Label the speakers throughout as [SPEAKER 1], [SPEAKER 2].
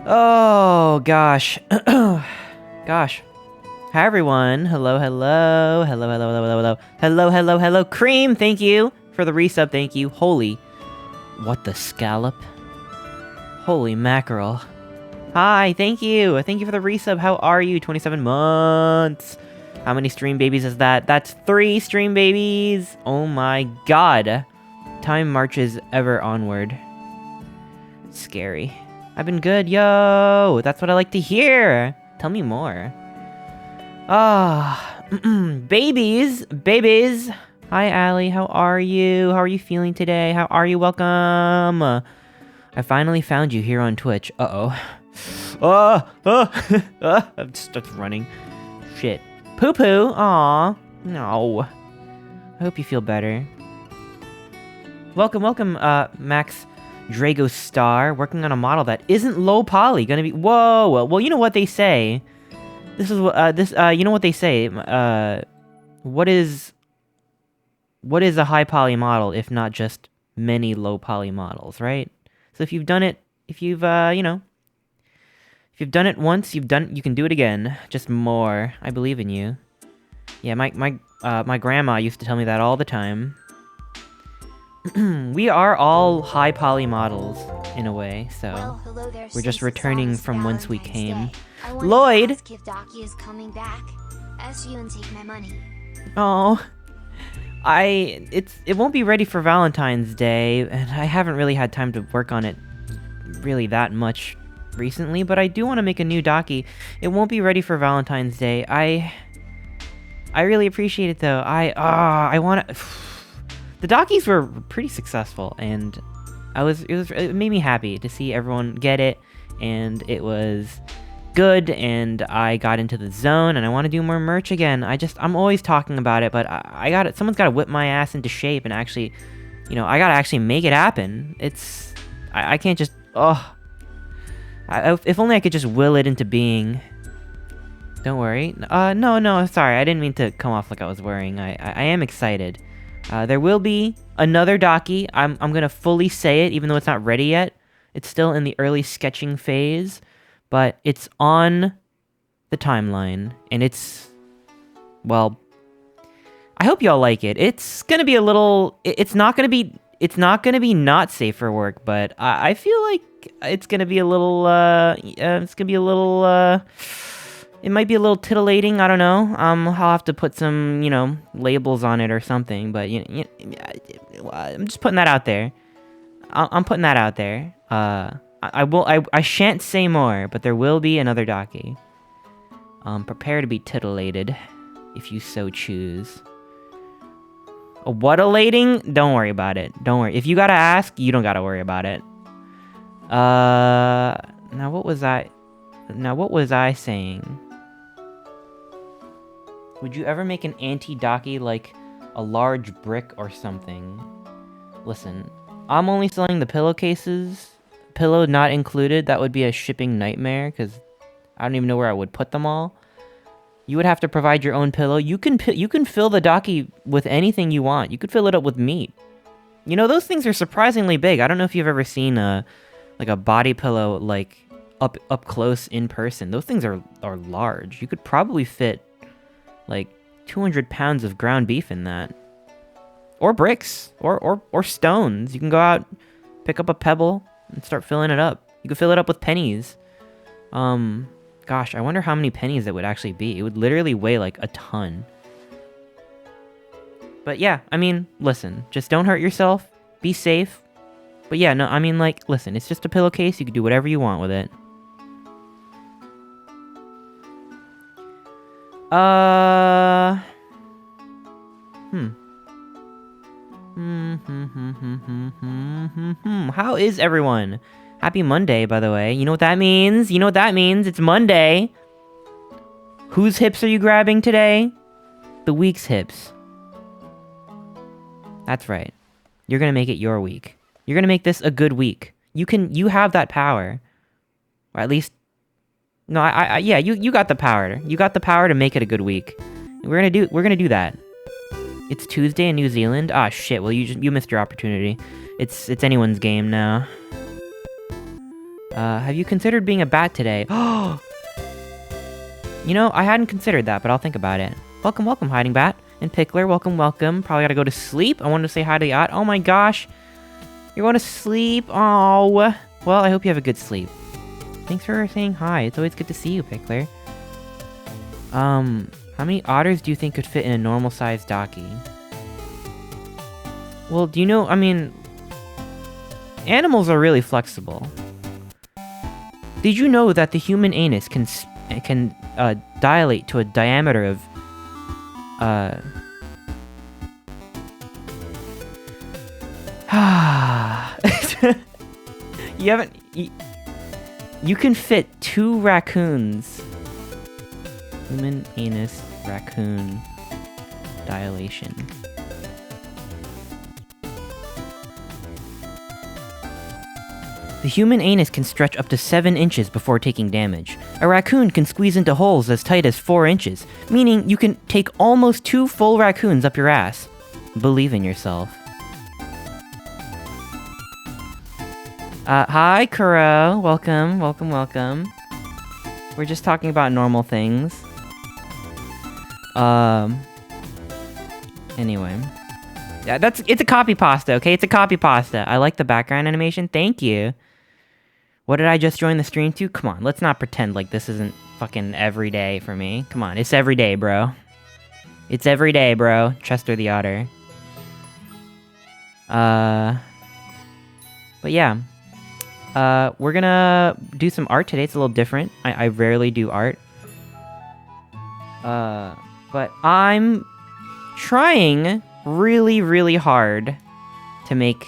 [SPEAKER 1] Oh, gosh. Gosh. Hi, everyone. Hello, hello. Hello, hello, hello, hello, hello. Hello, hello, hello. Cream, thank you for the resub, thank you. Holy. What the scallop? Holy mackerel. Hi, thank you. Thank you for the resub. How are you? 27 months. How many stream babies is that? That's 3 stream babies. Oh my god. Time marches ever onward. Scary. I've been good, yo! That's what I like to hear! Tell me more. Ah, babies! Babies! Hi, Allie, how are you? How are you feeling today? How are you? Welcome! I finally found you here on Twitch. Uh-oh. I'm just running. Shit. Poo-poo! Aw. No. I hope you feel better. Welcome, welcome, Max Drago Star, working on a model that isn't low poly. Gonna be whoa. Well, you know what they say. This is you know what they say. What is a high poly model if not just many low poly models, right? So if you've done it, if you've you know, if you've done it once, you can do it again. Just more. I believe in you. Yeah, my grandma used to tell me that all the time. We are all high poly models, in a way, so
[SPEAKER 2] well, hello there,
[SPEAKER 1] we're just returning from whence we came.
[SPEAKER 2] Lloyd!
[SPEAKER 1] Lloyd!
[SPEAKER 2] If Docky is coming back, ask you and take my money.
[SPEAKER 1] Oh, it won't be ready for Valentine's Day, and I haven't really had time to work on it really that much recently, but I do want to make a new Docky. It won't be ready for Valentine's Day. I really appreciate it though. I want to... The Dockies were pretty successful, and it made me happy to see everyone get it, and it was good, and I got into the zone, and I want to do more merch again. I'm always talking about it, but someone's got to whip my ass into shape and actually, you know, I got to actually make it happen. I can't just, if only I could just will it into being. Don't worry. No, sorry, I didn't mean to come off like I was worrying. I am excited. There will be another Docky. I'm gonna fully say it, even though it's not ready yet. It's still in the early sketching phase, but it's on the timeline, and it's, well, I hope y'all like it. It's gonna be a little, it's not gonna be not safe for work, but I feel like it's gonna be a little, it might be a little titillating, I don't know. I'll have to put some, you know, labels on it or something, but I'm just putting that out there. I'm putting that out there. I shan't say more, but there will be another Docky. Prepare to be titillated, if you so choose. What-a-lating? Don't worry about it. Don't worry. If you gotta ask, you don't gotta worry about it. Now what was I saying? Would you ever make an anti-Docky like a large brick or something? Listen, I'm only selling the pillowcases. Pillow not included. That would be a shipping nightmare, because I don't even know where I would put them all. You would have to provide your own pillow. You can fill the Docky with anything you want. You could fill it up with meat. You know, those things are surprisingly big. I don't know if you've ever seen like a body pillow like up close in person. Those things are large. You could probably fit like 200 pounds of ground beef in that. Or bricks. Or stones. You can go out, pick up a pebble, and start filling it up. You could fill it up with pennies. Gosh, I wonder how many pennies it would actually be. It would literally weigh like a ton. But yeah, I mean, listen, just don't hurt yourself. Be safe. But yeah, no, I mean, like, listen, it's just a pillowcase. You can do whatever you want with it. How is everyone? Happy Monday, by the way. You know what that means? You know what that means? It's Monday. Whose hips are you grabbing today? The week's hips. That's right. You're gonna make it your week. You're gonna make this a good week. You have that power. Or at least, no, yeah, you got the power. You got the power to make it a good week. We're gonna do that. It's Tuesday in New Zealand. Ah, shit. Well, you missed your opportunity. It's anyone's game now. Have you considered being a bat today? You know, I hadn't considered that, but I'll think about it. Welcome, welcome, Hiding Bat. And Pickler, welcome, welcome. Probably gotta go to sleep. I wanted to say hi to Yacht. Oh my gosh. You're going to sleep? Oh. Well, I hope you have a good sleep. Thanks for saying hi. It's always good to see you, Pickler. How many otters do you think could fit in a normal-sized docky? Well, do you know, I mean... Animals are really flexible. Did you know that the human anus can dilate to a diameter of... You haven't... You can fit 2 raccoons. Human anus raccoon dilation. The human anus can stretch up to 7 inches before taking damage. A raccoon can squeeze into holes as tight as 4 inches, meaning you can take almost 2 full raccoons up your ass. Believe in yourself. Hi, Kuro. Welcome, welcome, welcome. We're just talking about normal things. Anyway. Yeah, it's a copy pasta, okay? It's a copy pasta. I like the background animation. Thank you. What did I just join the stream to? Come on, let's not pretend like this isn't fucking every day for me. Come on, it's every day, bro. It's every day, bro. Chester the Otter. But yeah. We're gonna do some art today. It's a little different. I rarely do art. But I'm trying really, really hard to make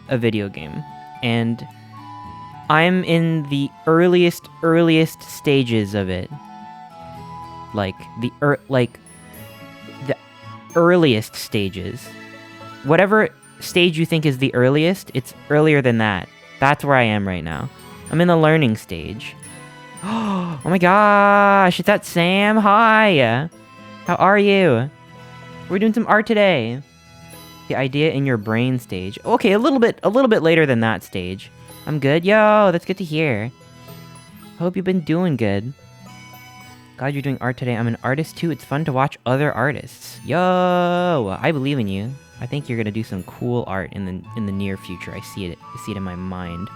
[SPEAKER 1] a video game. And I'm in the earliest stages of it. Like, the earliest stages. Whatever stage you think is the earliest, it's earlier than that. That's where I am right now. I'm in the learning stage. Oh my gosh, is that Sam? Hi! How are you? We're doing some art today. The idea in your brain stage. Okay, a little bit later than that stage. I'm good. Yo, that's good to hear. Hope you've been doing good. Glad you're doing art today. I'm an artist too. It's fun to watch other artists. Yo, I believe in you. I think you're gonna do some cool art in the near future. I see it in my mind.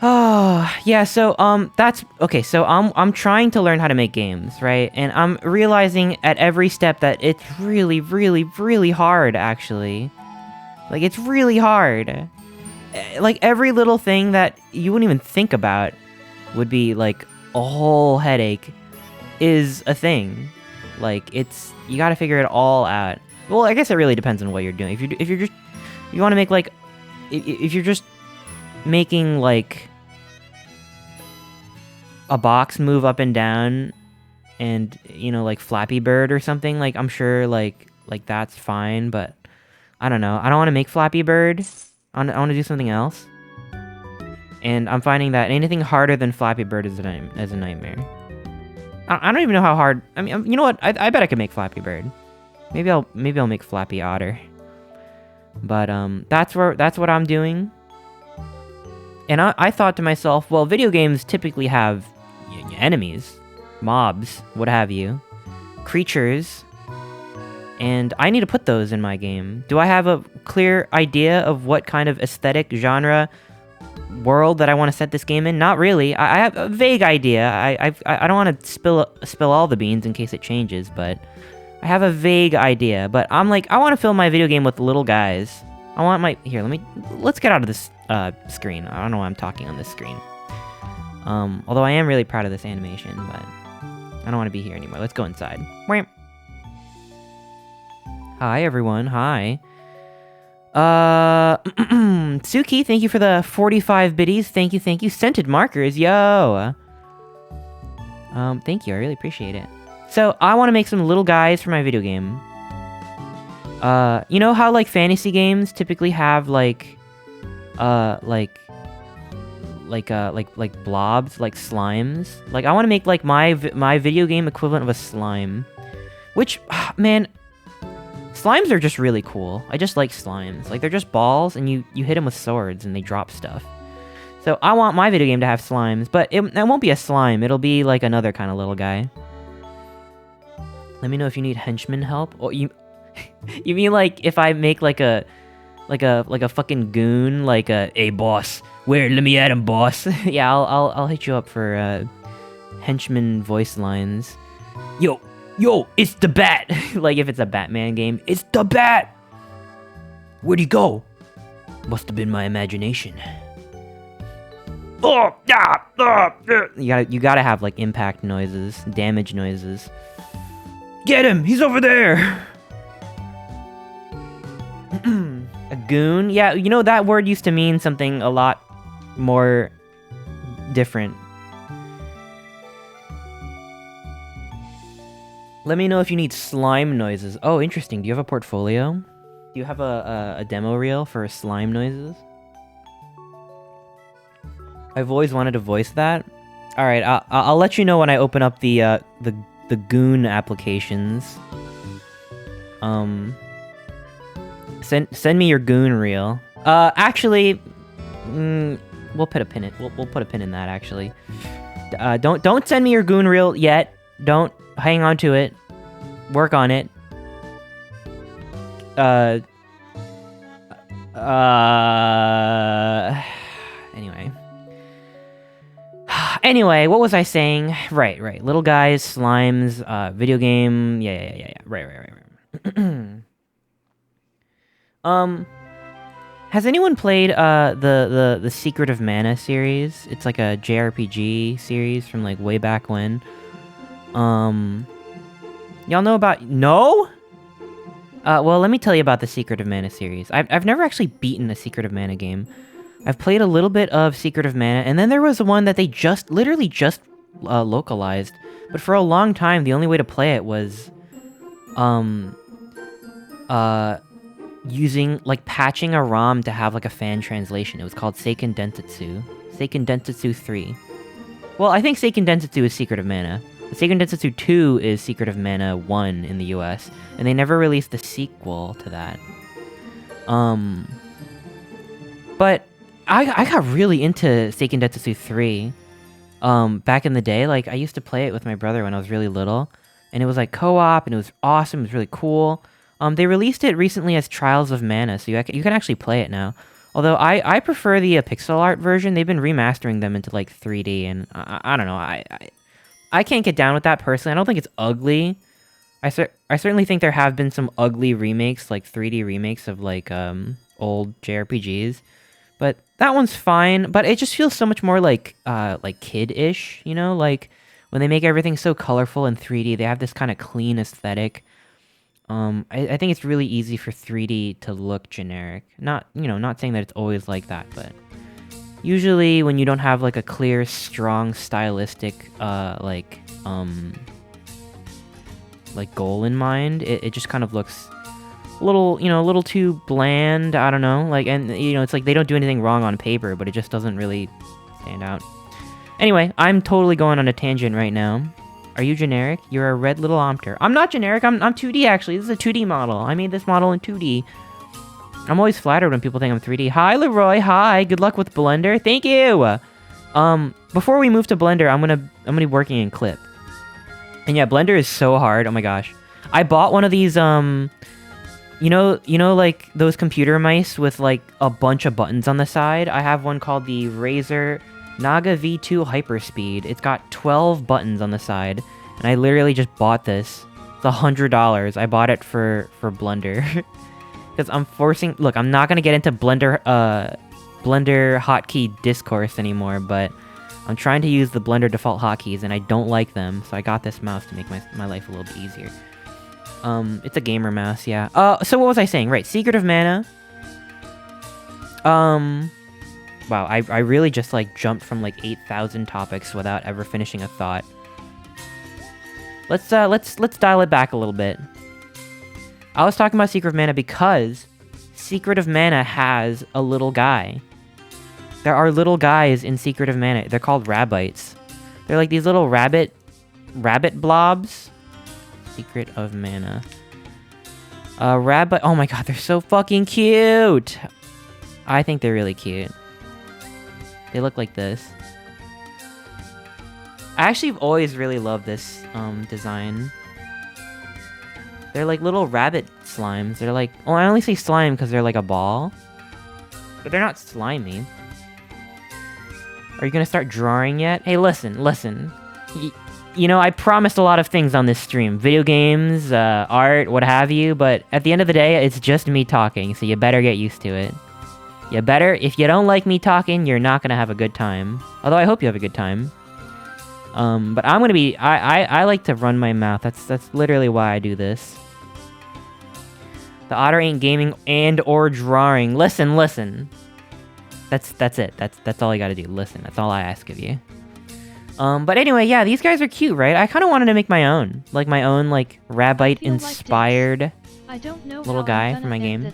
[SPEAKER 1] Oh, yeah, so, that's... Okay, so I'm trying to learn how to make games, right? And I'm realizing at every step that it's really, really, really hard, actually. Like, it's really hard. Like, every little thing that you wouldn't even think about would be, like, a whole headache is a thing. Like, it's... You gotta figure it all out. Well, I guess it really depends on what you're doing. If you're just... You wanna make, like... If you're just making, like... a box move up and down and, you know, like Flappy Bird or something, like, I'm sure, like that's fine, but I don't know. I don't want to make Flappy Bird. I want to do something else. And I'm finding that anything harder than Flappy Bird is a nightmare. I don't even know how hard... I mean, you know what? I bet I could make Flappy Bird. Maybe I'll make Flappy Otter. But, that's what I'm doing. And I thought to myself, well, video games typically have enemies, mobs, what have you, creatures, and I need to put those in my game. Do I have a clear idea of what kind of aesthetic, genre, world that I want to set this game in? Not really. I have a vague idea. I don't want to spill all the beans in case it changes, but I have a vague idea. But I'm like, I want to fill my video game with little guys. I want my... Here, let's get out of this screen. I don't know why I'm talking on this screen. Although I am really proud of this animation, but I don't want to be here anymore. Let's go inside. Hi, everyone. Hi. Suki, thank you for the 45 biddies. Thank you. Scented markers, yo! Thank you. I really appreciate it. So, I want to make some little guys for my video game. You know how, like, fantasy games typically have, like blobs, like slimes? Like, I want to make, like, my video game equivalent of a slime. Which, man, slimes are just really cool. I just like slimes. Like, they're just balls, and you hit them with swords, and they drop stuff. So I want my video game to have slimes, but it won't be a slime. It'll be like another kind of little guy. Let me know if you need henchman help. Or you you mean like if I make like a fucking goon, like hey boss, where? Let me at him, boss. Yeah, I'll hit you up for henchman voice lines. Yo, it's the Bat. Like if it's a Batman game, it's the Bat. Where'd he go? Must have been my imagination. Oh, you gotta have like impact noises, damage noises. Get him! He's over there. A goon? Yeah, you know that word used to mean something a lot more different. Let me know if you need slime noises. Oh, interesting. Do you have a portfolio? Do you have a demo reel for slime noises? I've always wanted to voice that. All right, I'll let you know when I open up the goon applications. Send me your goon reel. Actually, we'll put a pin in. We'll put a pin in that. Actually, don't send me your goon reel yet. Don't hang on to it. Work on it. Anyway. Anyway, what was I saying? Right. Little guys, slimes, video game. Yeah. Right. Has anyone played the Secret of Mana series? It's like a JRPG series from like way back when. Y'all know about... No? Well, let me tell you about the Secret of Mana series. I've never actually beaten a Secret of Mana game. I've played a little bit of Secret of Mana, and then there was one that they literally just localized. But for a long time, the only way to play it was, using, like, patching a ROM to have, like, a fan translation. It was called Seiken Densetsu. Seiken Densetsu 3. Well, I think Seiken Densetsu is Secret of Mana. Seiken Densetsu 2 is Secret of Mana 1 in the US, and they never released the sequel to that. But I got really into Seiken Densetsu 3 back in the day. Like, I used to play it with my brother when I was really little, and it was like co-op, and it was awesome. It was really cool. They released it recently as Trials of Mana, so you can actually play it now. Although I prefer the pixel art version. They've been remastering them into like 3D, and I don't know. I can't get down with that personally. I don't think it's ugly. I certainly think there have been some ugly remakes, like 3D remakes of like old JRPGs, but that one's fine. But it just feels so much more like kid-ish, you know? Like when they make everything so colorful in 3D, they have this kind of clean aesthetic. I think it's really easy for 3D to look generic. Not saying that it's always like that, but usually when you don't have like a clear, strong, stylistic, like goal in mind, it just kind of looks a little too bland. I don't know. Like, and it's like they don't do anything wrong on paper, but it just doesn't really stand out. Anyway, I'm totally going on a tangent right now. Are you generic? You're a red little ompter. I'm not generic. I'm 2D actually. This is a 2D model. I made this model in 2D. I'm always flattered when people think I'm 3D. Hi, Leroy. Hi. Good luck with Blender. Thank you. Before we move to Blender, I'm gonna be working in Clip. And yeah, Blender is so hard. Oh my gosh. I bought one of these you know like those computer mice with like a bunch of buttons on the side. I have one called the Razer Naga V2 Hyperspeed. It's got 12 buttons on the side, and I literally just bought this. It's $100. I bought it for Blender. Because I'm not gonna get into Blender hotkey discourse anymore, but I'm trying to use the Blender default hotkeys, and I don't like them, so I got this mouse to make my life a little bit easier. It's a gamer mouse, yeah. So what was I saying? Right, Secret of Mana. Wow, I really just like jumped from like 8,000 topics without ever finishing a thought. Let's dial it back a little bit. I was talking about Secret of Mana because Secret of Mana has a little guy. There are little guys in Secret of Mana. They're called rabbites. They're like these little rabbit blobs. Secret of Mana. Rabbit. Oh my god, they're so fucking cute. I think they're really cute. They look like this. I actually always really loved this design. They're like little rabbit slimes. They're like... Oh, I only say slime because they're like a ball. But they're not slimy. Are you gonna start drawing yet? Hey, listen. You know, I promised a lot of things on this stream. Video games, art, what have you. But at the end of the day, it's just me talking. So you better get used to it. You better... If you don't like me talking, you're not gonna have a good time. Although I hope you have a good time. But I'm gonna be... I like to run my mouth. That's literally why I do this. The otter ain't gaming and or drawing. Listen. That's it. That's all I gotta do. Listen, that's all I ask of you. But anyway, yeah, these guys are cute, right? I kind of wanted to make my own. Like, my own, like, Rabbite-inspired little guy for my game.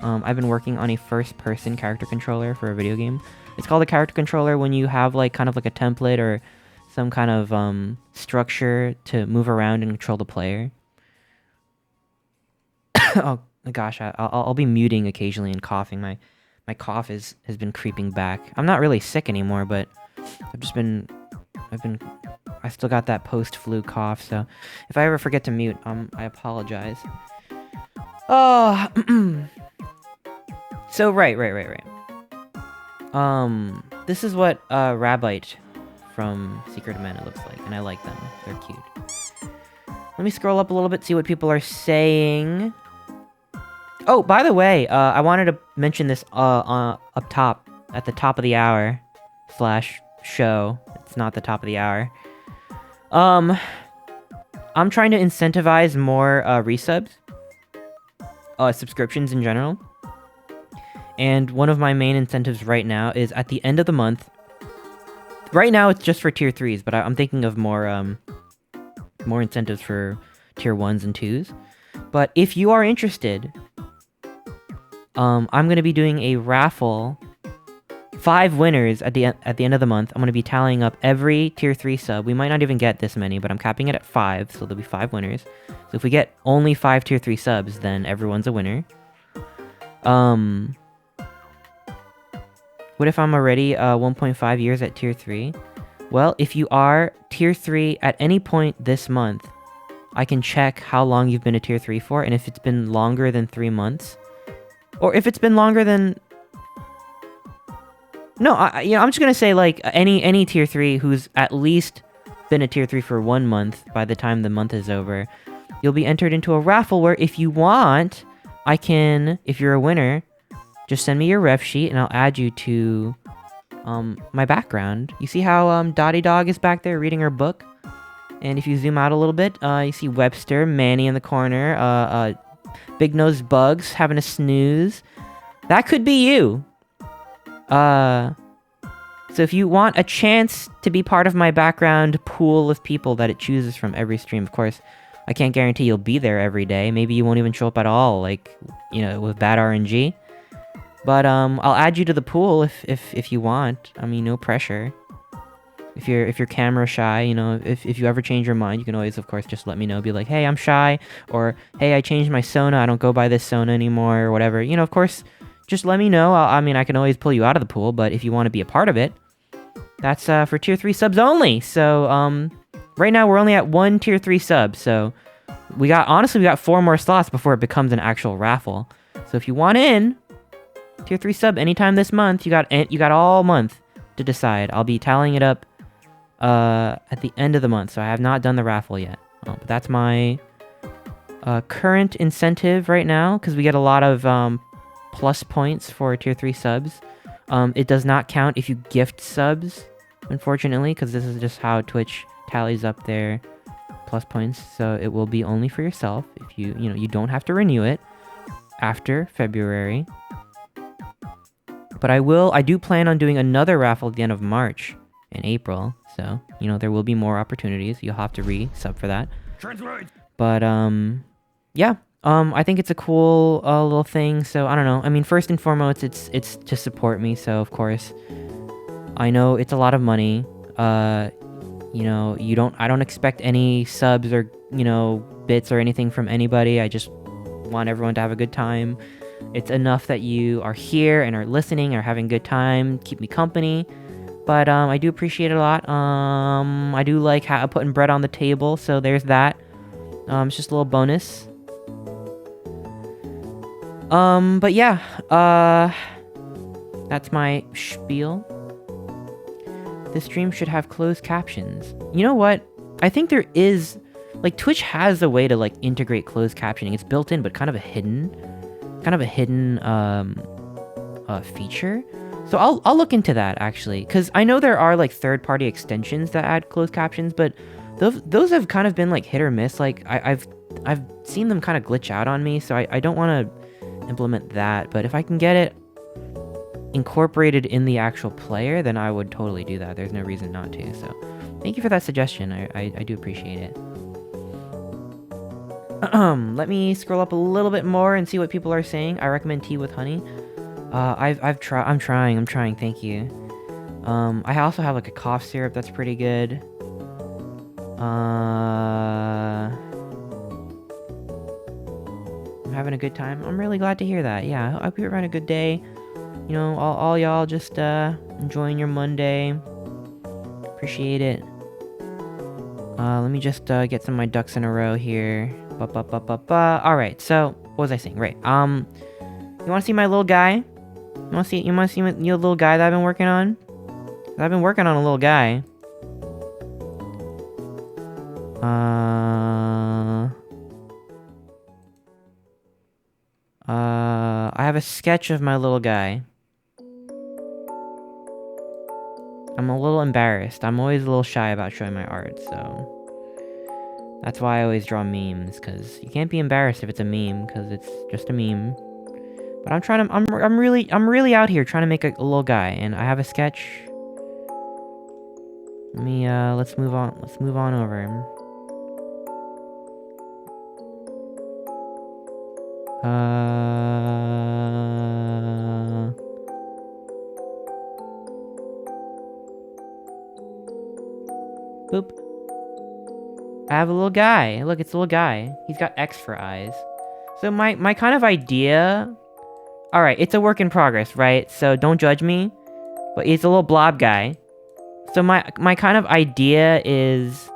[SPEAKER 1] I've been working on a first-person character controller for a video game. It's called a character controller when you have, like, kind of like a template or some kind of, structure to move around and control the player. Oh, gosh, I'll be muting occasionally and coughing. My cough has been creeping back. I'm not really sick anymore, but I still got that post-flu cough, so if I ever forget to mute, I apologize. Oh, so right. This is what Rabbite from Secret of Mana looks like, and I like them. They're cute. Let me scroll up a little bit, see what people are saying. Oh, by the way, I wanted to mention this up top, at the top of the hour / show. It's not the top of the hour. I'm trying to incentivize more resubs, subscriptions in general. And one of my main incentives right now is at the end of the month. Right now it's just for tier 3s, but I'm thinking of more incentives for tier 1s and 2s. But if you are interested, I'm going to be doing a raffle. 5 winners at the end of the month. I'm going to be tallying up every tier 3 sub. We might not even get this many, but I'm capping it at 5, so there'll be 5 winners. So if we get only 5 tier 3 subs, then everyone's a winner. What if I'm already 1.5 years at tier 3? Well, if you are tier 3 at any point this month, I can check how long you've been a tier 3 for, and if it's been longer than 3 months, or if it's been longer than... No, I'm just gonna say, like, any tier 3 who's at least been a tier 3 for 1 month by the time the month is over, you'll be entered into a raffle where if you want, I can, if you're a winner, just send me your ref sheet and I'll add you to my background. You see how Dottie Dog is back there reading her book? And if you zoom out a little bit, you see Webster, Manny in the corner, Big Nose Bugs having a snooze. That could be you. So if you want a chance to be part of my background pool of people that it chooses from every stream, of course, I can't guarantee you'll be there every day. Maybe you won't even show up at all, like, you know, with bad RNG. But I'll add you to the pool if you want. I mean, no pressure. If you're camera shy, you know, if you ever change your mind, you can always, of course, just let me know. Be like, hey, I'm shy, or hey, I changed my Sona. I don't go by this Sona anymore, or whatever. You know, of course, just let me know. I mean, I can always pull you out of the pool, but if you want to be a part of it, that's for tier 3 subs only. So right now we're only at 1 tier 3 sub. So we got 4 more slots before it becomes an actual raffle. So if you want in, tier 3 sub anytime this month, you got all month to decide. I'll be tallying it up at the end of the month, so I have not done the raffle yet. But that's my current incentive right now, because we get a lot of plus points for tier 3 subs. It does not count if you gift subs, unfortunately, because this is just how Twitch tallies up their plus points. So it will be only for yourself. If you don't have to renew it after February. But I do plan on doing another raffle at the end of March and April. So, you know, there will be more opportunities. You'll have to re-sub for that.
[SPEAKER 3] Translate.
[SPEAKER 1] But, yeah. I think it's a cool little thing. So, I don't know. I mean, first and foremost, it's to support me. So, of course, I know it's a lot of money. You know, I don't expect any subs or, you know, bits or anything from anybody. I just want everyone to have a good time. it's enough that you are here and are listening, are having a good time, keep me company. But I do appreciate it a lot. I do like putting bread on the table, so there's that. It's just a little bonus. But yeah, that's my spiel. This stream should have closed captions. You know what? I think there is, like, Twitch has a way to, like, integrate closed captioning. It's built in, but kind of a hidden feature. So I'll look into that, actually, because I know there are, like, third-party extensions that add closed captions, but those have kind of been, like, hit or miss. Like, I've seen them kind of glitch out on me, so I don't want to implement that. But if I can get it incorporated in the actual player, then I would totally do that. There's no reason not to. So thank you for that suggestion. I do appreciate it. Let me scroll up a little bit more and see what people are saying. I recommend tea with honey. I'm trying. Thank you. I also have like a cough syrup that's pretty good. I'm having a good time. I'm really glad to hear that. Yeah, I hope you're having a good day. You know, all y'all just enjoying your Monday. Appreciate it. Let me just get some of my ducks in a row here. Alright, so what was I saying? Right. You wanna see my little guy? You wanna see my little guy that I've been working on? I've been working on a little guy. I have a sketch of my little guy. I'm a little embarrassed. I'm always a little shy about showing my art, so that's why I always draw memes, because you can't be embarrassed if it's a meme, because it's just a meme. But I'm really out here trying to make a little guy, and I have a sketch. Let me, let's move on over him. Boop. I have a little guy. Look, it's a little guy. He's got X for eyes. So my kind of idea... Alright, it's a work in progress, right? So don't judge me. But he's a little blob guy. So my kind of idea is...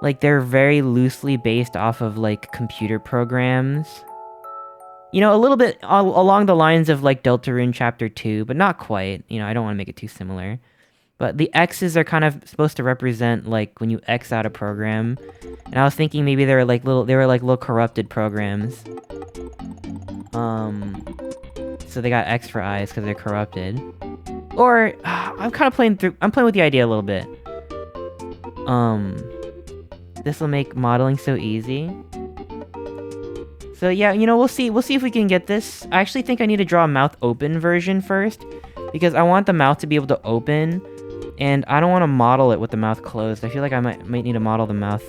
[SPEAKER 1] Like, they're very loosely based off of, like, computer programs. You know, a little bit along the lines of, like, Deltarune Chapter 2, but not quite. You know, I don't want to make it too similar. But the X's are kind of supposed to represent, like, when you X out a program. And I was thinking maybe they were like little corrupted programs. So they got X for eyes because they're corrupted. Or, I'm playing with the idea a little bit. This will make modeling so easy. So yeah, you know, we'll see if we can get this. I actually think I need to draw a mouth open version first, because I want the mouth to be able to open. And I don't want to model it with the mouth closed. I feel like I might need to model the mouth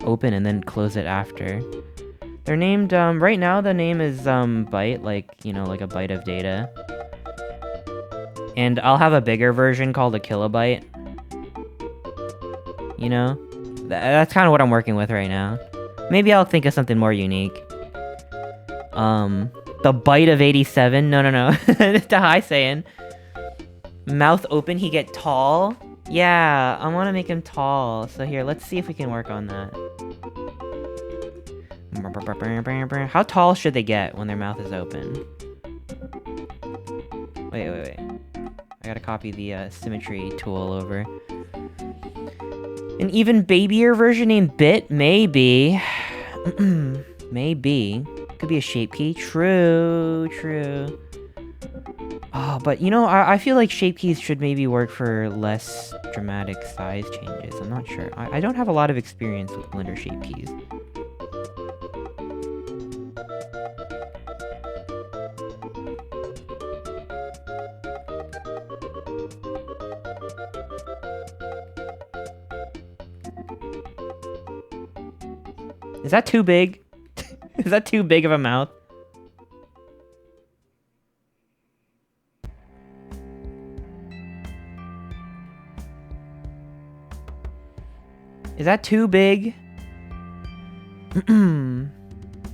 [SPEAKER 1] open and then close it after. They're named, right now the name is byte, like, you know, like a byte of data. And I'll have a bigger version called a kilobyte. You know? That's kind of what I'm working with right now. Maybe I'll think of something more unique. The byte of 87? No. It's a high saying. Mouth open, he get tall? Yeah, I want to make him tall. So here, let's see if we can work on that. How tall should they get when their mouth is open? Wait. I gotta copy the symmetry tool over. An even babier version named Bit? Maybe. Maybe. Could be a shape key. True. Oh, but you know, I feel like shape keys should maybe work for less dramatic size changes. I'm not sure. I don't have a lot of experience with Blender shape keys. Is that too big? Is that too big of a mouth? Is that too big?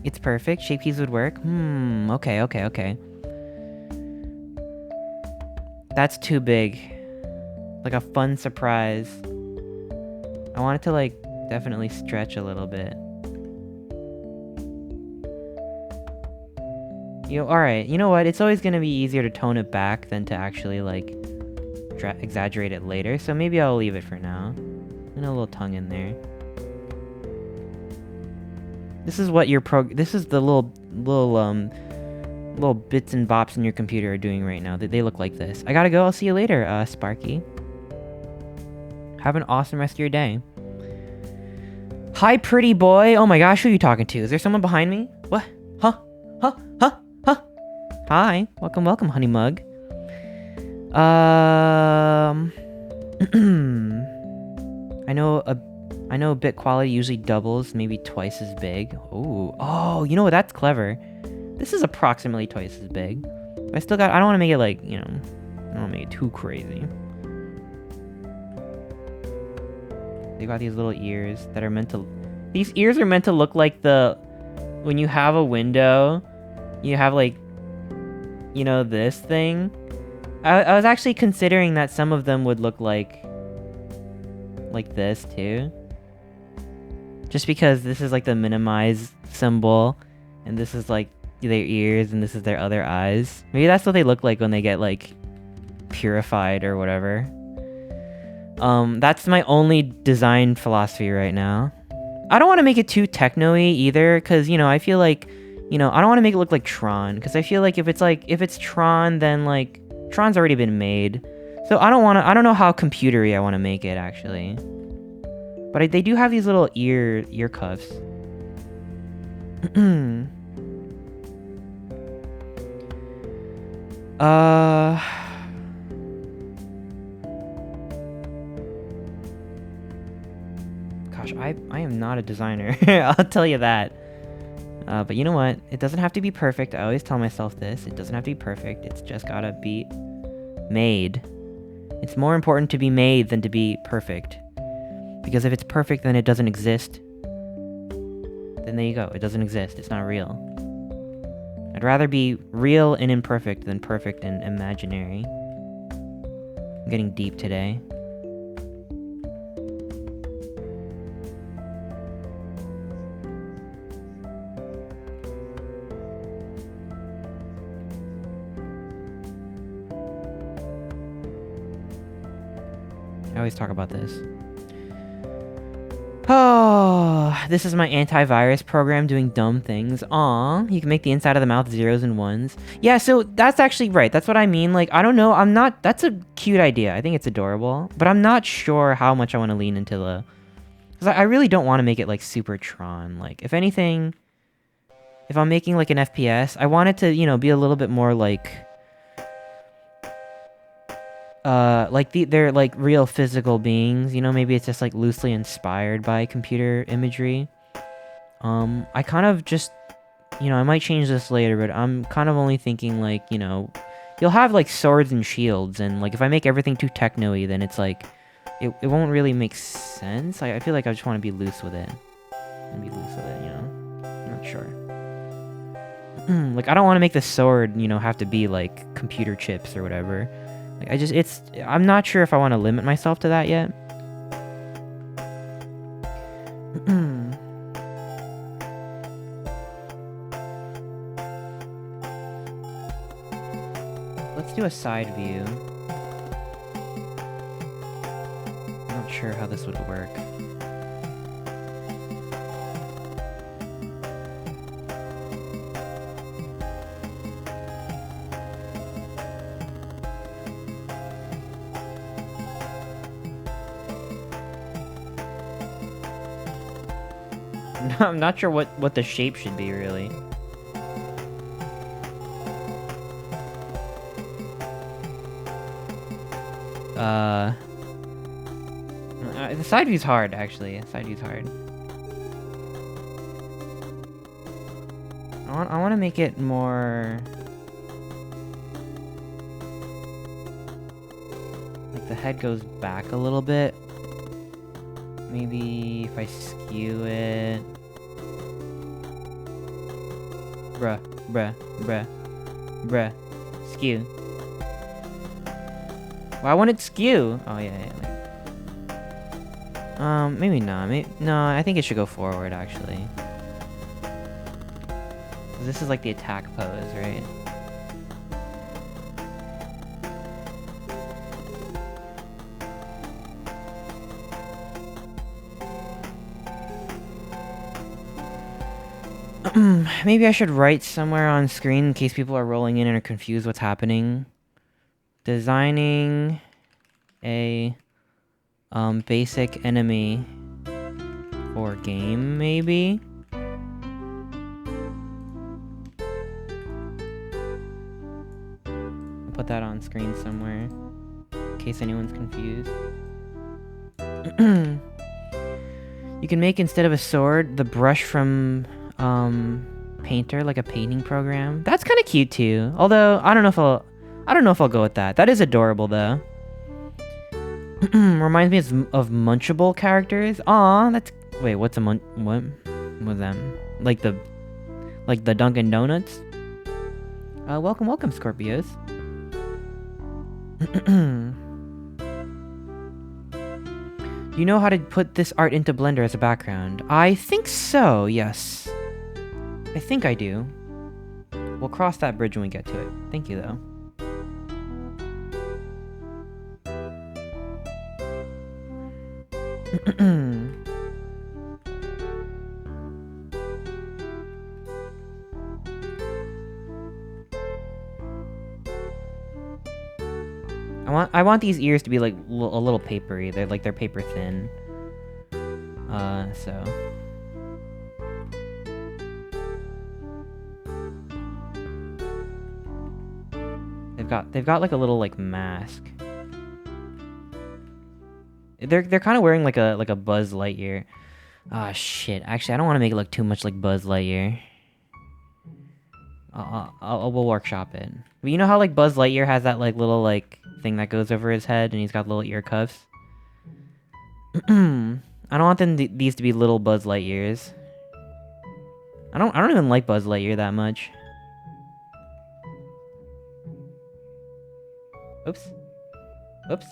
[SPEAKER 1] It's perfect. Shape keys would work. Okay. That's too big. Like a fun surprise. I want it to like definitely stretch a little bit. Alright, you know what? It's always gonna be easier to tone it back than to actually like exaggerate it later, so maybe I'll leave it for now. And a little tongue in there. This is what this is the little bits and bops in your computer are doing right now. They look like this. I gotta go. I'll see you later, Sparky. Have an awesome rest of your day. Hi, pretty boy. Oh my gosh, who are you talking to? Is there someone behind me? What? Huh? Hi. Welcome, honey mug. I know bit quality usually doubles, maybe twice as big. Oh, you know what? That's clever. This is approximately twice as big. But I don't want to make it like, I don't want to make it too crazy. They got these little ears that are meant to... These ears are meant to look like when you have a window, you have like, this thing. I was actually considering that some of them would look like this too. Just because this is like the minimize symbol, and this is like their ears, and this is their other eyes. Maybe that's what they look like when they get like purified or whatever. That's my only design philosophy right now. I don't want to make it too techno-y either, because, I feel like, I don't want to make it look like Tron, because I feel like if it's Tron, then like, Tron's already been made. So I don't know how computery I want to make it, actually. But they do have these little ear cuffs. Gosh, I am not a designer. I'll tell you that. But you know what? It doesn't have to be perfect. I always tell myself this. It doesn't have to be perfect. It's just gotta be made. It's more important to be made than to be perfect. Because if it's perfect, then it doesn't exist. Then there you go. It doesn't exist. It's not real. I'd rather be real and imperfect than perfect and imaginary. I'm getting deep today. I always talk about this. Oh, this is my antivirus program doing dumb things. Aw, you can make the inside of the mouth zeros and ones. Yeah, so that's actually right. That's what I mean. Like, I don't know. That's a cute idea. I think it's adorable. But I'm not sure how much I want to lean into the... Because I really don't want to make it, like, super Tron. Like, if anything, if I'm making, like, an FPS, I want it to, be a little bit more, like... they're like real physical beings, maybe it's just like loosely inspired by computer imagery. I kind of just, I might change this later, but I'm kind of only thinking like, you'll have like swords and shields, and like if I make everything too techno-y, then it's like, it won't really make sense. I feel like I just want to be loose with it. I'm not sure. Like, I don't want to make the sword, have to be like computer chips or whatever. Like, I'm not sure if I want to limit myself to that yet. Let's do a side view. I'm not sure how this would work. I'm not sure what the shape should be, really. The side view's hard, actually. The side view's hard. I want to make it more... Like, the head goes back a little bit. Maybe if I skew it... Bruh, bruh, bruh, bruh. Skew. Well, I wanted skew. Oh, yeah. Maybe not. No, I think it should go forward, actually. This is like the attack pose, right? Maybe I should write somewhere on screen in case people are rolling in and are confused what's happening. Designing a basic enemy for game, maybe? I'll put that on screen somewhere in case anyone's confused. You can make, instead of a sword, the brush from Painter, like a painting program. That's kind of cute too. Although I don't know if I'll go with that. That is adorable though. Reminds me of Munchable characters. Aw, that's... Wait, what's a what was them? Like the Dunkin' Donuts? Welcome, Scorpios. Do you know how to put this art into Blender as a background? I think so, yes. I think I do. We'll cross that bridge when we get to it. Thank you, though. I want these ears to be like a little papery. They're paper thin. So they've got like a little like mask. They're kind of wearing like a Buzz Lightyear. Ah, shit. Actually, I don't want to make it look too much like Buzz Lightyear. We'll workshop it. But you know how like Buzz Lightyear has that like little like thing that goes over his head and he's got little ear cuffs? I don't want these to be little Buzz Lightyears. I don't even like Buzz Lightyear that much. Oops. Oops.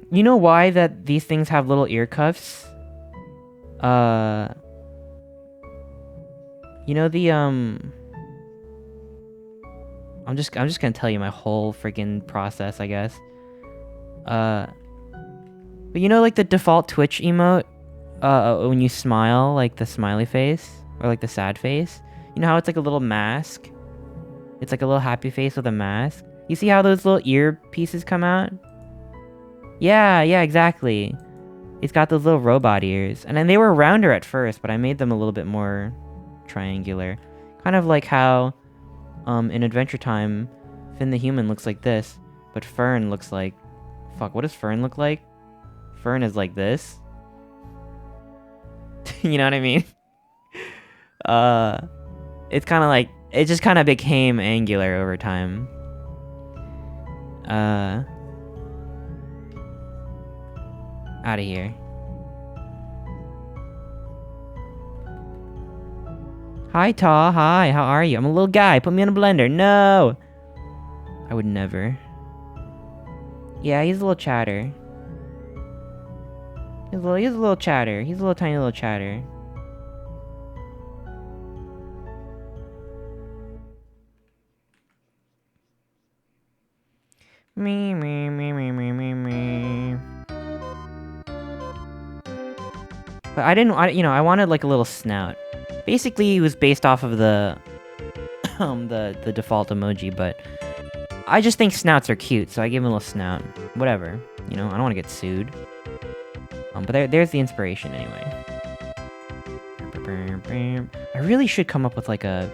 [SPEAKER 1] You know why that these things have little ear cuffs? You know the I'm just gonna tell you my whole freaking process, I guess. But you know like the default Twitch emote, when you smile, like the smiley face or like the sad face. You know how it's like a little mask? It's like a little happy face with a mask. You see how those little ear pieces come out? Yeah, exactly. It's got those little robot ears. And then they were rounder at first, but I made them a little bit more triangular. Kind of like how, in Adventure Time, Finn the Human looks like this, but Fern looks like... Fuck, what does Fern look like? Fern is like this. You know what I mean? It's kind of like... It just kind of became angular over time. Out of here. Hi, Taw. Hi, how are you? I'm a little guy. Put me in a blender. No! I would never. Yeah, he's a little chatter. He's a little chatter. He's a little tiny little chatter. Me. But I wanted like a little snout. Basically, it was based off of the the default emoji, but I just think snouts are cute, so I gave him a little snout. Whatever, I don't want to get sued. But there's the inspiration anyway. I really should come up with like a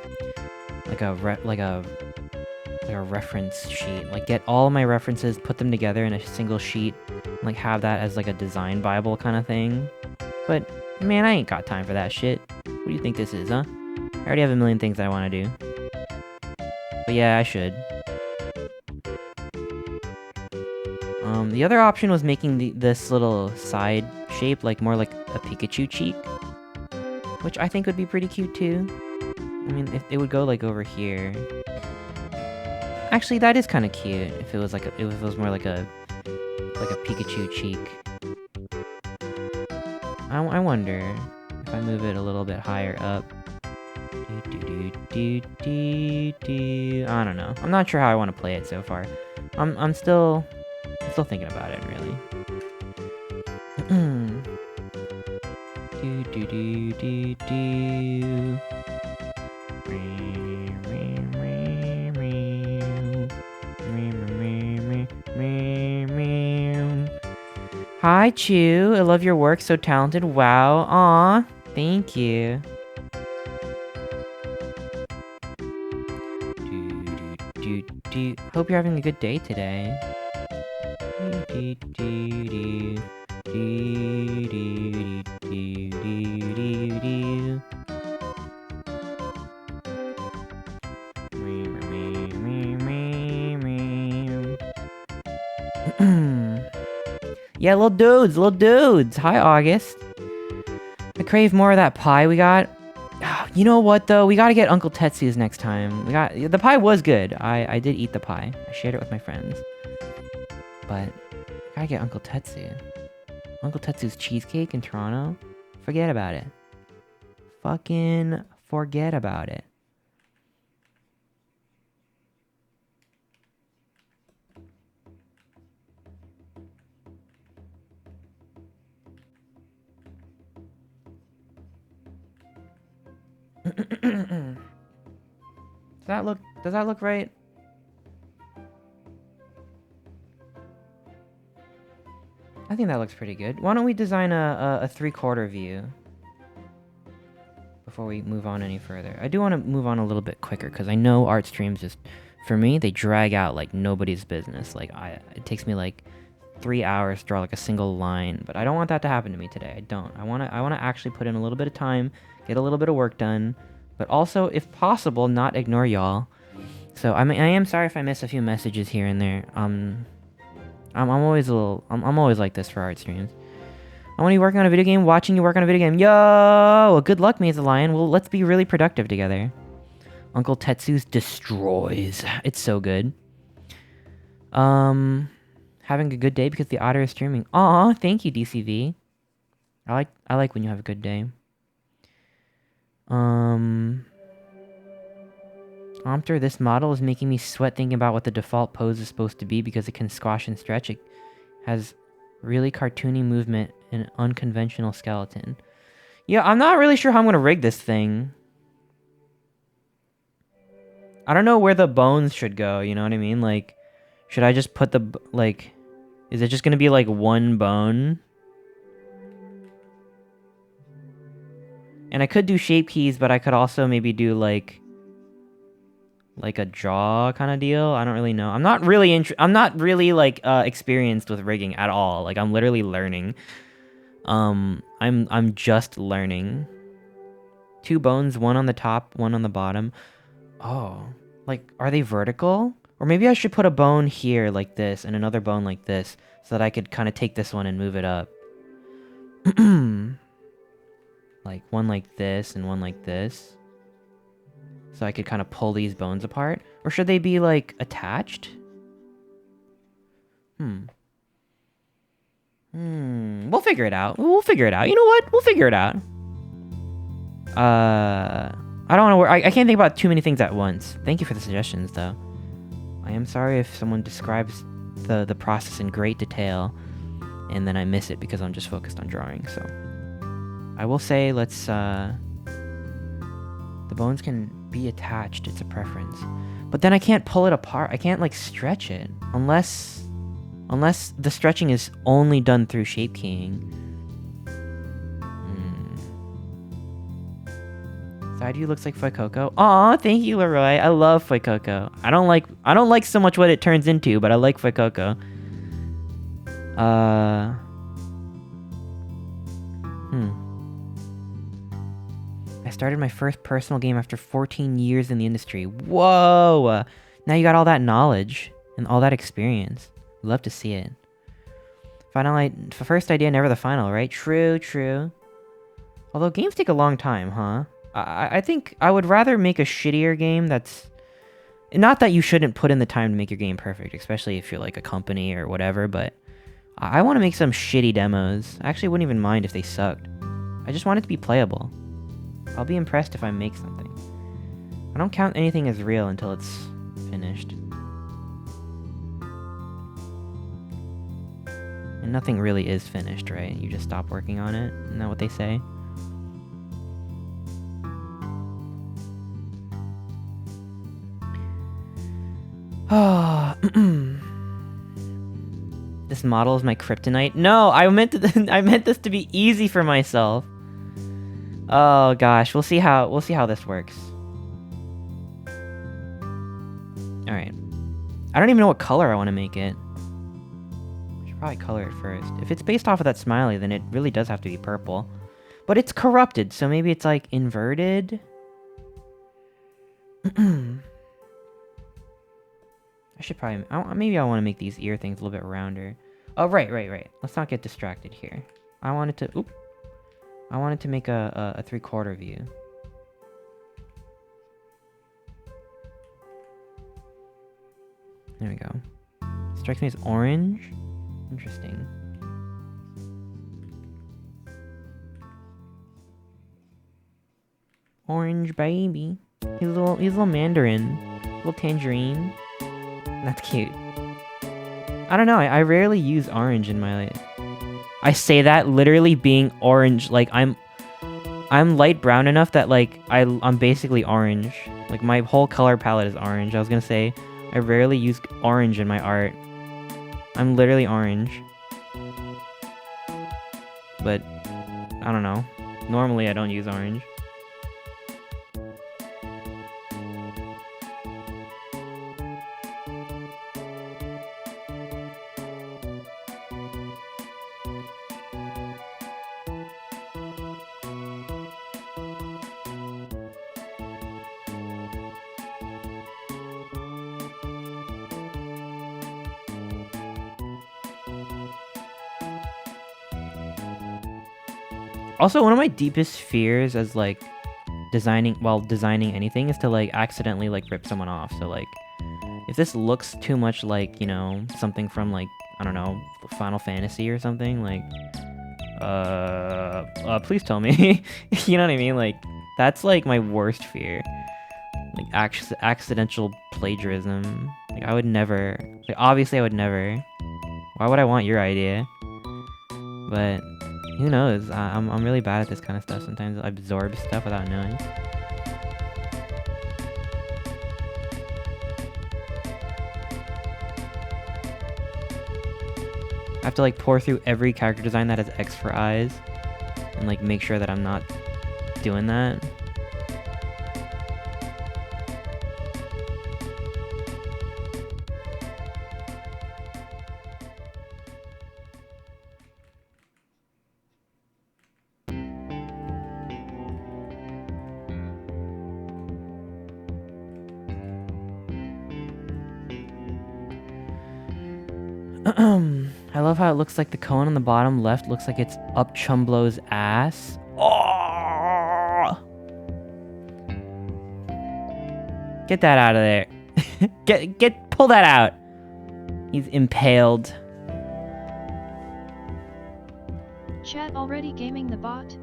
[SPEAKER 1] reference sheet. Like get all my references, put them together in a single sheet, and, like have that as like a design bible kind of thing. But man, I ain't got time for that shit. What do you think this is, huh? I already have a million things I want to do. But yeah, I should. The other option was making this little side shape like more like a Pikachu cheek. which I think would be pretty cute too. I mean, if it would go like over here. Actually, that is kind of cute. If it was like if it was more like a Pikachu cheek. I wonder if I move it a little bit higher up. I don't know. I'm not sure how I want to play it so far. I'm still thinking about it, really. Hi, Chew. I love your work. So talented. Wow. Aw. Thank you. Hope you're having a good day today. Yeah, little dudes. Hi, August. I crave more of that pie we got. You know what, though? We gotta get Uncle Tetsu's next time. The pie was good. I did eat the pie. I shared it with my friends. But I gotta get Uncle Tetsu. Uncle Tetsu's cheesecake in Toronto? Forget about it. Fucking forget about it. Does that look right? I think that looks pretty good. Why don't we design a 3/4 view before we move on any further? I do want to move on a little bit quicker because I know art streams just, for me, they drag out like nobody's business. Like it takes me like 3 hours to draw like a single line, but I don't want that to happen to me today. I don't. I want to actually put in a little bit of time, get a little bit of work done, but also, if possible, not ignore y'all. So I am sorry if I miss a few messages here and there. I'm always like this for art streams. I want you working on a video game, watching you work on a video game. Yo, good luck, me as a lion. Well, let's be really productive together. Uncle Tetsu's destroys. It's so good. Having a good day because the otter is streaming. Aw, thank you, DCV. I like when you have a good day. Omter, this model is making me sweat thinking about what the default pose is supposed to be because it can squash and stretch. It has really cartoony movement and unconventional skeleton. Yeah, I'm not really sure how I'm going to rig this thing. I don't know where the bones should go, you know what I mean? Like, should I just put the, like, is it just going to be like one bone? And I could do shape keys, but I could also maybe do like a jaw kind of deal. I don't really know. I'm not really like experienced with rigging at all. Like I'm literally learning. I'm just learning. 2 bones, one on the top, one on the bottom. Oh, like are they vertical? Or maybe I should put a bone here like this and another bone like this so that I could kind of take this one and move it up. Like one like this and one like this. So I could kind of pull these bones apart? Or should they be, like, attached? We'll figure it out. We'll figure it out. You know what? We'll figure it out. I don't want to work. I can't think about too many things at once. Thank you for the suggestions, though. I am sorry if someone describes the process in great detail and then I miss it because I'm just focused on drawing, so. I will say, let's, the bones can be attached, it's a preference. But then I can't pull it apart. I can't like stretch it unless the stretching is only done through shape keying. Side view looks like Fuecoco. Aw, thank you, Leroy. I love Fuecoco. I don't like so much what it turns into, but I like Fuecoco. I started my first personal game after 14 years in the industry. Whoa! Now you got all that knowledge and all that experience. Love to see it. First idea, never the final, right? True. Although games take a long time, huh? I think I would rather make a shittier game that's... Not that you shouldn't put in the time to make your game perfect, especially if you're like a company or whatever, but I want to make some shitty demos. I actually wouldn't even mind if they sucked. I just want it to be playable. I'll be impressed if I make something. I don't count anything as real until it's finished. And nothing really is finished, right? You just stop working on it. Isn't that what they say? Oh, this model is my kryptonite. No, I meant this to be easy for myself. Oh gosh, we'll see how this works. All right, I don't even know what color I want to make it. I should probably color it first. If it's based off of that smiley, then it really does have to be purple. But it's corrupted, so maybe it's like inverted. I should probably... maybe I want to make these ear things a little bit rounder. Oh, right. Let's not get distracted here. I wanted to... Oop. I wanted to make a 3/4 view. There we go. Strikes me as orange. Interesting. Orange baby. He's a little mandarin. Little tangerine. That's cute. I don't know, I rarely use orange in my life. I say that literally being orange, like I'm light brown enough that like I'm basically orange. Like my whole color palette is orange. I was gonna say I rarely use orange in my art. I'm literally orange. But I don't know. Normally I don't use orange. Also, one of my deepest fears as like designing anything is to like accidentally like rip someone off. So like if this looks too much like, you know, something from like, I don't know, Final Fantasy or something, like please tell me. You know what I mean? Like that's like my worst fear. Like accidental plagiarism. Like I would never, like obviously I would never. Why would I want your idea? But who knows? I'm really bad at this kind of stuff. Sometimes I absorb stuff without knowing. I have to like pour through every character design that has X for eyes and like make sure that I'm not doing that. I love how it looks like the cone on the bottom left looks like it's up Chumblo's ass. Oh! Get that out of there. Pull that out. He's impaled.
[SPEAKER 3] Chat already gaming the bot?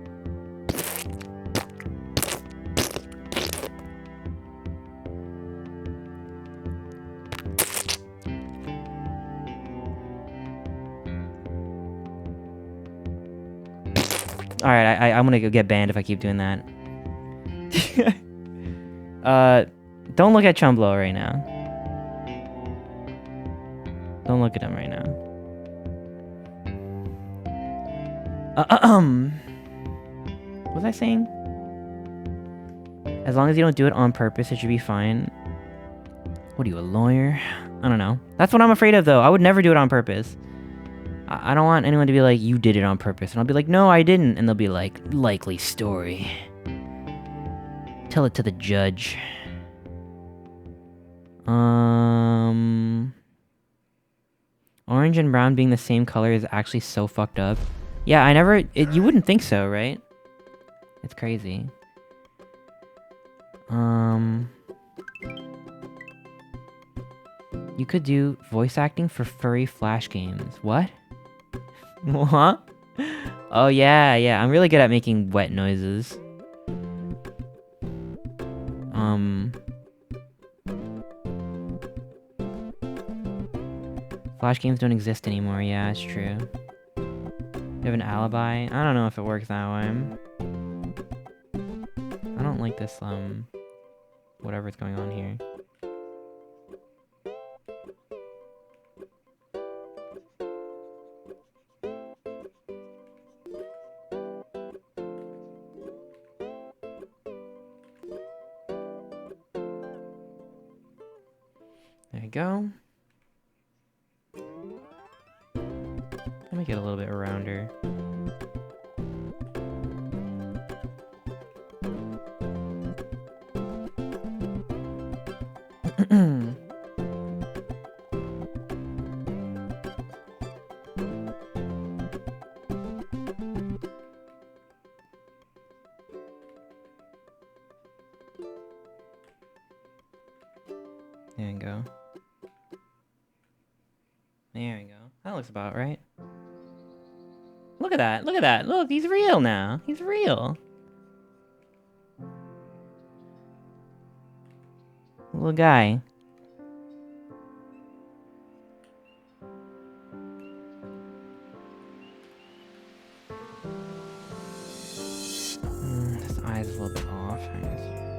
[SPEAKER 1] Alright, I'm gonna go get banned if I keep doing that. Don't look at Chumblo right now. Don't look at him right now. What was I saying? As long as you don't do it on purpose, it should be fine. What are you, a lawyer? I don't know. That's what I'm afraid of, though. I would never do it on purpose. I don't want anyone to be like, you did it on purpose. And I'll be like, no, I didn't. And they'll be like, likely story. Tell it to the judge. Orange and brown being the same color is actually so fucked up. Yeah, you wouldn't think so, right? It's crazy. You could do voice acting for furry Flash games. What? What? Oh yeah, yeah. I'm really good at making wet noises. Flash games don't exist anymore. Yeah, it's true. You have an alibi? I don't know if it works that way. I don't like this, whatever's going on here. There you go. Let me get a little bit rounder. There you go. There we go. That looks about right. Look at that! Look at that! Look, he's real now! He's real! Little guy. His eye's a little bit off.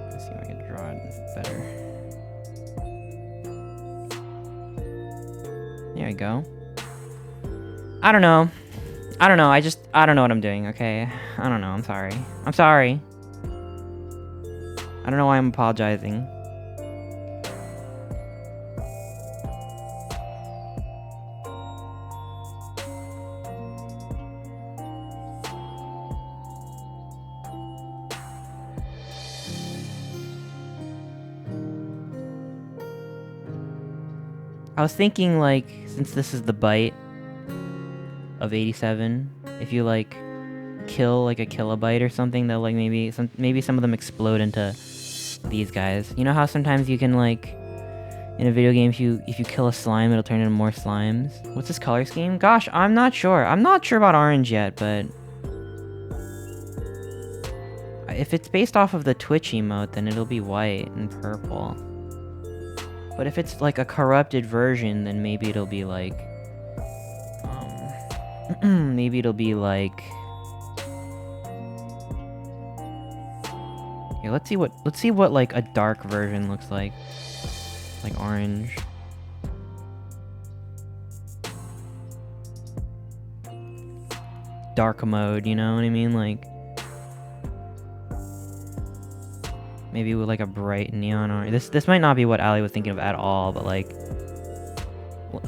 [SPEAKER 1] Let's see if I can draw it better. There we go. I don't know. I don't know. I don't know what I'm doing, okay? I don't know. I'm sorry. I'm sorry. I don't know why I'm apologizing. I was thinking, like, since this is the bite of 87, if you, like, kill, like, a kilobyte or something, they'll, like, maybe some of them explode into these guys. You know how sometimes you can, like, in a video game, if you kill a slime, it'll turn into more slimes? What's this color scheme? Gosh, I'm not sure. I'm not sure about orange yet, but if it's based off of the Twitch emote, then it'll be white and purple. But if it's like a corrupted version, then maybe it'll be like, maybe it'll be like, here, let's see what like a dark version looks like orange. Dark mode, you know what I mean? Like, maybe with like a bright neon orange. This might not be what Ali was thinking of at all, but like,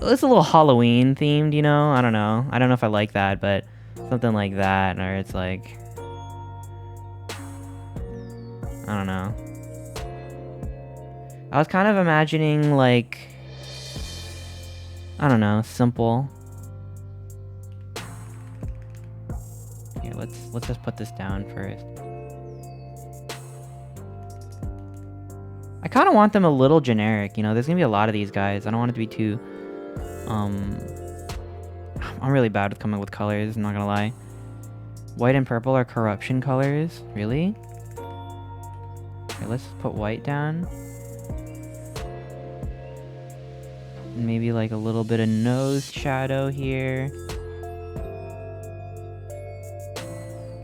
[SPEAKER 1] it's a little Halloween themed, you know? I don't know. I don't know if I like that, but something like that, or it's like, I don't know. I was kind of imagining like, I don't know, simple. Here, let's just put this down first. I kind of want them a little generic, you know? There's gonna be a lot of these guys. I don't want it to be too, I'm really bad with coming up with colors, I'm not gonna lie. White and purple are corruption colors? Really? Okay, let's put white down. And maybe like a little bit of nose shadow here.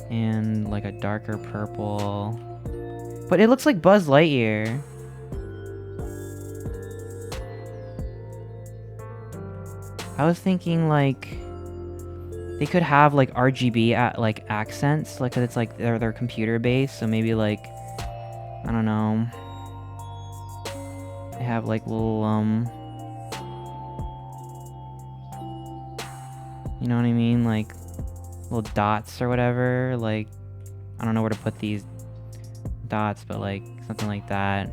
[SPEAKER 1] And like a darker purple. But it looks like Buzz Lightyear. I was thinking like they could have like RGB like accents, like 'cause it's like they're computer based, so maybe like, I don't know, they have like little you know what I mean, like little dots or whatever. Like, I don't know where to put these dots, but like something like that.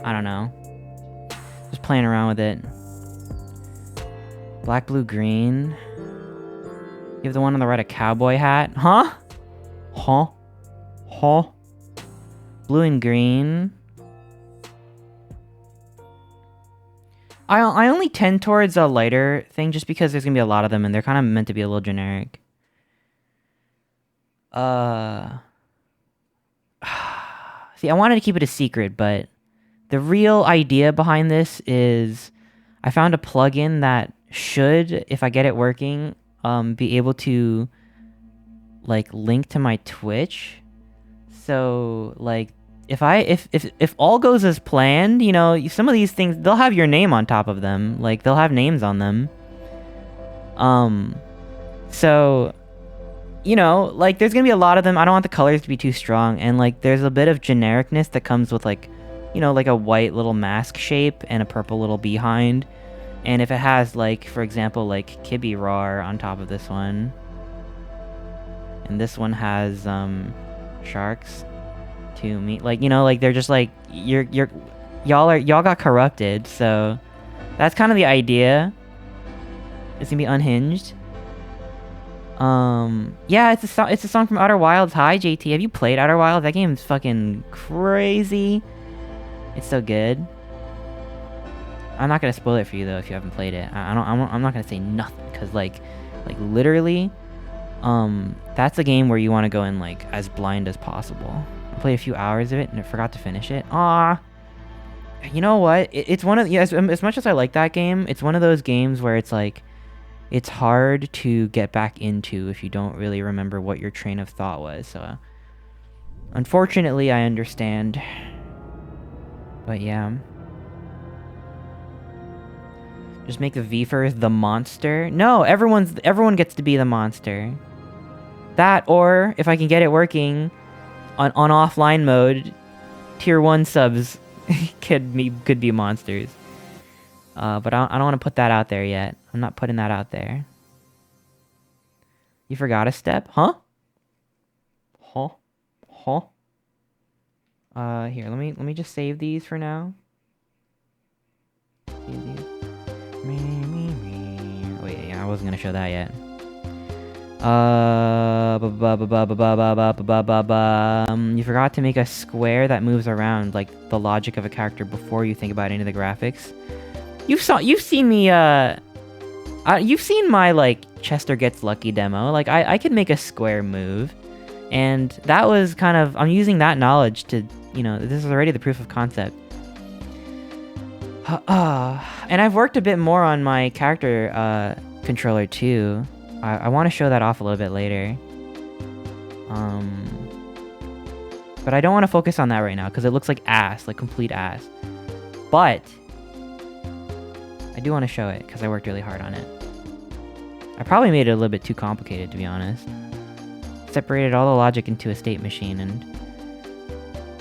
[SPEAKER 1] I don't know, just playing around with it. Black, blue, green. You have the one on the right, a cowboy hat. Huh? Huh? Huh? Blue and green. I only tend towards a lighter thing just because there's gonna be a lot of them and they're kind of meant to be a little generic. See, I wanted to keep it a secret, but the real idea behind this is I found a plugin that should, if I get it working, be able to like link to my Twitch. So like if all goes as planned, you know, some of these things they'll have your name on top of them. Like they'll have names on them. So you know, like there's gonna be a lot of them. I don't want the colors to be too strong, and like there's a bit of genericness that comes with like, you know, like a white little mask shape and a purple little behind. And if it has like, for example, like Kibby Rar on top of this one, and this one has sharks to me, like, you know, like they're just like y'all got corrupted, so that's kind of the idea. It's gonna be unhinged. Yeah, it's a song from Outer Wilds. Hi, JT. Have you played Outer Wilds? That game's fucking crazy. It's so good. I'm not gonna spoil it for you though if you haven't played it. I'm not gonna say nothing because like literally, that's a game where you want to go in like as blind as possible. I played a few hours of it and I forgot to finish it. Ah. You know what? It's one of as much as I like that game, it's one of those games where it's like. It's hard to get back into if you don't really remember what your train of thought was, so... Unfortunately, I understand. But yeah. Just make the Vfers the monster? No, everyone gets to be the monster. That, or, if I can get it working, on offline mode, tier 1 subs could be monsters. But I don't want to put that out there yet. I'm not putting that out there. You forgot a step? Huh? Huh? Huh? Here, let me just save these for now. Save these. Wait, yeah, I wasn't gonna show that yet. You forgot to make a square that moves around, like the logic of a character before you think about any of the graphics. You've seen me, you've seen my, like, Chester Gets Lucky demo. Like, I could make a square move. And that was kind of... I'm using that knowledge to, you know... This is already the proof of concept. And I've worked a bit more on my character, controller, too. I want to show that off a little bit later. But I don't want to focus on that right now, because it looks like ass. Like, complete ass. But... I do want to show it, because I worked really hard on it. I probably made it a little bit too complicated, to be honest. Separated all the logic into a state machine, and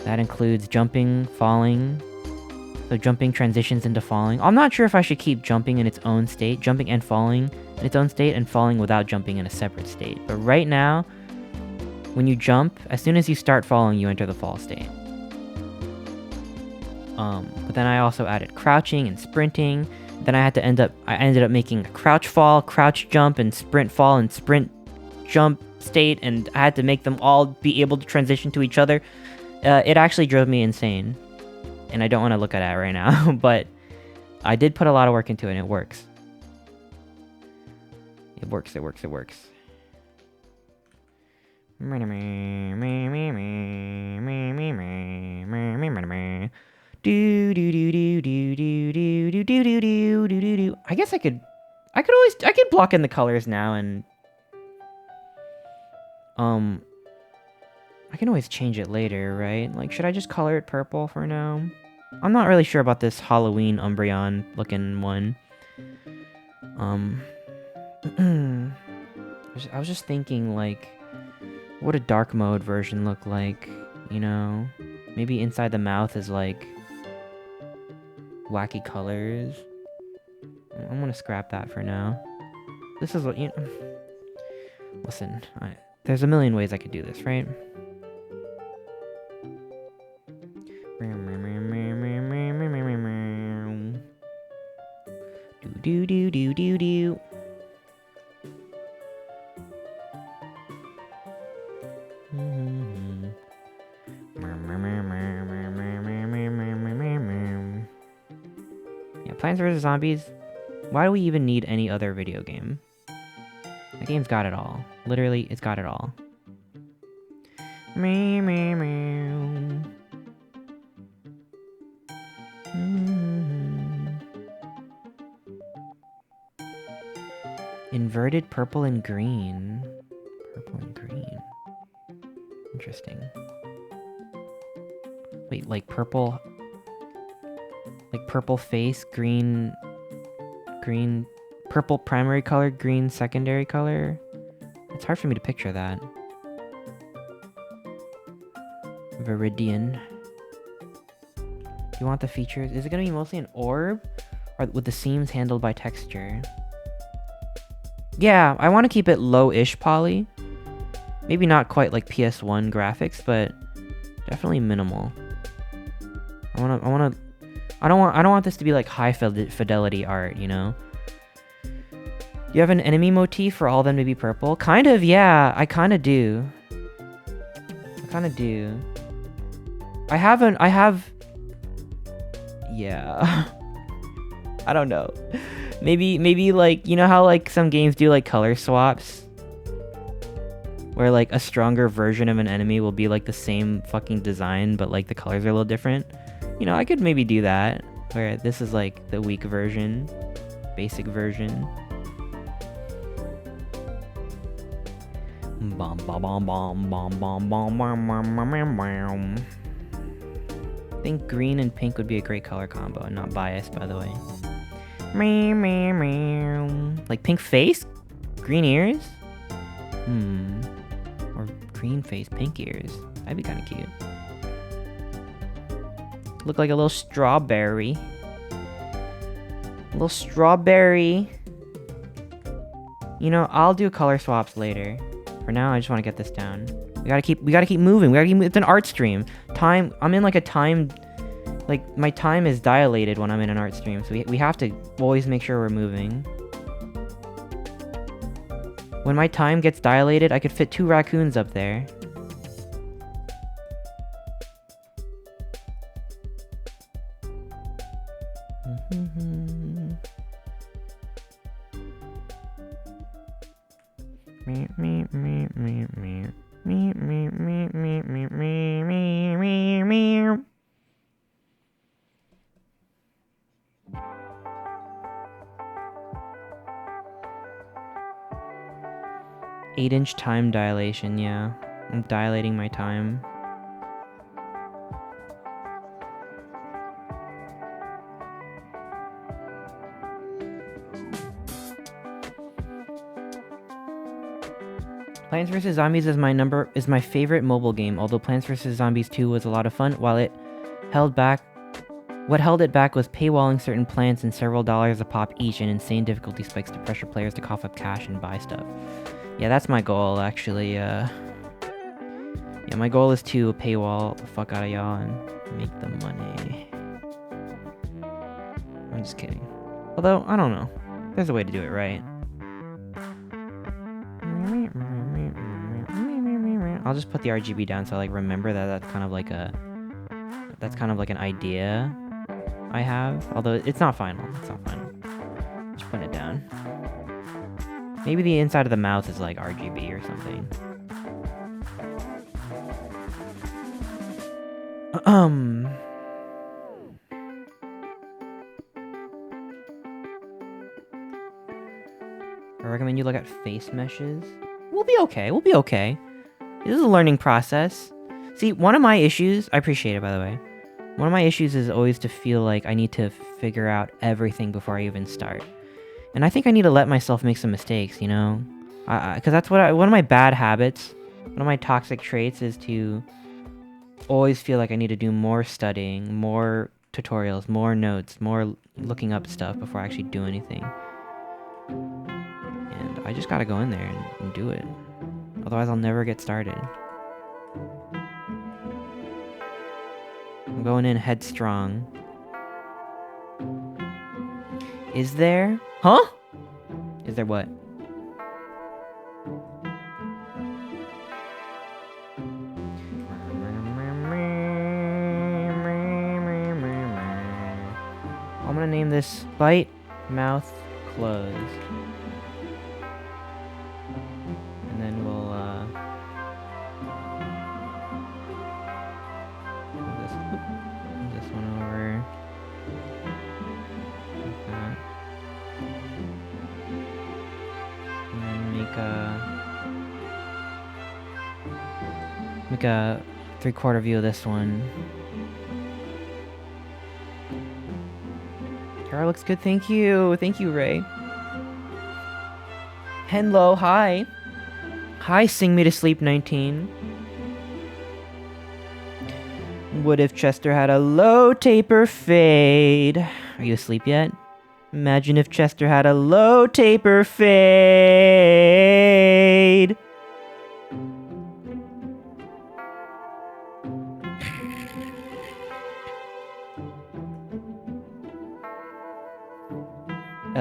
[SPEAKER 1] that includes jumping, falling. So jumping transitions into falling. I'm not sure if I should keep jumping in its own state, jumping and falling in its own state, and falling without jumping in a separate state. But right now, when you jump, as soon as you start falling, you enter the fall state. But then I also added crouching and sprinting. Then I ended up making a crouch fall, crouch jump, and sprint fall, and sprint jump state, and I had to make them all be able to transition to each other. It actually drove me insane. And I don't want to look at that right now, but I did put a lot of work into it, and it works. It works. I guess I could block in the colors now, and I can always change it later, right? Like, should I just color it purple for now? I'm not really sure about this Halloween Umbreon looking one. I was just thinking, like, what a dark mode version look like, you know? Maybe inside the mouth is, like, wacky colors. I'm gonna scrap that for now. This is what, you know... Listen, there's a million ways I could do this, right? Do. Yeah, Plants vs. Zombies. Why do we even need any other video game? That game's got it all. Literally, it's got it all. Inverted purple and green. Purple and green. Interesting. Wait, like purple... Like purple face, green... Green... Purple primary color, green secondary color? It's hard for me to picture that. Viridian. Do you want the features? Is it gonna be mostly an orb? Or with the seams handled by texture? Yeah, I want to keep it low-ish poly. Maybe not quite like PS1 graphics, but definitely minimal. I don't want this to be like high fidelity art, you know? You have an enemy motif for all of them to be purple? Kind of, yeah, I kind of do. Yeah. I don't know. Maybe like, you know how like some games do like color swaps? Where like a stronger version of an enemy will be like the same fucking design, but like the colors are a little different. You know, I could maybe do that. Where this is like the weak version, basic version. Bom bom bom bom bom bom bom bom bom. I think green and pink would be a great color combo. I'm not biased, by the way. Like pink face? Green ears? Or green face, pink ears. That'd be kind of cute. Look like a little strawberry. A little strawberry. You know, I'll do color swaps later. For now, I just want to get this down. We gotta keep moving. It's an art stream. I'm in like a time, like my time is dilated when I'm in an art stream, so we have to always make sure we're moving. When my time gets dilated, I could fit 2 raccoons up there. Eight-inch time dilation, yeah. I'm dilating my time. Plants vs. Zombies is my favorite mobile game, although Plants vs. Zombies 2 was a lot of fun. What held it back was paywalling certain plants and several dollars a pop each and insane difficulty spikes to pressure players to cough up cash and buy stuff. Yeah, that's my goal, actually. Yeah, my goal is to paywall the fuck out of y'all and make the money. I'm just kidding. Although, I don't know. There's a way to do it right. I'll just put the RGB down so I like remember that that's kind of like an idea I have. Although it's not final. It's not final. Just putting it down. Maybe the inside of the mouth is like RGB or something. I recommend you look at face meshes. We'll be okay. This is a learning process. See, one of my issues, I appreciate it by the way. One of my issues is always to feel like I need to figure out everything before I even start. And I think I need to let myself make some mistakes, you know? Because that's one of my bad habits, one of my toxic traits is to always feel like I need to do more studying, more tutorials, more notes, more looking up stuff before I actually do anything. And I just gotta go in there and do it. Otherwise I'll never get started. I'm going in headstrong. Is there? Huh? Is there what? gonna name this Bite, Mouth, Close. And then we'll, move this one over. Like that. And then make a 3/4 view of this one. Kara looks good, thank you. Thank you, Ray. Hello, hi. Hi, Sing Me to Sleep 19. What if Chester had a low taper fade? Are you asleep yet? Imagine if Chester had a low taper fade.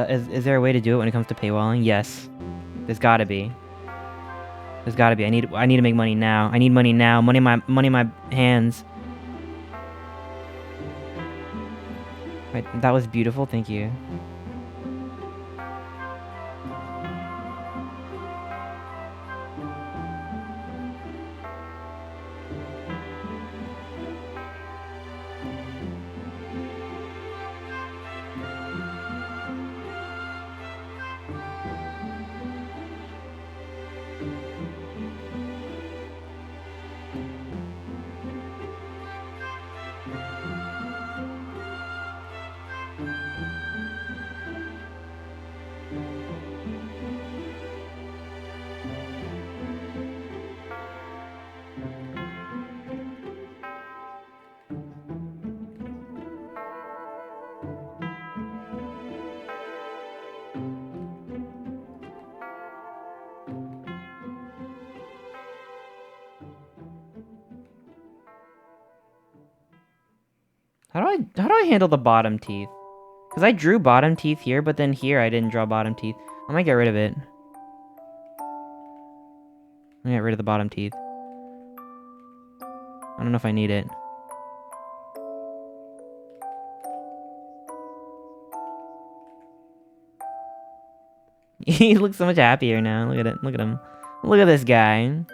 [SPEAKER 1] Is there a way to do it when it comes to paywalling? Yes. There's gotta be. There's gotta be. I need to make money now. I need money now. Money in my hands. Right, that was beautiful. Thank you. How do I handle the bottom teeth? Because I drew bottom teeth here, but then here I didn't draw bottom teeth. I might get rid of it. I'm gonna get rid of the bottom teeth. I don't know if I need it. He looks so much happier now. Look at it. Look at him. Look at this guy.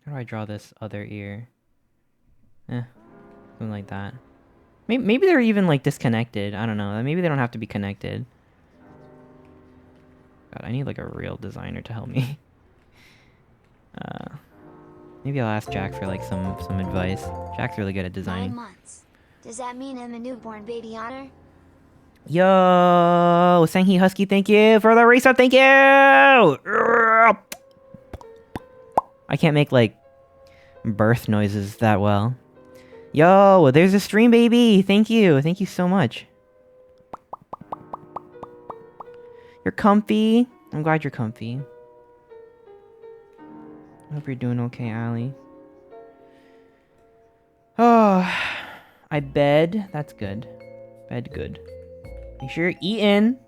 [SPEAKER 1] How do I draw this other ear? Something like that. Maybe they're even like disconnected. I don't know. Maybe they don't have to be connected. God, I need like a real designer to help me. Maybe I'll ask Jack for like some advice. Jack's really good at
[SPEAKER 2] 9
[SPEAKER 1] designing.
[SPEAKER 2] months. Does that mean I'm a newborn baby otter?
[SPEAKER 1] Yo, Sanghi Husky, thank you for the resub. Thank you. I can't make like birth noises that well. Yo, there's a stream, baby. Thank you. Thank you so much. You're comfy. I'm glad you're comfy. I hope you're doing okay, Allie. Oh, I bed. That's good. Bed good. Make sure you're eating.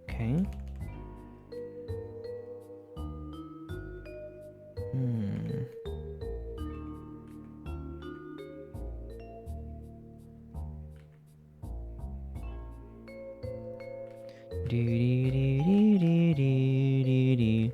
[SPEAKER 1] Okay. Do do do do do do do.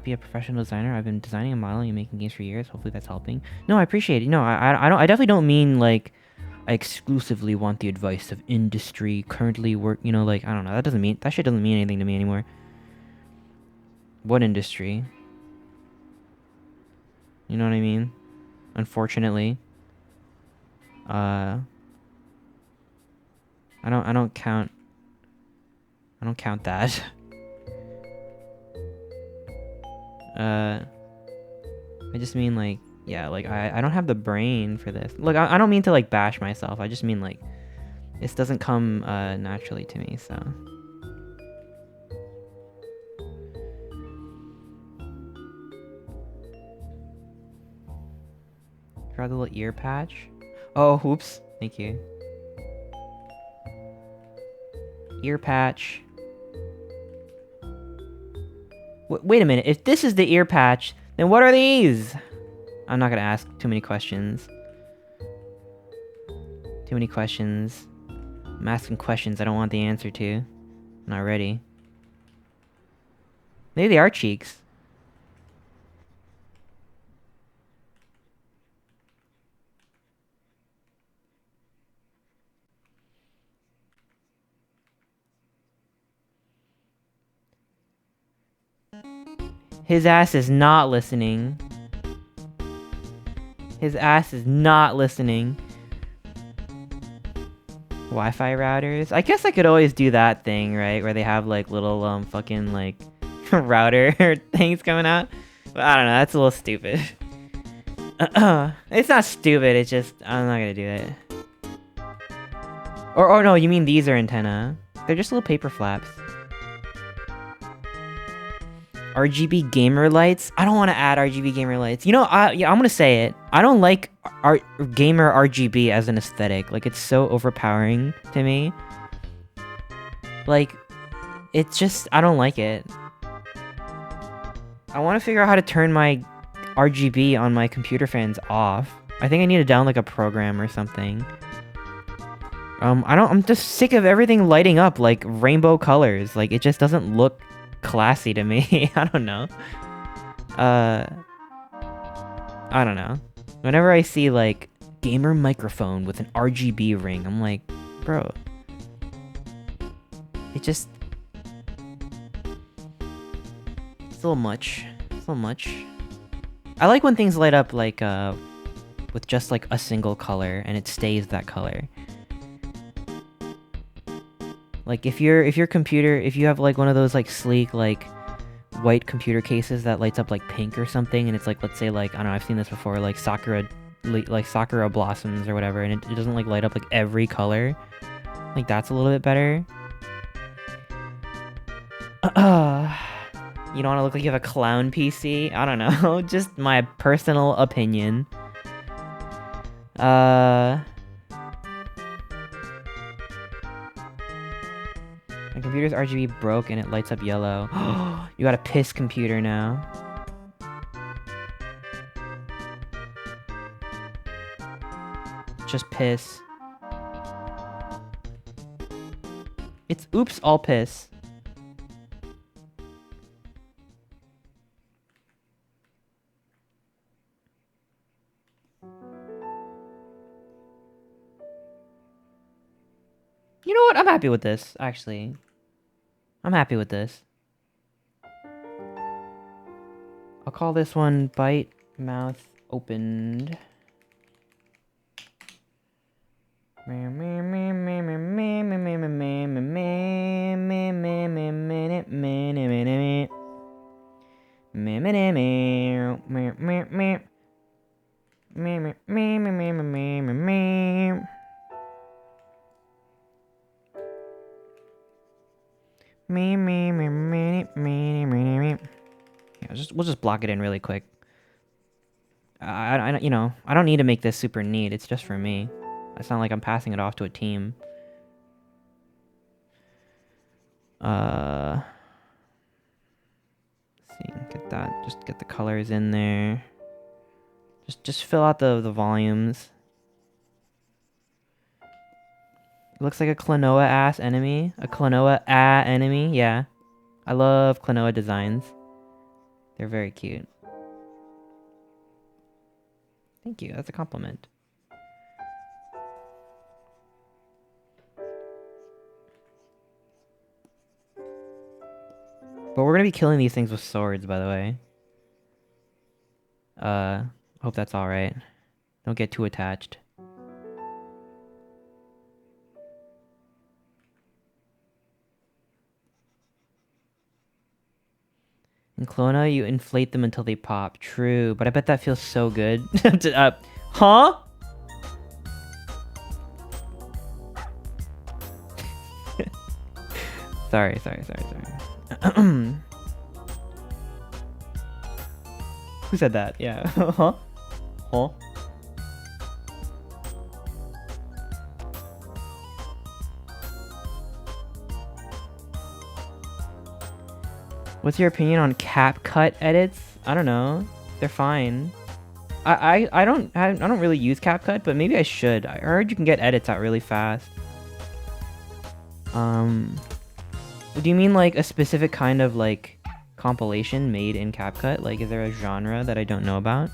[SPEAKER 1] not be a professional designer. I've been designing and modeling and making games for years. Hopefully that's helping. No, I appreciate it. No, I definitely don't mean like I exclusively want the advice of industry currently work. You know, like I don't know. That shit doesn't mean anything to me anymore. What industry? You know what I mean? Unfortunately, I don't count that. I just mean like, yeah, like I don't have the brain for this. Look, I don't mean to like bash myself. I just mean like this doesn't come naturally to me, so. Try the little ear patch. Oh, oops. Thank you. Ear patch. Wait a minute. If this is the ear patch, then what are these? I'm not gonna ask too many questions. Too many questions. I'm asking questions I don't want the answer to. I'm not ready. Maybe they are cheeks. His ass is not listening. His ass is not listening. Wi-Fi routers? I guess I could always do that thing, right? Where they have like little fucking like router things coming out. But I don't know, that's a little stupid. It's not stupid, it's just I'm not gonna do it. Or no, you mean these are antenna. They're just little paper flaps. RGB gamer lights? I don't want to add RGB gamer lights. You know, yeah, I'm gonna say it. I don't like gamer RGB as an aesthetic. Like, it's so overpowering to me. Like, it's just, I don't like it. I want to figure out how to turn my RGB on my computer fans off. I think I need to download like a program or something. I'm just sick of everything lighting up like rainbow colors. Like, it just doesn't look classy to me. I don't know. I don't know. Whenever I see like gamer microphone with an RGB ring, I'm like, bro. It just, it's a little much. It's a little much. I like when things light up like with just like a single color and it stays that color. Like if you have like one of those like sleek like white computer cases that lights up like pink or something, and it's like, let's say like, I don't know, I've seen this before, like sakura blossoms or whatever, and it doesn't like light up like every color. Like that's a little bit better. You don't want to look like you have a clown PC? I don't know. Just my personal opinion. My computer's RGB broke and it lights up yellow. You got a piss computer now. Just piss. It's oops all piss. You know what? I'm happy with this, actually. I'm happy with this. I'll call this one bite mouth opened. Yeah, we'll just block it in really quick. You know, I don't need to make this super neat. It's just for me. It's not like I'm passing it off to a team. Let's see, get that. Just get the colors in there. Just fill out the volumes. It looks like a Klonoa ass enemy. A Klonoa enemy, yeah. I love Klonoa designs. They're very cute. Thank you. That's a compliment. But we're gonna be killing these things with swords, by the way. Hope that's alright. Don't get too attached. In Clona, you inflate them until they pop. True, but I bet that feels so good. Huh? Sorry. Who said that? Yeah. Huh? Huh? What's your opinion on CapCut edits? I don't know. They're fine. I don't really use CapCut, but maybe I should. I heard you can get edits out really fast. Do you mean like a specific kind of like compilation made in CapCut? Like, is there a genre that I don't know about?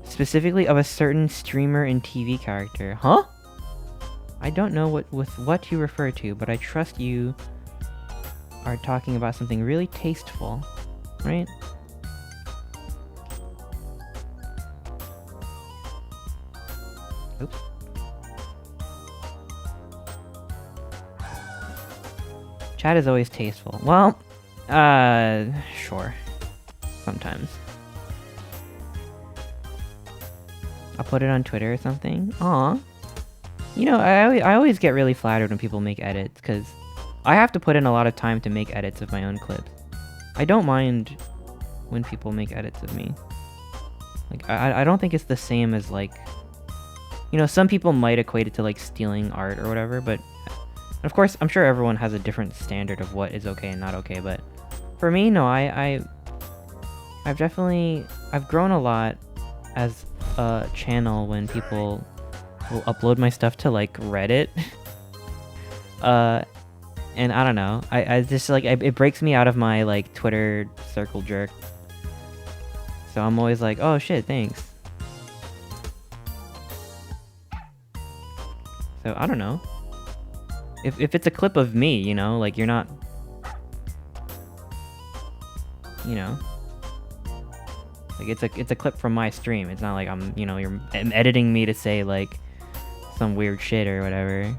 [SPEAKER 1] Specifically of a certain streamer and TV character. Huh? I don't know what you refer to, but I trust you are talking about something really tasteful, right? Oops. Chat is always tasteful. Well, sure. Sometimes. I'll put it on Twitter or something. Aw. You know, I always get really flattered when people make edits, because I have to put in a lot of time to make edits of my own clips. I don't mind when people make edits of me. Like, I don't think it's the same as, like... You know, some people might equate it to, like, stealing art or whatever, but... Of course, I'm sure everyone has a different standard of what is okay and not okay, but... For me, no, I've definitely... I've grown a lot as a channel when people will upload my stuff to, like, Reddit. And I don't know, I just, like, it breaks me out of my, like, Twitter circle jerk. So I'm always like, oh shit, thanks. So, I don't know. If it's a clip of me, you know, like, you're not... You know... Like, it's a clip from my stream. It's not like I'm, you know, I'm editing me to say, like, some weird shit or whatever.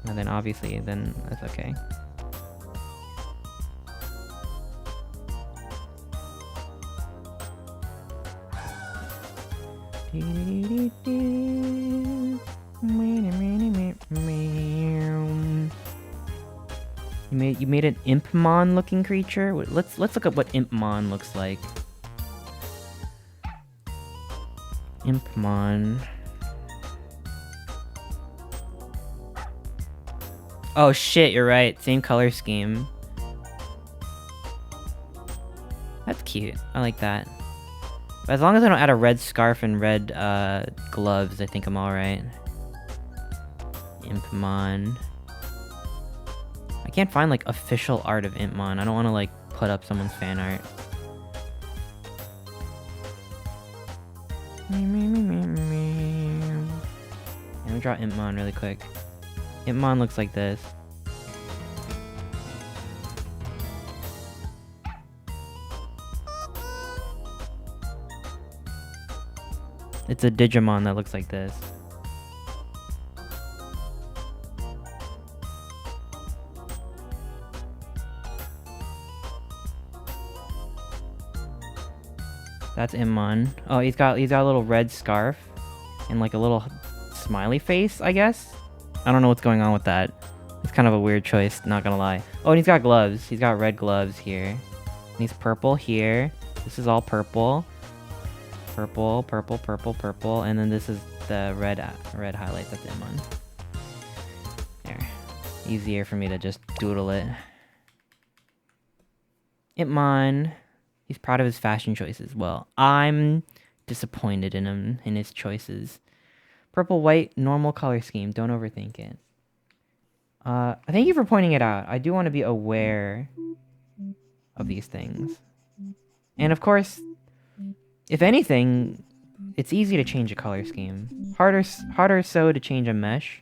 [SPEAKER 1] And then, obviously, then that's okay. You made an Impmon looking creature? Let's look up what Impmon looks like. Impmon. Oh shit, you're right. Same color scheme. That's cute. I like that. But as long as I don't add a red scarf and red gloves, I think I'm alright. Impmon. I can't find, like, official art of Impmon. I don't want to, like, put up someone's fan art. Let me draw Impmon really quick. Impmon looks like this. It's a Digimon that looks like this. That's Impmon. Oh, he's got a little red scarf and, like, a little smiley face, I guess. I don't know what's going on with that. It's kind of a weird choice, not gonna lie. Oh, and he's got gloves. He's got red gloves here. And he's purple here. This is all purple. Purple, purple, purple, purple. And then this is the red highlight. That's Impmon. There. Easier for me to just doodle it. Impmon. He's proud of his fashion choices. Well, I'm disappointed in him, in his choices. Purple, white, normal color scheme. Don't overthink it. Thank you for pointing it out. I do want to be aware of these things. And of course, if anything, it's easy to change a color scheme. Harder so to change a mesh,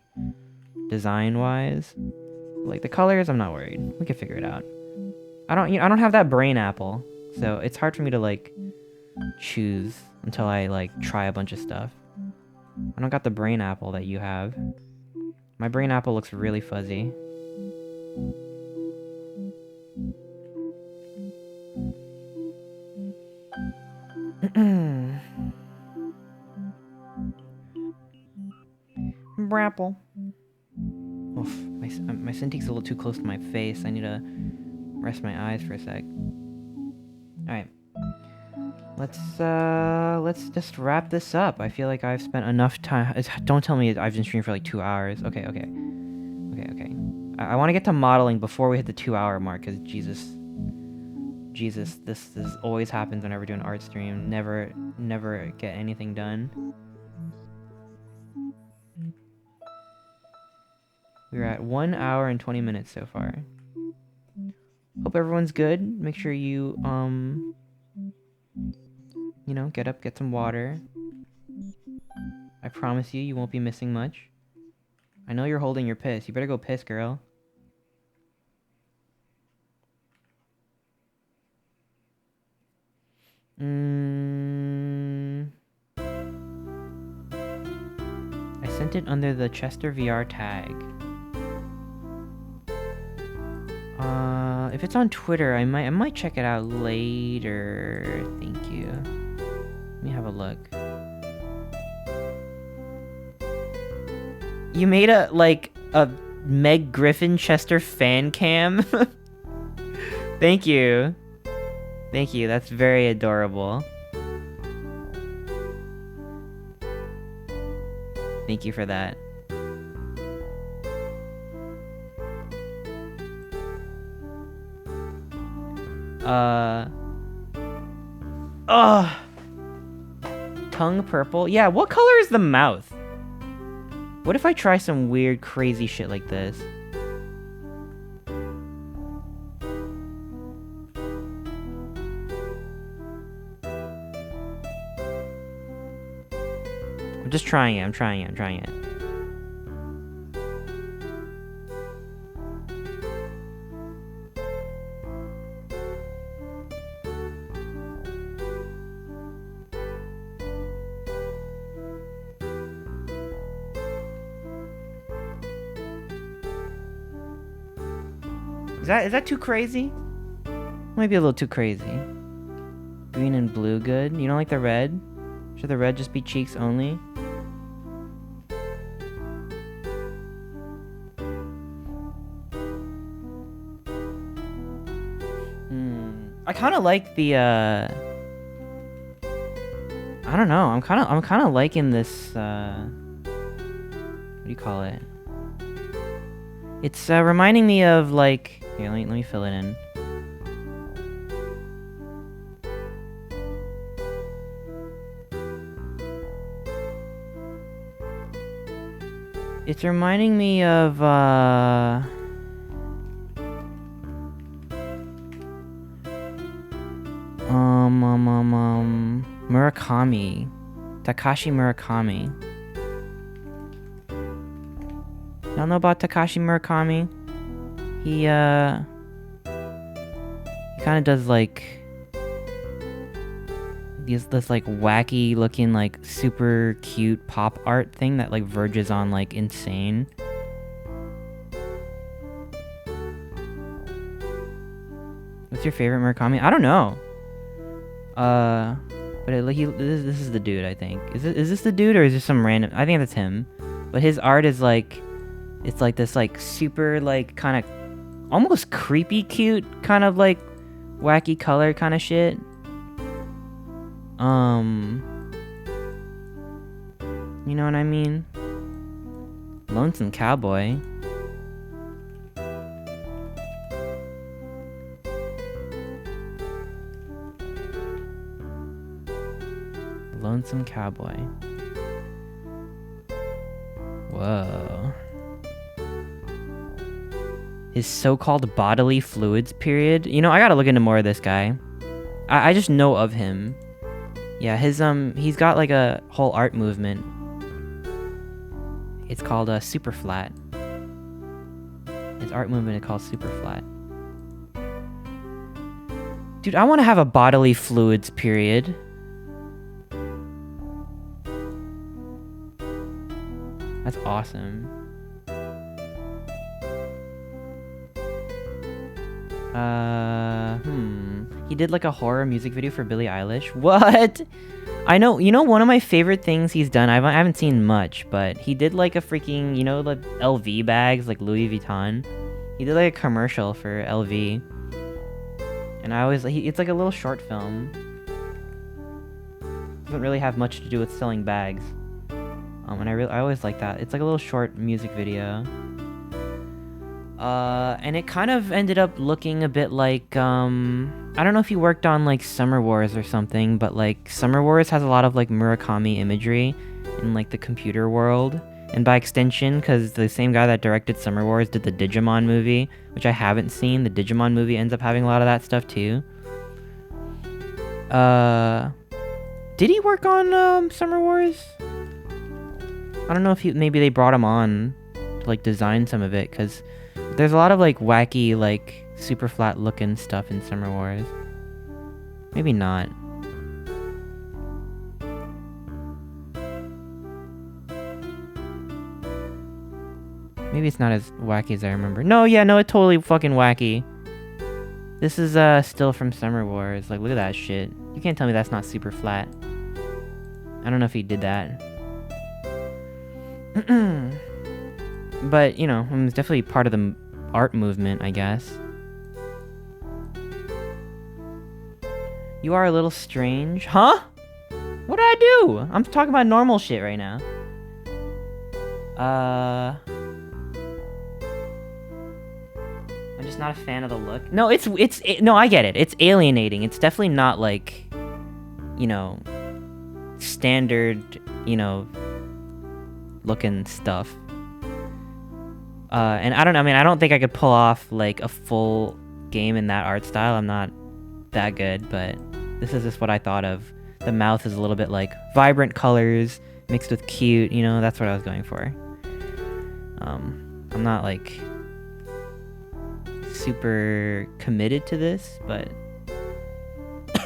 [SPEAKER 1] design-wise. Like the colors, I'm not worried. We can figure it out. I don't have that brain apple, so it's hard for me to like choose until I like try a bunch of stuff. I don't got the brain apple that you have. My brain apple looks really fuzzy. Brapple. Oof, my Cintiq's a little too close to my face. I need to rest my eyes for a sec. Alright. Let's just wrap this up. I feel like I've spent enough time. Don't tell me I've been streaming for like 2 hours. Okay. I want to get to modeling before we hit the 2-hour mark, because Jesus, this always happens whenever we do an art stream. Never get anything done. We're at 1 hour and 20 minutes so far. Hope everyone's good. Make sure you, you know, get up, get some water. I promise you won't be missing much. I know you're holding your piss. You better go piss, girl. I sent it under the Chester VR tag. If it's on Twitter, I might check it out later. Thank you. Let me have a look. You made a Meg Griffin Chester fan cam? Thank you. Thank you, that's very adorable. Thank you for that. Tongue purple? Yeah, what color is the mouth? What if I try some weird, crazy shit like this? I'm just trying it, I'm trying it. Is that too crazy? Might be a little too crazy. Green and blue good? You don't like the red? Should the red just be cheeks only? I kind of like the I don't know. I'm kind of liking this what do you call it? It's reminding me of like, here, let me fill it in. It's reminding me of Murakami. Takashi Murakami. Y'all know about Takashi Murakami? He kind of does like this like wacky looking like super cute pop art thing that like verges on like insane. What's your favorite Murakami? I don't know. But this is the dude, I think. Is this the dude or is this some random? I think that's him. But his art is like, it's like this like super like kind of almost creepy cute kind of like wacky color kind of shit. You know what I mean? Lonesome Cowboy. Lonesome Cowboy. Whoa. His so-called bodily fluids period. You know, I gotta look into more of this guy. I just know of him. Yeah, he's got like a whole art movement. It's called Super Flat. His art movement is called Super Flat. Dude, I want to have a bodily fluids period. That's awesome. He did like a horror music video for Billie Eilish. What? I know, you know, one of my favorite things he's done, I haven't seen much, but he did like a freaking, you know, the LV bags, like Louis Vuitton. He did like a commercial for LV. And I always, it's like a little short film. Doesn't really have much to do with selling bags. And I always like that. It's like a little short music video. And it kind of ended up looking a bit like, I don't know if he worked on like Summer Wars or something, but like Summer Wars has a lot of like Murakami imagery in like the computer world. And by extension, because the same guy that directed Summer Wars did the Digimon movie, which I haven't seen. The Digimon movie ends up having a lot of that stuff too. Did he work on Summer Wars? I don't know if maybe they brought him on to like design some of it, because there's a lot of like wacky, like super flat looking stuff in Summer Wars. Maybe not. Maybe it's not as wacky as I remember. No, yeah, no, it's totally fucking wacky. This is still from Summer Wars. Like, look at that shit. You can't tell me that's not super flat. I don't know if he did that. But, you know, it's definitely part of the art movement, I guess. You are a little strange. Huh? What did I do? I'm talking about normal shit right now. I'm just not a fan of the look. No, no, I get it. It's alienating. It's definitely not like, you know, standard, you know, looking stuff. And I don't know, I mean, I don't think I could pull off like a full game in that art style. I'm not that good, but this is just what I thought of. The mouth is a little bit like vibrant colors mixed with cute, you know, that's what I was going for. I'm not like super committed to this, but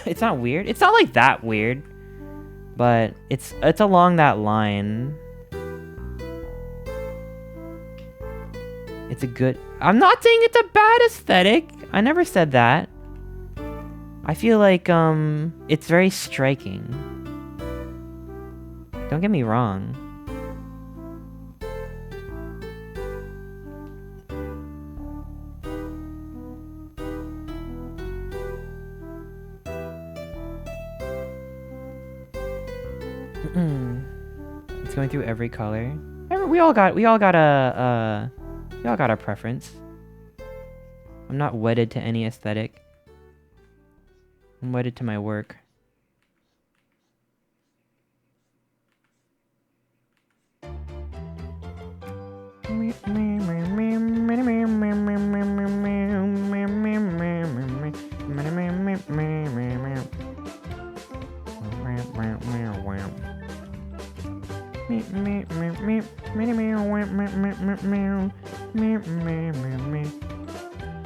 [SPEAKER 1] it's not weird. It's not like that weird, but it's along that line. It's a good... I'm not saying it's a bad aesthetic. I never said that. I feel like, it's very striking. Don't get me wrong. It's going through every color. We all got a preference. I'm not wedded to any aesthetic. I'm wedded to my work.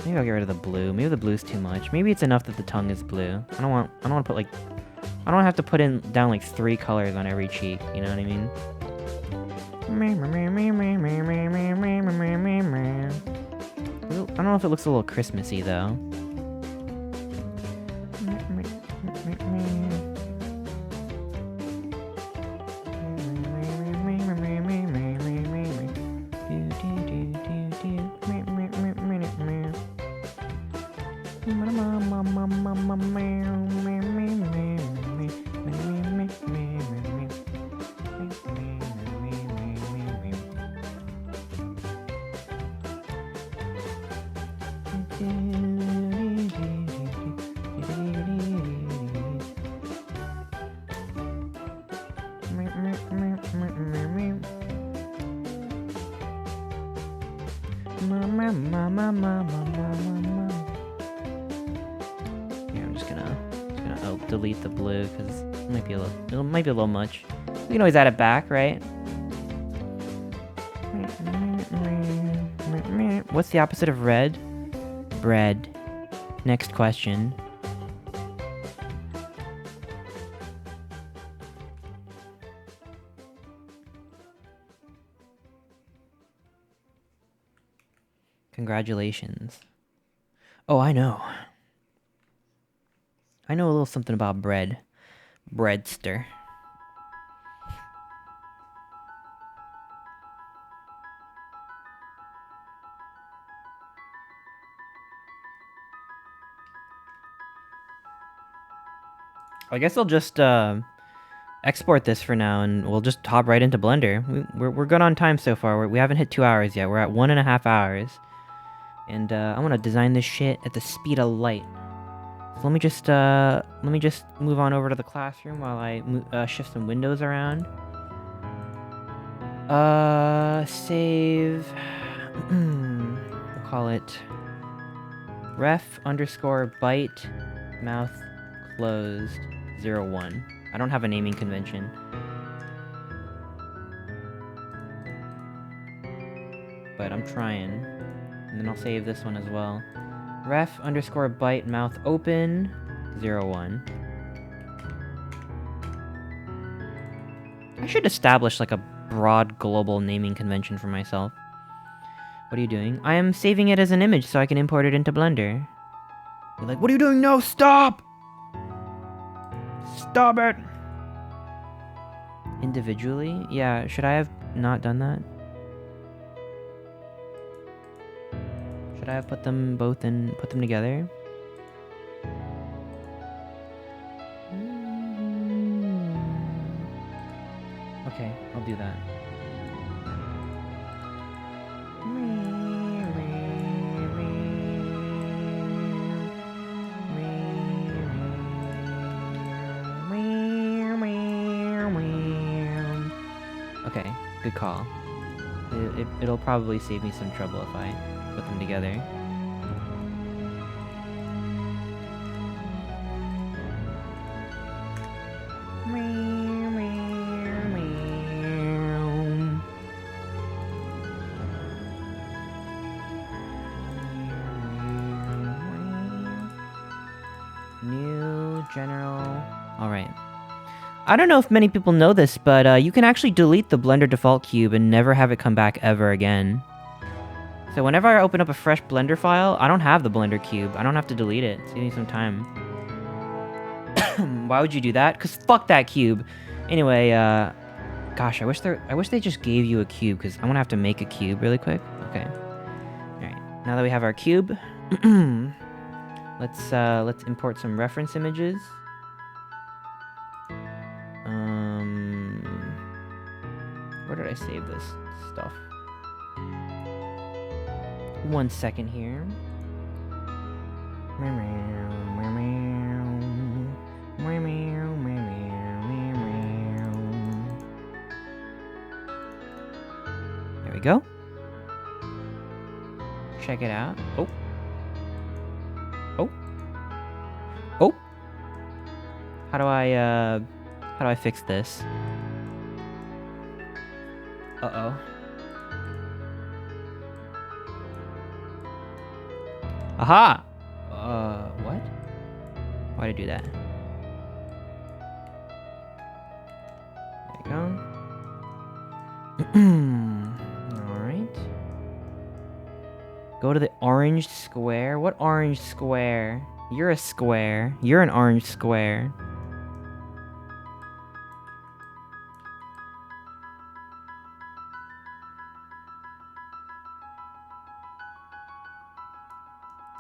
[SPEAKER 1] Maybe I'll get rid of the blue. Maybe the blue's too much. Maybe it's enough that the tongue is blue. I don't want to put like... I don't have to put down like 3 colors on every cheek, you know what I mean? I don't know if it looks a little Christmassy though. Yeah, I'm just gonna delete the blue because it might be a little much. We can always add it back, right? What's the opposite of red? Bread. Next question. Congratulations. Oh, I know. I know a little something about bread. Breadster. I guess I'll just export this for now, and we'll just hop right into Blender. We're good on time so far. We haven't hit 2 hours yet. We're at 1.5 hours, and I'm gonna design this shit at the speed of light. So let me just move on over to the classroom while I shift some windows around. Save. We'll call it ref_byte mouth closed 01. I don't have a naming convention. But I'm trying. And then I'll save this one as well. Ref_byte mouth open 01. I should establish like a broad global naming convention for myself. What are you doing? I am saving it as an image so I can import it into Blender. You're like, what are you doing? No, stop! Stop it! Individually? Yeah, should I have not done that? Should I have put them both in, put them together? Okay, I'll do that. Okay, good call. It'll probably save me some trouble if I put them together. New general. Alright. I don't know if many people know this, but you can actually delete the Blender default cube and never have it come back ever again. So whenever I open up a fresh Blender file, I don't have the Blender cube. I don't have to delete it. It's giving me some time. Why would you do that? Because fuck that cube. Anyway, gosh, I wish they just gave you a cube, because I'm gonna have to make a cube really quick. Okay. Alright. Now that we have our cube, let's import some reference images. Where did I save this stuff? 1 second here. There we go. Check it out. Oh. Oh. Oh. How do I fix this? Uh-oh. Aha! What? Why'd I do that? There we go. Alright. Go to the orange square. What orange square? You're a square. You're an orange square.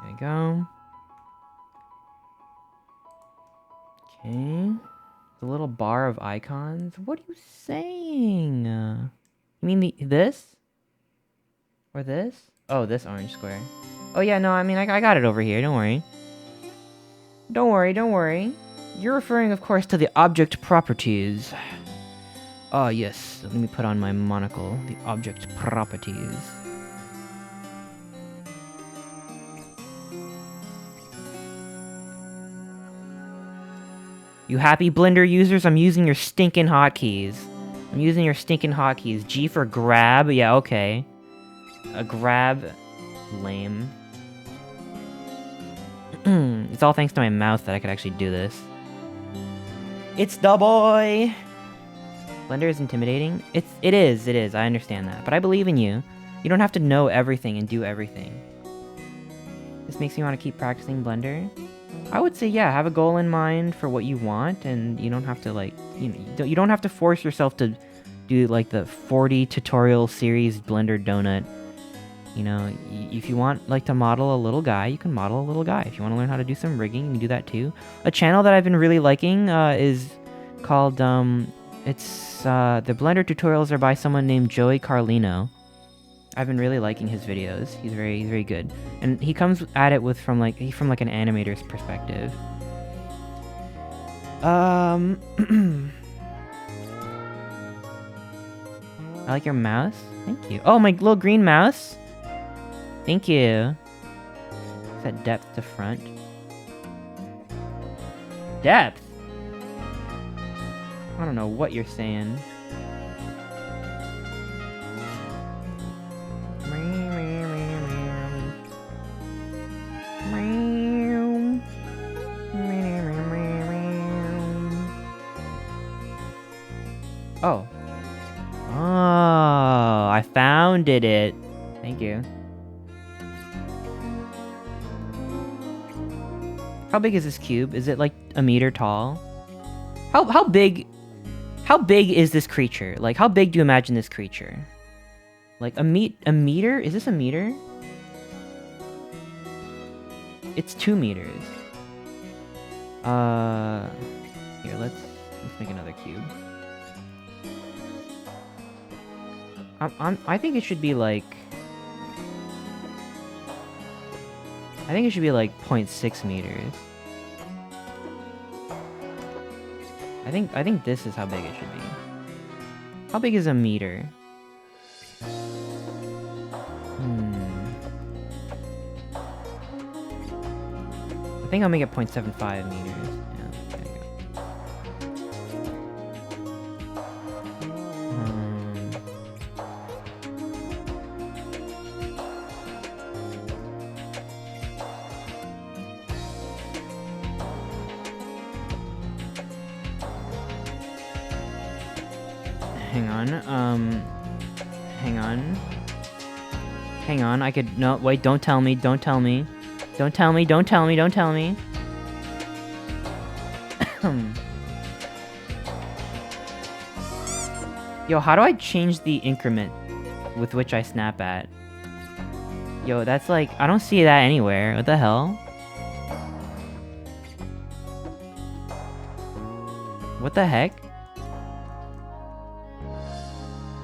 [SPEAKER 1] There we go. Okay. The little bar of icons. What are you saying? You mean this? Or this? Oh, this orange square. Oh yeah, no, I mean, I got it over here. Don't worry. Don't worry, don't worry. You're referring, of course, to the object properties. Oh, yes. Let me put on my monocle. The object properties. You happy Blender users? I'm using your stinking hotkeys. I'm using your stinking hotkeys. G for grab. Yeah, okay. A grab. Lame. It's all thanks to my mouse that I could actually do this. It's the boy! Blender is intimidating? It is. I understand that. But I believe in you. You don't have to know everything and do everything. This makes me want to keep practicing Blender. I would say, yeah, have a goal in mind for what you want, and you don't have to, like, you don't have to force yourself to do, like, the 40 tutorial series Blender donut. You know, if you want, like, to model a little guy, you can model a little guy. If you want to learn how to do some rigging, you can do that too. A channel that I've been really liking is called, the Blender tutorials are by someone named Joey Carlino. I've been really liking his videos. He's very good. And he comes at it from an animator's perspective. I like your mouse. Thank you. Oh, my little green mouse? Thank you. Set depth to front. Depth? I don't know what you're saying. Oh. Oh, I found it. Thank you. How big is this cube? Is it like a meter tall? How big is this creature? Like, how big do you imagine this creature? Like a meter? Is this a meter? It's 2 meters. Here, let's make another cube. I think it should be like... I think it should be like 0.6 meters. I think this is how big it should be. How big is a meter? I think I'll make it 0.75 meters. Yeah, there you Hang on, I could... No, wait, don't tell me. Yo, how do I change the increment with which I snap at? Yo, that's like... I don't see that anywhere. What the hell? What the heck?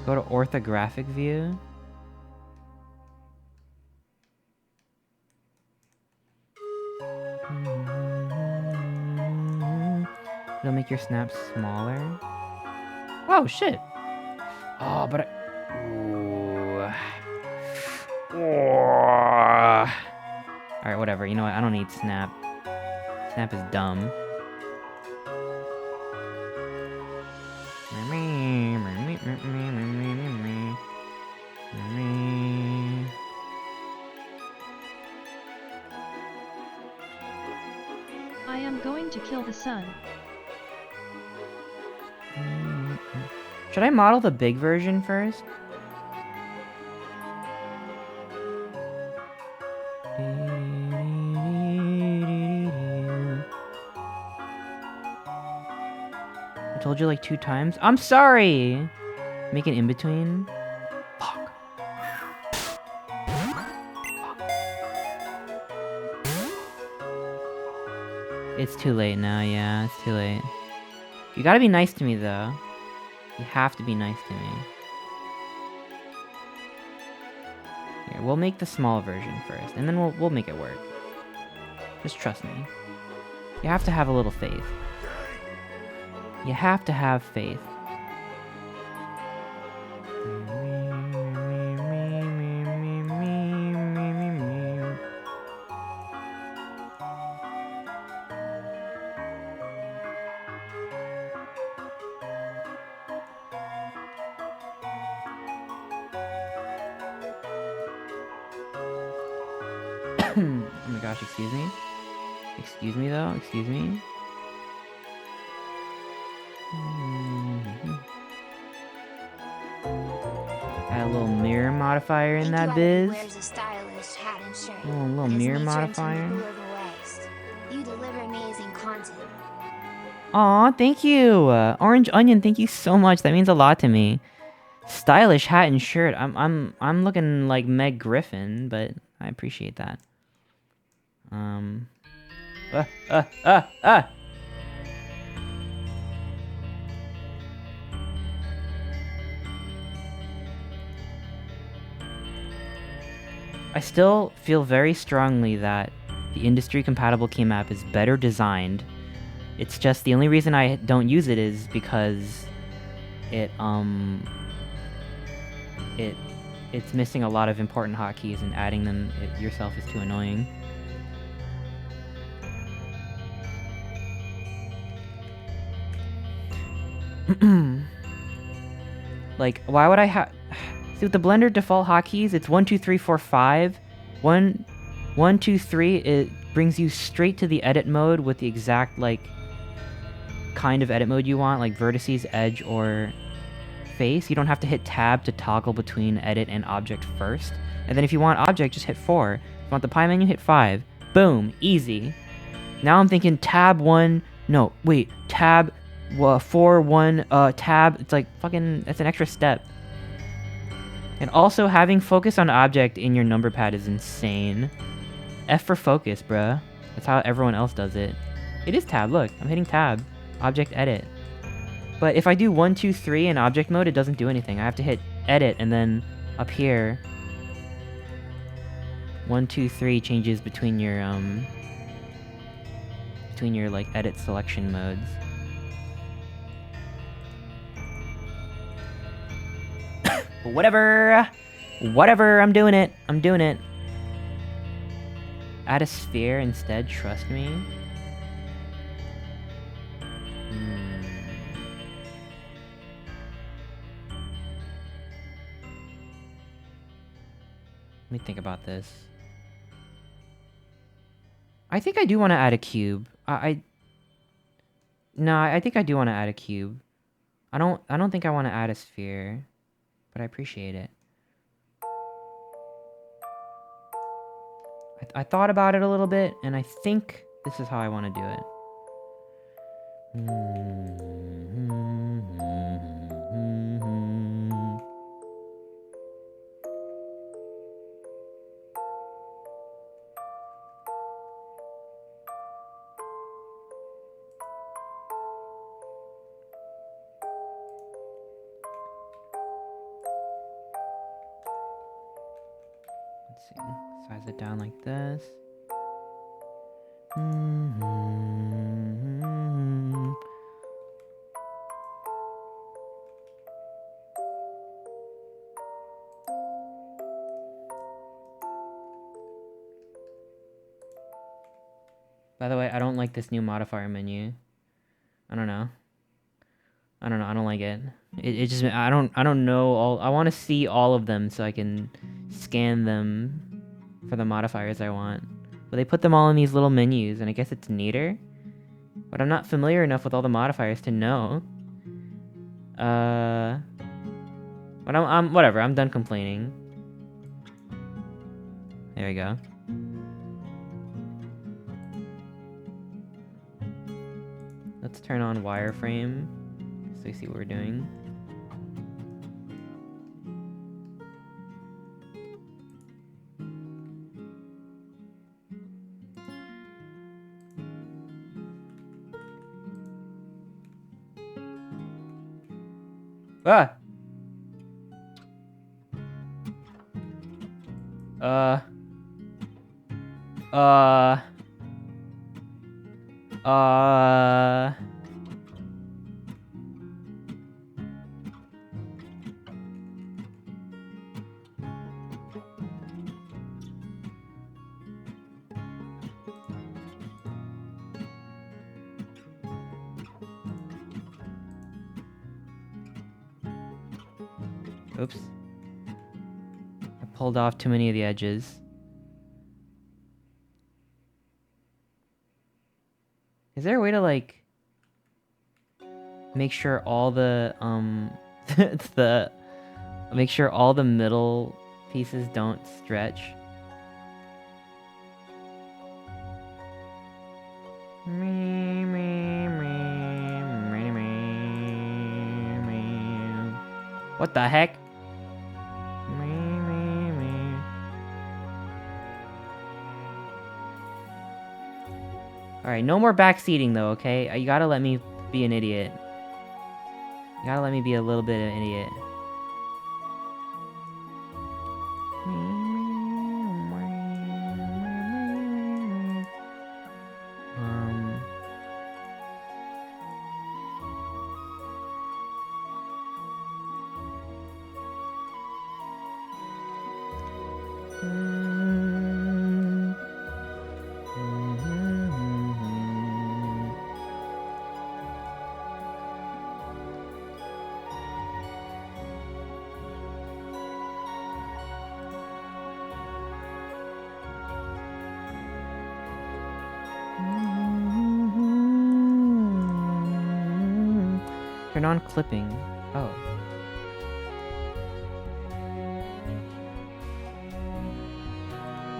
[SPEAKER 1] Go to orthographic view. It'll make your snaps smaller. Oh, shit. Oh, but Alright, whatever. You know what? I don't need snap. Snap is dumb.
[SPEAKER 3] I am going to kill the sun.
[SPEAKER 1] Should I model the big version first? I told you like 2 times. I'm sorry! Make an in-between. Fuck. It's too late now, yeah, it's too late. You gotta be nice to me, though. You have to be nice to me. Here, we'll make the small version first, and then we'll make it work. Just trust me. You have to have a little faith. You have to have faith. my gosh, excuse me? Excuse me, though? Excuse me? Add a little mirror modifier in that biz.
[SPEAKER 2] Wears a stylish hat and shirt.
[SPEAKER 1] Oh, a little
[SPEAKER 2] His
[SPEAKER 1] mirror
[SPEAKER 2] nature and
[SPEAKER 1] modifier.
[SPEAKER 2] Temple of the West. You deliver amazing content.
[SPEAKER 1] Aw, thank you! Orange Onion, thank you so much. That means a lot to me. Stylish hat and shirt. I'm looking like Meg Griffin, but I appreciate that. I still feel very strongly that the industry-compatible key map is better designed. It's just the only reason I don't use it is because it's missing a lot of important hotkeys, and adding them yourself is too annoying. Like, why would I have... See, with the Blender default hotkeys, it's 1, 2, 3, 4, 5. 1, 2, 3, it brings you straight to the edit mode with the exact, like, kind of edit mode you want, like vertices, edge, or face. You don't have to hit tab to toggle between edit and object first. And then if you want object, just hit 4. If you want the pie menu, hit 5. Boom, easy. Now I'm thinking tab 1, no, wait, tab 4, 1, tab, it's like fucking, that's an extra step. And also, having focus on object in your number pad is insane. F for focus, bruh. That's how everyone else does it. It is tab, look, I'm hitting tab. Object edit. But if I do 1, 2, 3 in object mode, it doesn't do anything. I have to hit edit, and then up here, 1, 2, 3 changes between your like edit selection modes. But whatever, I'm doing it. Add a sphere instead, trust me. Let me think about this. I think I do want to add a cube. No, I think I do want to add a cube. I don't think I want to add a sphere, but I appreciate it. I thought about it a little bit, and I think this is how I want to do it. Let's see, size it down like this. By the way, I don't like this new modifier menu. I don't know. I don't like it. It just, I don't know all, I want to see all of them so I can scan them for the modifiers I want. But they put them all in these little menus, and I guess it's neater. But I'm not familiar enough with all the modifiers to know. But I'm whatever, I'm done complaining. There we go. Let's turn on wireframe so you see what we're doing. Ah! Oops. I pulled off too many of the edges. Is there a way to, like, make sure all the, make sure all the middle pieces don't stretch? What the heck? Alright, no more backseating though, okay? You gotta let me be an idiot. You gotta let me be a little bit of an idiot. Turn on clipping. Oh.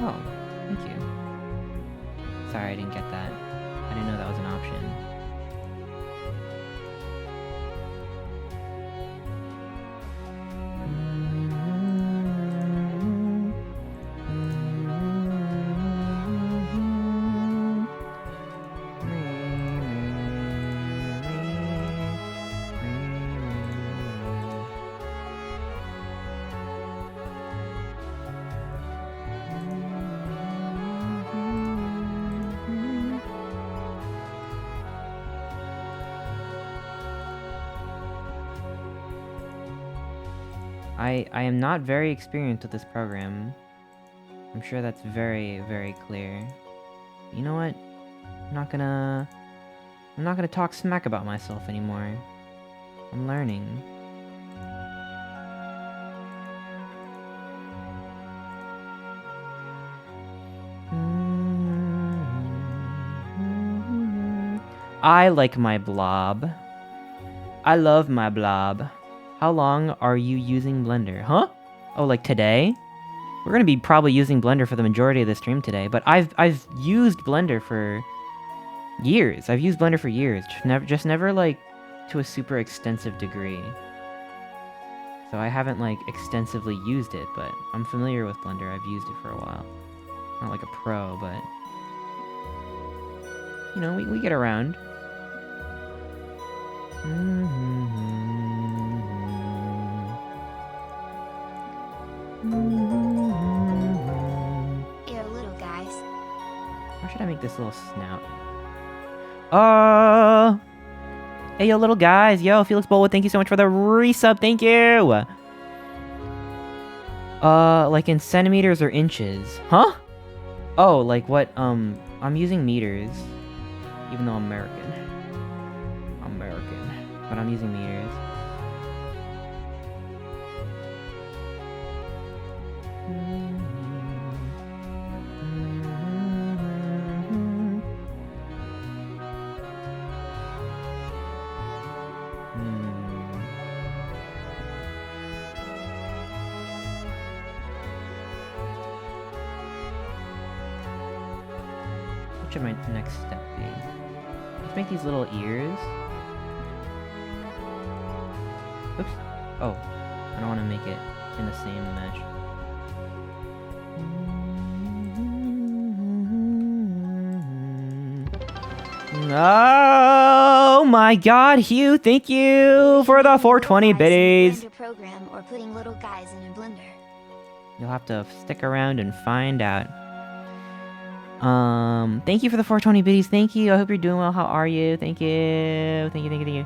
[SPEAKER 1] Oh, thank you. Sorry, I didn't get that. I didn't know that was an option. I am not very experienced with this program. I'm sure that's very, very clear. You know what? I'm not gonna talk smack about myself anymore. I'm learning. I like my blob. I love my blob. How long are you using Blender? Huh? Oh, like today? We're gonna be probably using Blender for the majority of the stream today, but I've used Blender for years. I've used Blender for years, just never like to a super extensive degree. So I haven't like extensively used it, but I'm familiar with Blender. I've used it for a while. Not like a pro, but you know, we get around.
[SPEAKER 2] Ew, little guys.
[SPEAKER 1] How should I make this little snout? Hey, yo, little guys. Yo, Felix Bowwood, thank you so much for the resub. Thank you. Like in centimeters or inches? Huh? Oh, like what? I'm using meters, even though I'm American. But I'm using meters. What should my next step be? Let's make these little ears. Oops. Oh, I don't want to make it in the same mesh. Oh my god, Hugh, thank you for the 420 biddies.
[SPEAKER 2] Program or putting little guys in a blender.
[SPEAKER 1] You'll have to stick around and find out. Thank you for the 420 biddies. Thank you. I hope you're doing well. How are you? Thank you. Thank you.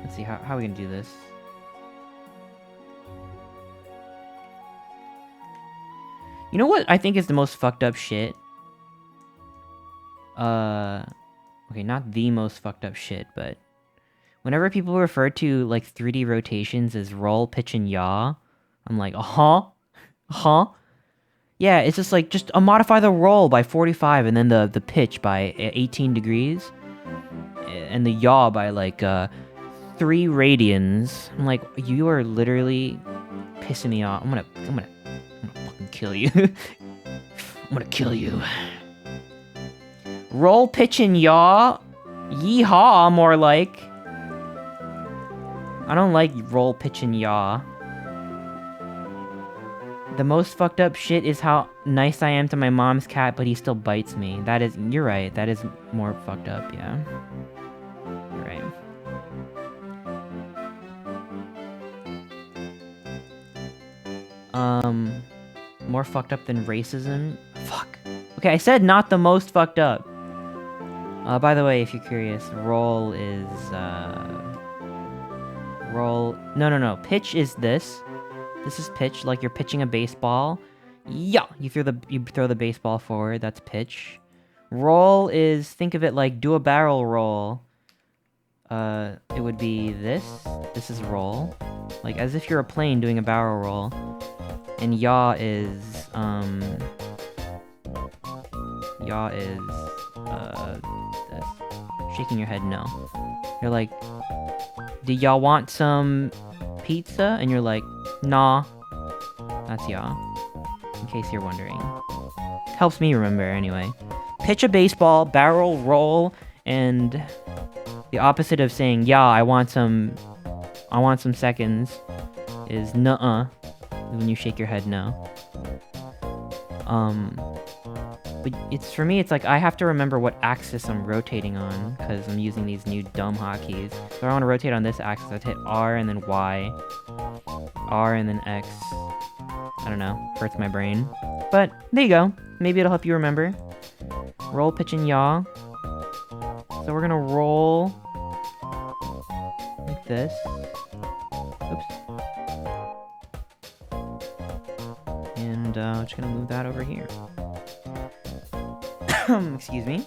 [SPEAKER 1] Let's see, how are we gonna do this? You know what I think is the most fucked up shit? Okay, not the most fucked up shit, but whenever people refer to, like, 3D rotations as roll, pitch, and yaw, I'm like, huh? Yeah, it's just like, just modify the roll by 45 and then the pitch by 18 degrees. And the yaw by like 3 radians. I'm like, you are literally pissing me off. I'm gonna fucking kill you. I'm gonna kill you. Roll, pitch, and yaw. Yeehaw, more like. I don't like roll, pitch, and yaw. The most fucked up shit is how nice I am to my mom's cat, but he still bites me. That is, you're right, that is more fucked up, yeah. You're right. More fucked up than racism? Fuck. Okay, I said not the most fucked up. By the way, if you're curious, roll is, roll... No. Pitch is this. This is pitch, like you're pitching a baseball. Yeah! You throw the baseball forward, that's pitch. Roll is, think of it like do a barrel roll. It would be this. This is roll. Like, as if you're a plane doing a barrel roll. And yaw is, this. Shaking your head no. You're like, do y'all want some pizza? And you're like, nah. That's yaw. In case you're wondering. Helps me remember, anyway. Pitch a baseball, barrel roll, and the opposite of saying, yeah, I want some seconds, is nuh-uh. When you shake your head no. But it's, for me, it's like I have to remember what axis I'm rotating on, because I'm using these new dumb hotkeys. So I want to rotate on this axis, I'd hit R and then Y. R and then X. I don't know, hurts my brain. But, there you go. Maybe it'll help you remember. Roll, pitch, and yaw. So we're gonna roll like this. Oops. And just gonna move that over here. Excuse me.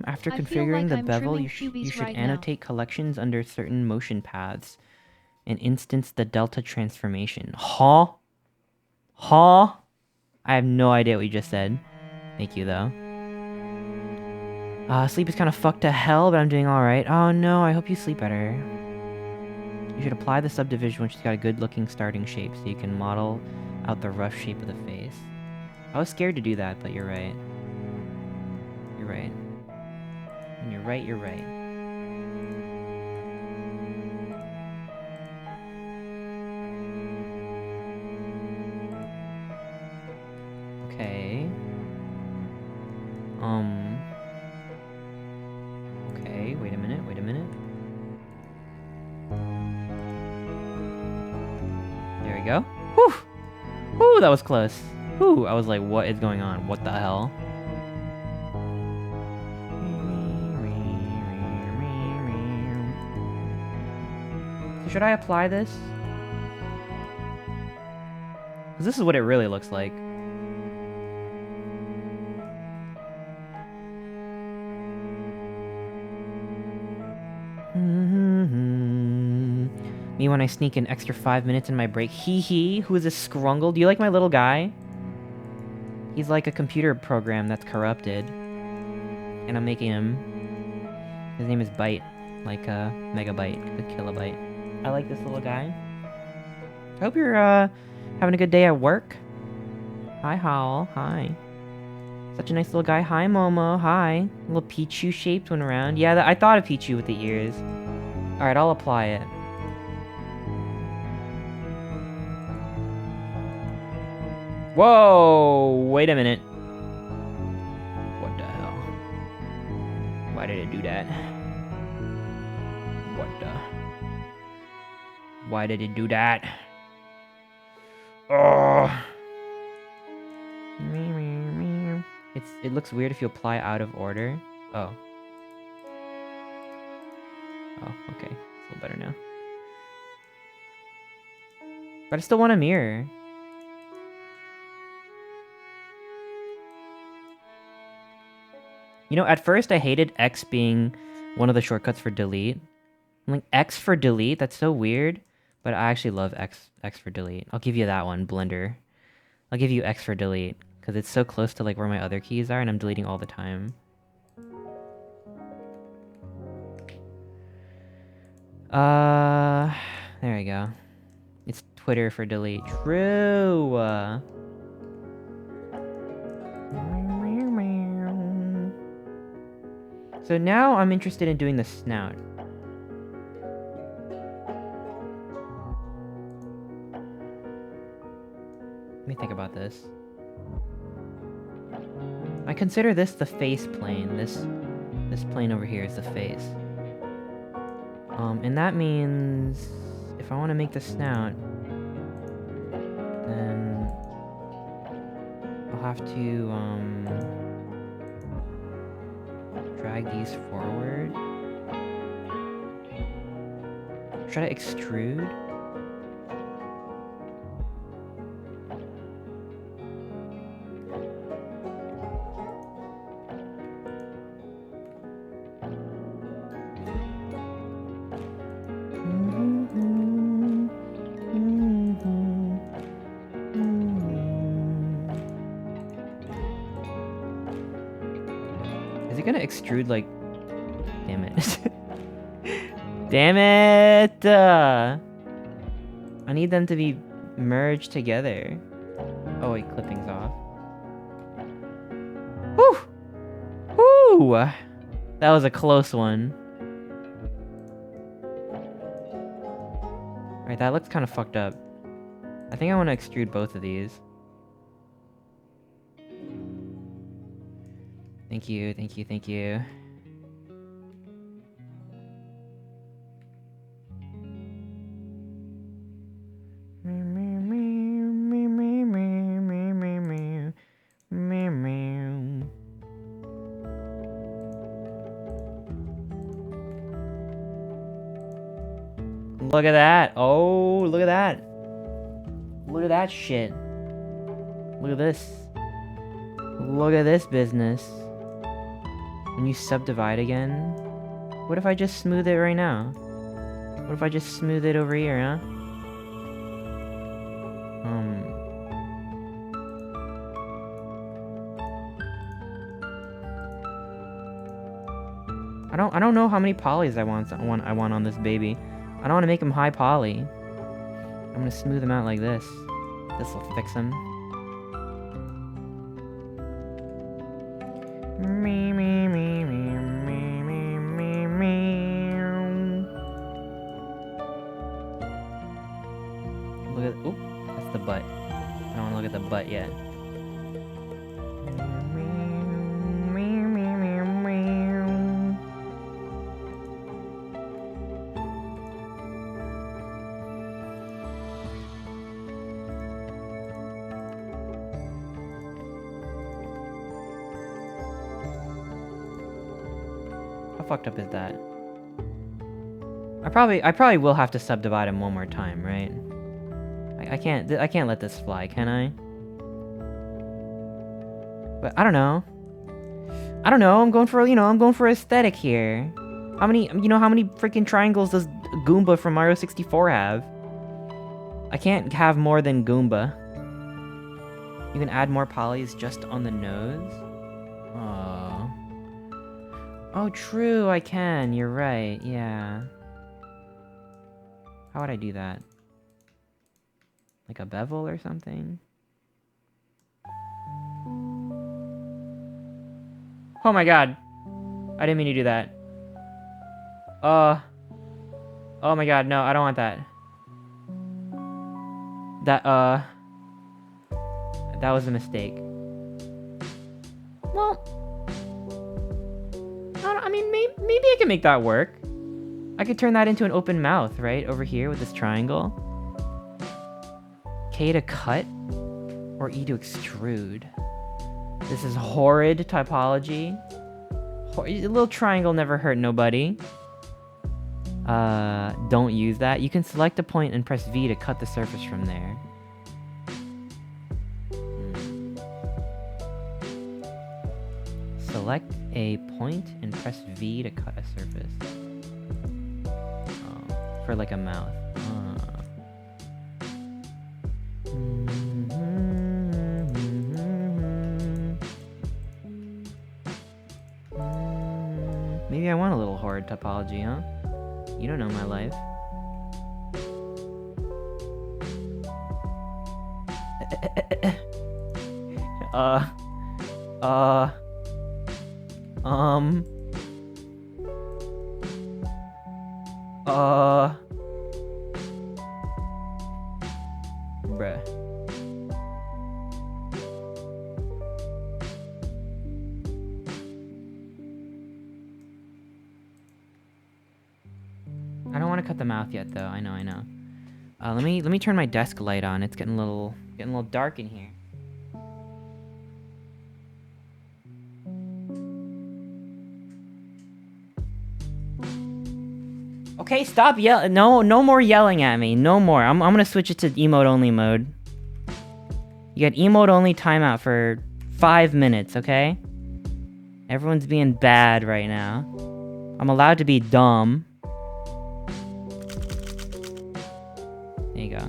[SPEAKER 1] After configuring the bevel, you should annotate collections under certain motion paths and instance the delta transformation. Huh? Huh? I have no idea what you just said. Thank you, though. Sleep is kind of fucked to hell, but I'm doing alright. Oh no, I hope you sleep better. You should apply the subdivision when she's got a good-looking starting shape so you can model out the rough shape of the face. I was scared to do that, but you're right. You're right. When you're right, you're right. Okay. Okay, wait a minute. There we go. Whew! Whew, that was close. Whew, I was like, what is going on? What the hell? So should I apply this? Because this is what it really looks like. Me when I sneak an extra 5 minutes in my break. Hee hee. Who is this scrungle? Do you like my little guy? He's like a computer program that's corrupted. And I'm making him... His name is Byte. Like a megabyte. A kilobyte. I like this little guy. I hope you're having a good day at work. Hi, Howl. Hi. Such a nice little guy. Hi, Momo. Hi. A little Pichu shaped one around. Yeah, I thought of Pichu with the ears. Alright, I'll apply it. Whoa! Wait a minute. What the hell? Why did it do that? What the? Why did it do that? Oh! It looks weird if you apply out of order. Oh. Oh, okay. It's a little better now. But I still want a mirror. You know, at first I hated X being one of the shortcuts for delete. I'm like, X for delete? That's so weird. But I actually love X for delete. I'll give you that one, Blender. I'll give you X for delete. Because it's so close to like where my other keys are and I'm deleting all the time. There we go. It's Twitter for delete. True! So now I'm interested in doing the snout. Let me think about this. I consider this the face plane. This plane over here is the face. And that means if I want to make the snout, then I'll have to drag these forward. Should I extrude? Is it gonna extrude like... Damn it. Damn it! I need them to be merged together. Oh wait, clipping's off. Whew! Whew! That was a close one. Alright, that looks kind of fucked up. I think I want to extrude both of these. Thank you, thank you, thank you. Look at that. Oh, look at that. Look at that shit. Look at this. Look at this business. When you subdivide again. What if I just smooth it right now? What if I just smooth it over here, huh? I don't know how many polys I want on this baby. I don't want to make him high poly. I'm gonna smooth him out like this. This will fix him. Look at, oop, that's the butt. I don't want to look at the butt yet. How fucked up is that? I probably will have to subdivide him one more time, right? I can't let this fly, can I? But I don't know. I'm going for aesthetic here. How many freaking triangles does Goomba from Mario 64 have? I can't have more than Goomba. You can add more polys just on the nose? Oh. Oh, true, I can. You're right, yeah. How would I do that? Like a bevel or something? Oh my god. I didn't mean to do that. Oh my god, no, I don't want that. That was a mistake. Well, I mean, maybe I can make that work. I could turn that into an open mouth, right? Over here with this triangle. K to cut, or E to extrude. This is horrid typology. A little triangle never hurt nobody. Don't use that. You can select a point and press V to cut the surface from there. Select a point and press V to cut a surface. Oh, for like a mouth. Maybe I want a little horrid topology, huh? You don't know my life. Bruh. I don't want to cut the mouth yet, though. I know. Let me turn my desk light on. It's getting a little dark in here. Okay, stop yelling. No more yelling at me. No more. I'm gonna switch it to emote only mode. You got emote only timeout for 5 minutes, okay? Everyone's being bad right now. I'm allowed to be dumb. There you go.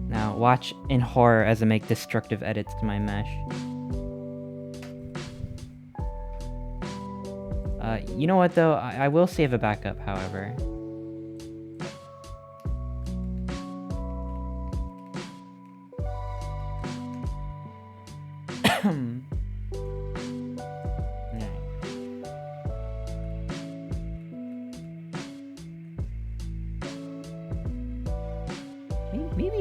[SPEAKER 1] Now watch in horror as I make destructive edits to my mesh. You know what though? I will save a backup, however.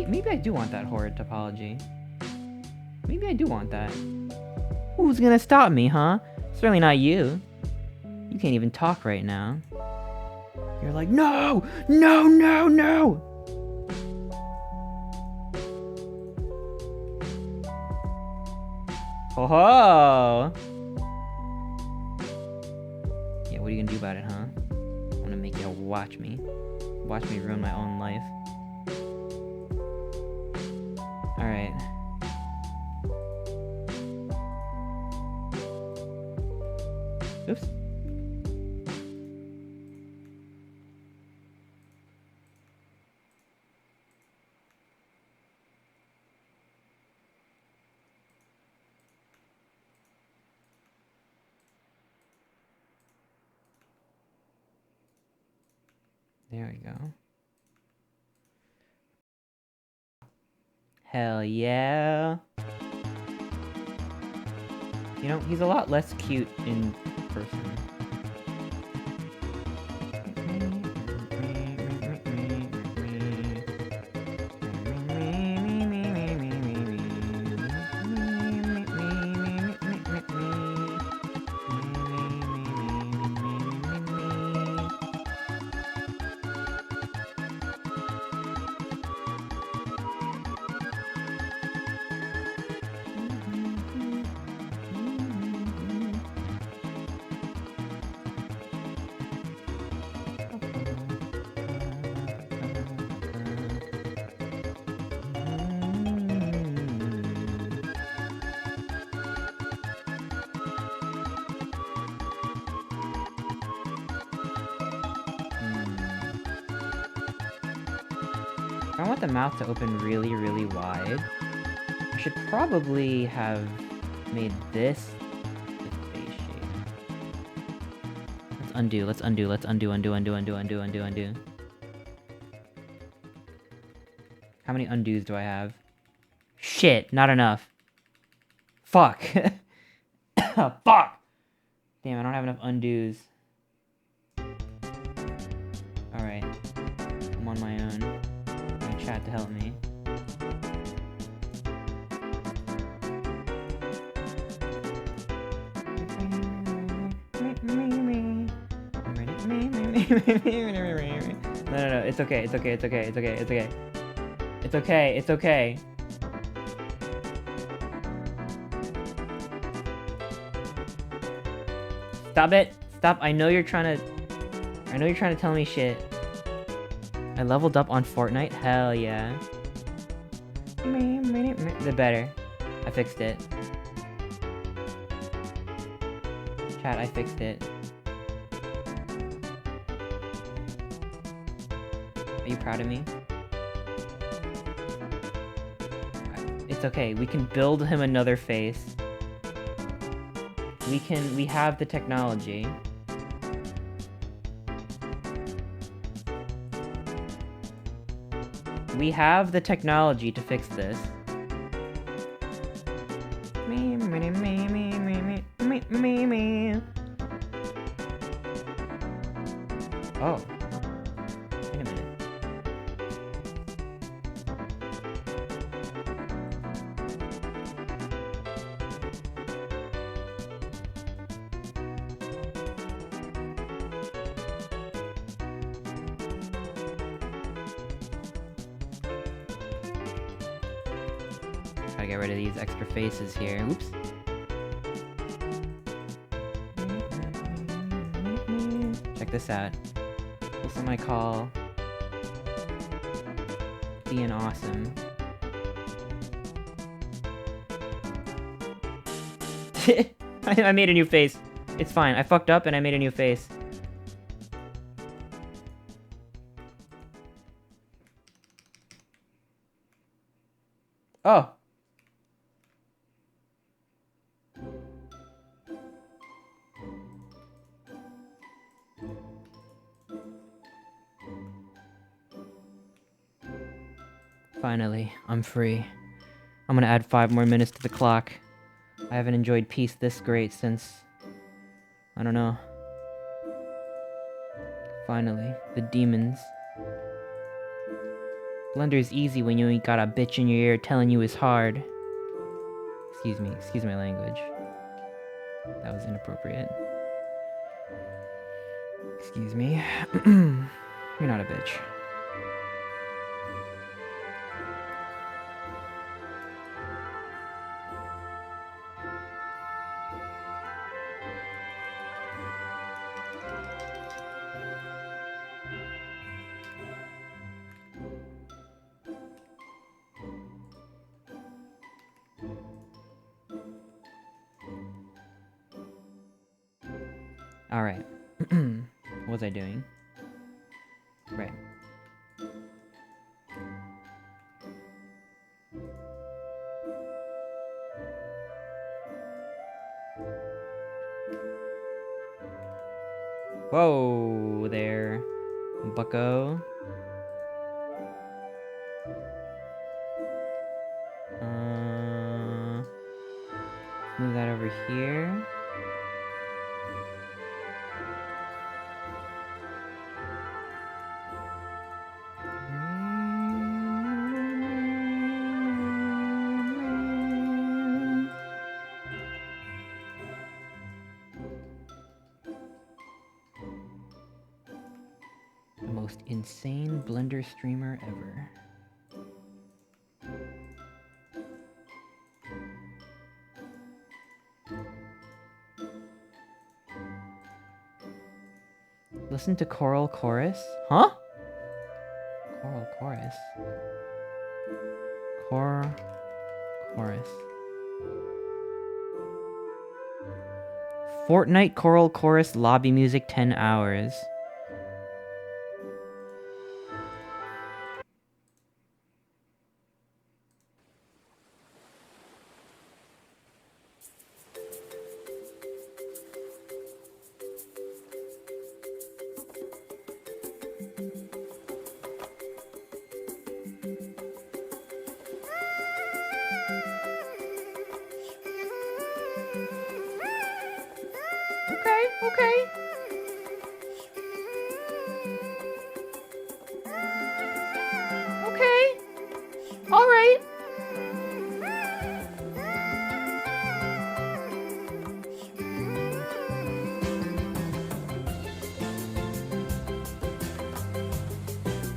[SPEAKER 1] Maybe I do want that horrid topology. Maybe I do want that. Who's gonna stop me, huh? Certainly not you. You can't even talk right now. You're like, no! Ho ho! Yeah, what are you gonna do about it, huh? I'm gonna make you watch me. Watch me ruin my own life. Alright. Oops. There we go. Hell yeah. You know, he's a lot less cute in person. If I want the mouth to open really, really wide, I should probably have made this the face shape. Let's undo. How many undos do I have? Shit, not enough. Fuck. Fuck! Damn, I don't have enough undos. Alright. I'm on my own. Chat to help me. No, it's okay. It's okay. Stop it. Stop, I know you're trying to tell me shit. I leveled up on Fortnite? Hell yeah. The better. I fixed it. Chat, I fixed it. Are you proud of me? It's okay, we can build him another face. We have the technology. We have the technology to fix this. Oh. Wait a minute. Gotta get rid of these extra faces here. Oops. Check this out. This is what I call being awesome. I made a new face. It's fine. I fucked up and I made a new face. Oh. Finally, I'm free. I'm gonna add 5 more minutes to the clock. I haven't enjoyed peace this great since... I don't know. Finally, the demons. Blender's easy when you ain't got a bitch in your ear telling you it's hard. Excuse my language. That was inappropriate. Excuse me. You're not a bitch. Alright. What was I doing? Right. Whoa there, bucko. Move that over here. The most insane Blender streamer ever. Listen to choral chorus? Huh? Choral chorus. Chorus. Fortnite choral chorus lobby music 10 hours. Okay. Okay. Alright.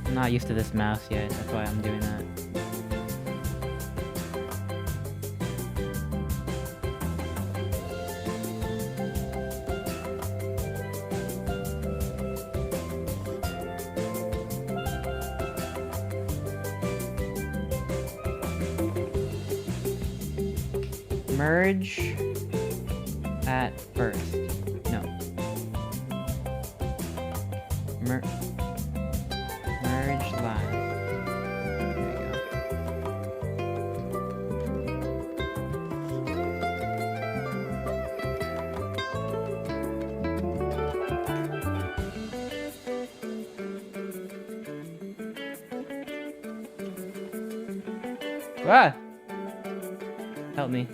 [SPEAKER 1] I'm not used to this mouse yet, that's why I'm doing that. Merge at first. No. Merge last. There you go. Ah! Help me.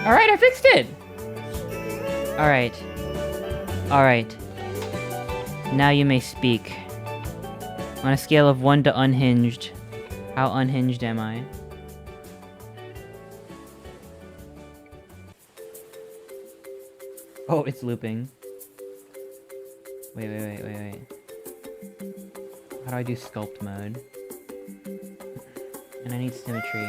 [SPEAKER 1] Alright, I fixed it! Alright. Alright. Now you may speak. On a scale of 1 to unhinged, how unhinged am I? Oh, it's looping. Wait. How do I do sculpt mode? And I need symmetry.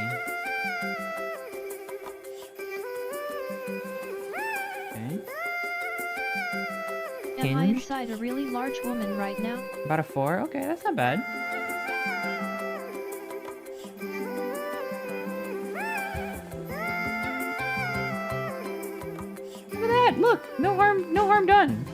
[SPEAKER 1] Okay.
[SPEAKER 3] Am I
[SPEAKER 1] Hinged?
[SPEAKER 3] inside a really large woman right now?
[SPEAKER 1] About a 4? Okay, that's not bad. Look at that! Look! No harm done!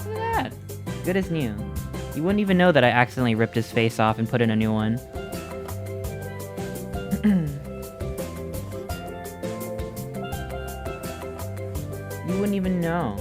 [SPEAKER 1] Look at that! Good as new. You wouldn't even know that I accidentally ripped his face off and put in a new one. You wouldn't even know.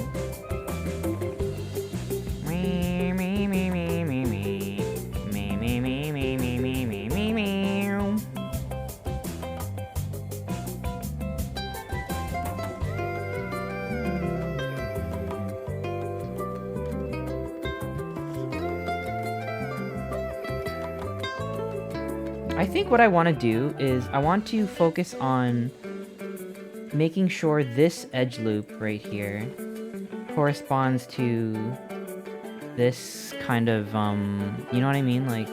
[SPEAKER 1] I think what I want to do is I want to focus on making sure this edge loop right here corresponds to this kind of, you know what I mean? Like,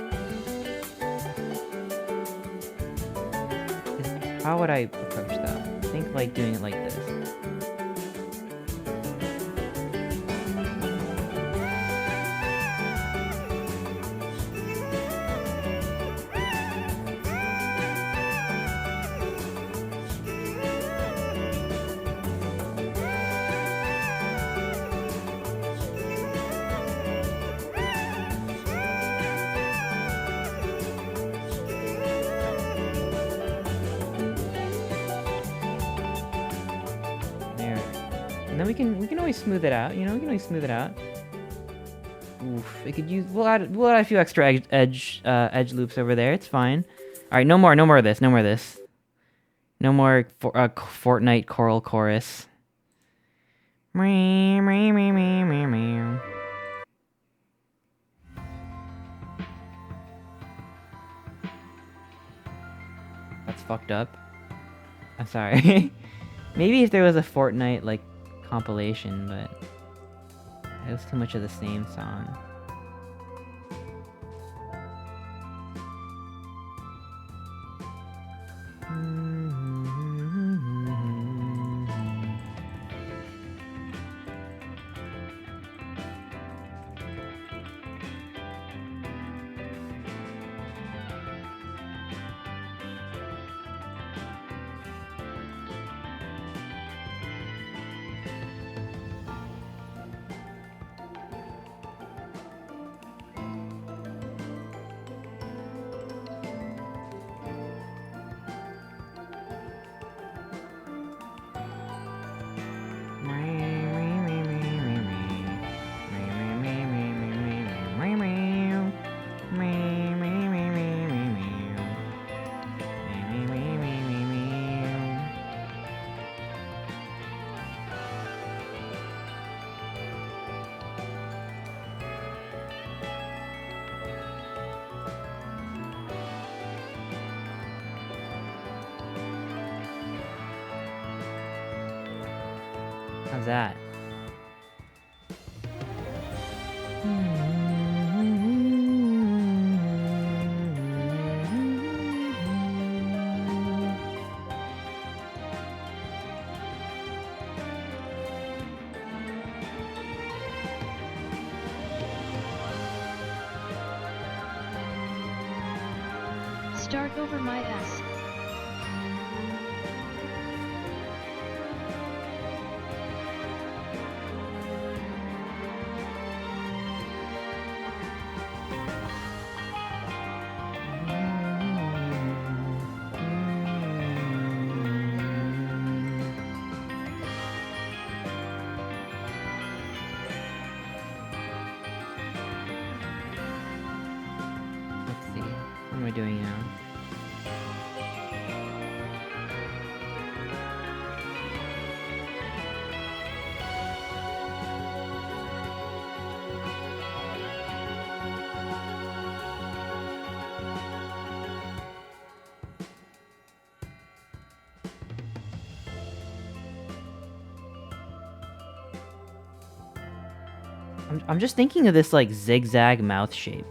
[SPEAKER 1] how would I approach that? I think like doing it like this. And then we can always smooth it out, you know, we can always smooth it out. Oof, it could use, we'll add a few extra edge loops over there, it's fine. Alright, no more of this, no more of this. No more Fortnite choral chorus. That's fucked up. I'm sorry. Maybe if there was a Fortnite, like, compilation, but it was too much of the same song. How's that?
[SPEAKER 3] Start over my ass.
[SPEAKER 1] Let's see. What am I doing now? I'm just thinking of this like zigzag mouth shape.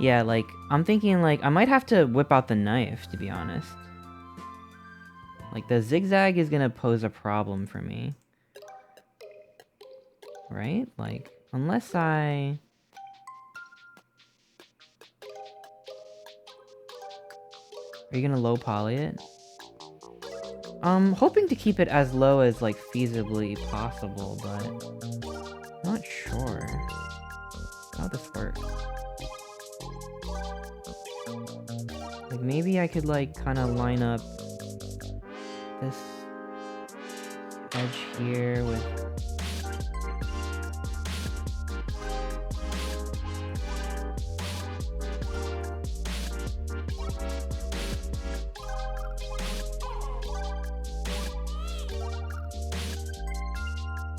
[SPEAKER 1] Yeah, like I'm thinking like I might have to whip out the knife, to be honest. Like the zigzag is gonna pose a problem for me. Right? Like unless I... Are you gonna low poly it? I'm hoping to keep it as low as like feasibly possible, but not sure how this works. Like maybe I could like kind of line up this edge here with...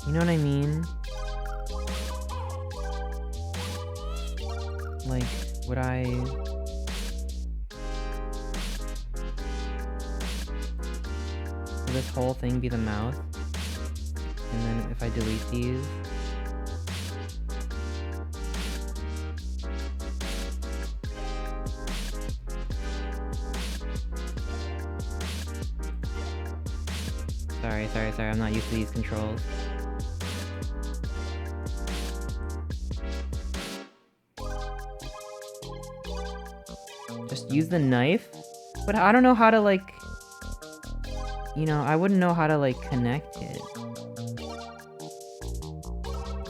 [SPEAKER 1] You know what I mean? Like, would I... Will this whole thing be the mouth? And then if I delete these... Sorry, I'm not used to these controls. Just use the knife? But I don't know how to like... You know, I wouldn't know how to like connect it.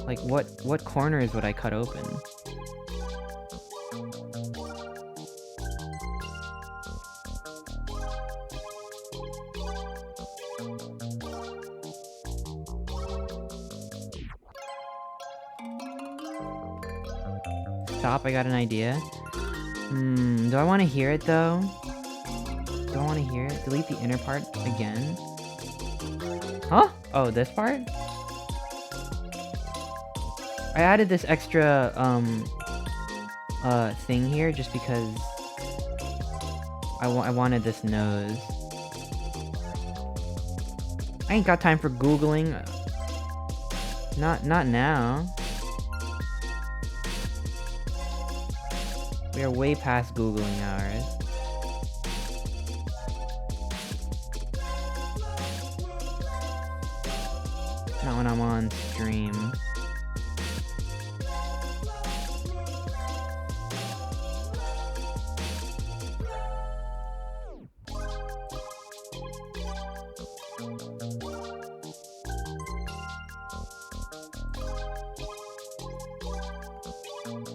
[SPEAKER 1] Like what corners would I cut open? Stop, I got an idea. Do I want to hear it though? Do I want to hear it? Delete the inner part again? Huh? Oh, this part? I added this extra, thing here just because I wanted this nose. I ain't got time for Googling. Not now. We are way past Googling hours. Not when I'm on stream.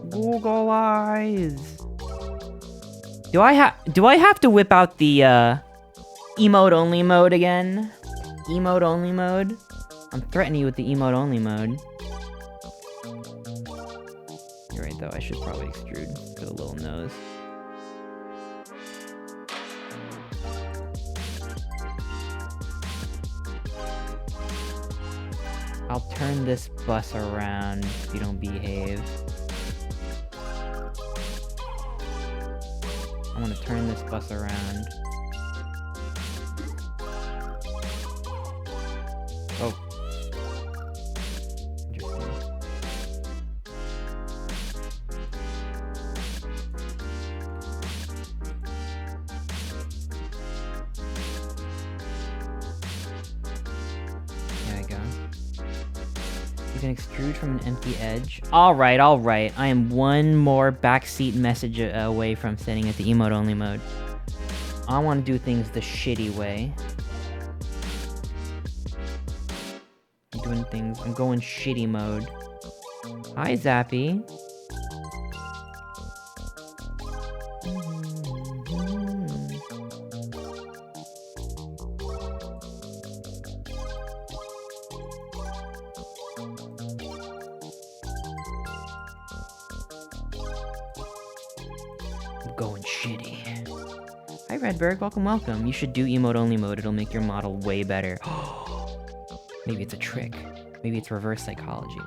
[SPEAKER 1] Google eyes. Do I have to whip out the emote only mode again? Emote only mode? I'm threatening you with the emote only mode. You're right though, I should probably extrude for the little nose. I'll turn this bus around if you don't behave. I want to turn this bus around. Oh, You can extrude from an empty edge. Alright, alright. I am one more backseat message away from setting it to emote only mode. I want to do things the shitty way. I'm doing things. I'm going shitty mode. Hi, Zappy. I'm going shitty. Hi, Redberg. Welcome, welcome. You should do emote only mode. It'll make your model way better. Maybe it's a trick. Maybe it's reverse psychology.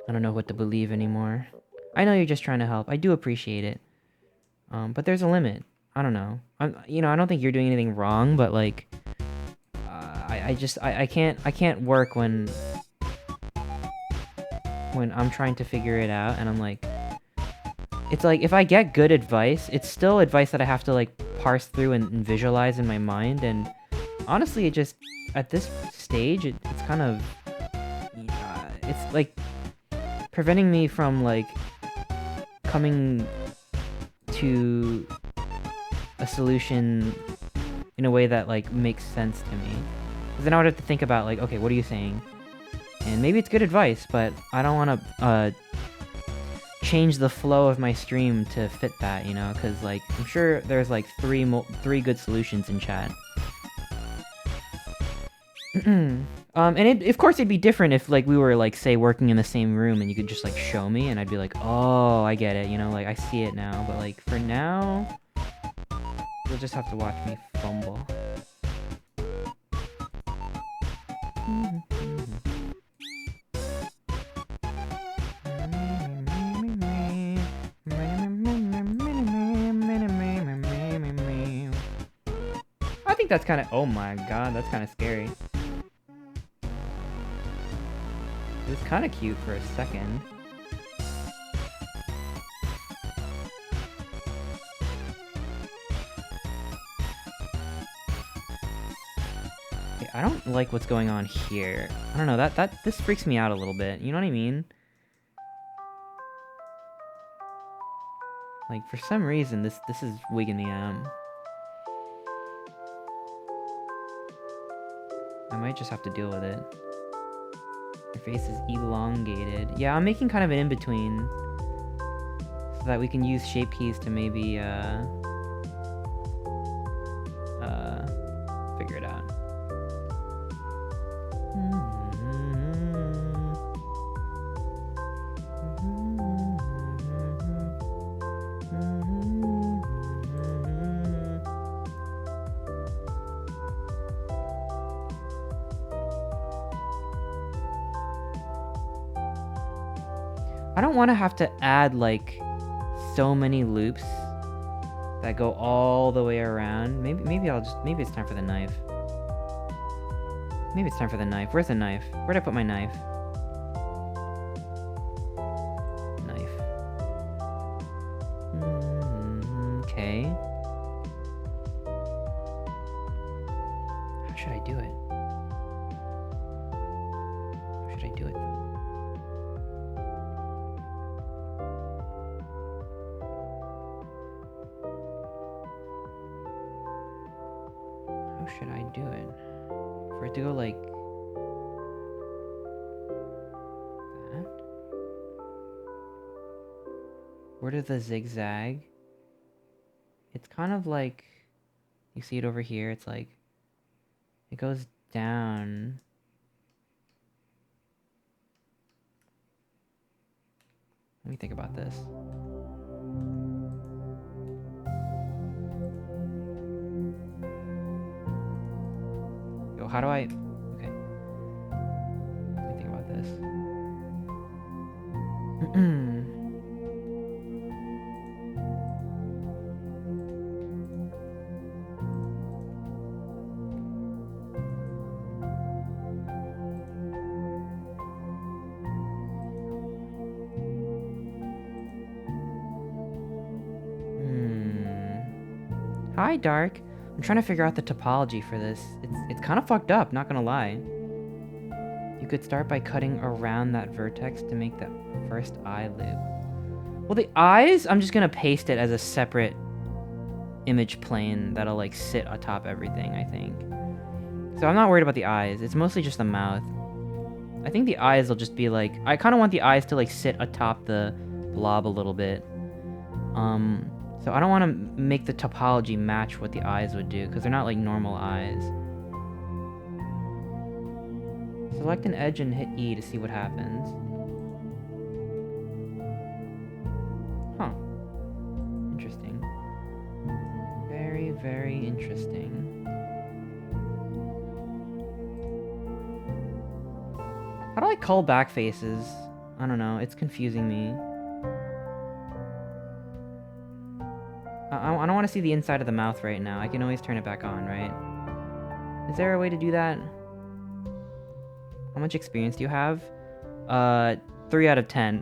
[SPEAKER 1] I don't know what to believe anymore. I know you're just trying to help. I do appreciate it. But there's a limit. I don't know. I don't think you're doing anything wrong, but like, I can't work when I'm trying to figure it out, and I'm like, it's like if I get good advice, it's still advice that I have to like parse through and visualize in my mind, and honestly, it just at this stage, it's kind of, it's like preventing me from like coming to a solution in a way that like makes sense to me. Because then I would have to think about like, okay, what are you saying? And maybe it's good advice, but I don't want to change the flow of my stream to fit that, you know? Because like I'm sure there's like three good solutions in chat. And of course it'd be different if like we were like say working in the same room and you could just like show me and I'd be like, oh, I get it, you know, like I see it now. But like for now, you'll just have to watch me fumble. I think that's kind of, oh my god, that's kind of scary. It was kind of cute for a second. Okay, I don't like what's going on here. I don't know, this freaks me out a little bit, you know what I mean? Like, for some reason, this is wigging me out. I might just have to deal with it. Your face is elongated. Yeah, I'm making kind of an in-between. So that we can use shape keys to maybe, figure it out. I don't want to have to add, like, so many loops that go all the way around. Maybe it's time for the knife. Maybe it's time for the knife. Where's the knife? Where'd I put my knife? Knife. Okay. How should I do it? How should I do it, though? How should I do it? For it to go like that? Where does the zigzag? It's kind of like, you see it over here, it's like, it goes down. Let me think about this. Yo, how do I... Okay. Let me think about this. Hi, Dark. I'm trying to figure out the topology for this. It's kind of fucked up, not gonna lie. You You could start by cutting around that vertex to make the first eye loop. Well, the eyes, I'm just gonna paste it as a separate image plane that'll like sit atop everything, I think. So I'm not worried about the eyes. It's mostly just the mouth. I think the eyes will just be like... I kind of want the eyes to like sit atop the blob a little bit. So I don't want to make the topology match what the eyes would do, because they're not like normal eyes. Select an edge and hit E to see what happens. Huh. Interesting. Very, very interesting. How do I call back faces? I don't know, it's confusing me. I don't want to see the inside of the mouth right now. I can always turn it back on, right? Is there a way to do that? How much experience do you have? 3 out of 10.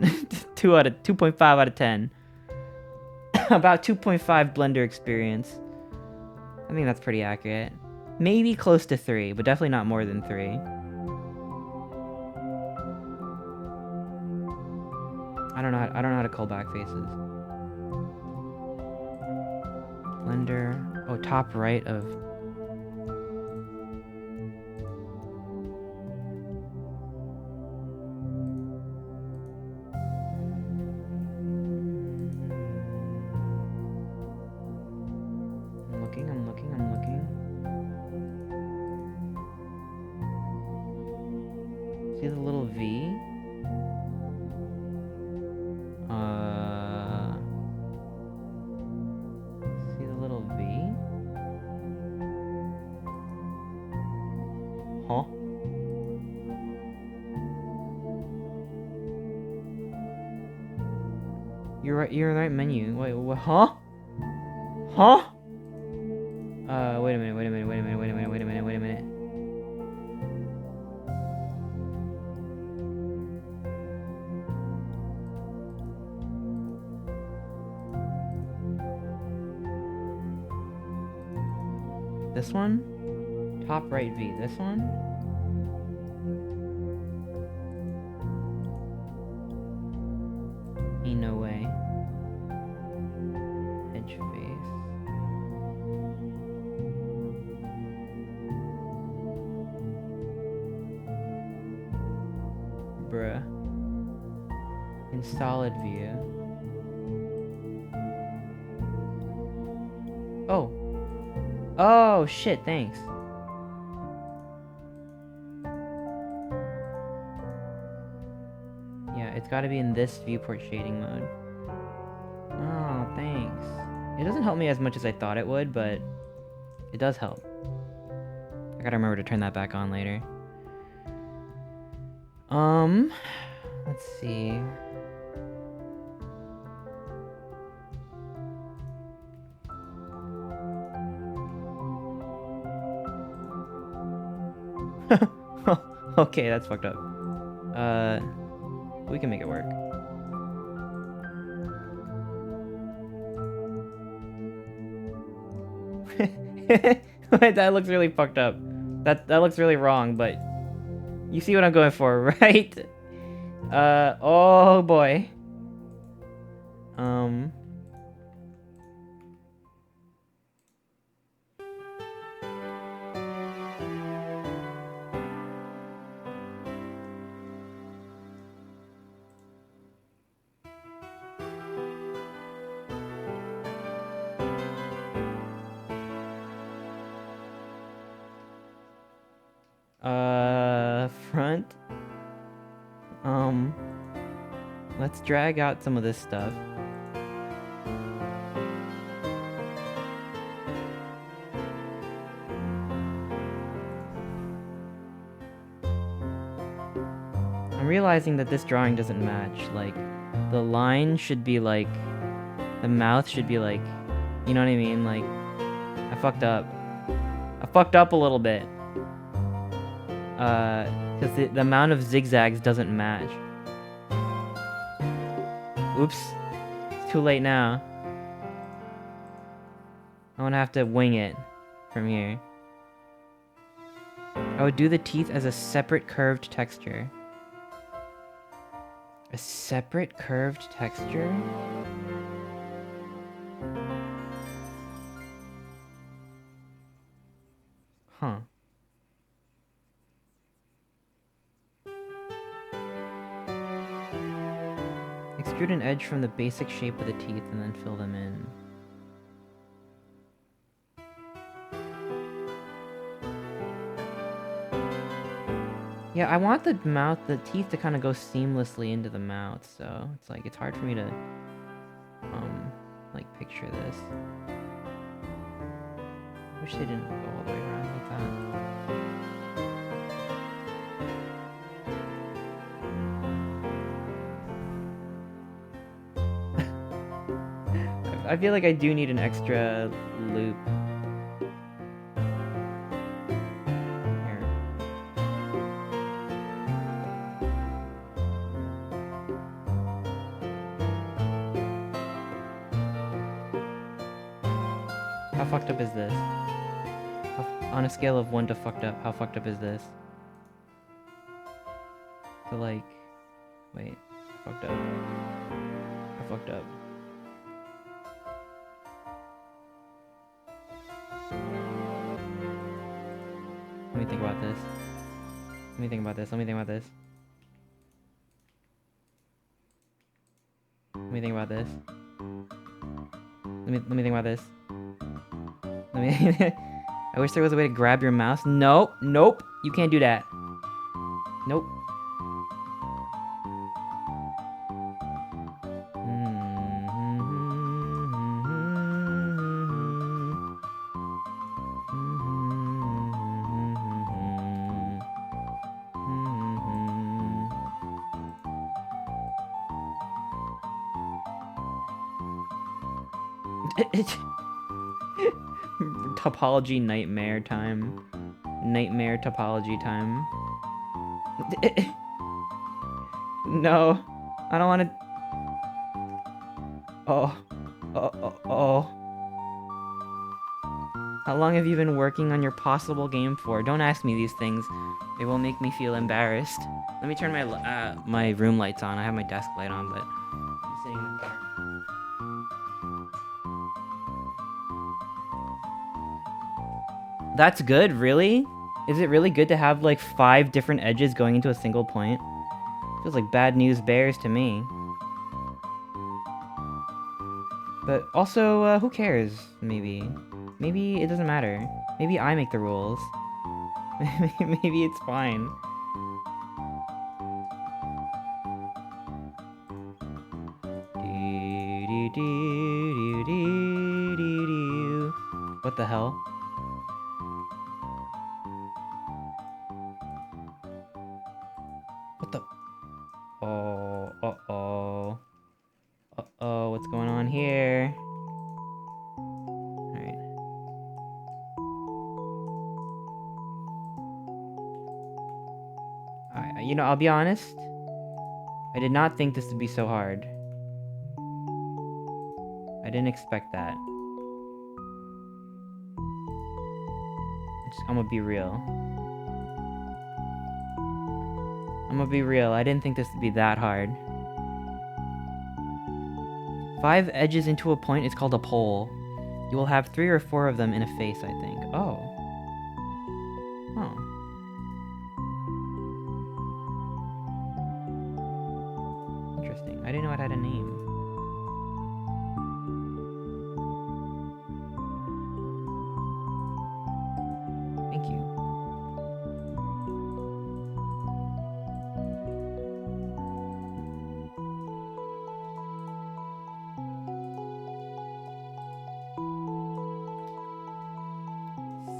[SPEAKER 1] 2.5 out of 10. About 2.5 Blender experience. I think that's pretty accurate. Maybe close to 3, but definitely not more than 3. I don't know how to call back faces. Blender. Oh, top right of... I'm looking. See the little V? See the little V? Huh? You're in the right menu. Wait, what? Huh? Huh? Wait a minute. This one? Top right V. This one? Ain't no way. Edge face. Bruh. In solid view. Oh. Oh, shit, thanks. Yeah, it's gotta be in this viewport shading mode. Oh, thanks. It doesn't help me as much as I thought it would, but it does help. I gotta remember to turn that back on later. Let's see. Okay, that's fucked up. We can make it work. That looks really fucked up. That looks really wrong, but you see what I'm going for, right? Oh boy. Front. Let's drag out some of this stuff. I'm realizing that this drawing doesn't match. Like, the line should be like... The mouth should be like... You know what I mean? Like, I fucked up. I fucked up a little bit. Because the amount of zigzags doesn't match. Oops. It's too late now. I'm gonna have to wing it from here. I would do the teeth as a separate curved texture. A separate curved texture? Huh. Extrude an edge from the basic shape of the teeth and then fill them in. Yeah, I want the teeth to kind of go seamlessly into the mouth, so it's like, it's hard for me to, like, picture this. Wish they didn't go all the way around like that. I feel like I do need an extra loop. How fucked up is this? On a scale of 1 to fucked up, how fucked up is this? So like, wait, fucked up. I fucked up. Let me think about this. Let me think about this. Let me think about this. Let me think about this. Let me think about this. Let me. I wish there was a way to grab your mouse. Nope, nope. You can't do that. Nope. Topology nightmare time. Nightmare topology time. No, I don't want to. Oh. How long have you been working on your possible game for? Don't ask me these things. They will make me feel embarrassed. Let me turn my room lights on. I have my desk light on, but I'm sitting in the dark. That's good, really? Is it really good to have like 5 different edges going into a single point? Feels like bad news bears to me. But also, who cares, maybe? Maybe it doesn't matter. Maybe I make the rules. Maybe it's fine. What the hell? What the? Oh, uh-oh. Uh-oh, what's going on here? Alright. You know, I'll be honest. I did not think this would be so hard. I didn't expect that. I'm gonna be real. I'm gonna be real. I didn't think this would be that hard. 5 edges into a point is called a pole. You will have 3 or 4 of them in a face, I think. Oh. Oh. Interesting. I didn't know it had a name. Thank you.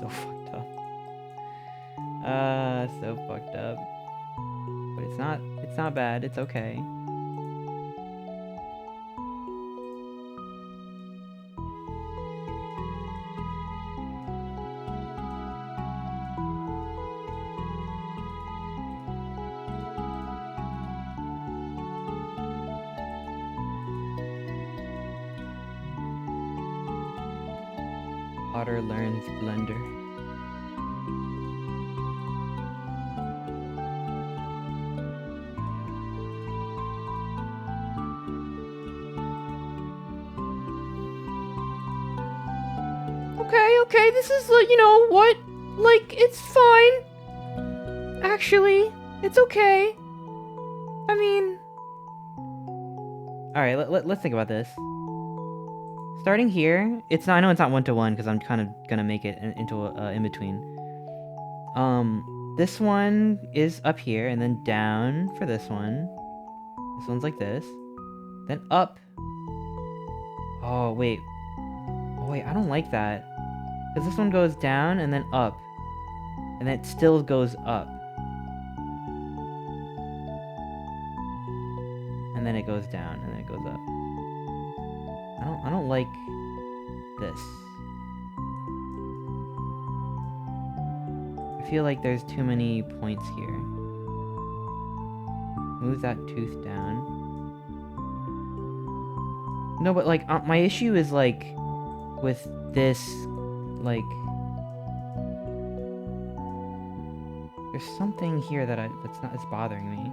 [SPEAKER 1] So fucked up. So fucked up. But it's not bad, it's okay. Otter learns Blender. okay, this is, like, you know what? Like, it's fine. Actually, it's okay. I mean... Alright, let's think about this. Starting here, it's not, I know it's not 1-to-1, because I'm kind of gonna make it into a in-between. This one is up here, and then down for this one. This one's like this. Then up. Oh, wait. Oh, wait, I don't like that. Because this one goes down, and then up. And then it still goes up. And then it goes down, and then it goes up. I don't like this. I feel like there's too many points here. Move that tooth down. No, but like my issue is like with this, like there's something here that's bothering me.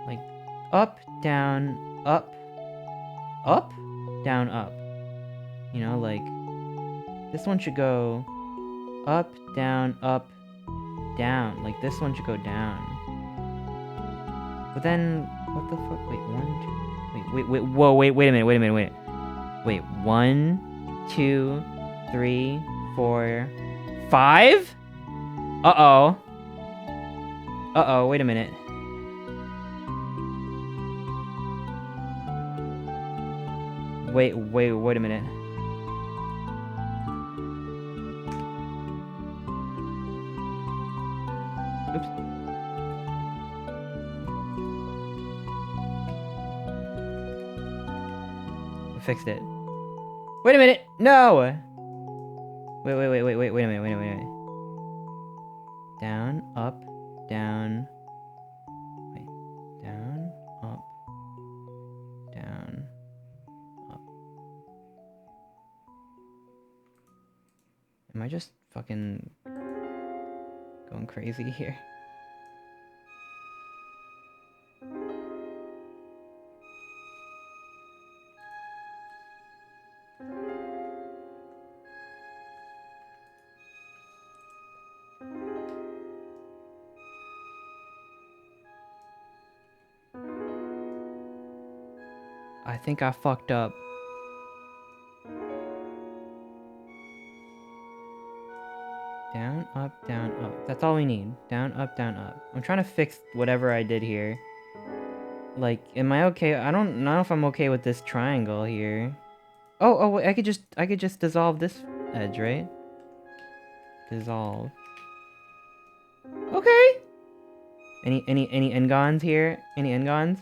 [SPEAKER 1] Like up, down, up, up, down, up. You know, like this one should go up, down, down. Like this one should go down. But then, what the fuck? Wait, 1, 2, wait, whoa, wait a minute. Wait, 1, 2, 3, 4, 5? Uh-oh. Uh-oh, wait a minute. Wait a minute. Oops. Fixed it. Wait a minute! No! Wait a minute. Down, up, down. Wait. Down, up, down, up. Am I just fucking going crazy here? I think I fucked up. Down, up, down, up. That's all we need. Down, up, down, up. I'm trying to fix whatever I did here. Like, am I okay? I don't know if I'm okay with this triangle here. Oh, wait, I could just dissolve this edge, right? Dissolve. Okay. Any n-gons here? Any n-gons?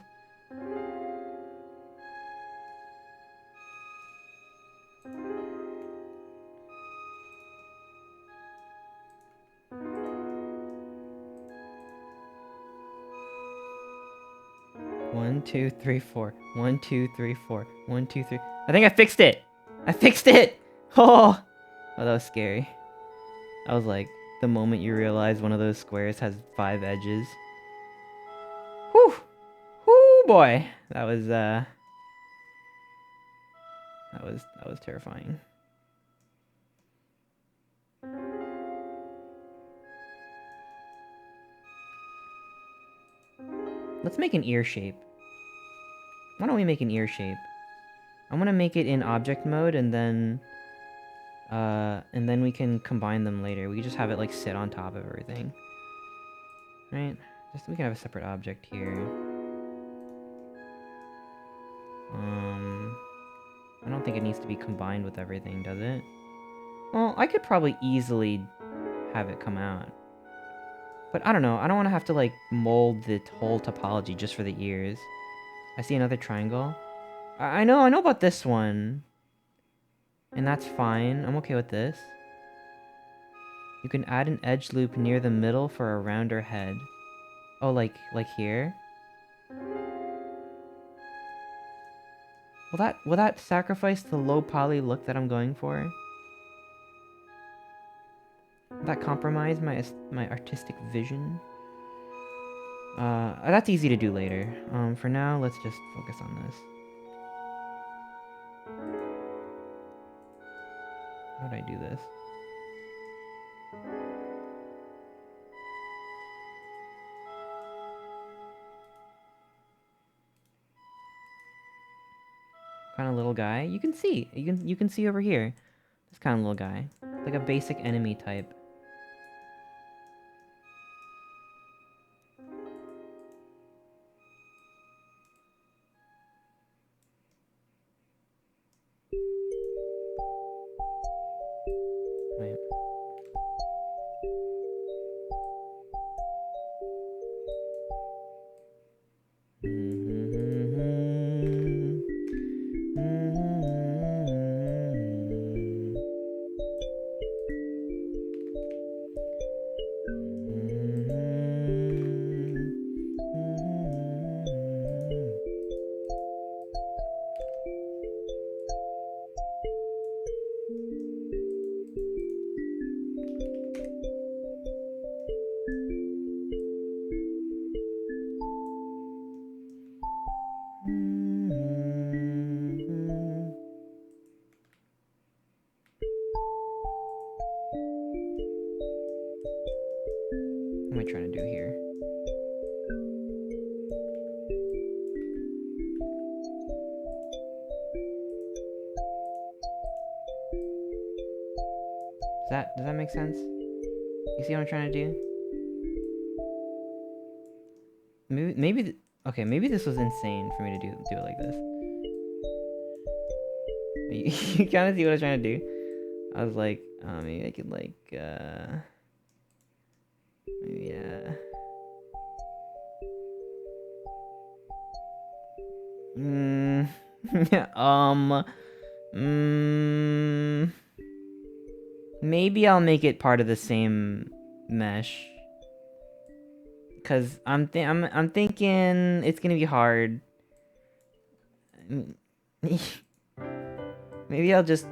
[SPEAKER 1] One, two, three, four. 1, 2, 3, 4. 1, 2, 3. I think I fixed it! I fixed it! Oh, that was scary. I was like, the moment you realize one of those squares has 5 edges. Whew! Whew, boy! That was terrifying. Let's make an ear shape. Why don't we make an ear shape? I'm gonna make it in object mode, and then we can combine them later. We can just have it like sit on top of everything. Right? We can have a separate object here. I don't think it needs to be combined with everything, does it? Well, I could probably easily have it come out. But I don't know. I don't want to have to like mold the whole topology just for the ears. I see another triangle. I know about this one. And that's fine. I'm okay with this. You can add an edge loop near the middle for a rounder head. Oh, like here? Will that sacrifice the low poly look that I'm going for? Will that compromise my artistic vision? That's easy to do later. For now, let's just focus on this. would I do this? Kind of little guy. You can see. You can see over here. This kind of little guy. Like a basic enemy type. Wait. What am I trying to do here? Does that make sense? You see what I'm trying to do? Okay, maybe this was insane for me to do it like this. You kind of see what I was trying to do? I was like, maybe I could like, maybe, maybe I'll make it part of the same mesh. Cause I'm thinking it's gonna be hard. Maybe I'll just.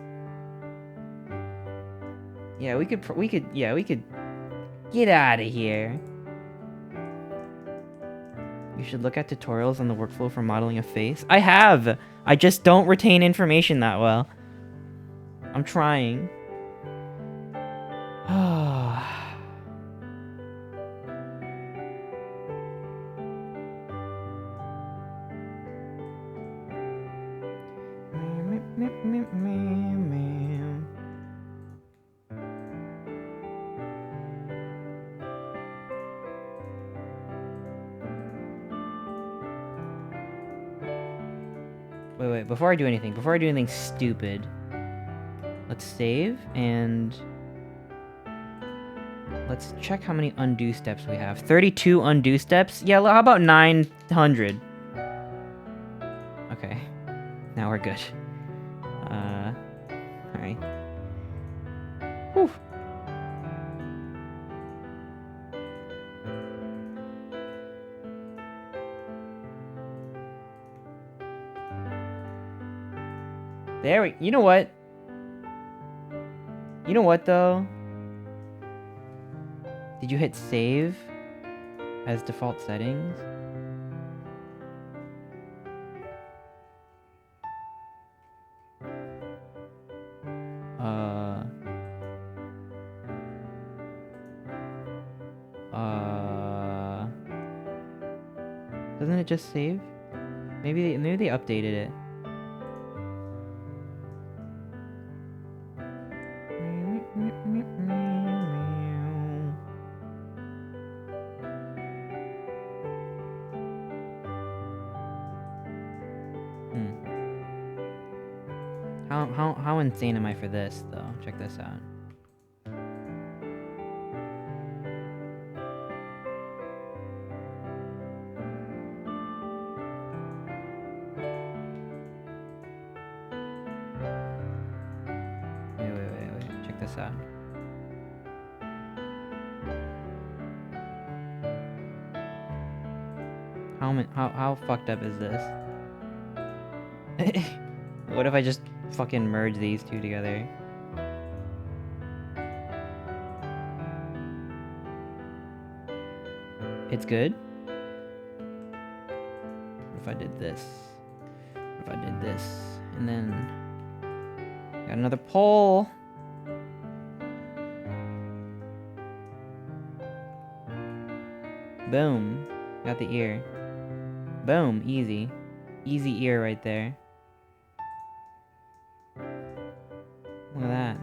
[SPEAKER 1] Yeah, we could get out of here. You should look at tutorials on the workflow for modeling a face. I have. I just don't retain information that well. I'm trying. Wait, before I do anything stupid, let's save and let's check how many undo steps we have. 32 undo steps? Yeah, how about 900? Okay, now we're good. Alright. Whew. There we, you know what? You know what though? Did you hit save as default settings? Doesn't it just save? Maybe they updated it. How insane am I for this though? Check this out. Wait. Check this out. How fucked up is this? What if I just fucking merge these two together? It's good? What if I did this? What if I did this? And then got another poll. Boom. Got the ear. Boom. Easy. Easy ear right there. Look at that.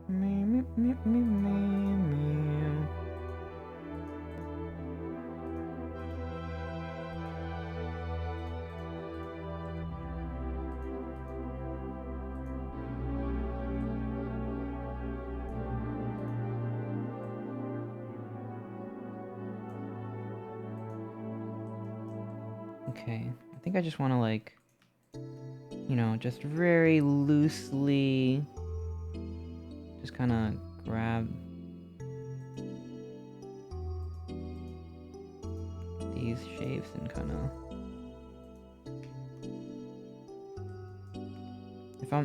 [SPEAKER 1] Meow, meow, meow, meow, meow. Okay, I think I just want to like, you know, just very loosely just kind of grab these shapes and kind of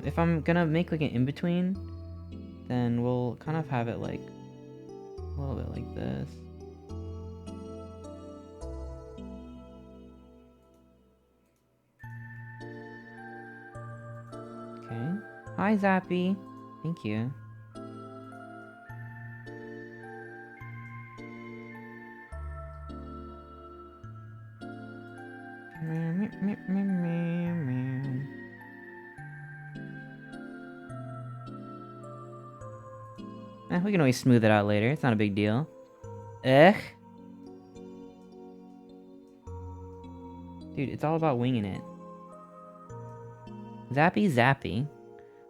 [SPEAKER 1] if I'm gonna make like an in-between, then we'll kind of have it like a little bit like this. Okay. Hi, Zappy. Thank you. Meow, meow, meow, meow, meow, meow. We can always smooth it out later. It's not a big deal. Ugh. Dude, it's all about winging it. Zappy, zappy.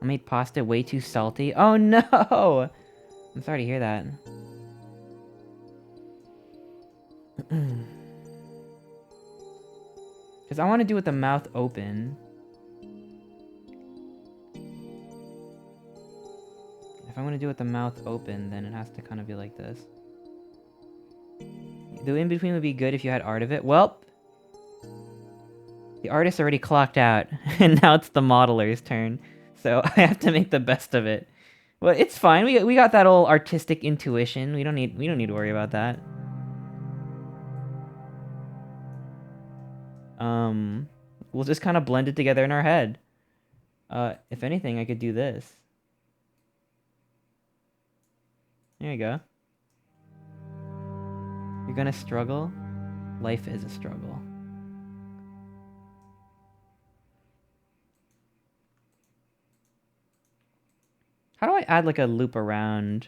[SPEAKER 1] I made pasta way too salty. Oh no! I'm sorry to hear that. Because I want to do it with the mouth open. If I want to do it with the mouth open, then it has to kind of be like this. The in-between would be good if you had art of it. Well, the artist already clocked out, and now it's the modeler's turn. So I have to make the best of it. Well, it's fine. We got that old artistic intuition. We don't need to worry about that. We'll just kind of blend it together in our head. If anything, I could do this. There you go. You're gonna struggle. Life is a struggle. How do I add like a loop around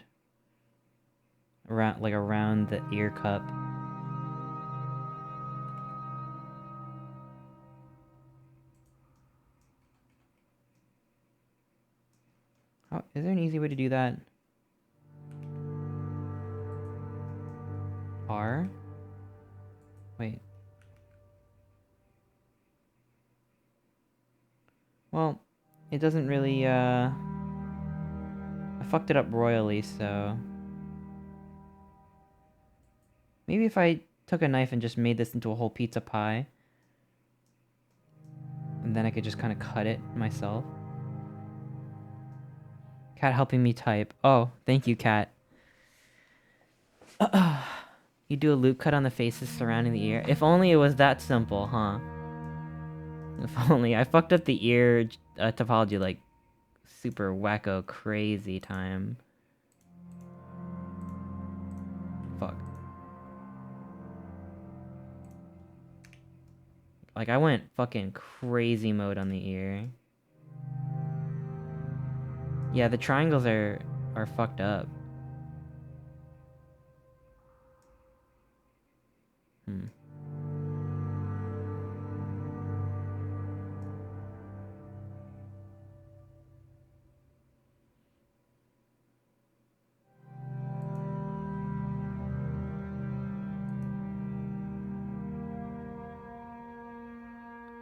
[SPEAKER 1] the ear cup? How, is there an easy way to do that? R? Wait. Well, it doesn't really, I fucked it up royally, so... Maybe if I took a knife and just made this into a whole pizza pie. And then I could just kind of cut it myself. Cat helping me type. Oh, thank you, Cat. You do a loop cut on the faces surrounding the ear. If only it was that simple, huh? If only. I fucked up the ear topology like super wacko crazy time. Fuck. Like I went fucking crazy mode on the ear. Yeah, the triangles are fucked up.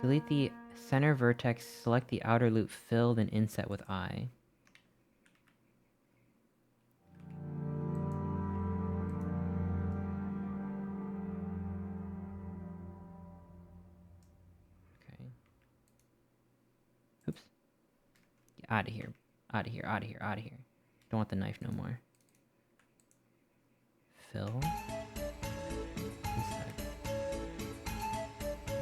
[SPEAKER 1] Delete the center vertex, select the outer loop filled and inset with eye. Okay. Oops. Get out of here. Out of here, out of here, out of here. Don't want the knife no more. Fill. Inside. Oh,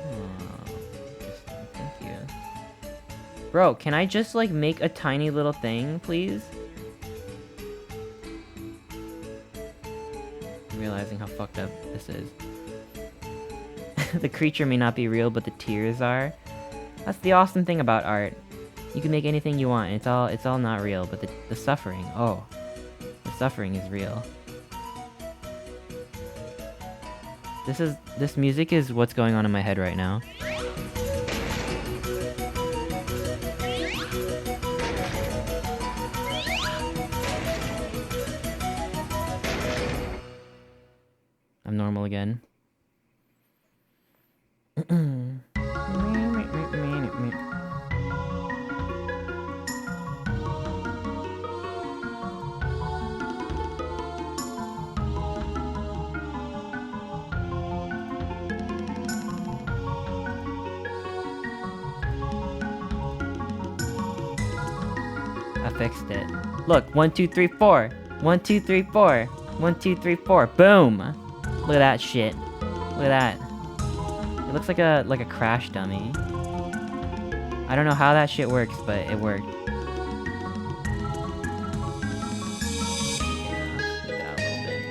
[SPEAKER 1] interesting. Thank you. Bro, can I just like make a tiny little thing, please? I'm realizing how fucked up this is. The creature may not be real, but the tears are. That's the awesome thing about art. You can make anything you want. It's all not real, but the suffering. Oh, the suffering is real. This music is what's going on in my head right now. I'm normal again. I fixed it. Look, 1, 2, 3, 4. 1, 2, 3, 4. 1, 2, 3, 4. Boom! Look at that shit. Look at that. It looks like a crash dummy. I don't know how that shit works, but it worked. Yeah, a little bit.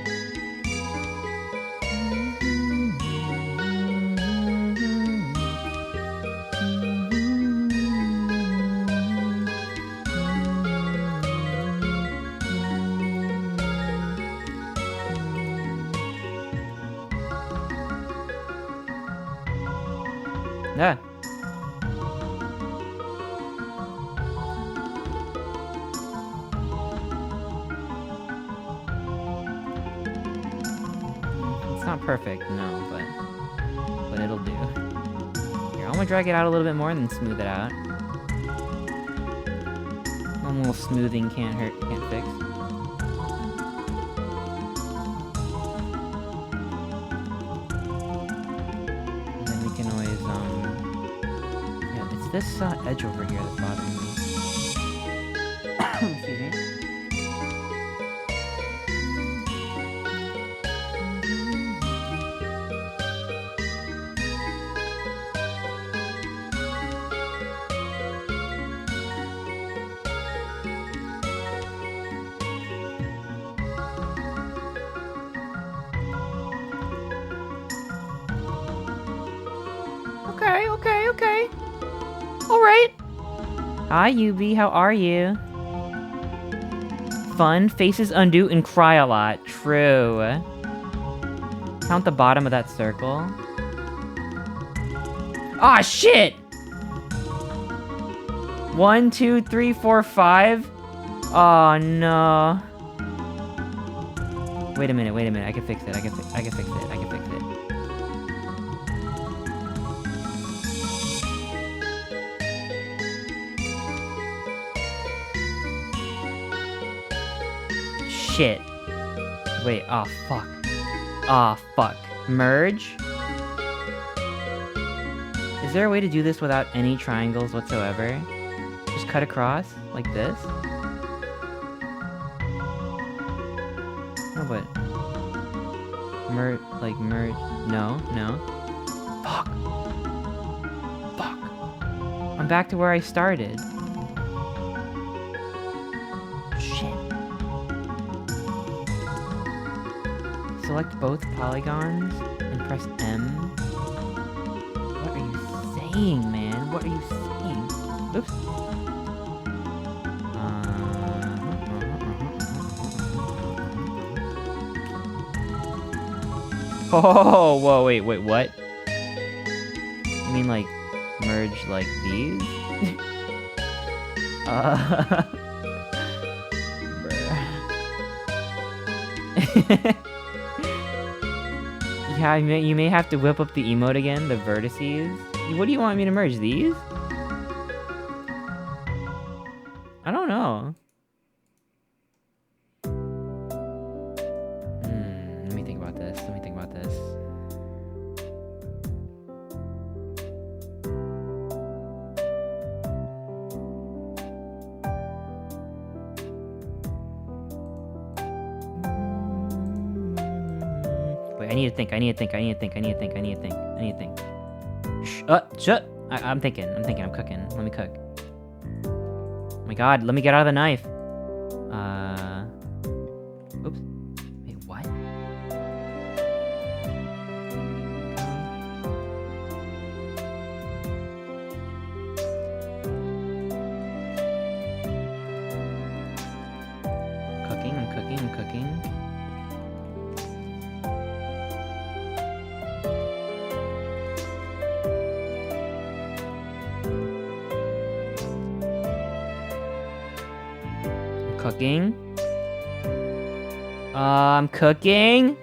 [SPEAKER 1] Yeah. It's not perfect, no, but it'll do. Here, I'm gonna drag it out a little bit more and then smooth it out. One little smoothing can't hurt, can't fix. And then we can always, yeah, it's this edge over here that's bothering me. Excuse me. Okay. Alright. Hi, Yubi, how are you? Fun, faces undo, and cry a lot. True. Count the bottom of that circle. Ah, shit! 1, 2, 3, 4, 5. Oh, no. Wait a minute. I can fix it. I can fix it. Shit. Wait, oh fuck. Oh fuck. Merge? Is there a way to do this without any triangles whatsoever? Just cut across? Like this? No, but... merge... No. Fuck. I'm back to where I started. Select both polygons and press M. What are you saying, man? What are you saying? Oops. Oh, whoa, wait, what? You mean like merge like these? Bruh. Yeah, you may have to whip up the emote again, the vertices. What do you want me to merge, these? I don't know. Let me think about this. I need to think. I need to think. I need to think. I need to think. I need to think. I need to think. Shut. I'm thinking. I'm cooking. Let me cook. Oh my god, let me get out of the knife. Oops. Wait, what? I'm cooking. Cooking. I'm cooking.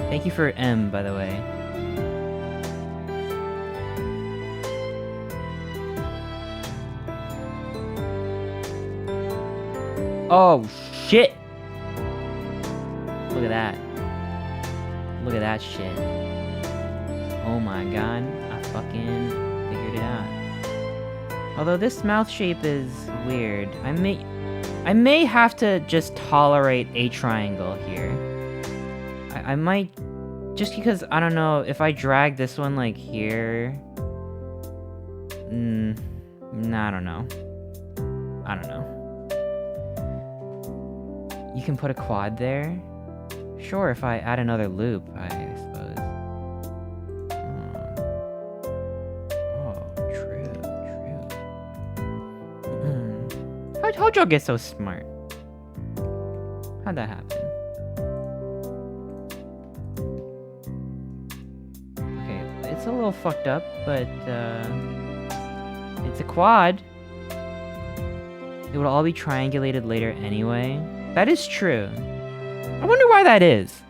[SPEAKER 1] Thank you for M, by the way. Oh, shit! Look at that. Look at that shit. Oh my god, I fucking figured it out. Although this mouth shape is weird. I may have to just tolerate a triangle here. I might, just because, I don't know, if I drag this one like here... Nah, I don't know. You can put a quad there? Sure, if I add another loop, I suppose. True. How'd y'all get so smart? How'd that happen? Okay, it's a little fucked up, but, it's a quad. It would all be triangulated later anyway. That is true. I wonder why that is.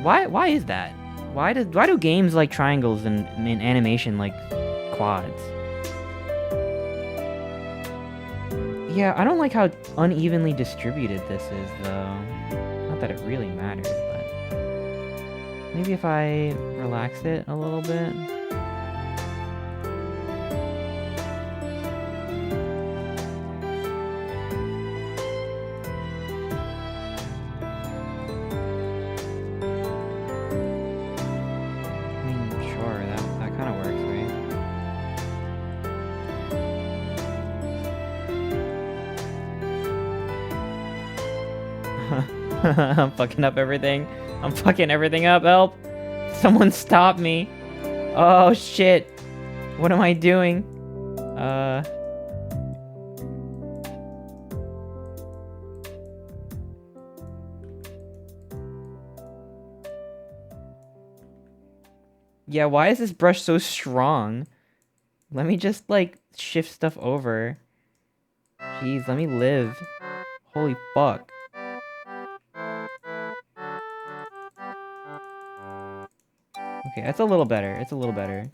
[SPEAKER 1] Why is that? Why do games like triangles and in animation like quads? Yeah, I don't like how unevenly distributed this is, though. Not that it really matters, but... Maybe if I relax it a little bit... I'm fucking up everything. I'm fucking everything up. Help! Someone stop me! Oh shit! What am I doing? Yeah, why is this brush so strong? Let me just, like, shift stuff over. Jeez, let me live. Holy fuck. Okay, that's a little better. It's a little better.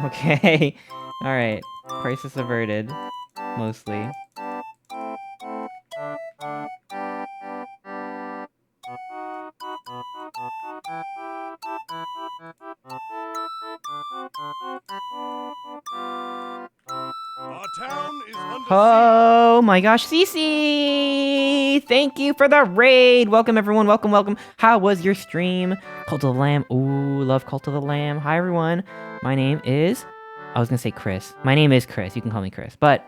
[SPEAKER 1] Okay. Alright. Crisis averted. Mostly. Oh my gosh, Cece! Thank you for the raid! Welcome everyone, welcome. How was your stream? Cult of the Lamb. Ooh, love Cult of the Lamb. Hi everyone. My name is... I was gonna say Chris. My name is Chris, you can call me Chris. But,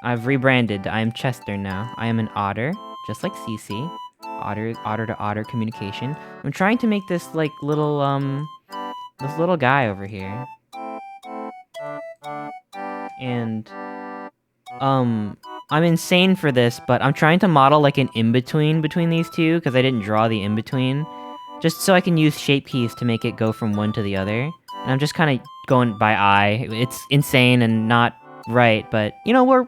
[SPEAKER 1] I've rebranded. I am Chester now. I am an otter, just like Cece. Otter to otter communication. I'm trying to make this, like, little, this little guy over here. And... I'm insane for this, but I'm trying to model like an in-between between these two, because I didn't draw the in-between. Just so I can use shape keys to make it go from one to the other. And I'm just kind of going by eye. It's insane and not right, but, you know, we're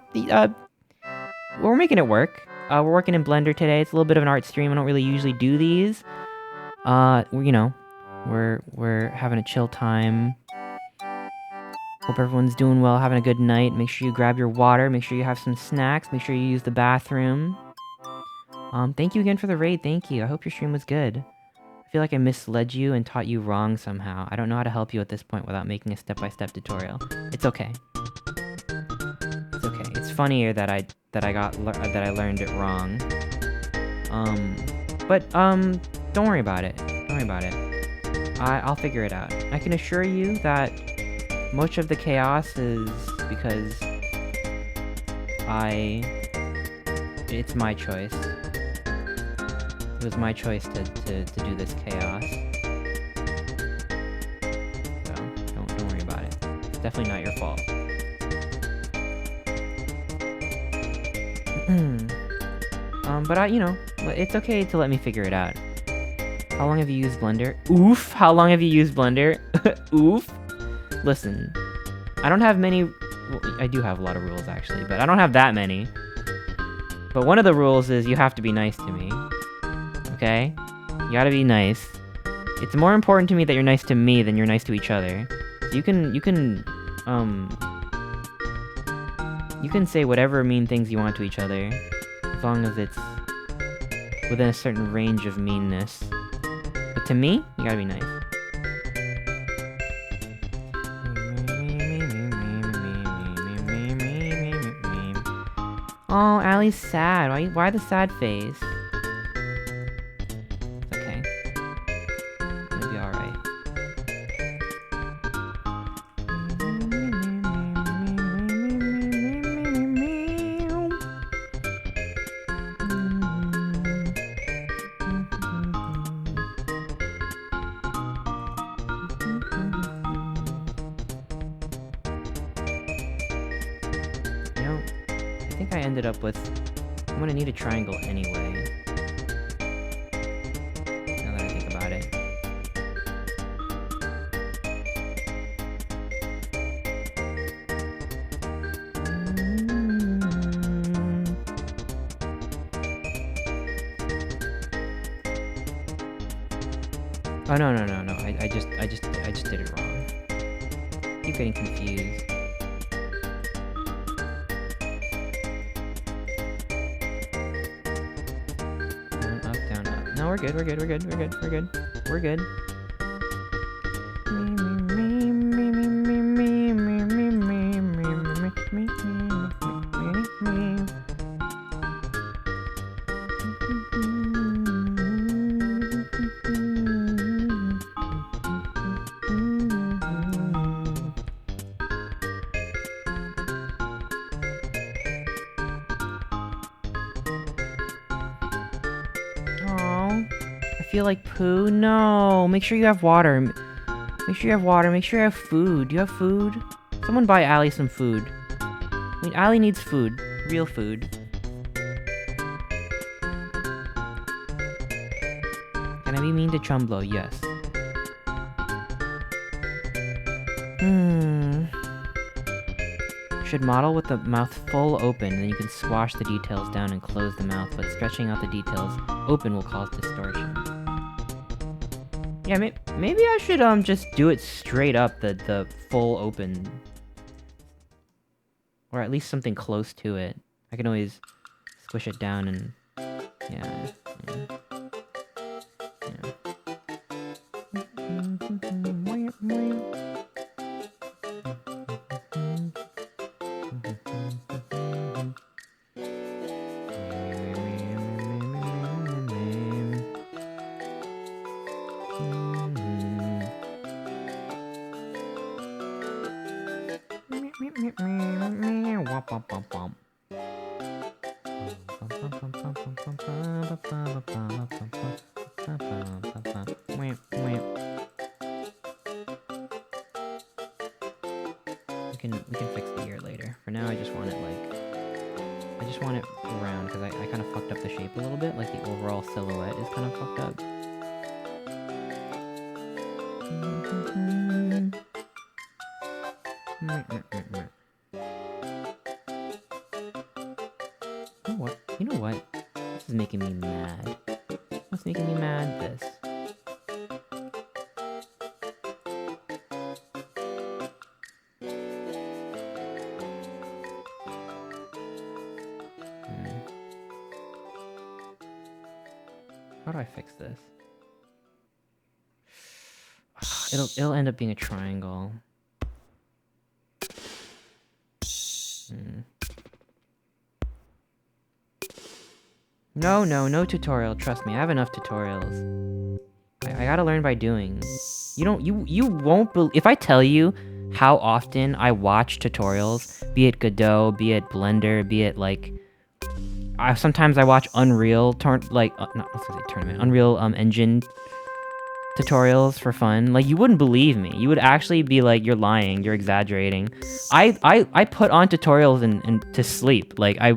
[SPEAKER 1] making it work. We're working in Blender today. It's a little bit of an art stream. I don't really usually do these. You know, we're having a chill time. Hope everyone's doing well, having a good night. Make sure you grab your water, make sure you have some snacks, make sure you use the bathroom. Thank you again for the raid, thank you. I hope your stream was good. I feel like I misled you and taught you wrong somehow. I don't know how to help you at this point without making a step-by-step tutorial. It's okay. It's funnier that I learned it wrong. But don't worry about it. Don't worry about it. I'll figure it out. I can assure you that much of the chaos is because it's my choice. It was my choice to do this chaos. So don't worry about it. It's definitely not your fault. But it's okay to let me figure it out. How long have you used Blender? Oof! How long have you used Blender? Oof! Listen, I don't have many... Well, I do have a lot of rules, actually, but I don't have that many. But one of the rules is you have to be nice to me. Okay? You gotta be nice. It's more important to me that you're nice to me than you're nice to each other. So you can say whatever mean things you want to each other, as long as it's within a certain range of meanness. But to me, you gotta be nice. Oh, Allie's sad. Why the sad face? It's okay. It'll be alright. I think I ended up with... I'm gonna need a triangle anyway. Now that I think about it. Oh, no. I just did it wrong. Keep getting confused. Down, up. No, we're good. We're good. I feel like poo. No, make sure you have water. Make sure you have food. Do you have food? Someone buy Allie some food. I mean, Allie needs food. Real food. Can I be mean to Chumblo? Yes. Should model with the mouth full open, then you can squash the details down and close the mouth, but stretching out the details open will cause distortion. Yeah, maybe I should just do it straight up, the full open. Or at least something close to it. I can always squish it down and... Yeah. We can fix the ear later. For now, I just want it round, because I kind of fucked up the shape a little bit, like the overall silhouette is kind of fucked up. You know what? This is making me mad. What's making me mad? This. How do I fix this? It'll end up being a triangle. No tutorial. Trust me, I have enough tutorials. I gotta learn by doing. You won't believe if I tell you how often I watch tutorials, be it Godot, be it Blender, be it like sometimes I watch Unreal tournament, Unreal Engine tutorials for fun. Like, you wouldn't believe me. You would actually be like, you're lying, you're exaggerating. I put on tutorials and to sleep. Like, I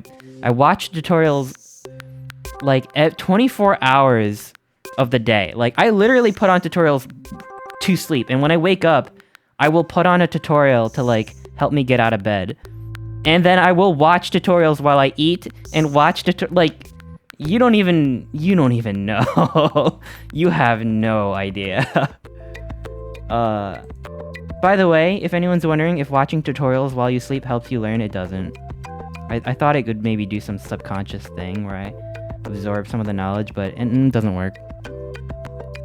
[SPEAKER 1] watch tutorials like at 24 hours of the day. Like, I literally put on tutorials to sleep, and when I wake up, I will put on a tutorial to like help me get out of bed. And then I will watch tutorials while I eat and watch like you don't even know. You have no idea. By the way, if anyone's wondering if watching tutorials while you sleep helps you learn, it doesn't. I thought it could maybe do some subconscious thing where I absorb some of the knowledge, but it doesn't work.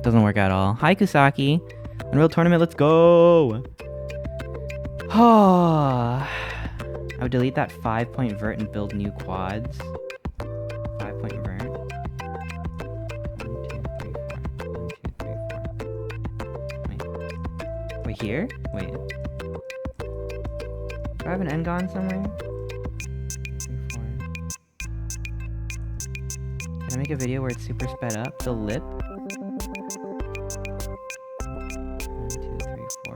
[SPEAKER 1] Doesn't work at all. Hi, Kusaki. Unreal Tournament, let's go! I would delete that 5-point vert and build new quads. 5-point vert. 1, 2, 3, 4. 1, 2, 3, 4. Wait, here? Wait. Do I have an N-gon somewhere? 3, 4. Can I make a video where it's super sped up? The lip? 1, 2, 3, 4. 1, 2, 3, 4.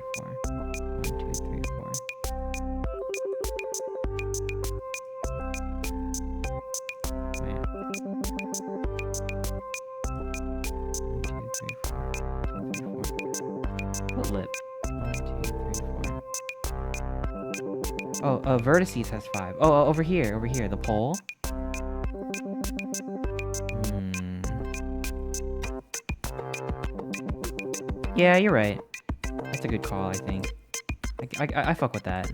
[SPEAKER 1] 1, 2, 3, 4. 1, 2, 3, 4. Wait. 1, 2, 3, 4. 1, 2, 3, 4. What lip? 1, 2, 3, 4. Oh, vertices has 5. Oh, over here, the pole. Yeah, you're right. That's a good call, I think. I fuck with that.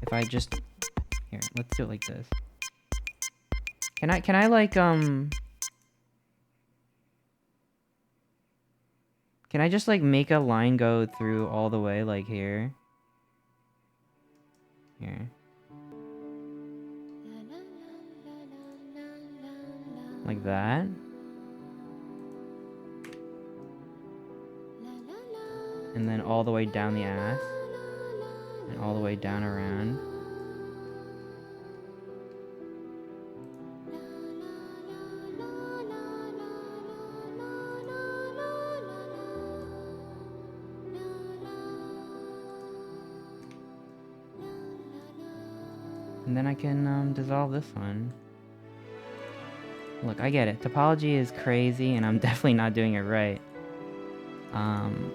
[SPEAKER 1] If I just... Here, let's do it like this. Can I like, Can I just, like, make a line go through all the way, like, here? Here. Like that? And then all the way down the ass. And all the way down around. And then I can dissolve this one. Look, I get it. Topology is crazy, and I'm definitely not doing it right.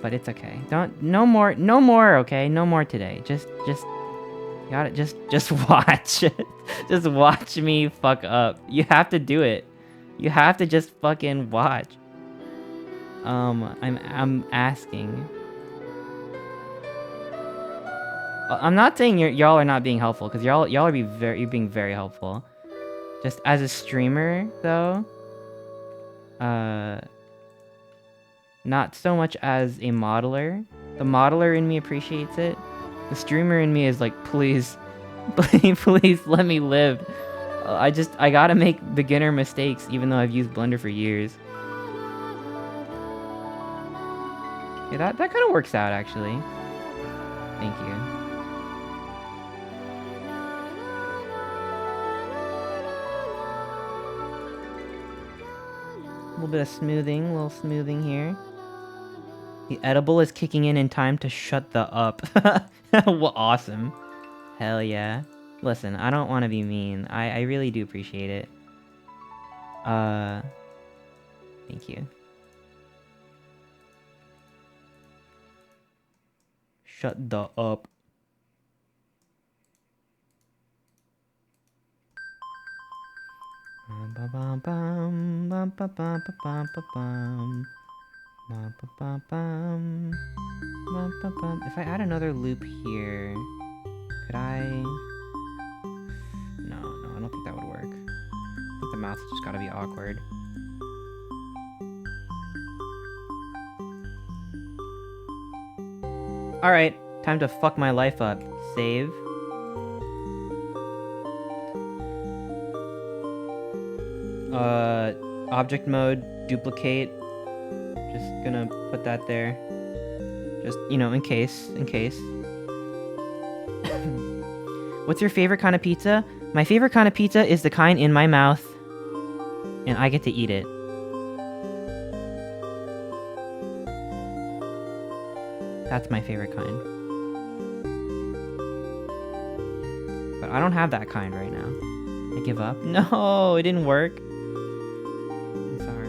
[SPEAKER 1] But it's okay. No more, okay? No more today. Just watch. Just watch me fuck up. You have to do it. You have to just fucking watch. I'm asking. I'm not saying y'all are not being helpful, because y'all are being very helpful. Just as a streamer, though, not so much as a modeler. The modeler in me appreciates it. The streamer in me is like, please let me live. I gotta make beginner mistakes, even though I've used Blender for years. Yeah, that kind of works out, actually. Thank you. A little bit of smoothing, a little smoothing here. The edible is kicking in time to shut the up. Well, awesome. Hell yeah. Listen, I don't want to be mean. I really do appreciate it. Thank you. Shut the up. If I add another loop here, could I... No, I don't think that would work. I think the mouth just gotta be awkward. Alright, time to fuck my life up. Save. Object mode, duplicate. Just gonna put that there. Just, you know, in case. What's your favorite kind of pizza? My favorite kind of pizza is the kind in my mouth, and I get to eat it. That's my favorite kind. But I don't have that kind right now. I give up. No, it didn't work. I'm sorry.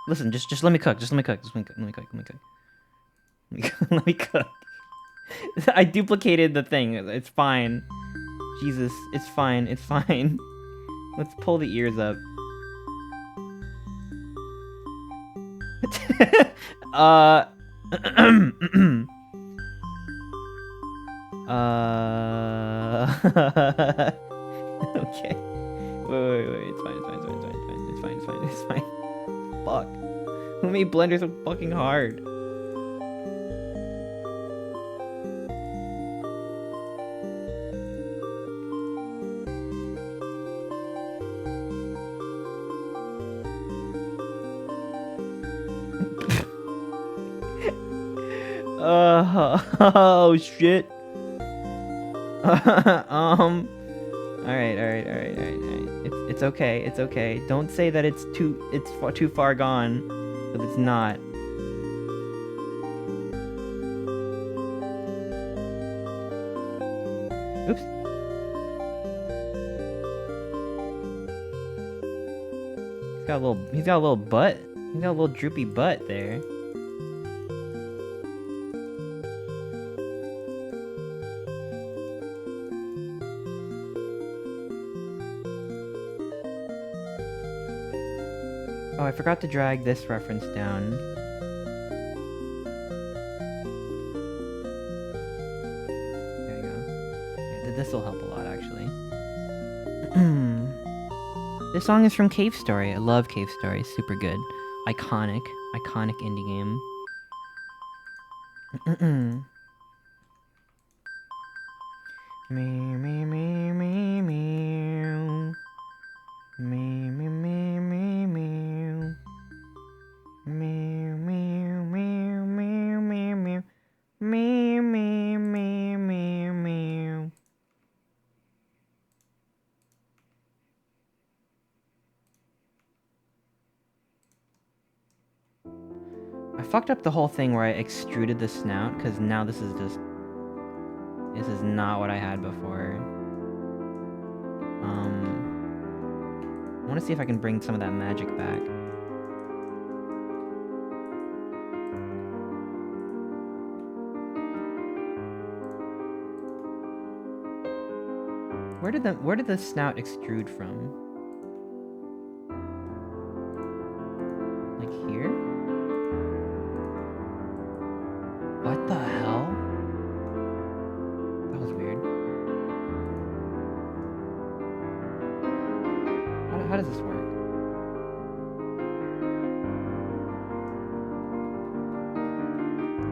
[SPEAKER 1] Listen, just let me cook. Let me cook. Let me cook. I duplicated the thing. It's fine. Jesus, it's fine. Let's pull the ears up. Okay. Wait. It's fine. Fuck. Who made Blender so fucking hard? Oh shit. Alright. It's okay. Don't say that it's too far gone, but it's not. Oops. He's got a little butt. He's got a little droopy butt there. Oh, I forgot to drag this reference down. There you go. Okay, this will help a lot, actually. This song is from Cave Story. I love Cave Story. Super good. Iconic indie game. I fucked up the whole thing where I extruded the snout, because now this is not what I had before. I want to see if I can bring some of that magic back. Where did the snout extrude from? Like here? What the hell? That was weird. How does this work?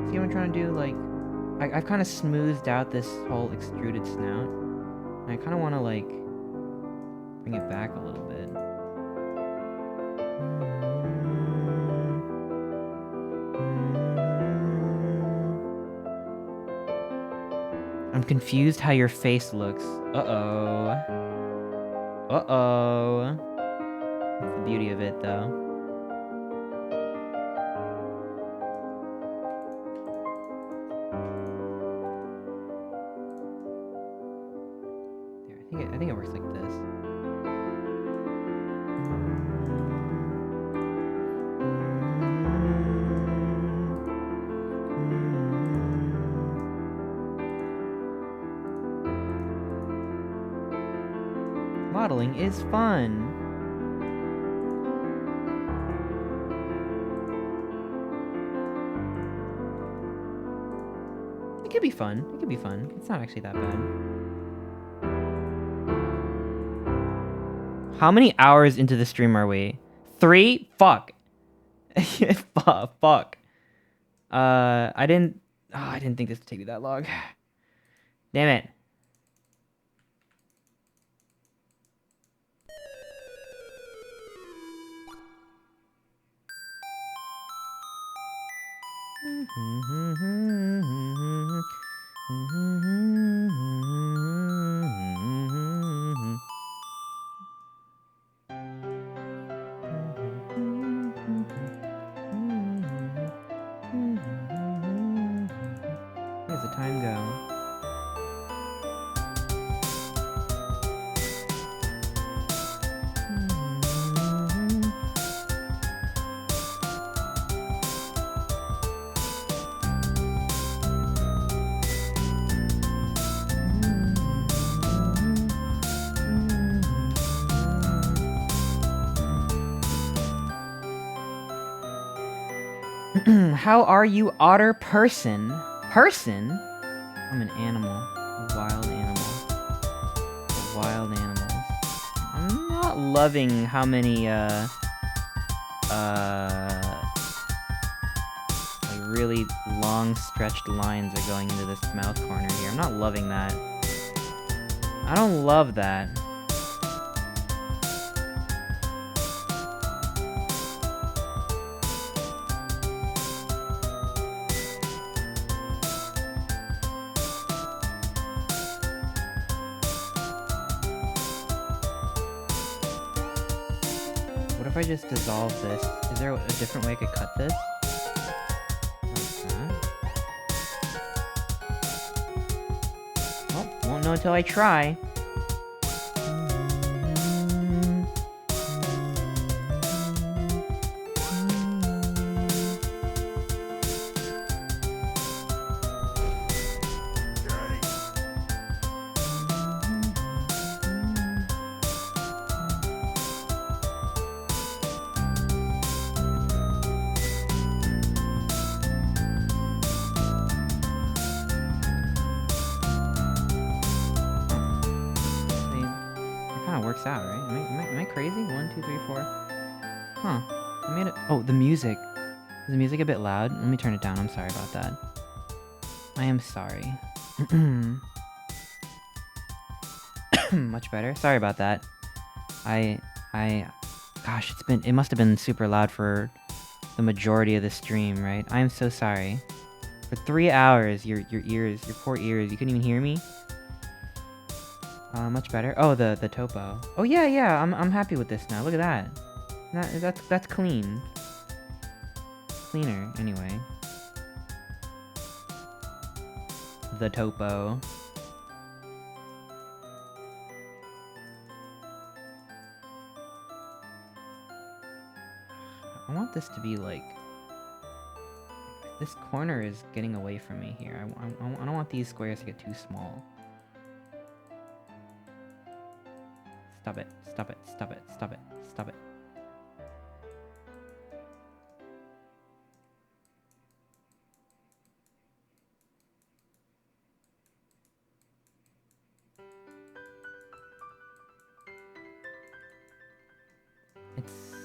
[SPEAKER 1] See what I'm trying to do? Like, I've kind of smoothed out this whole extruded snout. And I kind of want to, like, bring it back a little bit. I'm confused how your face looks. Uh-oh. That's the beauty of it, though. I think it works like this. Modeling is fun. It could be fun. It could be fun. It's not actually that bad. How many hours into the stream are we? 3? Fuck. Fuck. I didn't think this would take me that long. Damn it. Where's the time go? How are you, otter person? Person? I'm an animal. A wild animal. A wild animal. I'm not loving how many, like really long stretched lines are going into this mouth corner here. I'm not loving that. I don't love that. What if I just dissolve this? Is there a different way I could cut this? Like that? Well, won't know until I try. Works out, right? Am I crazy? 1, 2, 3, 4. Huh. I made it. Oh, the music. Is the music a bit loud? Let me turn it down. I'm sorry about that. I am sorry. Much better. Sorry about that. Gosh, it must have been super loud for the majority of the stream, right? I am so sorry. For 3 hours, your ears, your poor ears, you couldn't even hear me? Much better. Oh, the topo. Oh yeah, I'm happy with this now. Look at that. That's clean. Cleaner, anyway. The topo. I want this to be like... This corner is getting away from me here. I don't want these squares to get too small. Stop it, stop it, stop it, stop it, stop it.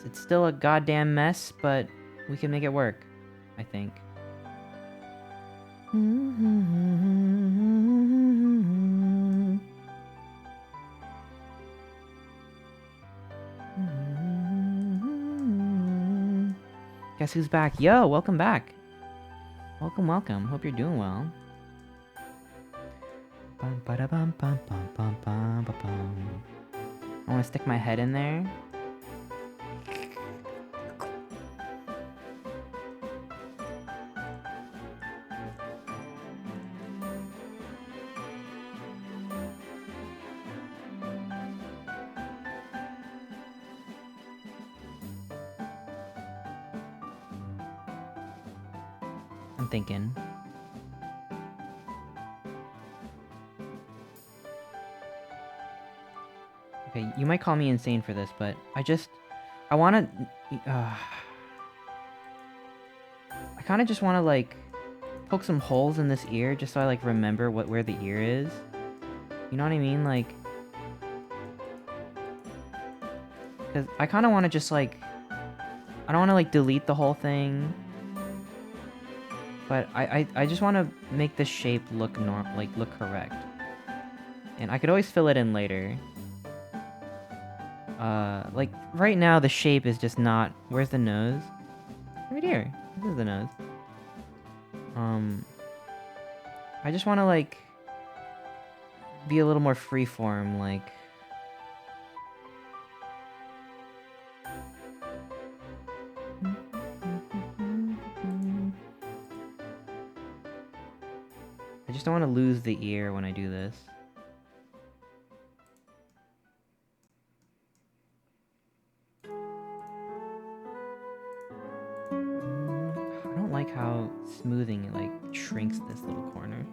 [SPEAKER 1] It's still a goddamn mess, but we can make it work, I think. Guess who's back? Yo, welcome back. Welcome, welcome. Hope you're doing well. I want to stick my head in there. I'm thinking. Okay, you might call me insane for this, but I wanna... I kinda just wanna, like, poke some holes in this ear just so I, like, remember where the ear is. You know what I mean? Like... Because I kinda wanna just, like... I don't wanna, like, delete the whole thing. But I just wanna make the shape look look correct. And I could always fill it in later. Like, right now the shape is just not... Where's the nose? Right here. This is the nose. I just wanna, like... be a little more freeform, like... I just don't want to lose the ear when I do this. I don't like how smoothing it, like, shrinks this little corner.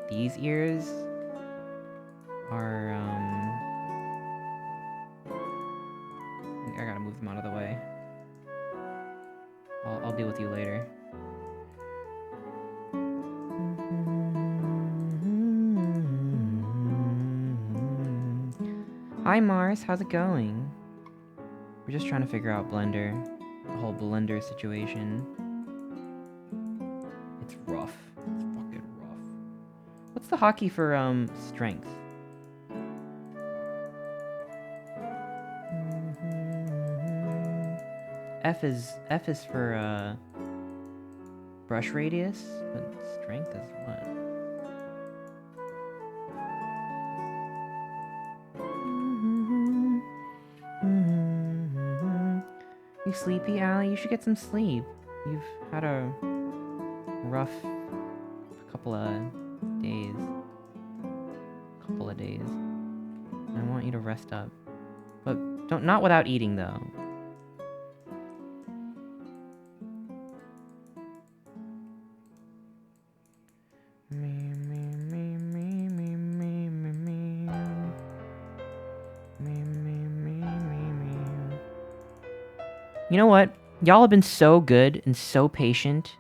[SPEAKER 1] These ears are, I gotta move them out of the way. I'll deal with you later. Hi Mars, how's it going? We're just trying to figure out Blender. The whole Blender situation. It's rough. It's fucking rough. What's the hotkey for, strength? F is for, brush radius, but strength is what? You sleepy, Allie? You should get some sleep. You've had a rough couple of days. And I want you to rest up. But not without eating, though. You know what? Y'all have been so good and so patient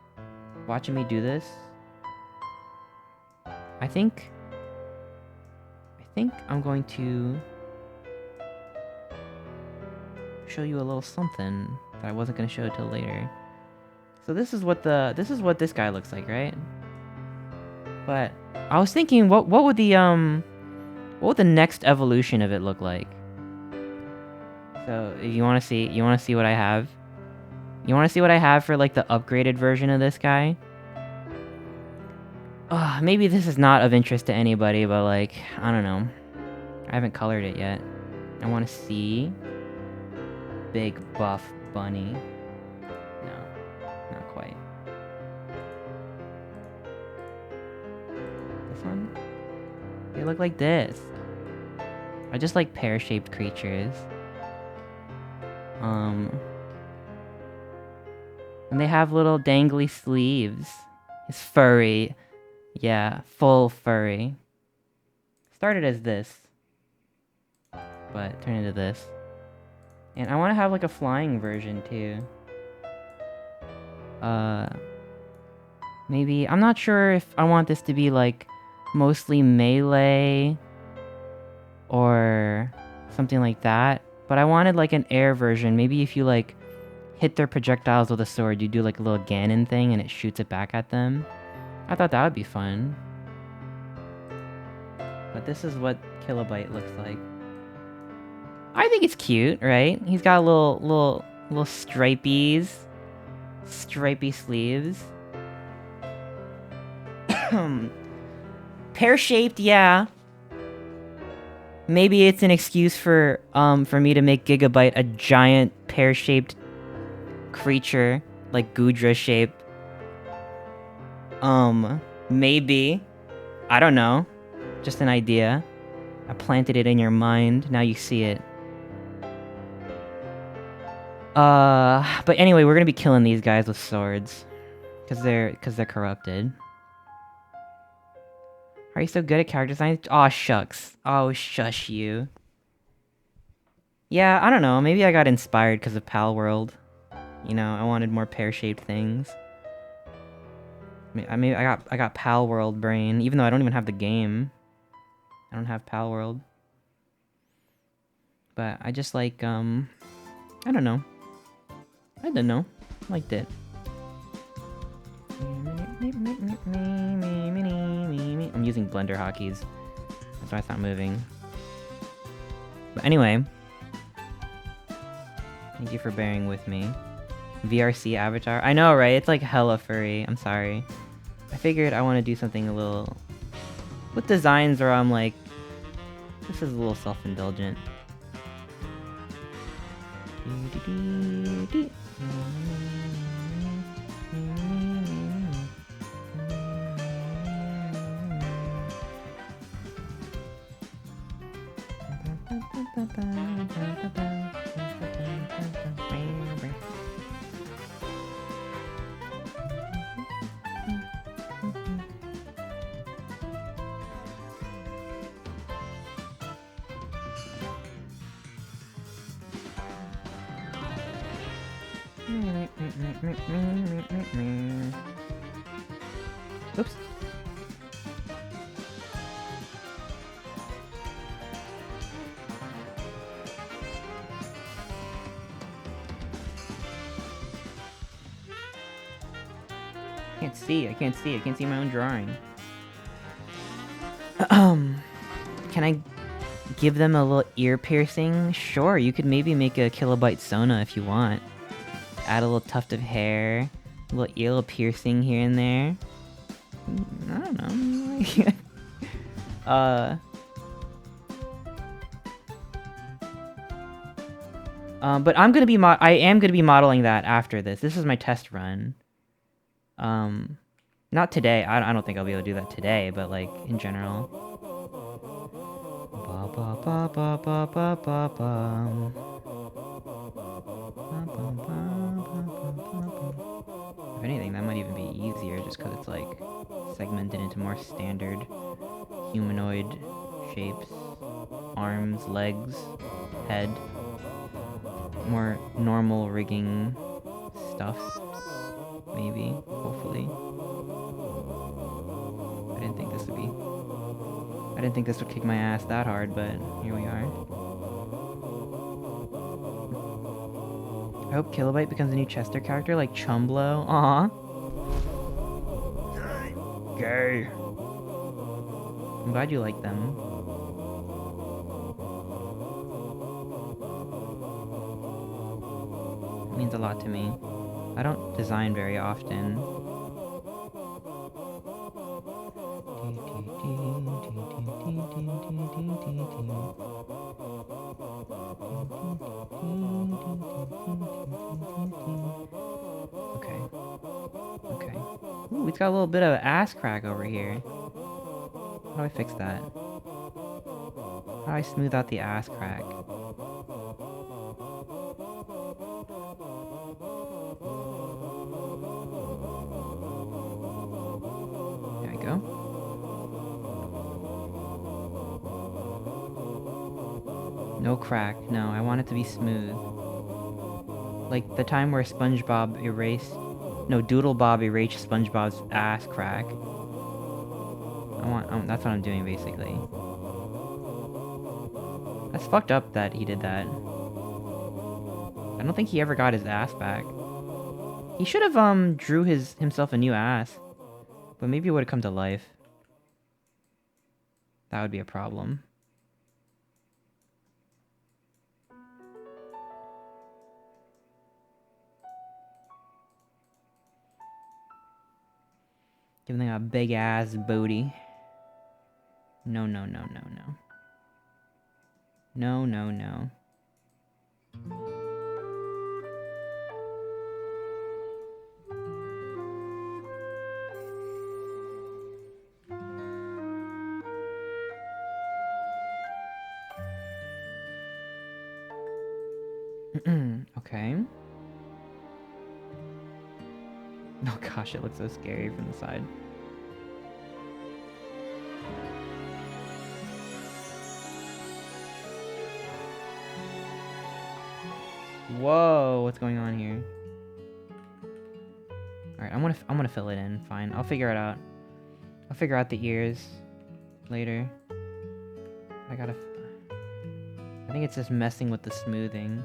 [SPEAKER 1] watching me do this. I think I'm going to show you a little something that I wasn't going to show till later. So this is what this guy looks like, right? But I was thinking, what would the next evolution of it look like? So you want to see what I have? You want to see what I have for like the upgraded version of this guy? Maybe this is not of interest to anybody, but like, I don't know. I haven't colored it yet. I want to see big buff bunny. No, not quite. This one? They look like this. I just like pear-shaped creatures. And they have little dangly sleeves. It's furry. Yeah, full furry. Started as this, but turned into this. And I want to have like a flying version too. Maybe, I'm not sure if I want this to be like mostly melee or something like that. But I wanted like an air version. Maybe if you like hit their projectiles with a sword, you do like a little Ganon thing and it shoots it back at them. I thought that would be fun. But this is what Kilobyte looks like. I think it's cute, right? He's got little stripies. Stripy sleeves. Pear-shaped, yeah. Maybe it's an excuse for me to make Gigabyte a giant pear-shaped creature, like Gudra shape. Maybe. I don't know. Just an idea. I planted it in your mind, now you see it. But anyway, we're gonna be killing these guys with swords. Cause they're corrupted. Are you so good at character design? Aw, shucks. Oh, shush you. Yeah, I don't know. Maybe I got inspired because of Pal World. You know, I wanted more pear-shaped things. I got Pal World brain, even though I don't even have the game. I don't have Pal World. But I just like, I don't know. I don't know. Liked it. I'm using blender hotkeys. That's why it's not moving. But anyway. Thank you for bearing with me. VRC avatar. I know, right? It's like hella furry. I'm sorry. I figured I want to do something a little... with designs where I'm like... this is a little self-indulgent. Oops. I can't see my own drawing. Can I give them a little ear piercing? Sure, you could maybe make a kilobyte Sona if you want. Add a little tuft of hair, a little ear piercing here and there. I don't know. But I am gonna be modeling that after this. This is my test run. Not today. I don't think I'll be able to do that today, but like in general. If anything, that might even be easier just because it's like segmented into more standard humanoid shapes. Arms, legs, head. More normal rigging stuff. Maybe, hopefully. I didn't think this would kick my ass that hard, but here we are. I hope Kilobyte becomes a new Chester character like Chumblo. Aww. Gay. I'm glad you like them. It means a lot to me. I don't design very often. Okay. Ooh, it's got a little bit of ass crack over here. How do I fix that? How do I smooth out the ass crack? There we go. No crack. No, I want it to be smooth. Like the time where SpongeBob erased... no, Doodle Bob erased SpongeBob's ass crack. That's what I'm doing, basically. That's fucked up that he did that. I don't think he ever got his ass back. He should have, drew himself a new ass. But maybe it would have come to life. That would be a problem. Give them a big ass booty. No. No, no, no. Okay. Oh gosh, it looks so scary from the side. Whoa, what's going on here? All right, I'm gonna fill it in. Fine, I'll figure it out. I'll figure out the ears later. I think it's just messing with the smoothing.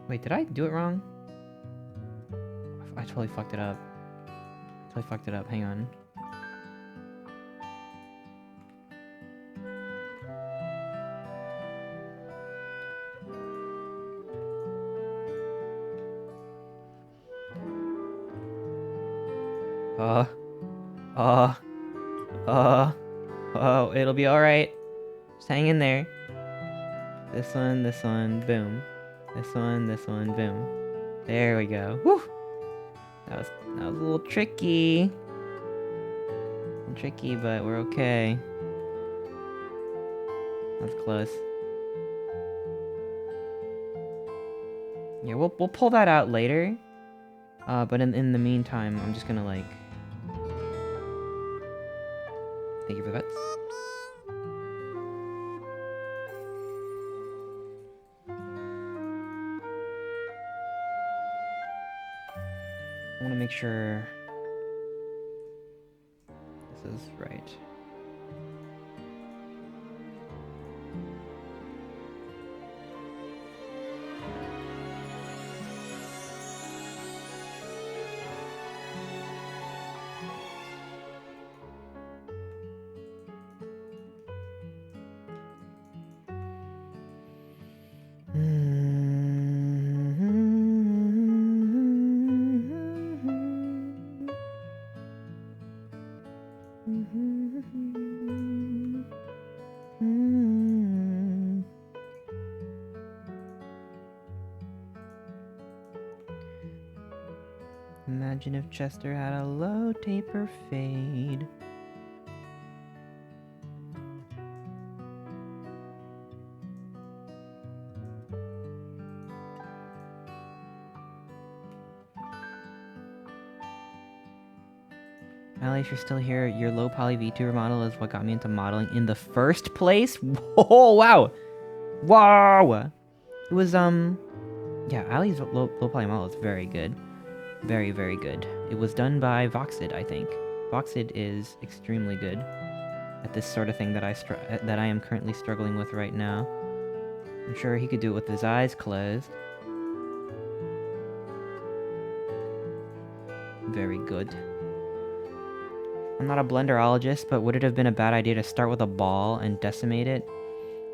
[SPEAKER 1] Wait, did I do it wrong? I totally fucked it up. Totally fucked it up. Hang on. Oh, it'll be alright. Just hang in there. This one, boom. This one, boom. There we go. Woo! That was a little tricky. Tricky, but we're okay. That's close. Yeah, we'll pull that out later. But in the meantime, I'm just gonna like. Thank you for that. I want to make sure this is right. Imagine if Chester had a low taper fade. Ali, if you're still here, your low poly VTuber model is what got me into modeling in the first place. Whoa, wow. Wow. It was, yeah, Ali's low poly model is very good. Very, very good. It was done by Voxid, I think. Voxid is extremely good at this sort of thing that I am currently struggling with right now. I'm sure he could do it with his eyes closed. Very good. I'm not a blenderologist, but would it have been a bad idea to start with a ball and decimate it?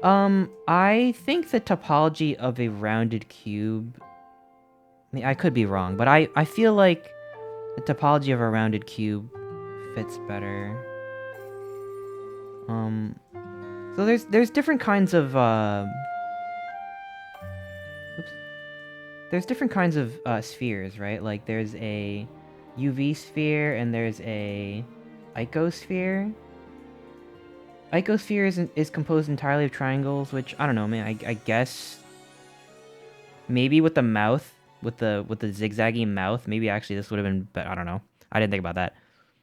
[SPEAKER 1] I think the topology of a rounded cube... I mean, I could be wrong, but I feel like the topology of a rounded cube fits better. So there's different kinds of, oops. There's different kinds of, spheres, right? Like, there's a UV sphere, and there's a icosphere. Icosphere is composed entirely of triangles, which, I don't know, man, I guess... Maybe with the mouth, with the zigzaggy mouth, maybe actually this would have been better. I don't know. I didn't think about that.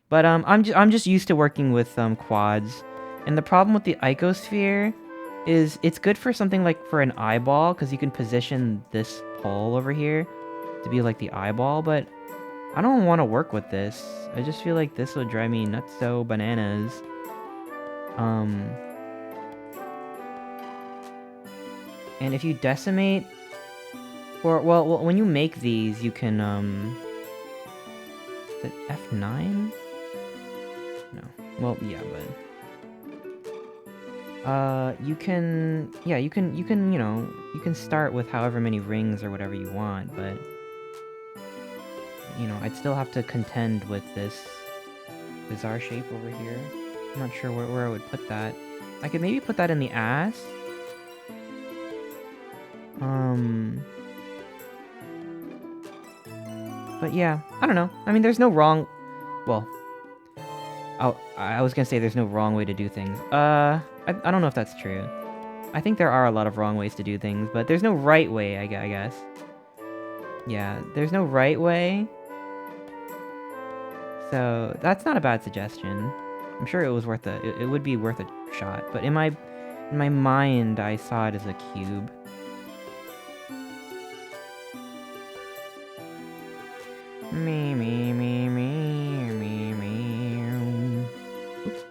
[SPEAKER 1] But, I'm just used to working with, quads. And the problem with the icosphere is it's good for something like for an eyeball, because you can position this pole over here to be like the eyeball, but I don't want to work with this. I just feel like this would drive me nuts so bananas. And if you decimate, or, well, when you make these, you can, is it F9? No. Well, yeah, but you can, yeah, you can, you know, you can start with however many rings or whatever you want, but you know, I'd still have to contend with this bizarre shape over here. I'm not sure where I would put that. I could maybe put that in the ass. But yeah, I don't know. I mean, there's no wrong... Well, I was gonna say there's no wrong way to do things. I don't know if that's true. I think there are a lot of wrong ways to do things, but there's no right way, I guess. Yeah, there's no right way. So, that's not a bad suggestion. I'm sure it was worth it would be worth a shot, but in my mind, I saw it as a cube. Me, me, me, me, me, me. Oops.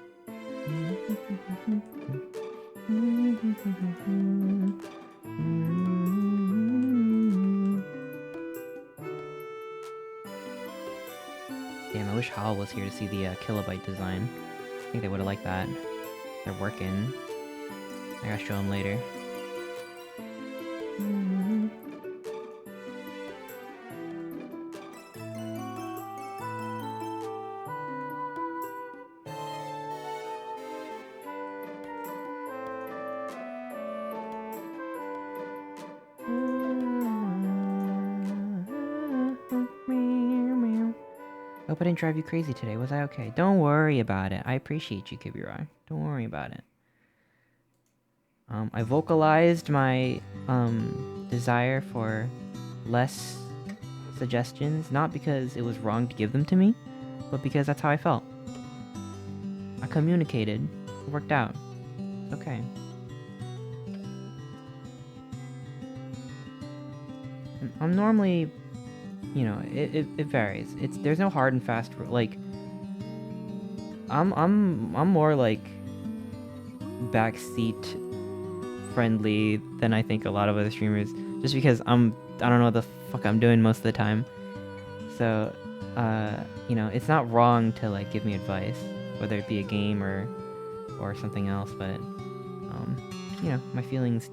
[SPEAKER 1] Damn, I wish Hal was here to see the kilobyte design. I think they would have liked that. They're working. I gotta show them later. Hope I didn't drive you crazy today. Was I okay? Don't worry about it. I appreciate you, Kibirai. Don't worry about it. I vocalized my desire for less suggestions, not because it was wrong to give them to me, but because that's how I felt. I communicated. It worked out. It's okay. I'm normally, you know, it varies. There's no hard and fast rule. Like, I'm more like backseat friendly than I think a lot of other streamers, just because I don't know what the fuck I'm doing most of the time. So, you know, it's not wrong to like give me advice, whether it be a game or something else. But, you know, my feelings,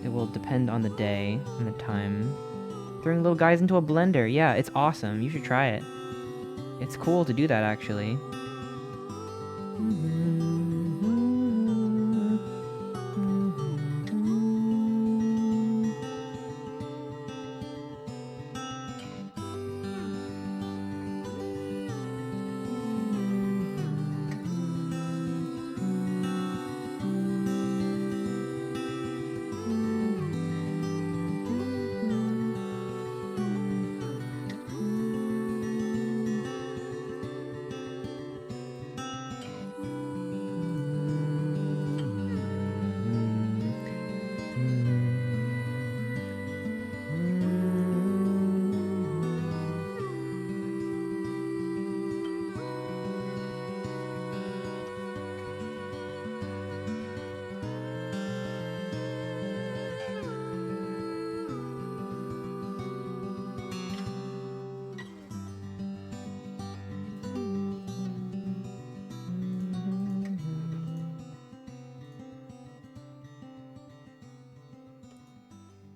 [SPEAKER 1] it will depend on the day and the time. Throwing little guys into a blender, yeah, it's awesome. You should try it. It's cool to do that, actually.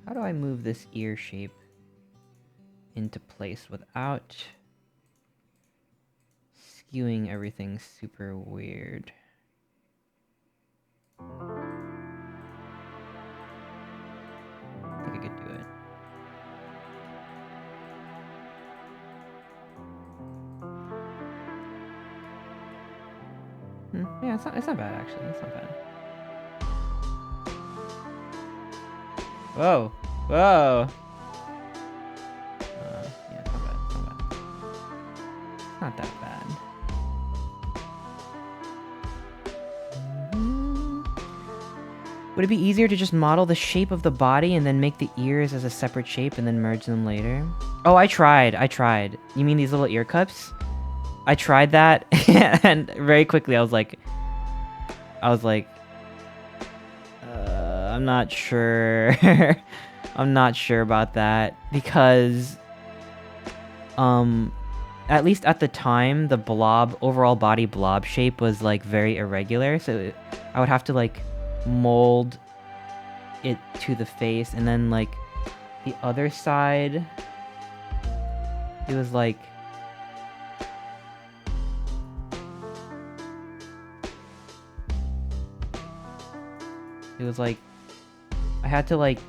[SPEAKER 1] How do I move this ear shape into place without skewing everything super weird? I think I could do it. Yeah, it's not bad actually. It's not bad. Whoa! Whoa! Yeah, it's not bad. It's not bad. It's not that bad. Would it be easier to just model the shape of the body and then make the ears as a separate shape and then merge them later? Oh, I tried. You mean these little ear cups? I tried that, and very quickly I was like, I'm not sure. I'm not sure about that because, at least at the time, the overall body blob shape was like very irregular. So I would have to like mold it to the face, and then like the other side, it was like I had to like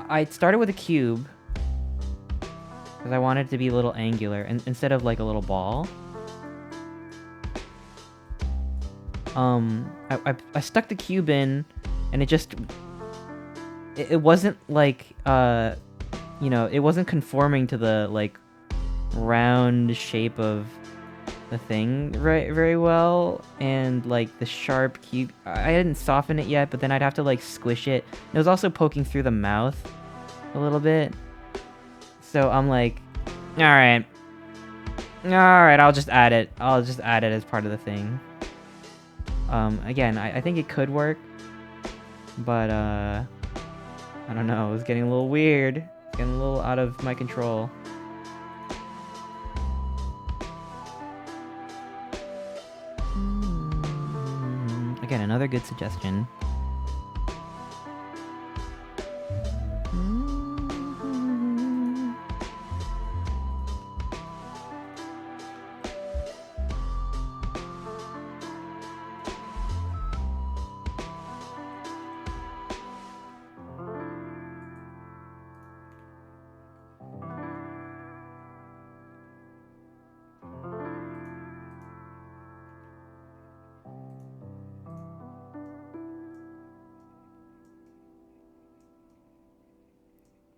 [SPEAKER 1] I started with a cube because I wanted it to be a little angular and instead of like a little ball. I stuck the cube in, and it wasn't like it wasn't conforming to the like round shape of the thing very well, and like the sharp cube, I didn't soften it yet, but then I'd have to like squish it. It was also poking through the mouth a little bit, so I'm like, all right, I'll just add it as part of the thing. Again, I think it could work, but I don't know, it was getting a little weird, getting a little out of my control. Again, another good suggestion.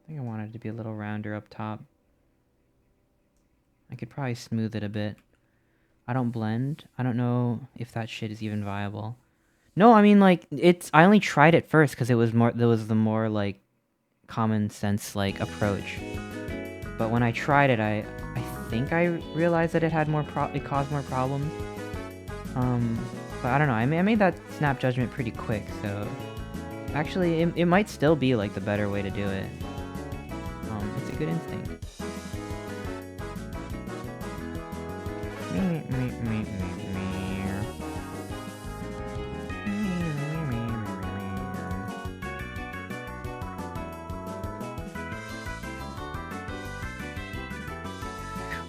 [SPEAKER 1] I think I wanted it to be a little rounder up top. I could probably smooth it a bit. I don't blend. I don't know if that shit is even viable. No, I mean like I only tried it first because there was the more like common sense like approach. But when I tried it, I think I realized that it had it caused more problems. But I don't know. I made that snap judgment pretty quick, so actually it might still be like the better way to do it. It's a good instinct.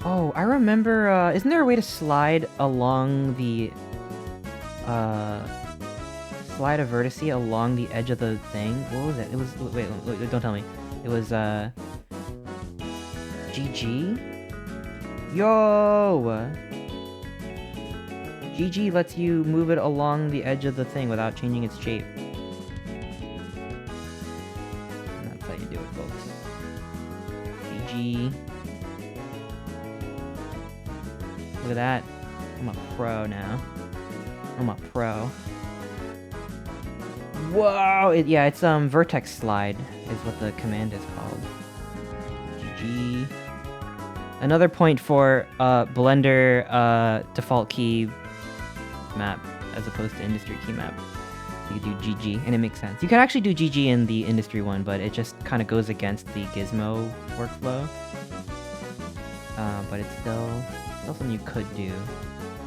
[SPEAKER 1] Oh, I remember, isn't there a way to slide along the, slide a vertice along the edge of the thing? What was it? It was, wait, don't tell me. It was, GG? Yo! GG lets you move it along the edge of the thing without changing its shape. And that's how you do it, folks. GG. Look at that. I'm a pro now. I'm a pro. Whoa! Yeah, it's vertex slide is what the command is called. GG. Another point for Blender default key map as opposed to industry key map. You could do GG, and it makes sense. You can actually do GG in the industry one, but it just kind of goes against the Gizmo workflow. But it's still something you could do.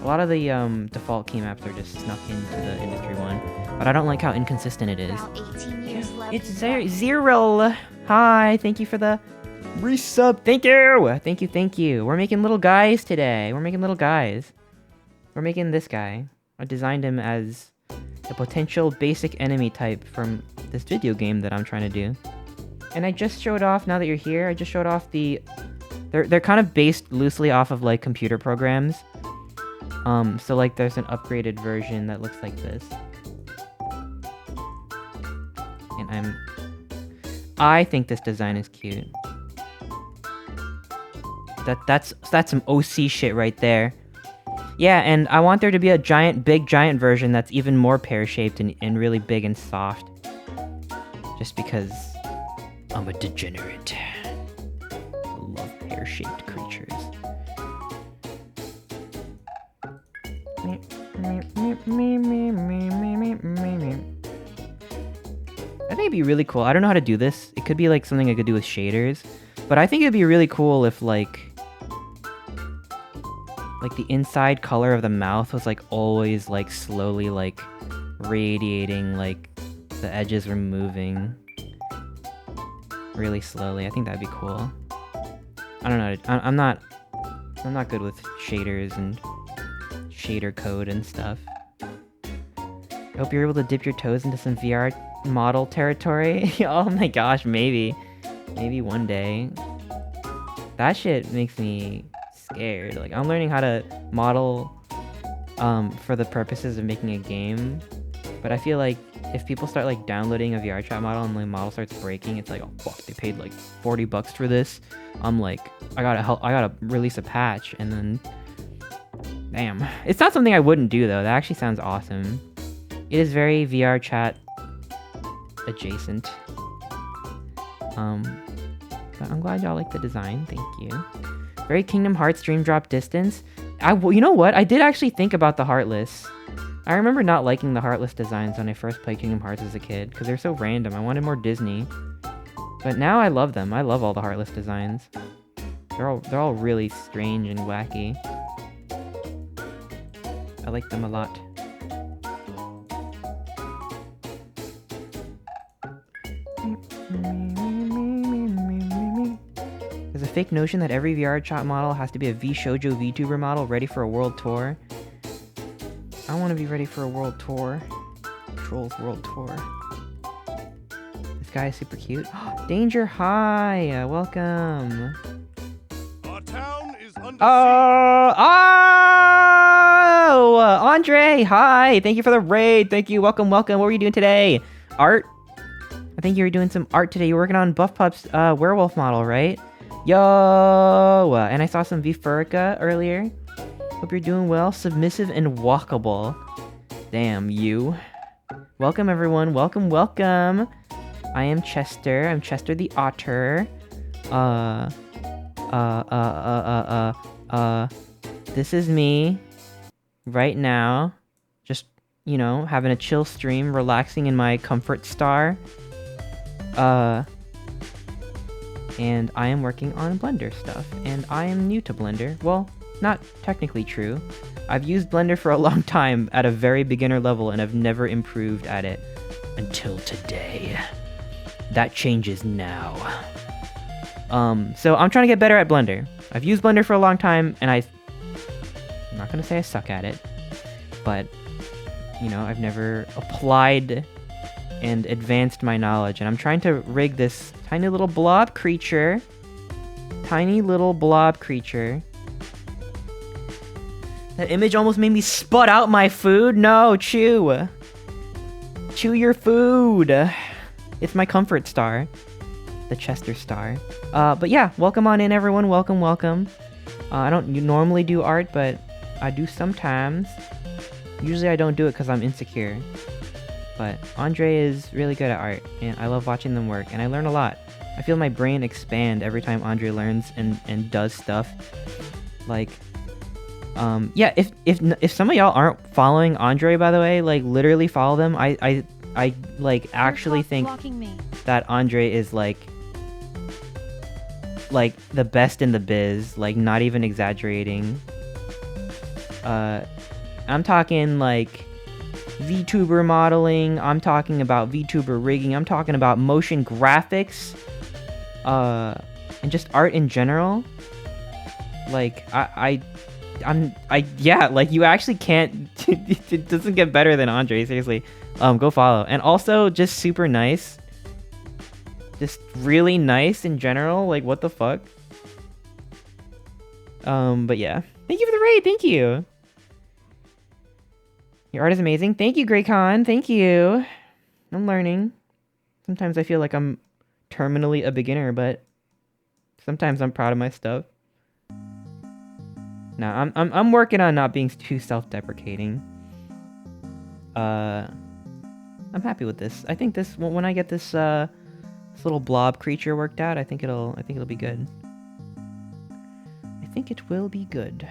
[SPEAKER 1] A lot of the default key maps are just snuck into the industry one, but I don't like how inconsistent it is.
[SPEAKER 2] About 18 years left.
[SPEAKER 1] It's Zero. Hi, thank you for the resub. Thank you. We're making little guys today. We're making this guy. I designed him as a potential basic enemy type from this video game that I'm trying to do. And I just showed off, now that you're here, I just showed off the... They're kind of based loosely off of like computer programs. So like there's an upgraded version that looks like this. And I think this design is cute. That's some OC shit right there. Yeah, and I want there to be a big giant version that's even more pear-shaped and really big and soft. Just because I'm a degenerate. I love pear-shaped creatures. I think it'd be really cool. I don't know how to do this. It could be like something I could do with shaders. But I think it'd be really cool if like... like the inside color of the mouth was like always like slowly like radiating, like the edges were moving really slowly. I think that'd be cool. I don't know. I'm not good with shaders and shader code and stuff. I hope you're able to dip your toes into some VR model territory. Oh my gosh, maybe one day. That shit makes me scared. Like, I'm learning how to model for the purposes of making a game, but I feel like if people start like downloading a VR chat model and the model starts breaking, it's like, oh fuck, they paid like $40 for this. I'm like, I gotta release a patch, and then damn. It's not something I wouldn't do though. That actually sounds awesome. It is very VR chat adjacent. But I'm glad y'all like the design. Thank you. Very Kingdom Hearts Dream Drop Distance. You know what? I did actually think about the Heartless. I remember not liking the Heartless designs when I first played Kingdom Hearts as a kid, because they're so random. I wanted more Disney. But now I love them. I love all the Heartless designs. They're all really strange and wacky. I like them a lot. There's a fake notion that every VR chat model has to be a VShojo VTuber model ready for a world tour. I want to be ready for a world tour. Trolls world tour. This guy is super cute. Danger, hi! Welcome.
[SPEAKER 4] Our town is under
[SPEAKER 1] Oh! Andre, hi! Thank you for the raid. Thank you. Welcome. What were you doing today? Art? I think you were doing some art today. You were working on Buff Pup's werewolf model, right? Yo! And I saw some Vifurica earlier. Hope you're doing well. Submissive and walkable. Damn, you. Welcome, everyone. Welcome. I am Chester. I'm Chester the Otter. This is me right now. Just, you know, having a chill stream, relaxing in my comfort star. And I am working on Blender stuff, and I am new to Blender. Well, not technically true. I've used Blender for a long time at a very beginner level, and I've never improved at it until today. That changes now. So I'm trying to get better at Blender. I've used Blender for a long time, and I'm not gonna say I suck at it, but, you know, I've never applied and advanced my knowledge, and I'm trying to rig this tiny little blob creature. That image almost made me sput out my food. No, chew your food. It's my comfort star, the Chester star. But yeah, welcome on in, everyone. Welcome. I don't normally do art, but I do sometimes. Usually I don't do it because I'm insecure. But Andre is really good at art, and I love watching them work, and I learn a lot. I feel my brain expand every time Andre learns and does stuff. Like, yeah, if some of y'all aren't following Andre, by the way, like, literally follow them. I like actually think that Andre is like the best in the biz, like, not even exaggerating. I'm talking like VTuber modeling, I'm talking about VTuber rigging, I'm talking about motion graphics, and just art in general. Like, yeah, like, you actually can't, it doesn't get better than Andre, seriously. Go follow. And also, just super nice. Just really nice in general, like, what the fuck? But yeah. Thank you for the raid, thank you! Your art is amazing. Thank you, Graycon. Thank you. I'm learning. Sometimes I feel like I'm terminally a beginner, but sometimes I'm proud of my stuff. Nah, I'm working on not being too self-deprecating. I'm happy with this. I think this, when I get this this little blob creature worked out, I think it'll be good. I think it will be good.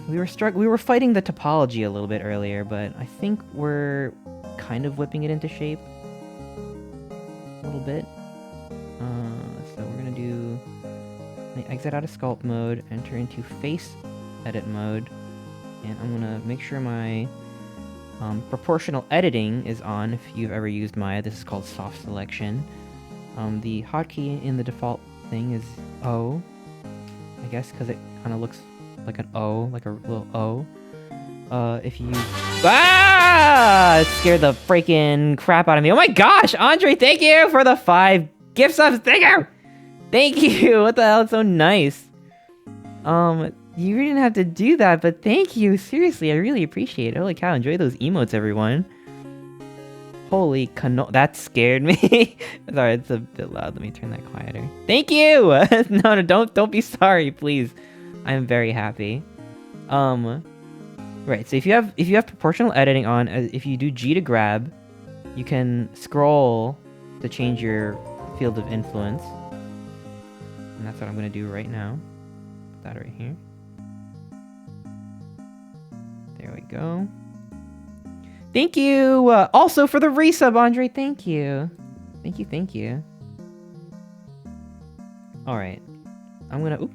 [SPEAKER 1] We were fighting the topology a little bit earlier, but I think we're kind of whipping it into shape a little bit. So we're gonna do my exit out of sculpt mode, enter into face edit mode, and I'm gonna make sure my proportional editing is on. If you've ever used Maya, this is called soft selection. The hotkey in the default thing is O, I guess, because it kind of looks like an O, like a little O. If you... Ah! It scared the freaking crap out of me. Oh my gosh! Andre, thank you for the 5 gift subs! Thank you! Thank you! What the hell? It's so nice. You didn't have to do that, but thank you. Seriously, I really appreciate it. Holy cow, enjoy those emotes, everyone. Holy cano- that scared me. Sorry, it's a bit loud. Let me turn that quieter. Thank you! No, don't be sorry, please. I'm very happy. Right, so if you have proportional editing on, if you do G to grab, you can scroll to change your field of influence. And that's what I'm gonna do right now. Put that right here. There we go. Thank you! Also for the resub, Andre, thank you. Thank you. Alright. I'm gonna... Oop.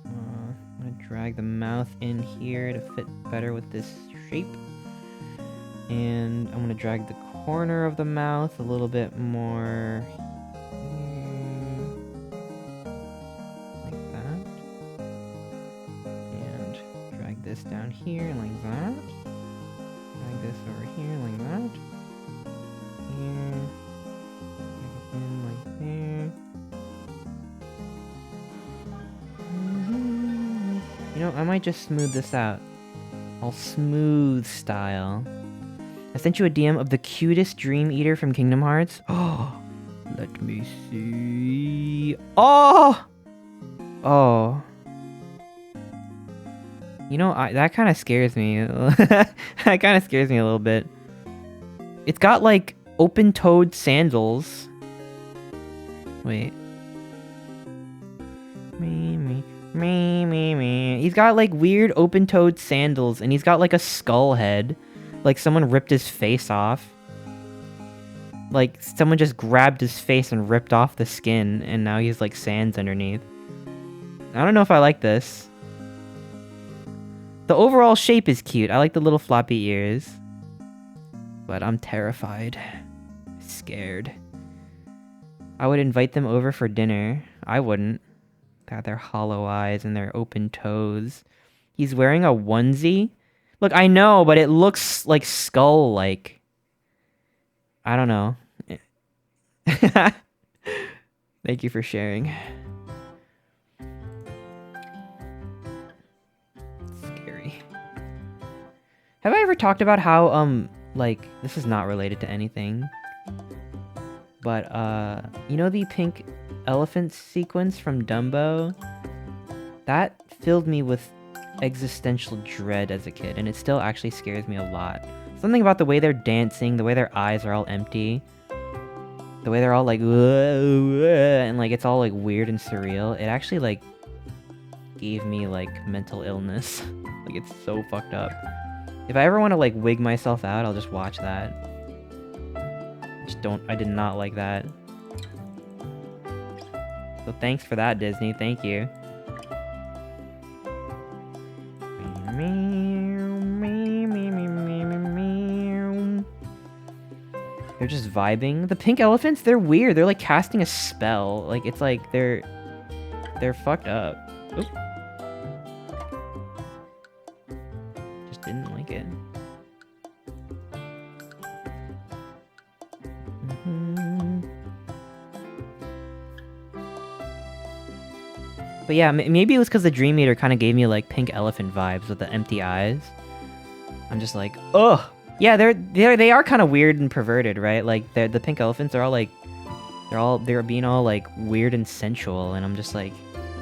[SPEAKER 1] I'm gonna drag the mouth in here to fit better with this shape. And I'm gonna drag the corner of the mouth a little bit more here, like that. And drag this down here like that. Drag this over here like that. Here. Drag it in like there. You know, I might just smooth this out. All smooth style. I sent you a DM of the cutest dream eater from Kingdom Hearts. Oh, let me see. Oh! Oh. You know, that kind of scares me. That kind of scares me a little bit. It's got, like, open-toed sandals. Wait. Me. He's got, like, weird open-toed sandals, and he's got, like, a skull head. Like, someone ripped his face off. Like, someone just grabbed his face and ripped off the skin, and now he's, like, sands underneath. I don't know if I like this. The overall shape is cute. I like the little floppy ears. But I'm terrified. Scared. I would invite them over for dinner. I wouldn't. Got their hollow eyes and their open toes. He's wearing a onesie. Look, I know, but it looks like skull-like. I don't know. Thank you for sharing. Scary. Have I ever talked about how, like, this is not related to anything, but, you know the pink elephant sequence from Dumbo? That filled me with existential dread as a kid, and it still actually scares me a lot. Something about the way they're dancing, the way their eyes are all empty, the way they're all like, and like it's all like weird and surreal. It actually like gave me like mental illness. Like it's so fucked up. If I ever want to like wig myself out, I'll just watch that. I did not like that. So thanks for that, Disney. Thank you. They're just vibing. The pink elephants, they're weird. They're like casting a spell. Like it's like they're fucked up. Oop. Just didn't like it. But yeah, maybe it was because the Dream Eater kind of gave me like pink elephant vibes with the empty eyes. I'm just like, ugh. Yeah, they are kind of weird and perverted, right? Like the pink elephants are all like, they're being all like weird and sensual, and I'm just like,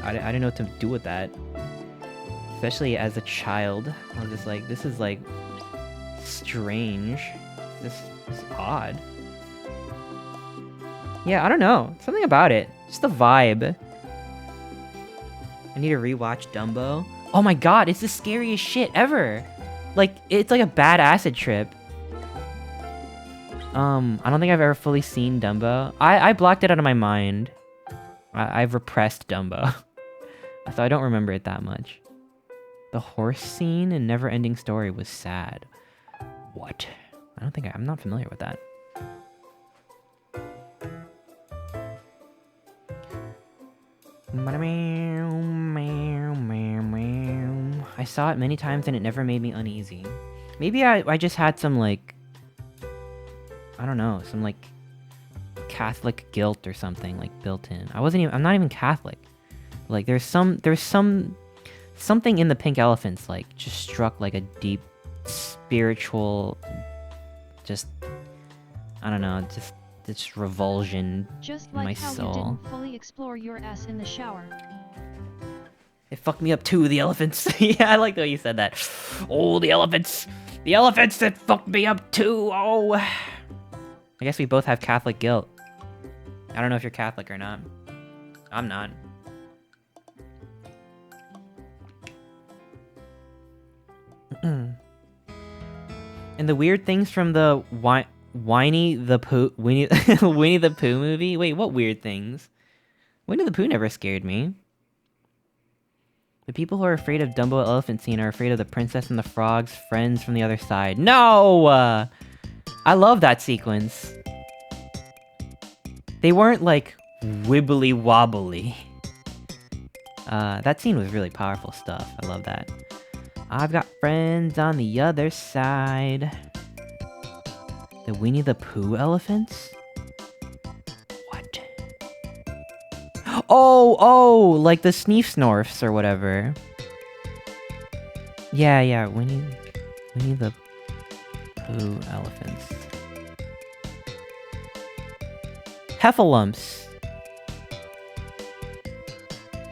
[SPEAKER 1] I didn't know what to do with that. Especially as a child, I was just like, this is like strange. This is odd. Yeah, I don't know. Something about it. Just the vibe. I need to rewatch Dumbo. Oh my god, it's the scariest shit ever. Like, it's like a bad acid trip. I don't think I've ever fully seen Dumbo. I blocked it out of my mind. I've repressed Dumbo. So I don't remember it that much. The horse scene in Never-Ending Story was sad. What? I'm not familiar with that. I saw it many times and it never made me uneasy. Maybe I just had some, like, I don't know, some, like, Catholic guilt or something, like, built in. I'm not even Catholic. Like, there's something in the pink elephants, like, just struck like a deep spiritual, just, I don't know, just revulsion
[SPEAKER 3] Just
[SPEAKER 1] in
[SPEAKER 3] like
[SPEAKER 1] my
[SPEAKER 3] how
[SPEAKER 1] soul.
[SPEAKER 3] you didn't fully explore your ass in the shower.
[SPEAKER 1] It fucked me up too, the elephants. Yeah, I like the way you said that. Oh, the elephants! The elephants that fucked me up too! Oh! I guess we both have Catholic guilt. I don't know if you're Catholic or not. I'm not. And the weird things from the Winnie the Pooh Winnie the Pooh movie? Wait, what weird things? Winnie the Pooh never scared me. The people who are afraid of Dumbo elephant scene are afraid of the princess and the frog's friends from the other side. No! I love that sequence. They weren't, like, wibbly wobbly. That scene was really powerful stuff. I love that. I've got friends on the other side. The Winnie the Pooh elephants? What? Oh, like the Sneef Snorfs or whatever. Yeah, Winnie the Pooh elephants. Heffalumps.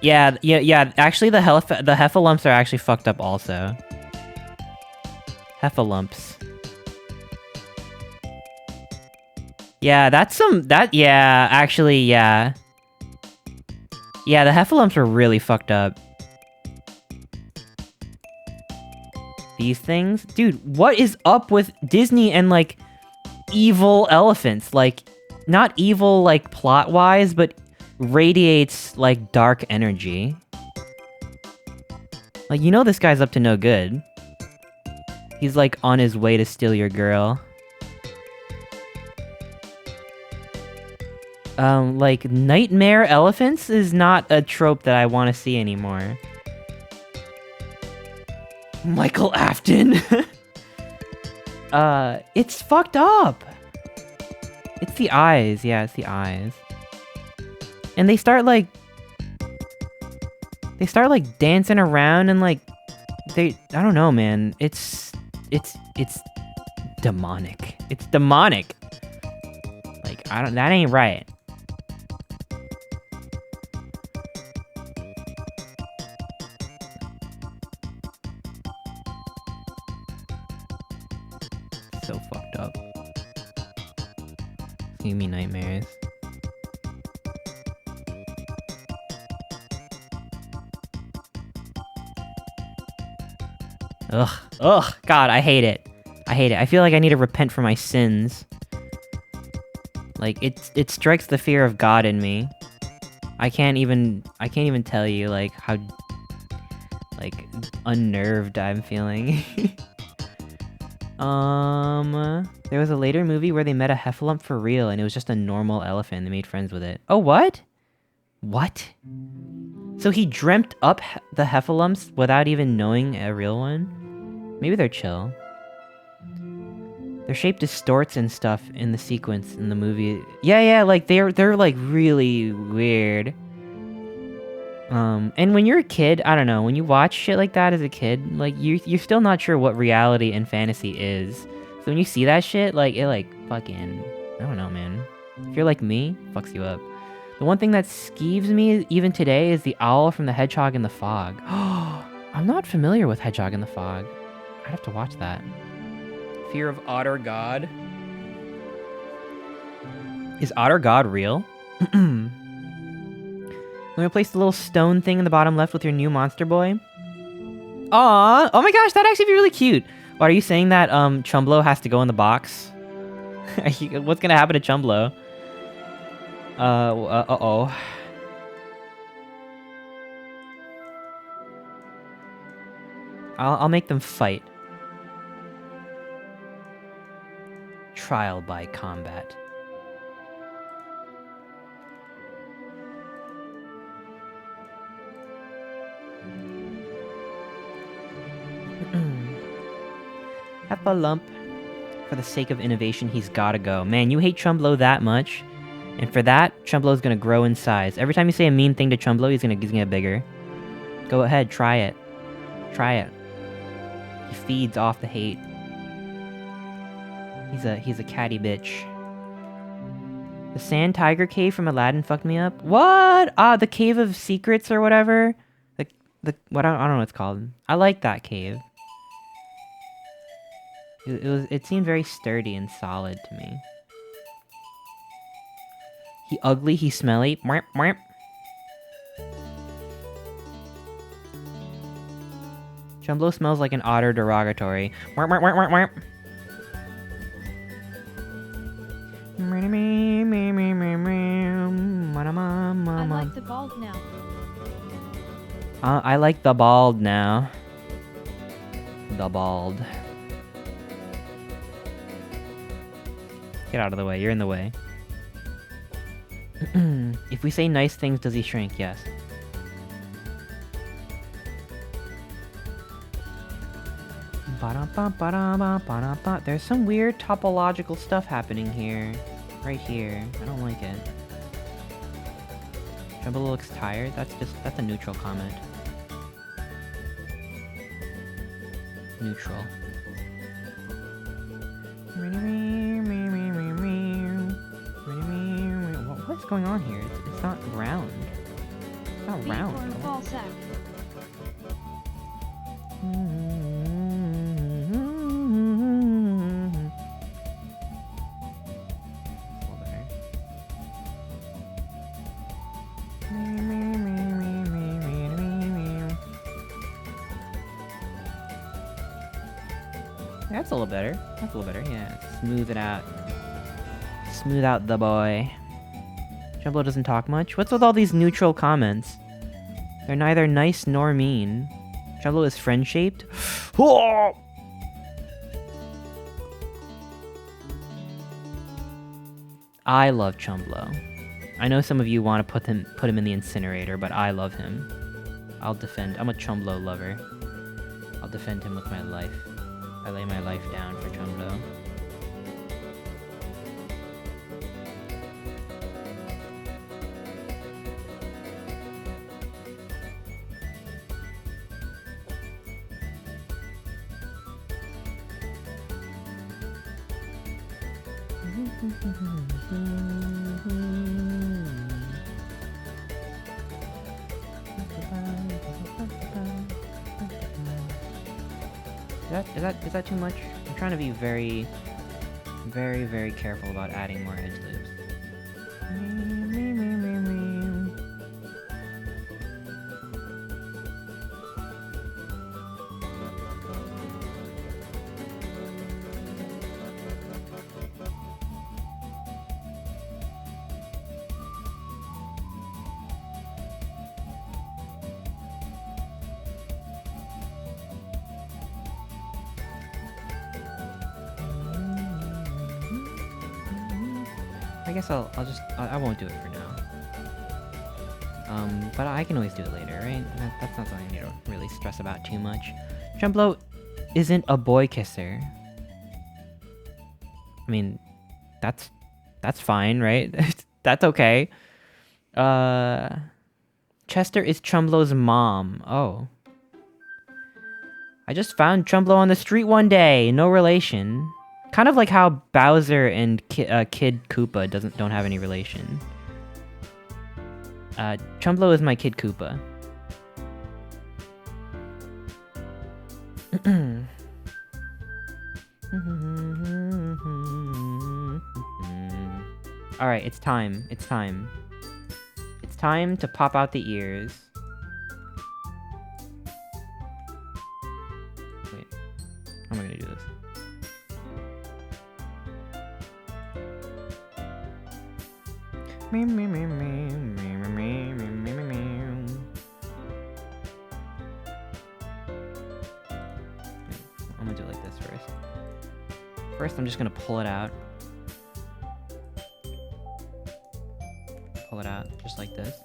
[SPEAKER 1] Yeah. Actually, the Heffalumps are actually fucked up also. Heffalumps. Yeah, actually, yeah. Yeah, the Heffalumps were really fucked up. These things? Dude, what is up with Disney and, like, evil elephants? Like, not evil, like, plot-wise, but radiates, like, dark energy. Like, you know this guy's up to no good. He's, like, on his way to steal your girl. Like, nightmare elephants is not a trope that I want to see anymore. Michael Afton! It's fucked up! It's the eyes, yeah, it's the eyes. And they start, like, dancing around and, like, I don't know, man. It's demonic. It's demonic! Like, that ain't right. So fucked up. Give me nightmares. Ugh, God, I hate it. I feel like I need to repent for my sins. Like, it strikes the fear of God in me. I can't even tell you, like, how, like, unnerved I'm feeling. There was a later movie where they met a heffalump for real, and it was just a normal elephant. They made friends with it. Oh, what? What? So he dreamt up the heffalumps without even knowing a real one? Maybe they're chill. Their shape distorts and stuff in the sequence in the movie. Yeah, like, they're like, really weird. And when you're a kid, I don't know, when you watch shit like that as a kid, like, you're still not sure what reality and fantasy is. So when you see that shit, like, it, like, fucking, I don't know, man. If you're like me, it fucks you up. The one thing that skeeves me even today is the owl from the Hedgehog in the Fog. I'm not familiar with Hedgehog in the Fog. I'd have to watch that. Fear of Otter God. Is Otter God real? I'm gonna place the little stone thing in the bottom left with your new monster boy. Aww! Oh my gosh, that'd actually be really cute. Are you saying that Chumblo has to go in the box? What's gonna happen to Chumblo? Uh-oh. I'll make them fight. Trial by combat. Have a lump. For the sake of innovation, he's gotta go. Man, you hate Chumblo that much. And for that, Chumblo's gonna grow in size. Every time you say a mean thing to Chumblo, he's gonna get bigger. Go ahead, try it. Try it. He feeds off the hate. He's a catty bitch. The Sand Tiger Cave from Aladdin fucked me up. What? Ah, the Cave of Secrets or whatever. What I don't know what it's called. I like that cave. It seemed very sturdy and solid to me. He ugly, he smelly. Mwah, mwah. Chumblo smells like an otter derogatory. Mwah, mwah, mwah, mwah, mwah.
[SPEAKER 3] I like the bald now.
[SPEAKER 1] I like the bald now. The bald. Get out of the way, you're in the way. If we say nice things, does he shrink? Yes. There's some weird topological stuff happening here. Right here. I don't like it. Chumblo looks tired? That's a neutral comment. Neutral. What's going on here? It's not round. It's not round.
[SPEAKER 3] Corn ball sack.
[SPEAKER 1] That's a little better. That's a little better. Yeah, smooth it out. Smooth out the boy. Chumblo doesn't talk much. What's with all these neutral comments? They're neither nice nor mean. Chumblo is friend-shaped. I love Chumblo. I know some of you want to put him in the incinerator, but I love him. I'll defend. I'm a Chumblo lover. I'll defend him with my life. I lay my life down for Chumblo. Is that too much? I'm trying to be very, very, very careful about adding more edge loops. I guess I won't do it for now. But I can always do it later, right? That's not something I need to really stress about too much. Chumblo isn't a boy kisser. I mean, that's fine, right? That's okay. Chester is Chumblo's mom. Oh. I just found Chumblo on the street one day. No relation. Kind of like how Bowser and Kid Koopa don't have any relation. Chumblo is my Kid Koopa. Alright, it's time. It's time. It's time to pop out the ears. Wait. How am I gonna do this? I'm gonna do it like this first. First, I'm just gonna pull it out. Pull it out, just like this.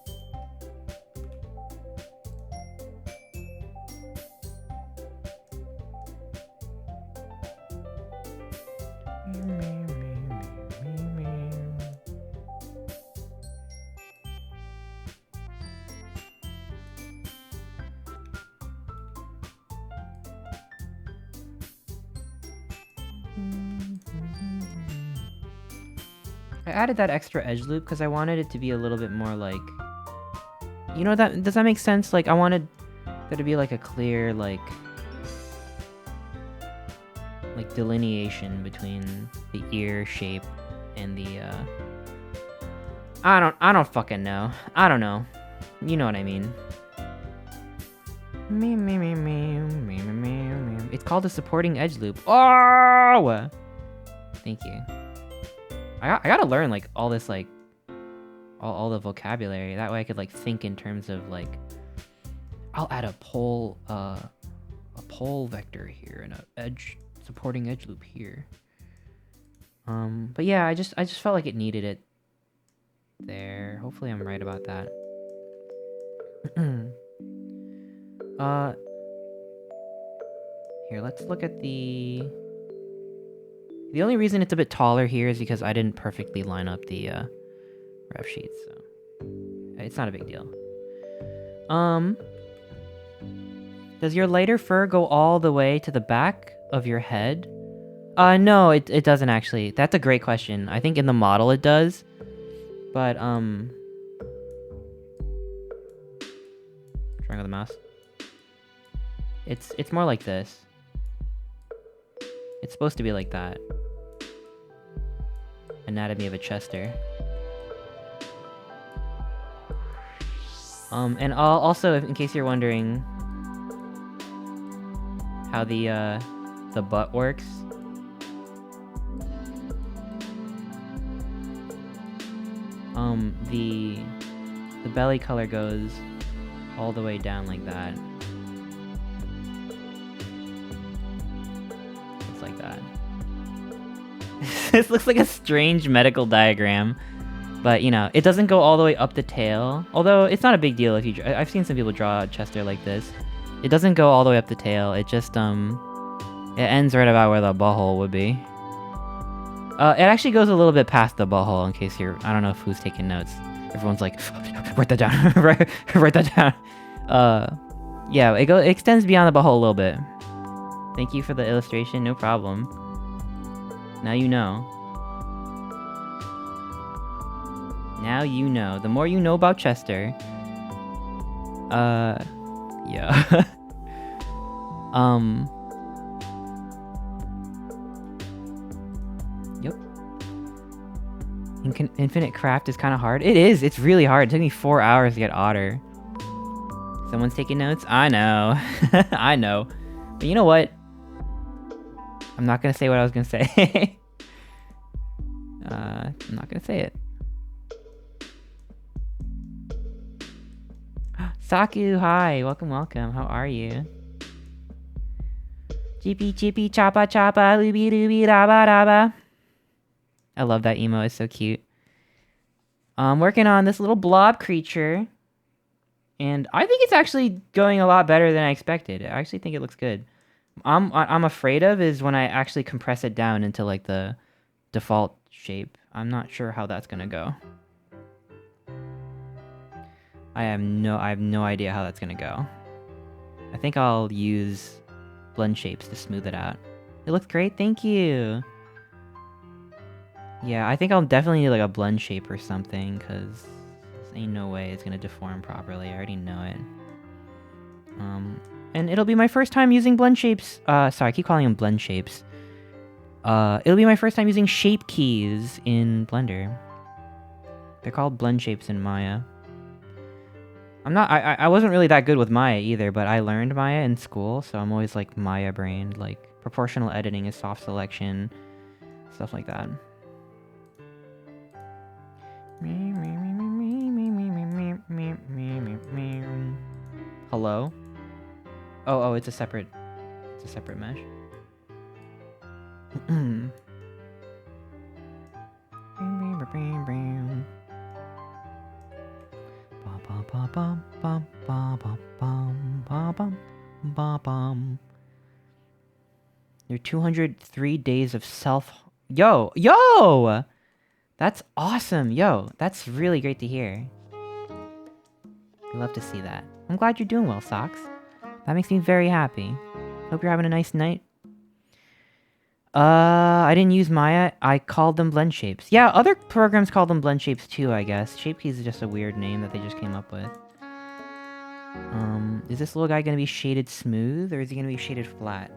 [SPEAKER 1] I added that extra edge loop because I wanted it to be a little bit more like, you know, that does that make sense? Like I wanted there to be like a clear like delineation between the ear shape and the I don't fucking know. I don't know. You know what I mean. It's called a supporting edge loop. Oh! Thank you. I gotta learn like all this like all the vocabulary. That way I could like think in terms of like I'll add a pole vector here and a supporting edge loop here. But yeah, I just felt like it needed it there. Hopefully I'm right about that. Here, let's look at the only reason it's a bit taller here is because I didn't perfectly line up the ref sheets, so it's not a big deal. Does your lighter fur go all the way to the back of your head? No, it doesn't actually. That's a great question. I think in the model it does, but triangle the mouse. It's more like this. It's supposed to be like that. Anatomy of a Chester. And also, in case you're wondering how the butt works, the belly color goes all the way down like that. It's like that. This looks like a strange medical diagram, but you know, it doesn't go all the way up the tail. Although it's not a big deal if you. I've seen some people draw a Chester like this. It doesn't go all the way up the tail. It just it ends right about where the butthole would be. It actually goes a little bit past the butthole. In case you're, I don't know who's taking notes. Everyone's like, write that down. write that down. Yeah, it extends beyond the butthole a little bit. Thank you for the illustration. No problem. Now you know. Now you know. The more you know about Chester. Yeah. Yep. Infinite Craft is kind of hard. It is. It's really hard. It took me 4 hours to get Otter. Someone's taking notes? I know. I know. But you know what? I'm not gonna say what I was gonna say. I'm not gonna say it. Saku, hi. Welcome, welcome. How are you? Chippy, chippy, choppa, choppa, looby, looby, raba, raba. I love that emo. It's so cute. I'm working on this little blob creature. And I think it's actually going a lot better than I expected. I actually think it looks good. I'm afraid of is when I actually compress it down into like the default shape. I'm not sure how that's gonna go. I have no idea how that's gonna go. I think I'll use blend shapes to smooth it out. It looks great, thank you. Yeah, I think I'll definitely need like a blend shape or something, because ain't no way it's gonna deform properly. I already know it. And it'll be my first time using blend shapes. Sorry, I keep calling them blend shapes. It'll be my first time using shape keys in Blender. They're called blend shapes in Maya. I wasn't really that good with Maya either, but I learned Maya in school, so I'm always like Maya brained. Like proportional editing is soft selection, stuff like that. Hello? Oh, it's a separate mesh. Your 203 days of self... Yo! That's awesome. Yo, that's really great to hear. I love to see that. I'm glad you're doing well, Socks. That makes me very happy. Hope you're having a nice night. I didn't use Maya. I called them blend shapes. Yeah, other programs call them blend shapes too, I guess. Shape keys is just a weird name that they just came up with. Is this little guy gonna be shaded smooth or is he gonna be shaded flat?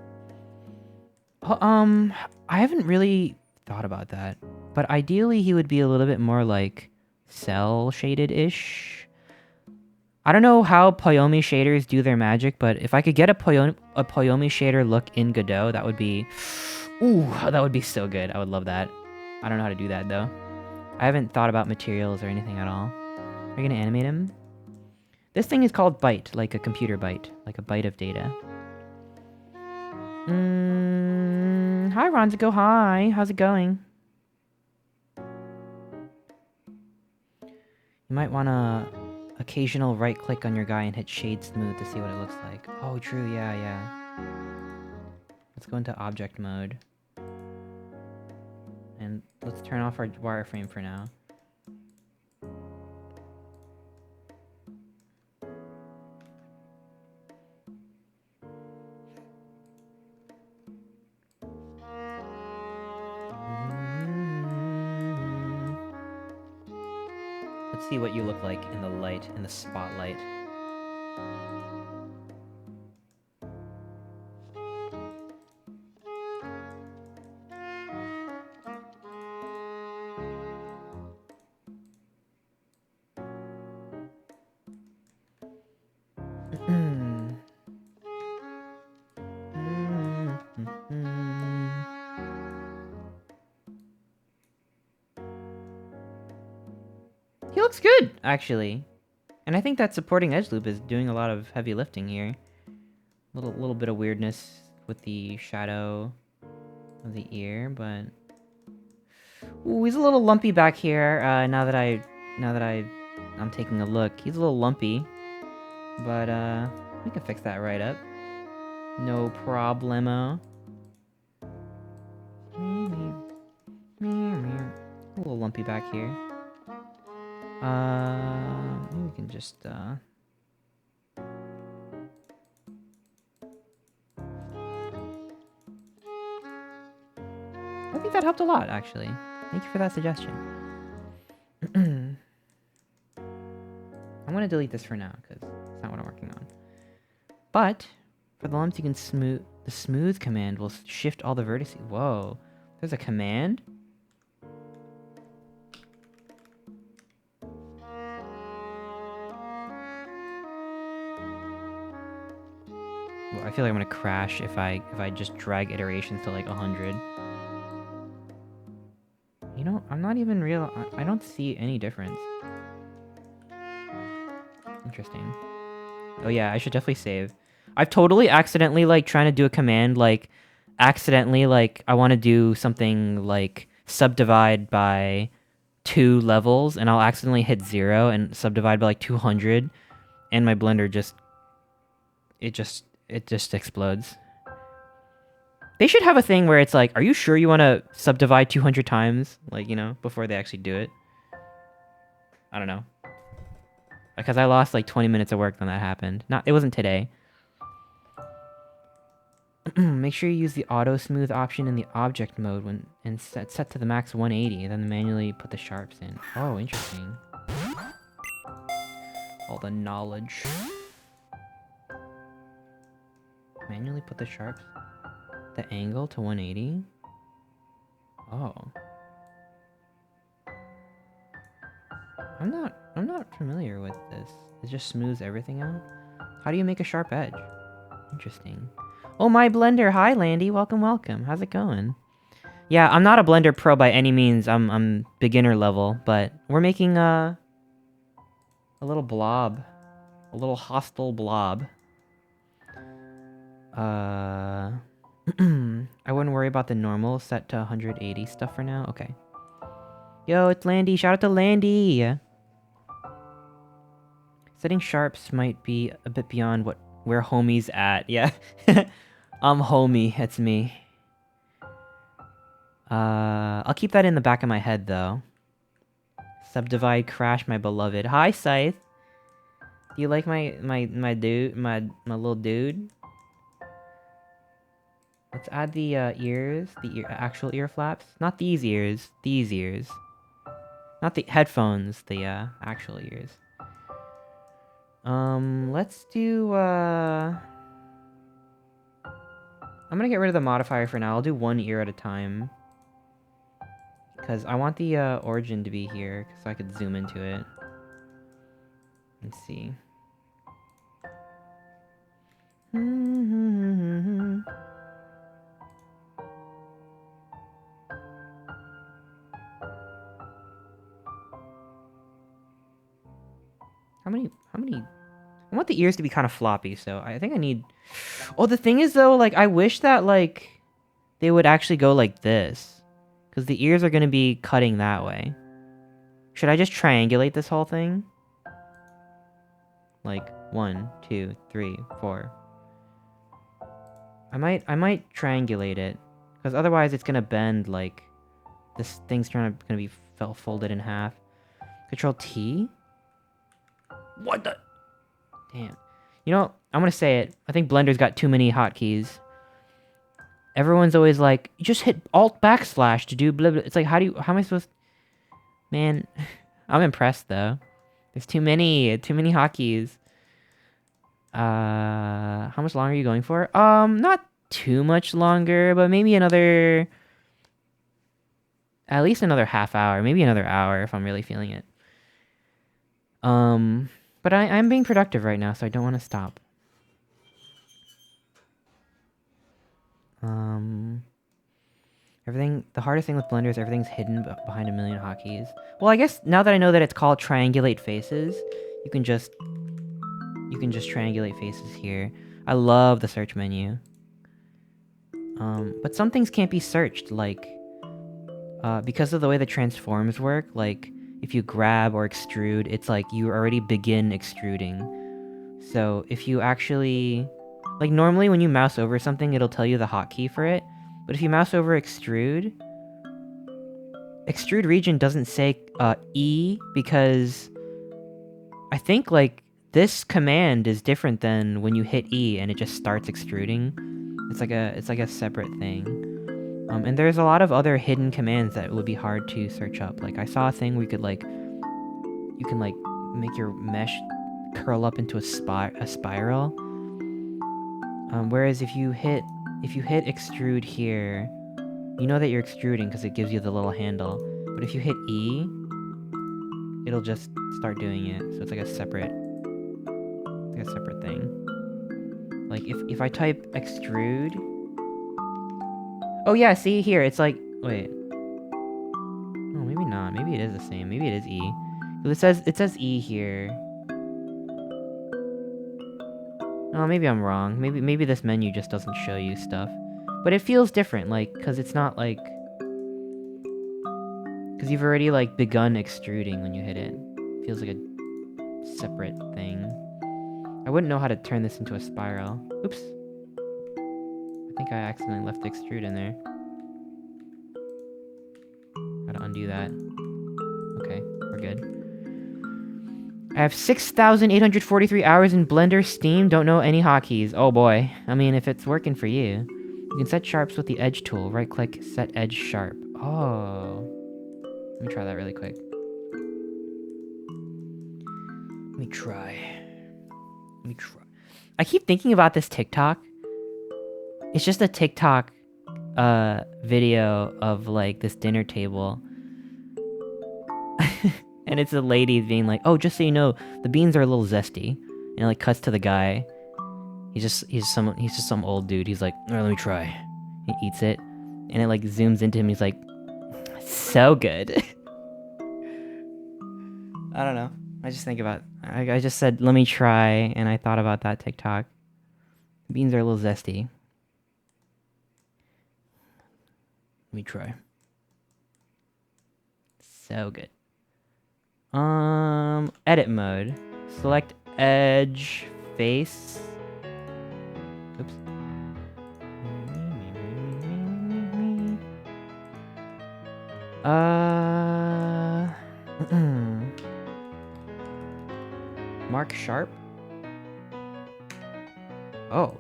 [SPEAKER 1] I haven't really thought about that. But ideally he would be a little bit more like cell shaded-ish. I don't know how Poyomi shaders do their magic, but if I could get a Poyomi shader look in Godot, that would be... Ooh, that would be so good. I would love that. I don't know how to do that, though. I haven't thought about materials or anything at all. Are you gonna animate him? This thing is called byte, like a computer byte. Like a byte of data. Hi, Ronzico. Hi. How's it going? You might want to occasional right-click on your guy and hit Shade Smooth to see what it looks like. Oh, true. Yeah. Let's go into object mode. And let's turn off our wireframe for now. Let's see what you look like in the light, in the spotlight. He looks good, actually. And I think that supporting edge loop is doing a lot of heavy lifting here. Little bit of weirdness with the shadow of the ear, but... Ooh, he's a little lumpy back here, now that I'm taking a look. He's a little lumpy. But, we can fix that right up. No problemo. A little lumpy back here. Maybe we can just, I think that helped a lot, actually. Thank you for that suggestion. I'm gonna delete this for now, because it's not what I'm working on. But, for the lumps you can smooth... The smooth command will shift all the vertices. Whoa. There's a command? Well, I feel like I'm gonna crash if I just drag iterations to like 100. You know, I'm not even real... I don't see any difference. Interesting. Oh yeah, I should definitely save. I've totally accidentally, like, trying to do a command, like, accidentally, like, I want to do something, like, subdivide by 2 levels, and I'll accidentally hit 0 and subdivide by, like, 200, and my Blender just... It just explodes. They should have a thing where it's like, are you sure you want to subdivide 200 times? Like, you know, before they actually do it. I don't know. Because I lost like 20 minutes of work when that happened. It wasn't today. Make sure you use the auto smooth option in the object mode and set to the max 180, then manually put the sharps in. Oh, interesting. All the knowledge. Manually put the sharps, the angle to 180. Oh. I'm not familiar with this. It just smooths everything out. How do you make a sharp edge? Interesting. Oh, my Blender. Hi, Landy. Welcome. How's it going? Yeah, I'm not a Blender pro by any means. I'm beginner level, but we're making a little blob, a little hostile blob. I wouldn't worry about the normal set to 180 stuff for now. Okay. Yo, it's Landy. Shout out to Landy. Setting sharps might be a bit beyond where homie's at. Yeah. I'm homie. It's me. I'll keep that in the back of my head though. Subdivide crash, my beloved. Hi, Scythe. Do you like my dude, my little dude? Let's add the ears, the actual ear flaps. Not these ears, these ears. Not the headphones, the actual ears. Let's do I'm gonna get rid of the modifier for now. I'll do one ear at a time. Because I want the origin to be here, so I could zoom into it. Let's see. How many... I want the ears to be kind of floppy, so I think I need... Oh, the thing is, though, like, I wish that, like, they would actually go like this. Because the ears are going to be cutting that way. Should I just triangulate this whole thing? Like, 1, 2, 3, 4. I might triangulate it. Because otherwise it's going to bend, like... This thing's going to be folded in half. Control T? What the... Damn. You know, I'm gonna say it. I think Blender's got too many hotkeys. Everyone's always like, you just hit Alt / to do blah blah. It's like, how am I supposed... Man, I'm impressed though. There's too many hotkeys. How much longer are you going for? Not too much longer, but maybe another... At least another half hour, maybe another hour if I'm really feeling it. But I'm being productive right now, so I don't want to stop. The hardest thing with Blender is everything's hidden behind a million hotkeys. Well, I guess now that I know that it's called triangulate faces, you can just triangulate faces here. I love the search menu. But some things can't be searched, like, because of the way the transforms work, like, if you grab or extrude, it's like you already begin extruding. So if you actually... Like, normally when you mouse over something, it'll tell you the hotkey for it. But if you mouse over extrude... Extrude region doesn't say E, because... I think, like, this command is different than when you hit E and it just starts extruding. It's like a separate thing. And there's a lot of other hidden commands that would be hard to search up. Like, I saw a thing where you could, like... You can, like, make your mesh curl up into a spiral. Whereas if you hit extrude here, you know that you're extruding because it gives you the little handle. But if you hit E, it'll just start doing it. So it's like a separate thing. Like, if I type extrude... Oh yeah, see here, it's like... Wait. Oh, maybe not. Maybe it is the same. Maybe it is E. It says E here. Oh, maybe I'm wrong. Maybe this menu just doesn't show you stuff. But it feels different, like, because it's not like... Because you've already, like, begun extruding when you hit it. It feels like a separate thing. I wouldn't know how to turn this into a spiral. Oops. I think I accidentally left the extrude in there. Gotta undo that. Okay, we're good. I have 6,843 hours in Blender, Steam, don't know any hotkeys. Oh boy. I mean, if it's working for you. You can set sharps with the edge tool. Right click, set edge sharp. Oh. Let me try that really quick. Let me try. I keep thinking about this TikTok. It's just a TikTok video of, like, this dinner table. And it's a lady being like, oh, just so you know, the beans are a little zesty. And it, like, cuts to the guy. He's just some old dude. He's like, all right, let me try. He eats it. And it, like, zooms into him. He's like, so good. I don't know. I just think about... I just said, let me try. And I thought about that TikTok. The beans are a little zesty. Let me try. So good. Edit mode. Select edge, face. Oops. Mark sharp. Oh.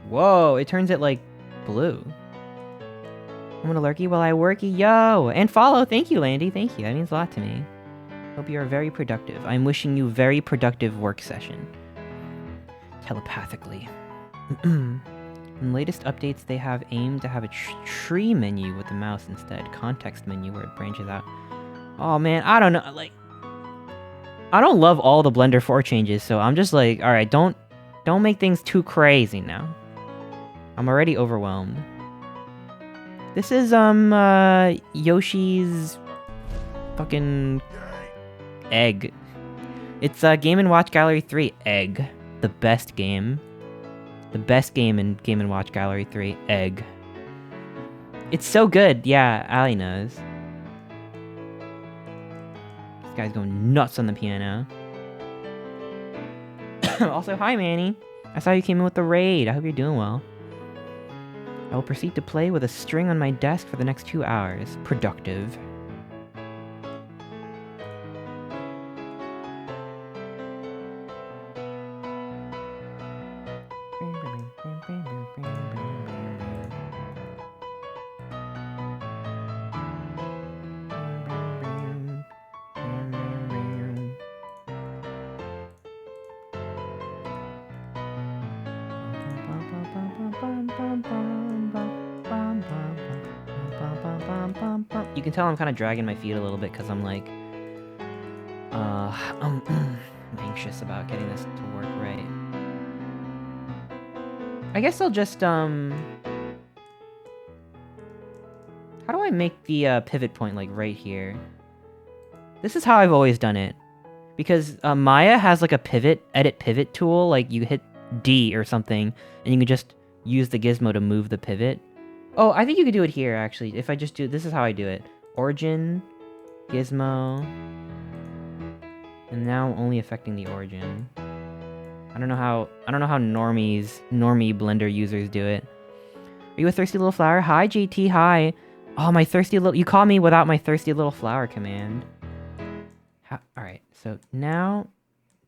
[SPEAKER 1] Whoa, it turns it like blue. I'm gonna lurky while I worky, yo! And follow, thank you, Landy, thank you, that means a lot to me. Hope you are very productive. I'm wishing you very productive work session. Telepathically. In latest updates, they have aimed to have a tree menu with the mouse instead. Context menu where it branches out. Oh man, I don't know, like... I don't love all the Blender 4 changes, so I'm just like, alright, don't make things too crazy now. I'm already overwhelmed. This is, Yoshi's fucking egg. It's Game & Watch Gallery 3 egg. The best game. The best game in Game & Watch Gallery 3 egg. It's so good. Yeah, Ali knows. This guy's going nuts on the piano. Also, hi Manny. I saw you came in with the raid. I hope you're doing well. I will proceed to play with a string on my desk for the next 2 hours. Productive. You can tell I'm kind of dragging my feet a little bit because I'm like, I'm anxious about getting this to work right. I guess I'll just, how do I make the pivot point like right here? This is how I've always done it. Because Maya has like a edit pivot tool, like you hit D or something, and you can just use the gizmo to move the pivot. Oh, I think you could do it here, actually. If I just do... This is how I do it. Origin, gizmo, and now I'm only affecting the origin. I don't know how normie Blender users do it. Are you a thirsty little flower? Hi, JT, hi. Oh, my thirsty little... You caught me without my thirsty little flower command. Alright, so now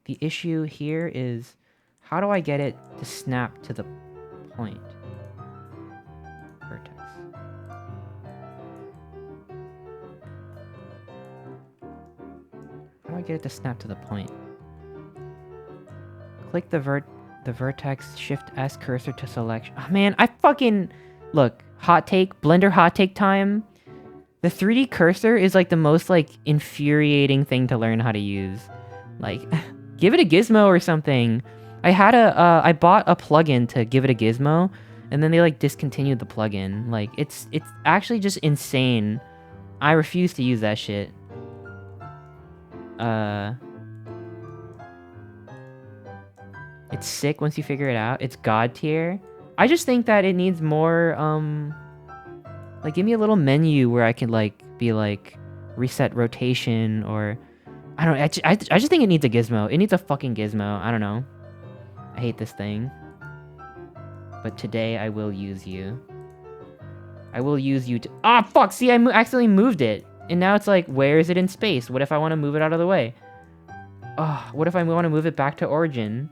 [SPEAKER 1] the issue here is... How do I get it to snap to the point? Vertex. How do I get it to snap to the point? Click the vertex, Shift S cursor to selection. Oh man, I fucking... Look, hot take, Blender hot take time. The 3D cursor is like the most like infuriating thing to learn how to use. Like, give it a gizmo or something. I bought a plugin to give it a gizmo, and then they like discontinued the plugin. Like, it's actually just insane. I refuse to use that shit. It's sick once you figure it out. It's god tier. I just think that it needs more, like, give me a little menu where I can, like, be like, reset rotation, or... I don't know, I just think it needs a gizmo. It needs a fucking gizmo. I don't know. I hate this thing. But today I will use you. I will use you to... Ah, fuck! See, I accidentally moved it. And now it's like, where is it in space? What if I want to move it out of the way? Oh, what if I want to move it back to origin?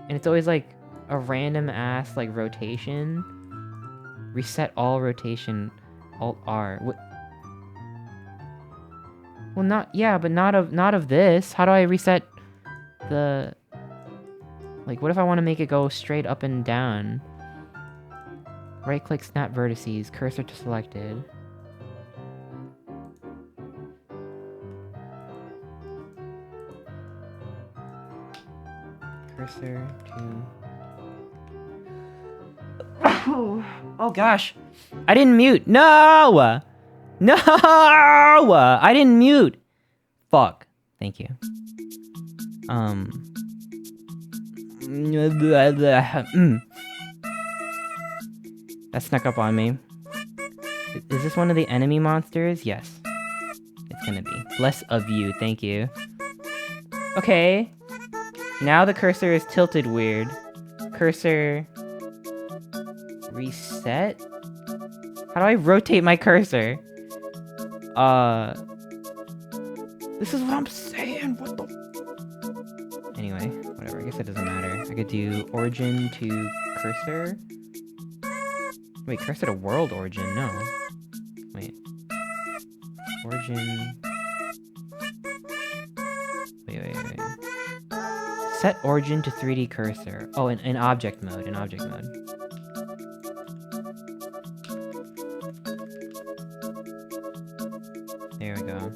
[SPEAKER 1] And it's always like a random ass like rotation. Reset all rotation. Alt R. Well, not of this. How do I reset the... Like, what if I want to make it go straight up and down? Right-click, snap vertices, cursor to selected. Cursor to... Oh gosh! I didn't mute! No! No! I didn't mute! Fuck. Thank you. That snuck up on me. Is this one of the enemy monsters? Yes. It's gonna be. Less of you, thank you. Okay. Now the cursor is tilted weird. Cursor... reset? How do I rotate my cursor? This is what I'm saying, what the... Anyway, whatever, I guess it doesn't matter. I could do origin to cursor. Wait, cursor to world origin, no. Wait. Origin... Wait. Set origin to 3D cursor. Oh, in object mode, There we go.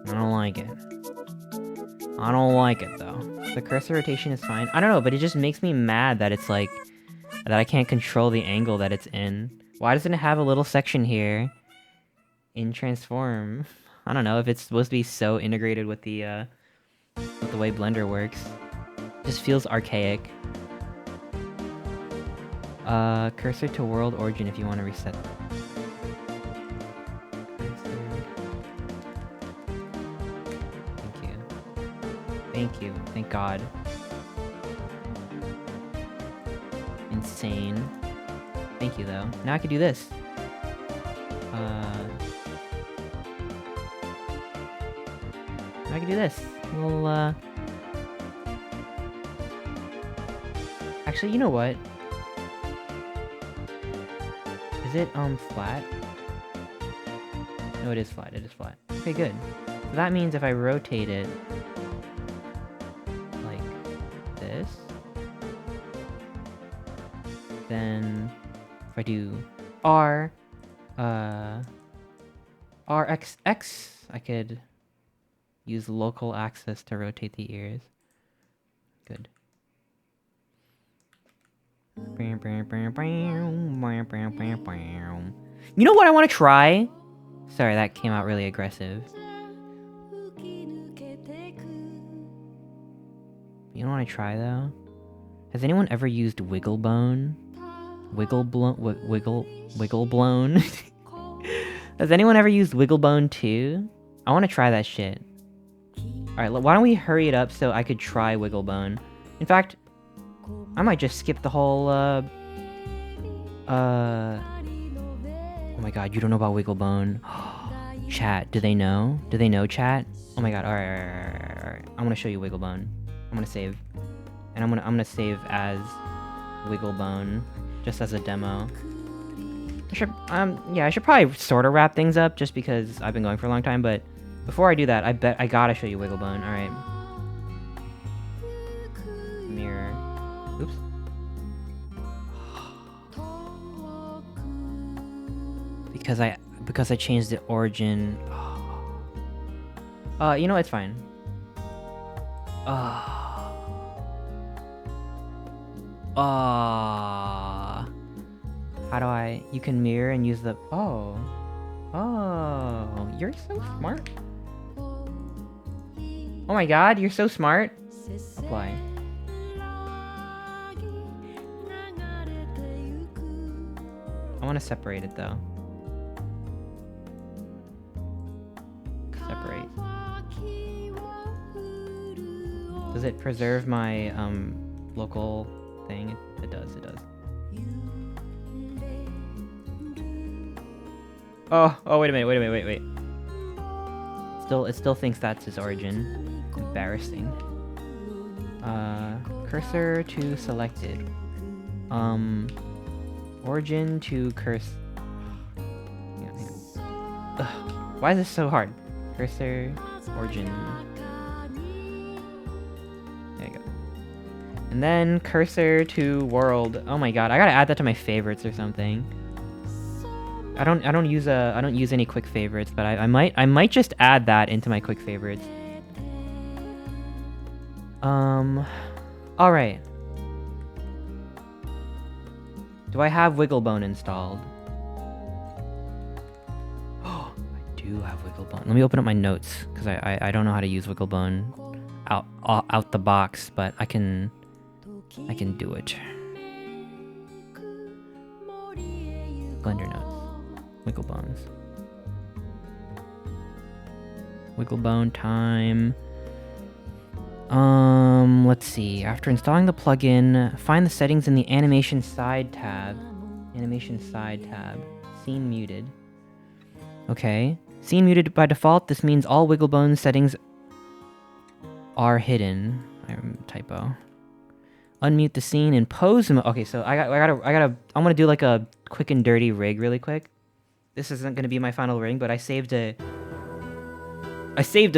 [SPEAKER 1] I don't like it. I don't like it, though. The cursor rotation is fine. I don't know, but it just makes me mad that it's like... that I can't control the angle that it's in. Why doesn't it have a little section here in transform? I don't know if it's supposed to be so integrated with the way Blender works. It just feels archaic. Cursor to world origin if you want to reset. Thank you. Thank God. Insane. Thank you, though. Now I can do this. Now I can do this. Well, actually, you know what? Is it, flat? No, it is flat. It is flat. Okay, good. So that means if I rotate it... this, then if I do RXX, I could use local axis to rotate the ears. Good. You know what I want to try? Sorry, that came out really aggressive. You know what I try though? Has anyone ever used Wigglebone? Wigglebone? Has anyone ever used Wigglebone too? I want to try that shit. Alright, why don't we hurry it up so I could try Wigglebone? In fact, I might just skip the whole, oh my god, you don't know about Wigglebone. Chat, do they know? Do they know, chat? Oh my god, alright. I'm gonna show you Wigglebone. I'm gonna save. And I'm gonna save as Wigglebone, just as a demo. I should probably sort of wrap things up just because I've been going for a long time, but before I do that, I bet I gotta show you Wigglebone. Alright. Mirror. Oops. Because I changed the origin. You know, it's fine. How do I... You can mirror and use the... Oh, you're so smart. Oh my god, you're so smart. Apply. I want to separate it though. Separate. Does it preserve my local thing? It does, it does. Oh, wait a minute, wait. It still thinks that's his origin. Embarrassing. Cursor to selected. Origin to curse. Why is this so hard? Cursor, origin. There you go. And then cursor to world. Oh my god, I gotta add that to my favorites or something. I don't use any quick favorites, but I might just add that into my quick favorites. Alright. Do I have Wigglebone installed? Oh, I do have Wigglebone. Let me open up my notes, because I don't know how to use Wigglebone out the box, but I can do it. Blender notes. Wiggle bones. Wiggle bone time. Let's see. After installing the plugin, find the settings in the animation side tab. Animation side tab. Scene muted. Okay. Scene muted by default. This means all wiggle bone settings are hidden. Typo. Unmute the scene and pose mode. Okay, so I'm gonna do like a quick and dirty rig really quick. This isn't gonna be my final rig, but I saved a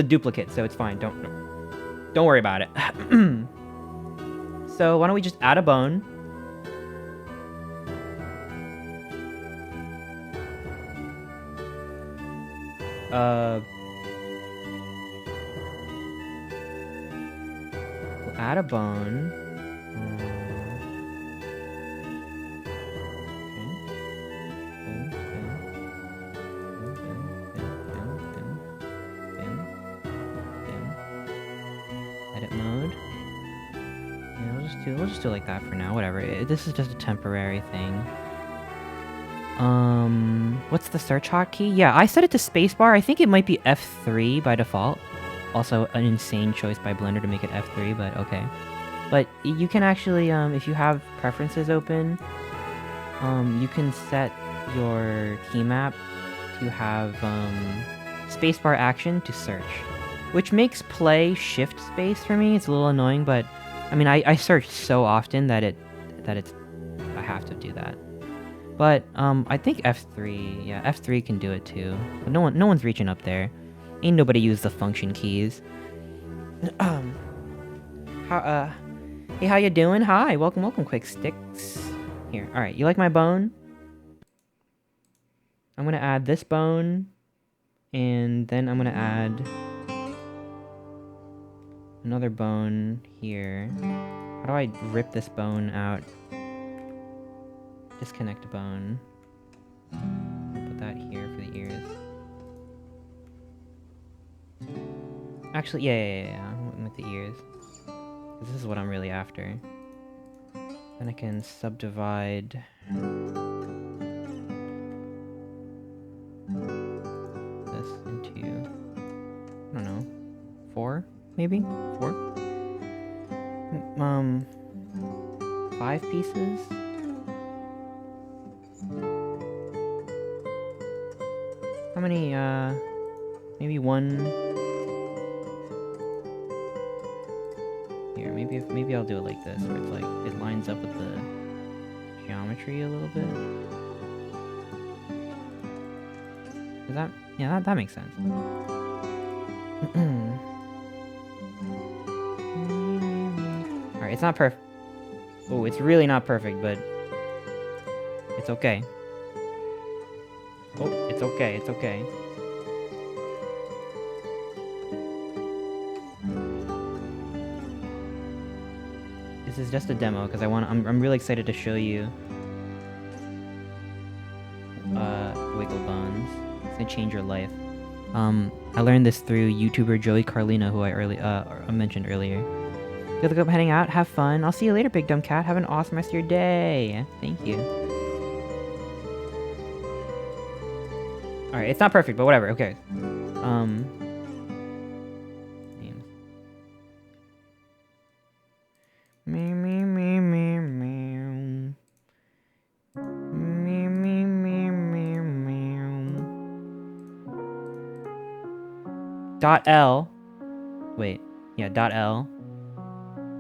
[SPEAKER 1] duplicate, so it's fine. Don't worry about it. So why don't we just add a bone? We'll add a bone. Edit mode. Yeah, we'll just do it like that for now. Whatever. This is just a temporary thing. What's the search hotkey? Yeah, I set it to spacebar. I think it might be F3 by default. Also, an insane choice by Blender to make it F3, but okay. But you can actually, if you have preferences open, you can set your key map to have spacebar action to search, which makes play shift space for me. It's a little annoying, but I mean, I search so often that I have to do that. But I think F3, yeah, F3 can do it too. But no one's reaching up there. Ain't nobody use the function keys. Hey, how you doing? Hi, welcome, Quick Sticks. Here, all right, you like my bone? I'm gonna add this bone, and then I'm gonna add another bone here. How do I rip this bone out? Disconnect bone. Put that here for the ears. Actually, yeah. With the ears. 'Cause this is what I'm really after. Then I can subdivide this into, I don't know, 4, maybe? 4? 5 pieces? How many, maybe 1... Here, maybe I'll do it like this, where it's like, it lines up with the geometry a little bit. Is that... yeah, that makes sense. Alright, it's not perfect. Oh, it's really not perfect, but... it's okay. Oh, it's okay, it's okay. This is just a demo, because I'm really excited to show you wiggle bones. It's gonna change your life. I learned this through YouTuber Joey Carlino, who I mentioned earlier. Good luck up heading out, have fun. I'll see you later, Big Dumb Cat. Have an awesome rest of your day. Thank you. Alright, it's not perfect, but whatever, okay. Names. Dot L. Wait, yeah, dot L.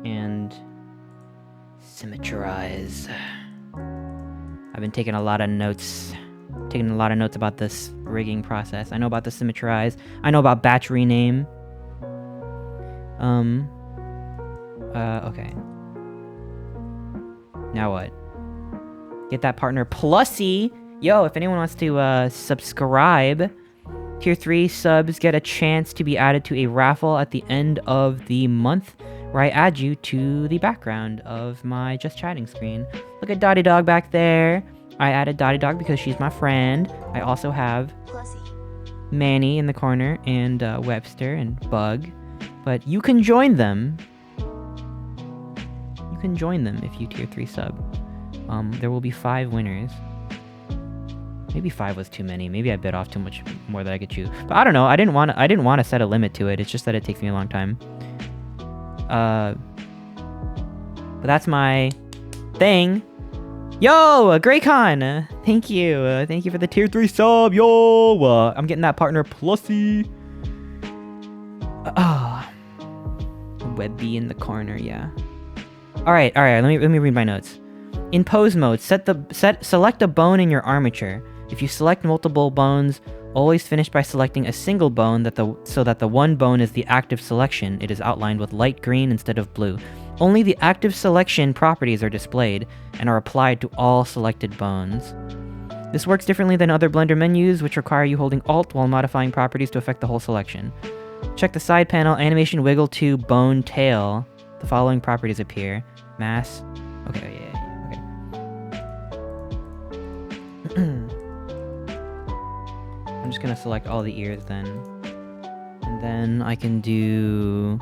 [SPEAKER 1] And symmetrize. I've been taking a lot of notes. About this rigging process. I know about the symmetrize. I know about batch rename. Okay. Now what? Get that partner plusy. Yo, if anyone wants to subscribe, Tier 3 subs get a chance to be added to a raffle at the end of the month, where I add you to the background of my just chatting screen. Look at Dottie Dog back there. I added Dottie Dog because she's my friend. I also have Manny in the corner, and Webster and Bug. But you can join them. You can join them if you Tier 3 sub. There will be 5 winners. Maybe 5 was too many. Maybe I bit off too much more than I could chew. But I don't know. I didn't want to set a limit to it. It's just that it takes me a long time. But that's my thing. Yo, Graycon! Thank you. Thank you for the tier 3 sub. Yo! I'm getting that partner plusy. Webby in the corner, yeah. Alright, let me read my notes. In pose mode, select a bone in your armature. If you select multiple bones, always finish by selecting a single bone so that the one bone is the active selection. It is outlined with light green instead of blue. Only the active selection properties are displayed and are applied to all selected bones. This works differently than other Blender menus, which require you holding Alt while modifying properties to affect the whole selection. Check the side panel, animation wiggle to bone tail. The following properties appear. Mass. Okay, yeah. I'm just gonna select all the ears then. And then I can do...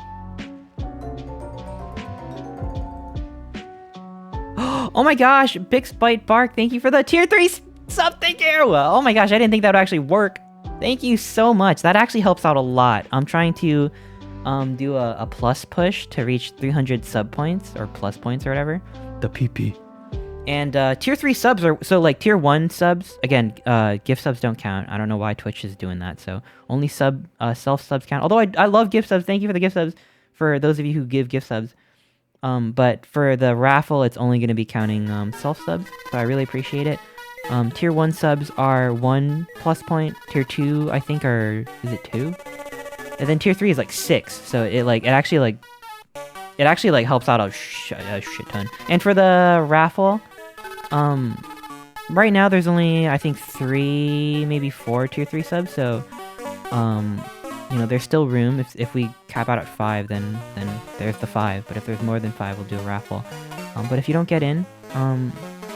[SPEAKER 1] Oh my gosh! Bix Bite Bark, thank you for the tier 3 sub, thank you! Oh my gosh, I didn't think that would actually work. Thank you so much. That actually helps out a lot. I'm trying to do a plus push to reach 300 sub points, or plus points or whatever. The PP. And tier 3 subs are, so like tier 1 subs, again, gift subs don't count. I don't know why Twitch is doing that, so only self subs count. Although I love gift subs, thank you for the gift subs, for those of you who give gift subs. But for the raffle, it's only going to be counting self subs, so I really appreciate it. Tier 1 subs are 1 plus point, tier 2 I think is it 2? And then tier 3 is like 6, so it actually helps out a shit ton. And for the raffle, right now there's only, I think, 3, maybe 4 tier 3 subs, so, you know, there's still room. If we cap out at 5, then there's the 5, but if there's more than 5, we'll do a raffle. But if you don't get in,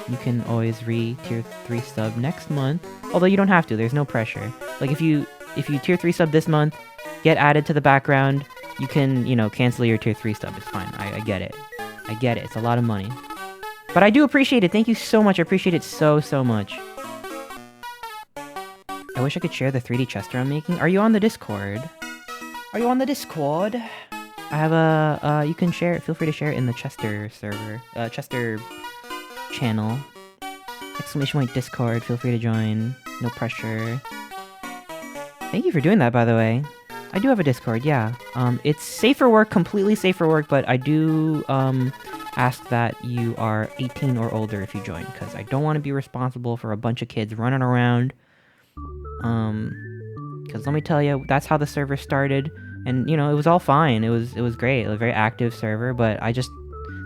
[SPEAKER 1] you can always tier 3 sub next month, although you don't have to, there's no pressure. Like, if you tier 3 sub this month, get added to the background, you can, you know, cancel your tier 3 sub, it's fine, I get it. I get it, it's a lot of money. But I do appreciate it, thank you so much, I appreciate it so much. I wish I could share the 3D Chester I'm making. Are you on the Discord? Are you on the Discord? I have you can share it, feel free to share it in the Chester server, Chester channel. ! Discord, feel free to join, no pressure. Thank you for doing that, by the way. I do have a Discord, yeah. It's safe for work, completely safe for work, but I do, ask that you are 18 or older if you join, because I don't want to be responsible for a bunch of kids running around. Because let me tell you, that's how the server started, and, you know, it was all fine, it was great, it was a very active server, but I just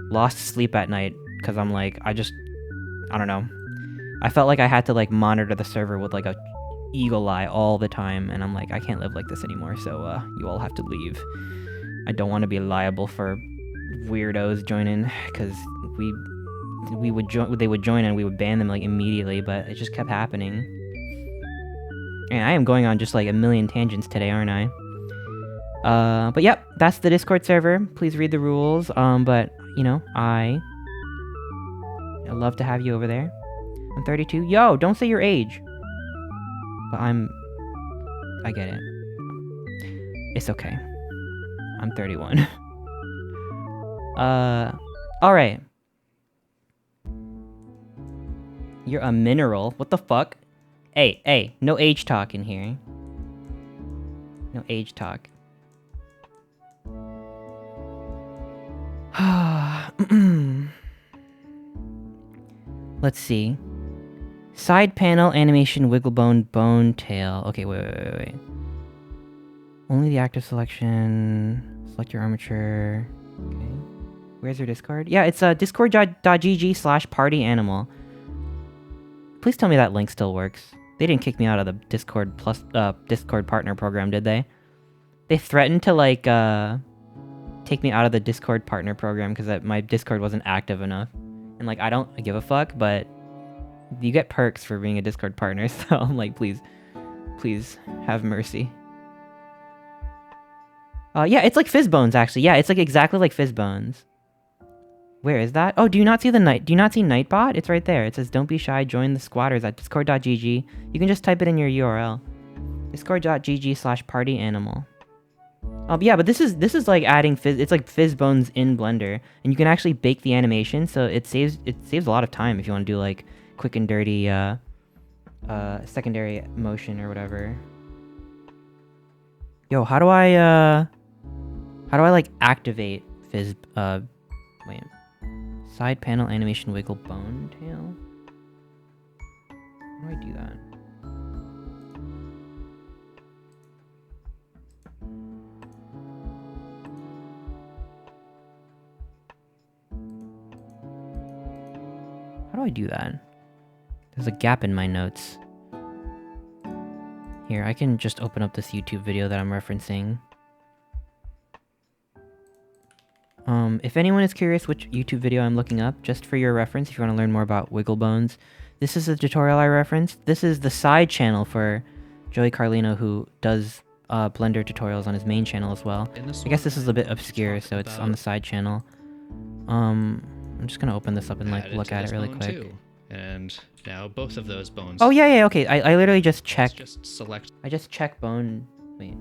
[SPEAKER 1] lost sleep at night, because I'm like, I don't know. I felt like I had to, like, monitor the server with, like, a eagle eye all the time, and I'm like, I can't live like this anymore, so, you all have to leave. I don't want to be liable for weirdos joining, because they would join and we would ban them, like, immediately, but it just kept happening. And I am going on just, like, a million tangents today, aren't I? But yep, that's the Discord server. Please read the rules, but, you know, I'd love to have you over there. I'm 32. Yo, don't say your age! But I get it. It's okay. I'm 31. Alright. You're a mineral? What the fuck? Hey, no age talk in here. No age talk. Let's see. Side panel, animation, wiggle bone tail. Okay, wait. Only the active selection. Select your armature. Okay. Where's your Discord? Yeah, it's discord.gg/partyanimal. Please tell me that link still works. They didn't kick me out of the Discord Discord partner program, did they? They threatened to, like, take me out of the Discord partner program because my Discord wasn't active enough. And, like, I don't give a fuck, but you get perks for being a Discord partner, so I'm like, please have mercy. Yeah, it's like Fizzbones, actually. Yeah, it's like exactly like Fizzbones. Where is that? Oh, do you not see the night? Do you not see Nightbot? It's right there. It says, "Don't be shy. Join the squatters at discord.gg." You can just type it in your URL. Discord.gg/partyanimal. Yeah, but this is like adding fizz. It's like fizz bones in Blender, and you can actually bake the animation, so it saves a lot of time if you want to do like quick and dirty secondary motion or whatever. Yo, how do I like activate fizz? Wait. Side panel animation wiggle bone tail? How do I do that? How do I do that? There's a gap in my notes. Here, I can just open up this YouTube video that I'm referencing. If anyone is curious which YouTube video I'm looking up, just for your reference, if you want to learn more about wiggle bones, this is the tutorial I referenced. This is the side channel for Joey Carlino, who does Blender tutorials on his main channel as well. I guess this is a bit obscure, so it's on the side channel. I'm just gonna open this up and like look at it really quick.
[SPEAKER 5] Too. And now both of those bones.
[SPEAKER 1] Oh yeah, okay. I literally just checked.
[SPEAKER 5] Just select.
[SPEAKER 1] I just check bone. Wait.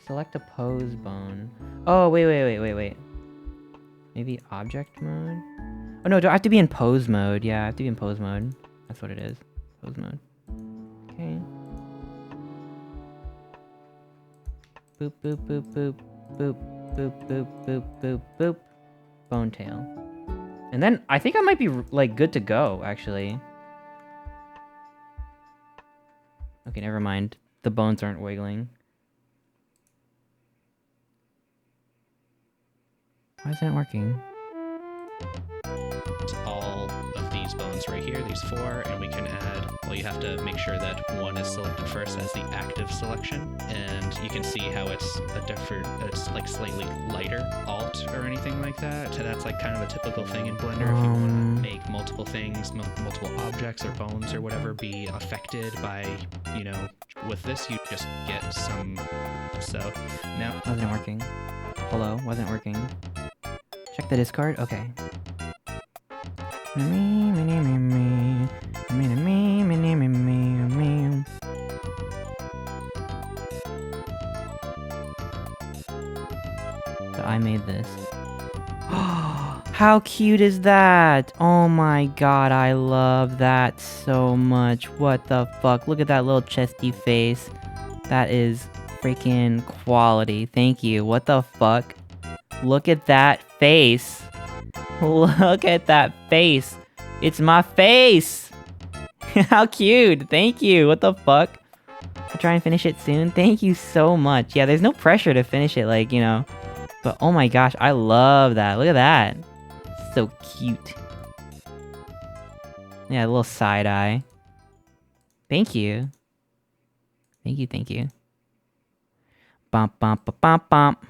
[SPEAKER 1] Select a pose bone. Oh wait. Maybe object mode. Oh no, do I have to be in pose mode? Yeah, I have to be in pose mode. That's what it is. Pose mode. Okay. Boop boop boop boop boop boop boop boop boop boop. Bone tail. And then I think I might be like good to go actually. Okay, never mind. The bones aren't wiggling. Why isn't it working?
[SPEAKER 5] All of these bones right here, these 4, and we can add, well, you have to make sure that one is selected first as the active selection, and you can see how it's a different, it's like slightly lighter alt or anything like that. So that's like kind of a typical thing in Blender. If you want to make multiple things, multiple objects or bones or whatever be affected by, you know, with this, you just get some, so now.
[SPEAKER 1] Wasn't working. Hello, wasn't working. Check the Discord? Okay. So I made this. How cute is that? Oh my god, I love that so much. What the fuck? Look at that little chesty face. That is freaking quality. Thank you. What the fuck? Look at that face. Look at that face. It's my face. How cute. Thank you. What the fuck? I'll try and finish it soon. Thank you so much. Yeah, there's no pressure to finish it, like, you know. But oh my gosh, I love that. Look at that. So cute. Yeah, a little side eye. Thank you. Thank you. Bump bump bump bump.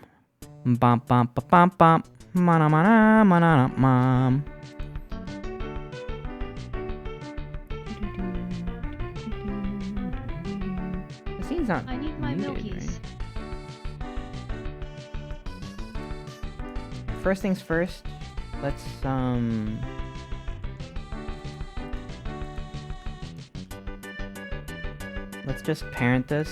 [SPEAKER 1] Bump bump bump bump. Mana mana mana mom. The scene's not.
[SPEAKER 3] I need my
[SPEAKER 1] muted,
[SPEAKER 3] milkies.
[SPEAKER 1] right? First things first. Let's just parent this.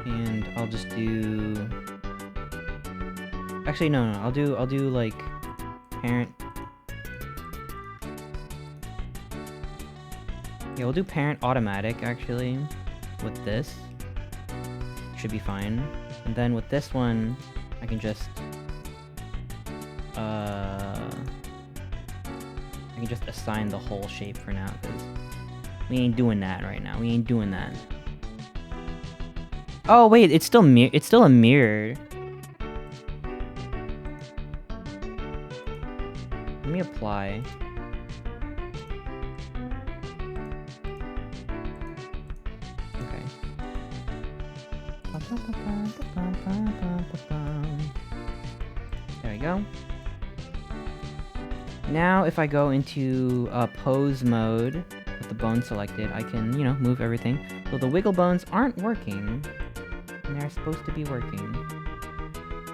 [SPEAKER 1] And I'll just do. Actually, no. I'll do like parent. Yeah, we'll do parent automatic actually. With this, should be fine. And then with this one, I can just assign the whole shape for now, because we ain't doing that right now. We ain't doing that. Oh wait, it's still a mirror. Let me apply. Okay. There we go. Now if I go into pose mode with the bone selected, I can, you know, move everything. So the wiggle bones aren't working, and they're supposed to be working.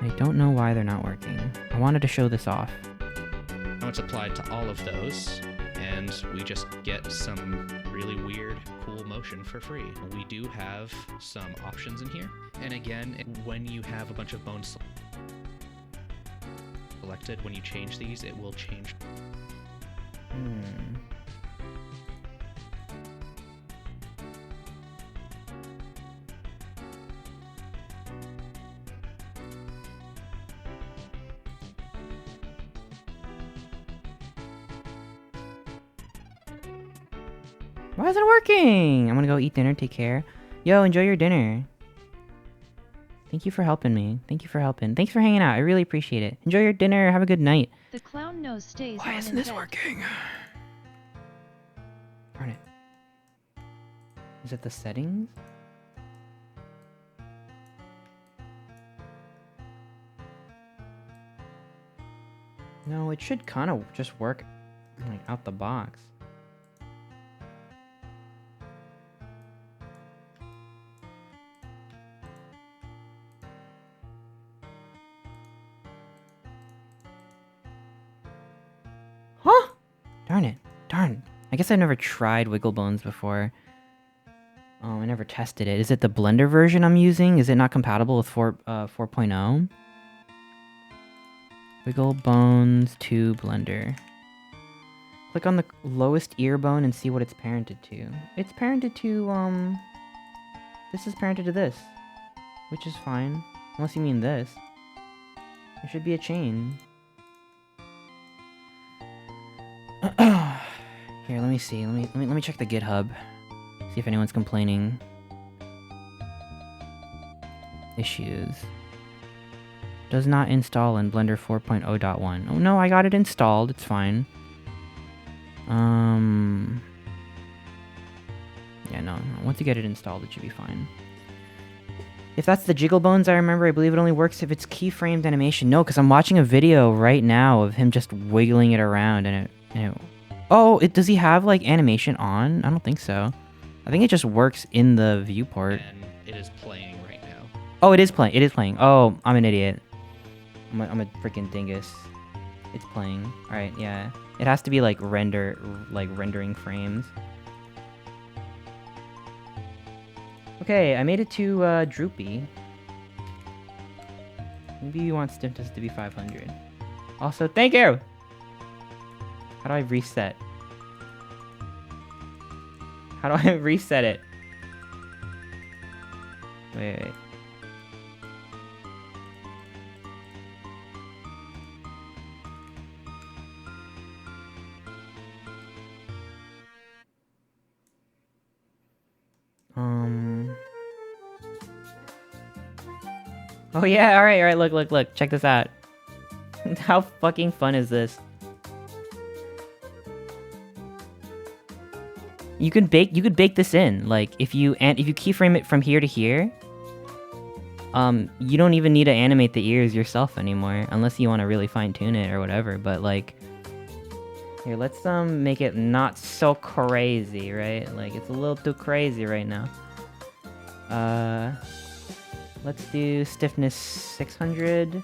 [SPEAKER 1] I don't know why they're not working. I wanted to show this off.
[SPEAKER 5] Now it's applied to all of those, and we just get some really weird, cool motion for free. We do have some options in here, and again, when you have a bunch of bones selected, when you change these, it will change.
[SPEAKER 1] Why isn't it working? I'm gonna go eat dinner, take care. Yo, enjoy your dinner. Thank you for helping me. Thank you for helping. Thanks for hanging out. I really appreciate it. Enjoy your dinner. Have a good night.
[SPEAKER 3] The clown nose stays
[SPEAKER 1] Why
[SPEAKER 3] on
[SPEAKER 1] isn't
[SPEAKER 3] in
[SPEAKER 1] this
[SPEAKER 3] bed.
[SPEAKER 1] working? Darn it. Is it the settings? No, it should kind of just work like out the box. Huh? Darn it. Darn. I guess I've never tried Wiggle Bones before. Oh, I never tested it. Is it the Blender version I'm using? Is it not compatible with 4.0? Wiggle Bones to Blender. Click on the lowest ear bone and see what it's parented to. It's parented to, this is parented to this. Which is fine. Unless you mean this. There should be a chain. Here, let me see. Let me check the GitHub. See if anyone's complaining. Issues. Does not install in Blender 4.0.1. Oh no, I got it installed. It's fine. Yeah, no. Once you get it installed, it should be fine. If that's the jiggle bones I remember, I believe it only works if it's keyframed animation. No, because I'm watching a video right now of him just wiggling it around and it oh, does he have like animation on? I don't think so. I think it just works in the viewport.
[SPEAKER 5] And it is playing right now.
[SPEAKER 1] Oh, it is playing. It is playing. Oh, I'm an idiot. I'm a freaking dingus. It's playing. All right, yeah. It has to be like rendering frames. Okay, I made it to Droopy. Maybe you want stiffness to be 500. Also, thank you! How do I reset? How do I reset it? Wait. Oh yeah, alright, look, check this out. How fucking fun is this? You could bake this in. Like if you keyframe it from here to here, you don't even need to animate the ears yourself anymore, unless you want to really fine tune it or whatever. But like, here, let's make it not so crazy, right? Like it's a little too crazy right now. Let's do stiffness 600.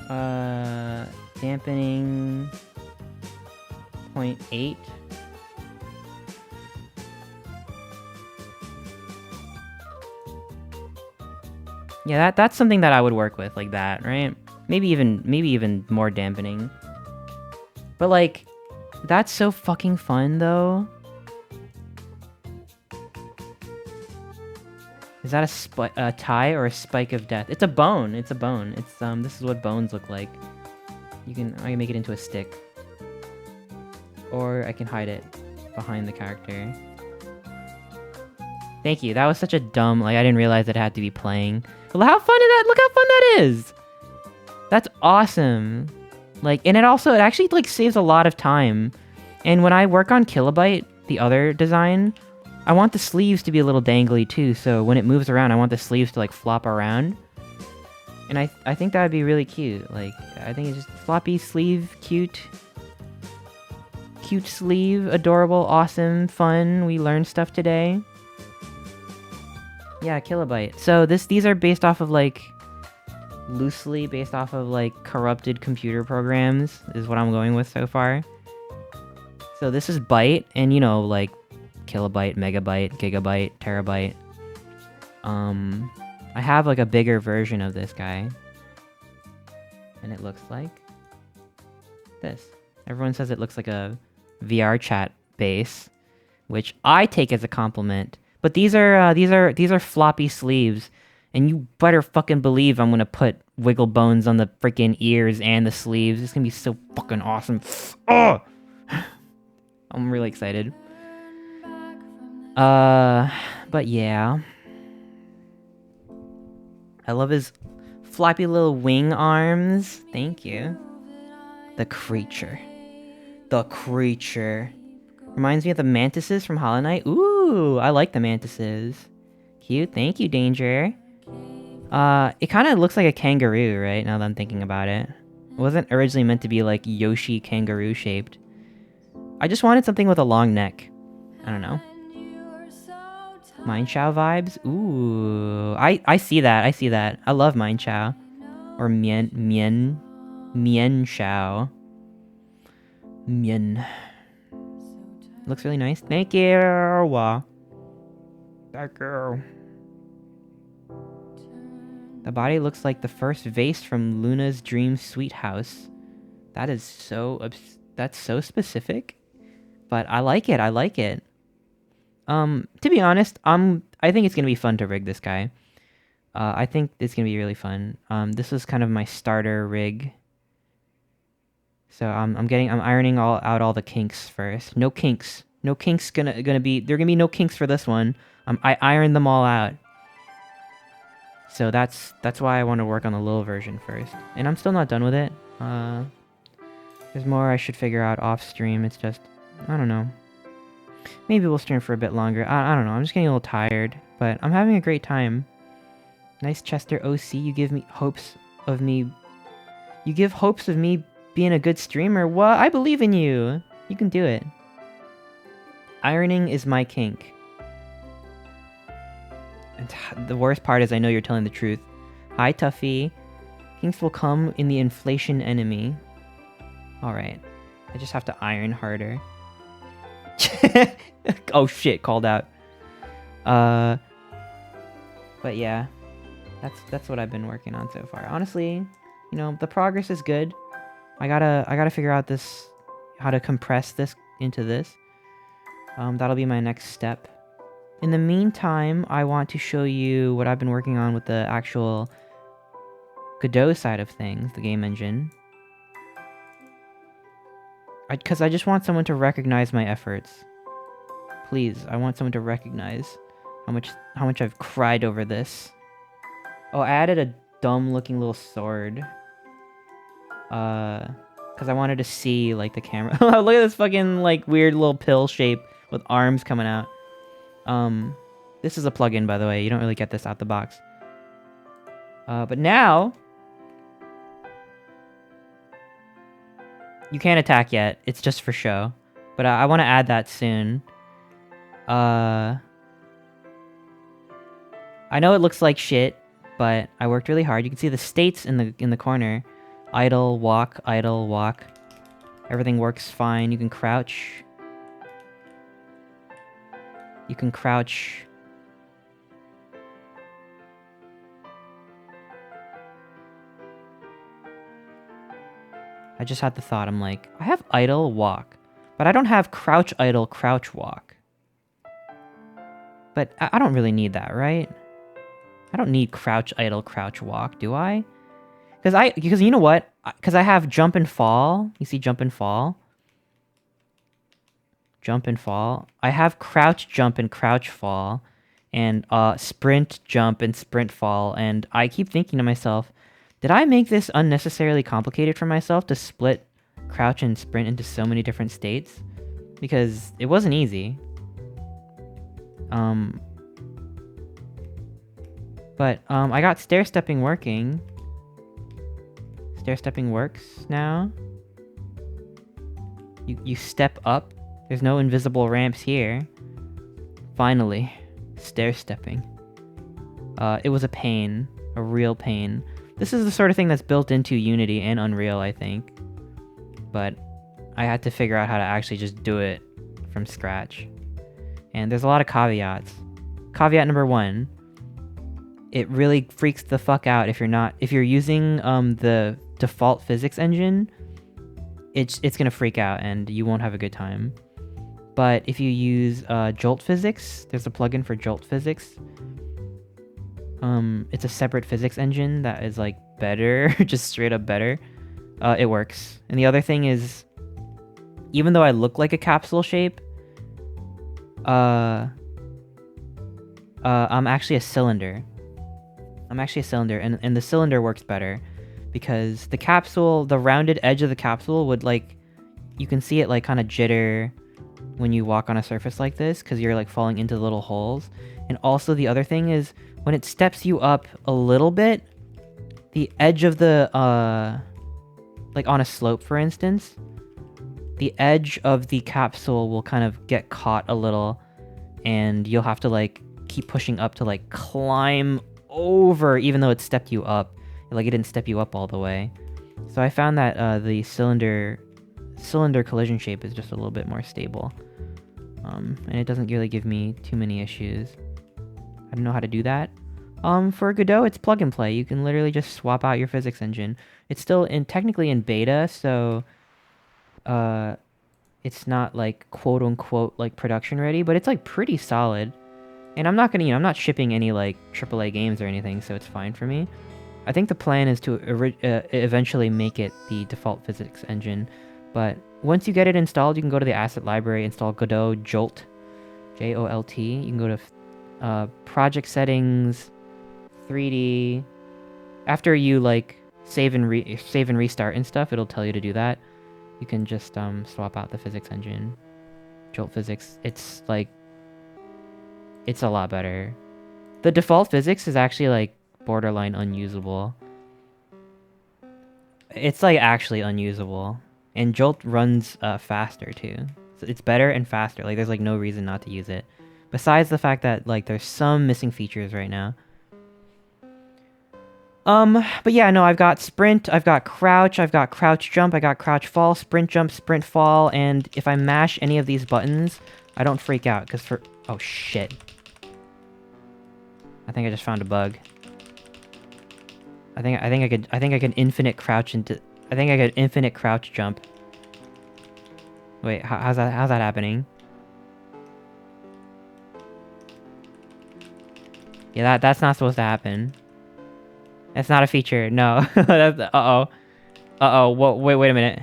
[SPEAKER 1] Dampening 0.8. Yeah, that's something that I would work with, like that, right? Maybe even more dampening. But like, that's so fucking fun though. Is that a tie or a spike of death? It's a bone. It's a bone. It's this is what bones look like. I can make it into a stick. Or I can hide it behind the character. Thank you. That was such a dumb, like I didn't realize it had to be playing. Well, how fun is that? Look how fun that is. That's awesome. Like, and it actually like saves a lot of time. And when I work on Kilobyte, the other design, I want the sleeves to be a little dangly too, so when it moves around, I want the sleeves to like flop around. And I think that would be really cute. Like, I think it's just floppy sleeve, cute. Cute sleeve, adorable, awesome, fun. We learned stuff today. Yeah, kilobyte. So these are based off of like, loosely based off of like corrupted computer programs is what I'm going with so far. So this is byte, and you know, like kilobyte, megabyte, gigabyte, terabyte. I have like a bigger version of this guy. And it looks like this. Everyone says it looks like a VR chat base, which I take as a compliment. But these are floppy sleeves, and you better fucking believe I'm gonna put wiggle bones on the freaking ears and the sleeves. It's gonna be so fucking awesome. Oh! I'm really excited. But yeah. I love his floppy little wing arms. Thank you. The creature. The creature. Reminds me of the mantises from Hollow Knight. Ooh, I like the mantises. Cute. Thank you, Danger. It kind of looks like a kangaroo, right? Now that I'm thinking about it. It wasn't originally meant to be like Yoshi kangaroo shaped. I just wanted something with a long neck. I don't know. Mine Chow vibes? Ooh. I see that. I see that. I love Mine Chow. Or Mien Chow. Mien. Looks really nice. Thank you. Thank you. The body looks like the first vase from Luna's Dream Sweet House. That is so that's so specific. But I like it. I like it. To be honest, I think it's gonna be fun to rig this guy. I think it's gonna be really fun. This is kind of my starter rig. So I'm ironing out all the kinks first. No kinks. No kinks gonna be. There are gonna be no kinks for this one. I ironed them all out. So that's why I want to work on the little version first. And I'm still not done with it. There's more I should figure out off stream. It's just, I don't know. Maybe we'll stream for a bit longer. I don't know. I'm just getting a little tired, but I'm having a great time. Nice Chester OC. You give me hopes of me. You give hopes of me being a good streamer. What? I believe in you. You can do it. Ironing is my kink. And the worst part is I know you're telling the truth. Hi, Tuffy. Kinks will come in the inflation enemy. Alright. I just have to iron harder. Oh shit, called out. But yeah. That's what I've been working on so far. Honestly, you know, the progress is good. I gotta figure out how to compress this into this. That'll be my next step. In the meantime, I want to show you what I've been working on with the actual Godot side of things, the game engine. Because I just want someone to recognize my efforts. Please, I want someone to recognize how much I've cried over this. Oh, I added a dumb-looking little sword. Because I wanted to see, like, the camera. Look at this fucking, like, weird little pill shape with arms coming out. This is a plugin, by the way. You don't really get this out the box. But now... You can't attack yet. It's just for show. But I want to add that soon. I know it looks like shit, but I worked really hard. You can see the states in the corner. Idle, walk, idle, walk. Everything works fine. You can crouch. You can crouch. I just had the thought, I'm like, I have idle, walk, but I don't have crouch, idle, crouch, walk. But I don't really need that, right? I don't need crouch, idle, crouch, walk, do I? Because you know what? Because I have jump and fall. You see jump and fall? Jump and fall. I have crouch, jump, and crouch fall. And sprint, jump, and sprint fall. And I keep thinking to myself, did I make this unnecessarily complicated for myself to split crouch and sprint into so many different states? Because it wasn't easy. But I got stair-stepping working. Stair stepping works now. You step up. There's no invisible ramps here. Finally, stair stepping. It was a pain, a real pain. This is the sort of thing that's built into Unity and Unreal, I think. But I had to figure out how to actually just do it from scratch. And there's a lot of caveats. Caveat number 1. It really freaks the fuck out if you're using the default physics engine. It's gonna freak out and you won't have a good time. But if you use Jolt Physics, there's a plugin for Jolt Physics. It's a separate physics engine that is like better, just straight up better. It works. And the other thing is, even though I look like a capsule shape, I'm actually a cylinder. And the cylinder works better because the capsule, the rounded edge of the capsule would like, you can see it like kind of jitter when you walk on a surface like this because you're like falling into the little holes. And also the other thing is when it steps you up a little bit, the edge of the, like on a slope for instance, the edge of the capsule will kind of get caught a little and you'll have to like keep pushing up to like climb over even though it stepped you up. Like it didn't step you up all the way. So I found that the cylinder collision shape is just a little bit more stable. And it doesn't really give me too many issues. I don't know how to do that. For Godot, it's plug and play. You can literally just swap out your physics engine. It's still technically in beta, so it's not like quote unquote like production ready, but it's like pretty solid. And I'm not gonna, I'm not shipping any like AAA games or anything, so it's fine for me. I think the plan is to eventually make it the default physics engine, but once you get it installed, you can go to the asset library, install Godot Jolt, Jolt. You can go to project settings, 3D. After you like save and restart and stuff, it'll tell you to do that. You can just swap out the physics engine, Jolt Physics. It's like, it's a lot better. The default physics is actually like borderline unusable. It's like actually unusable. And Jolt runs faster too. So it's better and faster. Like there's like no reason not to use it. Besides the fact that like there's some missing features right now. But yeah, no, I've got sprint, I've got crouch jump, I got crouch fall, sprint jump, sprint fall, and if I mash any of these buttons, I don't freak out because oh shit. I think I just found a bug. I think I could infinite crouch into. I think I could infinite crouch jump. Wait, how's that happening? Yeah, that's not supposed to happen. That's not a feature. No. Uh-oh. Uh-oh. Wait a minute.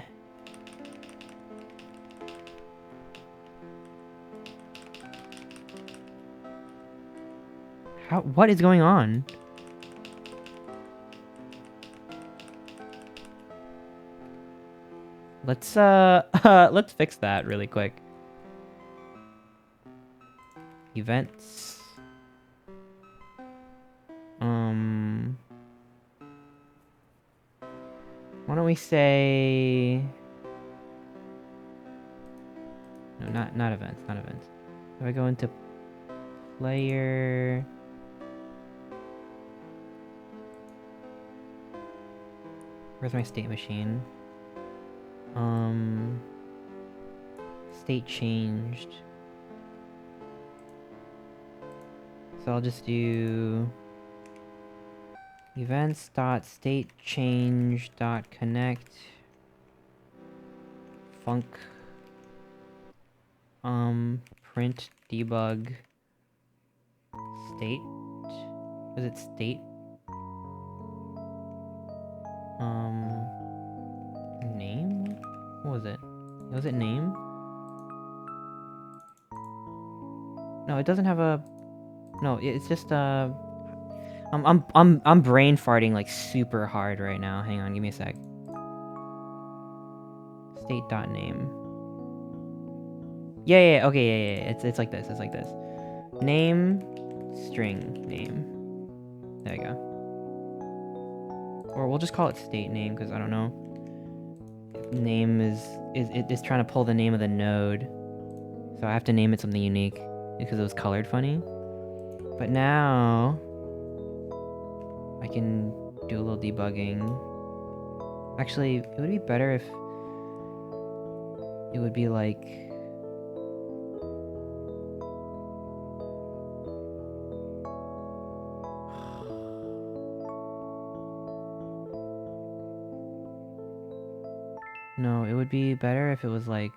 [SPEAKER 1] What is going on? Let's fix that really quick. Events. Why don't we say... No, not events, not events. If I go into player... Where's my state machine? State changed. So I'll just do events.statechange.connect func print debug state. Was it state? Name? What was it? Was it name? No, it doesn't have a... No, it's just I'm brain farting like super hard right now. Hang on, give me a sec. State.name. Yeah, okay, yeah. It's like this. It's like this. Name, string, name. There we go. Or we'll just call it state name, because I don't know. Name is trying to pull the name of the node. So I have to name it something unique because it was colored funny. But now I can do a little debugging. Actually, it would be better if it would be like no, it would be better if it was like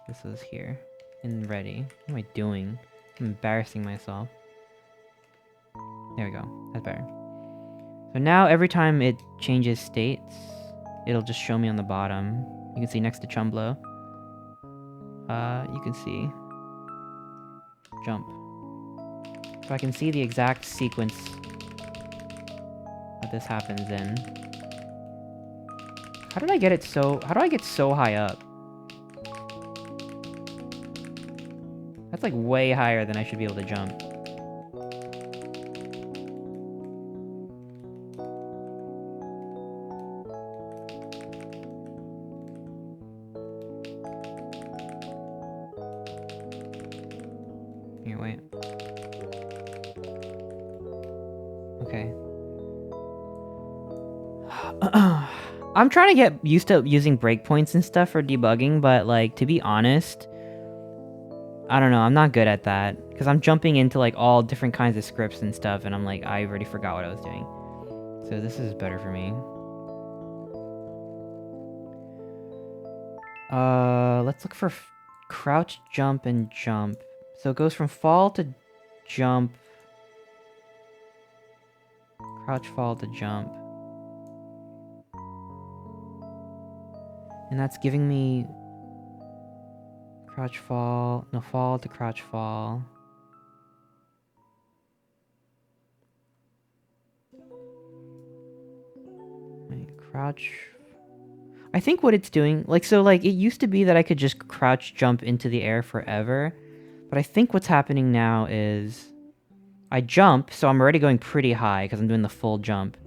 [SPEAKER 1] this was here and ready. What am I doing? I'm embarrassing myself. There we go. That's better. So now every time it changes states, it'll just show me on the bottom. You can see next to Chumblo. You can see jump. So I can see the exact sequence that this happens in. How do I get so high up? That's like way higher than I should be able to jump. Here, wait. Okay. I'm trying to get used to using breakpoints and stuff for debugging, but like, to be honest, I don't know, I'm not good at that. Because I'm jumping into like all different kinds of scripts and stuff, and I'm like, I already forgot what I was doing. So this is better for me. Let's look for crouch, jump, and jump. So it goes from fall to jump. Crouch, fall to jump. And that's giving me crouch, fall, no, fall to crouch, fall. Wait, crouch. I think what it's doing, like, so like it used to be that I could just crouch jump into the air forever. But I think what's happening now is I jump, so I'm already going pretty high because I'm doing the full jump.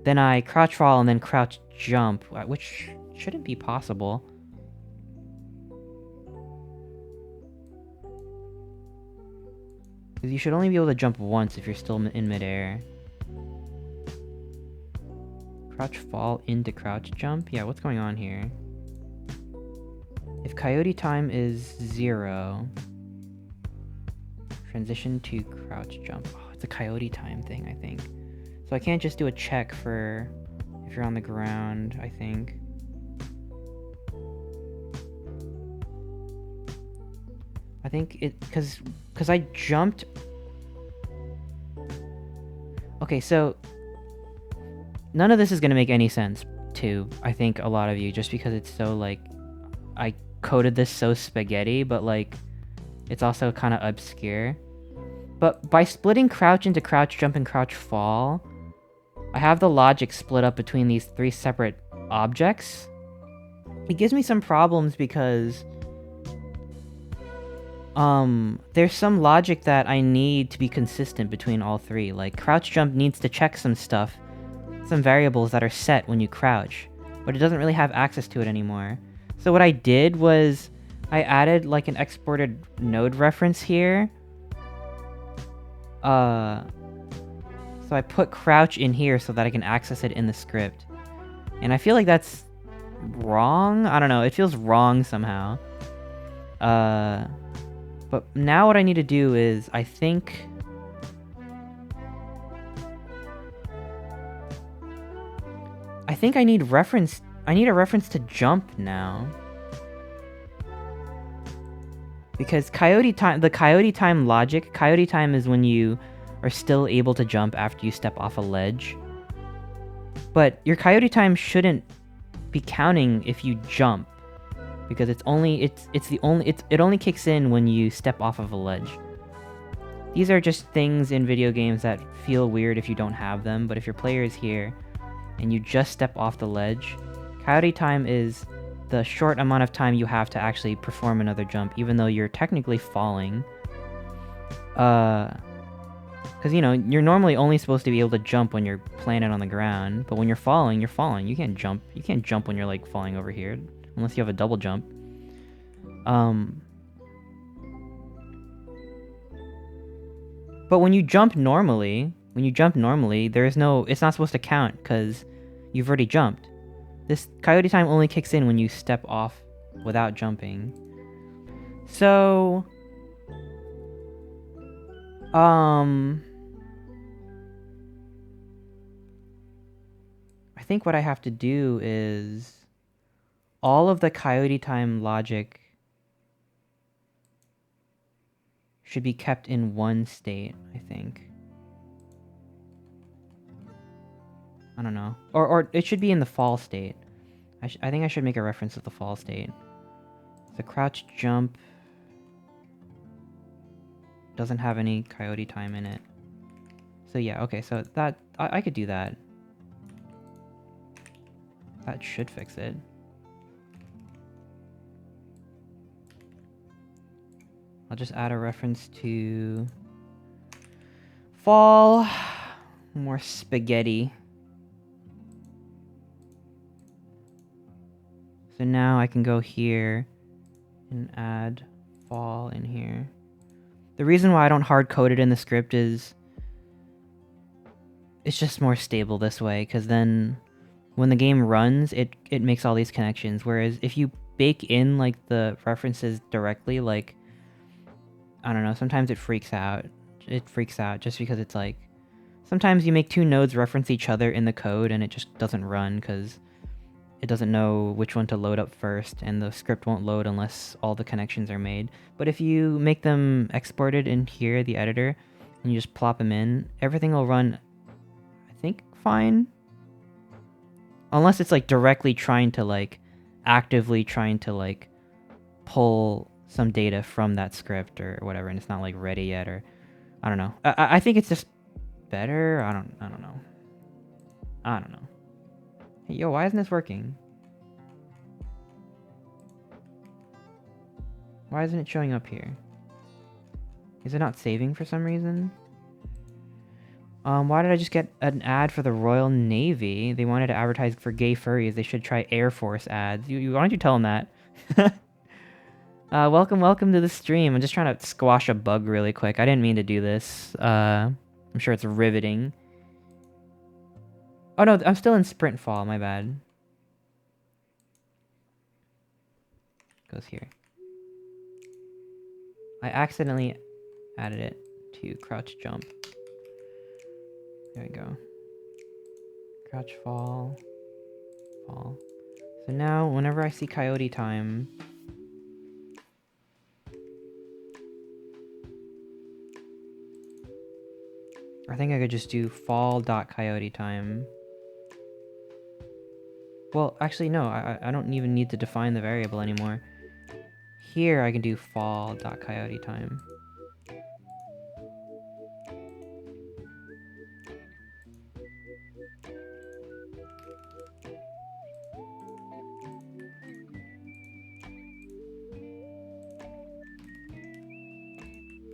[SPEAKER 1] Then I crouch fall and then crouch jump, which shouldn't be possible. Because you should only be able to jump once if you're still in midair. Crouch fall into crouch jump? Yeah, what's going on here? If coyote time is 0, transition to crouch jump. Oh, it's a coyote time thing, I think. So I can't just do a check for if you're on the ground, I think. I think it, because I jumped. Okay, so none of this is going to make any sense to, I think, a lot of you, just because it's so, like, I coded this so spaghetti, but, like, it's also kind of obscure. But by splitting crouch into crouch jump and crouch fall, I have the logic split up between these 3 separate objects. It gives me some problems because there's some logic that I need to be consistent between all 3. Like, crouch jump needs to check some stuff, some variables that are set when you crouch, but it doesn't really have access to it anymore. So what I did was I added like an exported node reference here. So I put crouch in here so that I can access it in the script. And I feel like that's wrong. I don't know, it feels wrong somehow. But now what I need to do is, I think I need a reference to jump now. Because the coyote time logic, coyote time is when you are still able to jump after you step off a ledge. But your coyote time shouldn't be counting if you jump, because it only kicks in when you step off of a ledge. These are just things in video games that feel weird if you don't have them, but if your player is here and you just step off the ledge, coyote time is the short amount of time you have to actually perform another jump, even though you're technically falling. Because, you know, you're normally only supposed to be able to jump when you're planted on the ground, but when you're falling, you're falling. You can't jump. You can't jump when you're, like, falling over here, unless you have a double jump. But when you jump normally, it's not supposed to count, because you've already jumped. This coyote time only kicks in when you step off without jumping. So... I think what I have to do is all of the coyote time logic should be kept in one state, I think. I don't know. Or it should be in the fall state. I think I should make a reference to the fall state. The crouch jump doesn't have any coyote time in it. So yeah, okay, so that I could do that. That should fix it. I'll just add a reference to fall. More spaghetti. So now I can go here and add fall in here. The reason why I don't hard code it in the script is it's just more stable this way, because then when the game runs, it makes all these connections. Whereas if you bake in like the references directly, like, I don't know, sometimes it freaks out. It freaks out just because it's like, sometimes you make two nodes reference each other in the code and it just doesn't run because it doesn't know which one to load up first, and the script won't load unless all the connections are made. But if you make them exported in here, the editor, and you just plop them in, everything will run, I think, fine. Unless it's like directly trying to like, actively trying to like, pull some data from that script or whatever, and it's not like ready yet, or I don't know. I think it's just better. I don't know. I don't know. Hey, yo, why isn't this working? Why isn't it showing up here? Is it not saving for some reason? Why did I just get an ad for the Royal Navy? They wanted to advertise for gay furries. They should try Air Force ads. Why don't you tell them that? Welcome to the stream. I'm just trying to squash a bug really quick. I didn't mean to do this. I'm sure it's riveting. Oh no, I'm still in sprint fall, my bad. Goes here. I accidentally added it to crouch jump. There we go. Crouch fall. Fall. So now, whenever I see coyote time, I think I could just do fall.coyote time. Well, actually, no, I don't even need to define the variable anymore. Here, I can do fall.coyote time.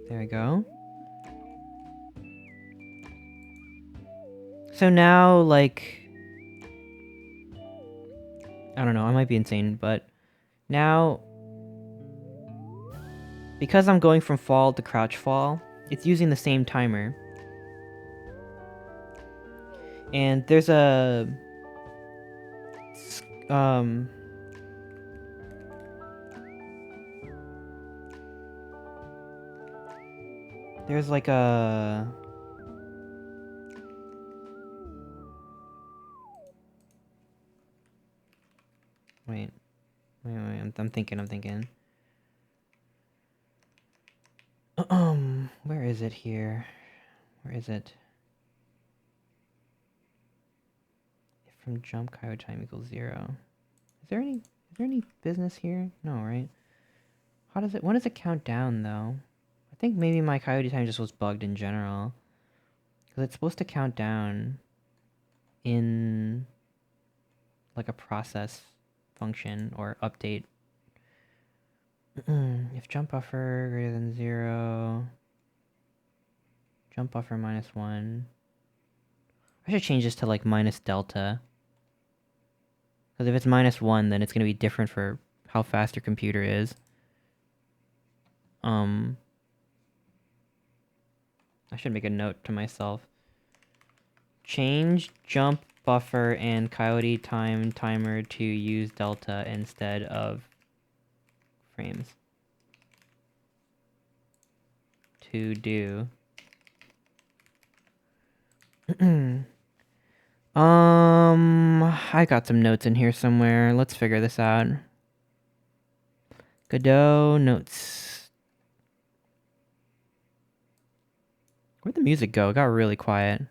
[SPEAKER 1] There we go. So now, like, I don't know, I might be insane, but now, because I'm going from fall to crouch fall, it's using the same timer. And there's a... there's like a... Wait, I'm thinking. Where is it here? Where is it? If from jump coyote time equals 0. Is there any business here? No, right? When does it count down though? I think maybe my coyote time just was bugged in general. Because it's supposed to count down in like a process function or update. If jump buffer greater than 0, Jump buffer -1. I should change this to like minus delta. Because if it's -1, then it's going to be different for how fast your computer is. I should make a note to myself. Change jump buffer and coyote time timer to use delta instead of frames. To do. I got some notes in here somewhere. Let's figure this out. Godot notes. Where'd the music go? It got really quiet.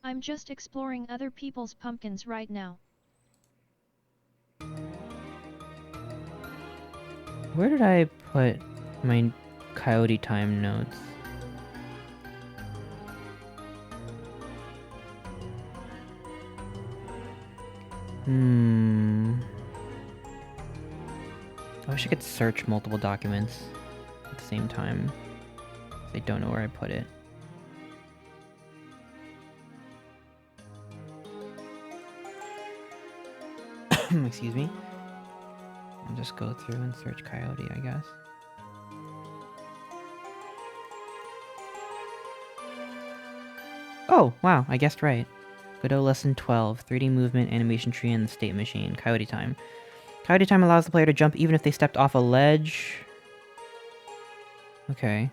[SPEAKER 3] I'm just exploring other people's pumpkins right now.
[SPEAKER 1] Where did I put my coyote time notes? I wish I could search multiple documents at the same time. I don't know where I put it. Excuse me. I'll just go through and search coyote, I guess. Oh, wow, I guessed right. Godot Lesson 12, 3D movement, animation tree, and the state machine. Coyote time. Coyote time allows the player to jump even if they stepped off a ledge. Okay.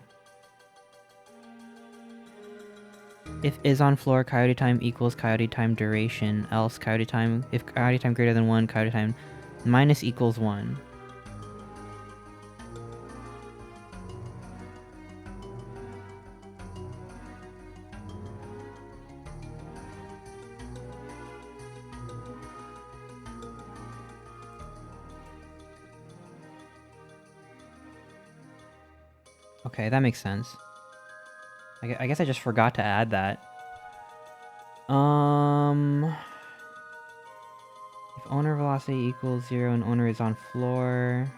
[SPEAKER 1] If is on floor, coyote time equals coyote time duration. Else, coyote time... If coyote time greater than 1, coyote time minus equals 1. Okay, that makes sense. I guess I just forgot to add that. If owner velocity equals 0 and owner is on floor...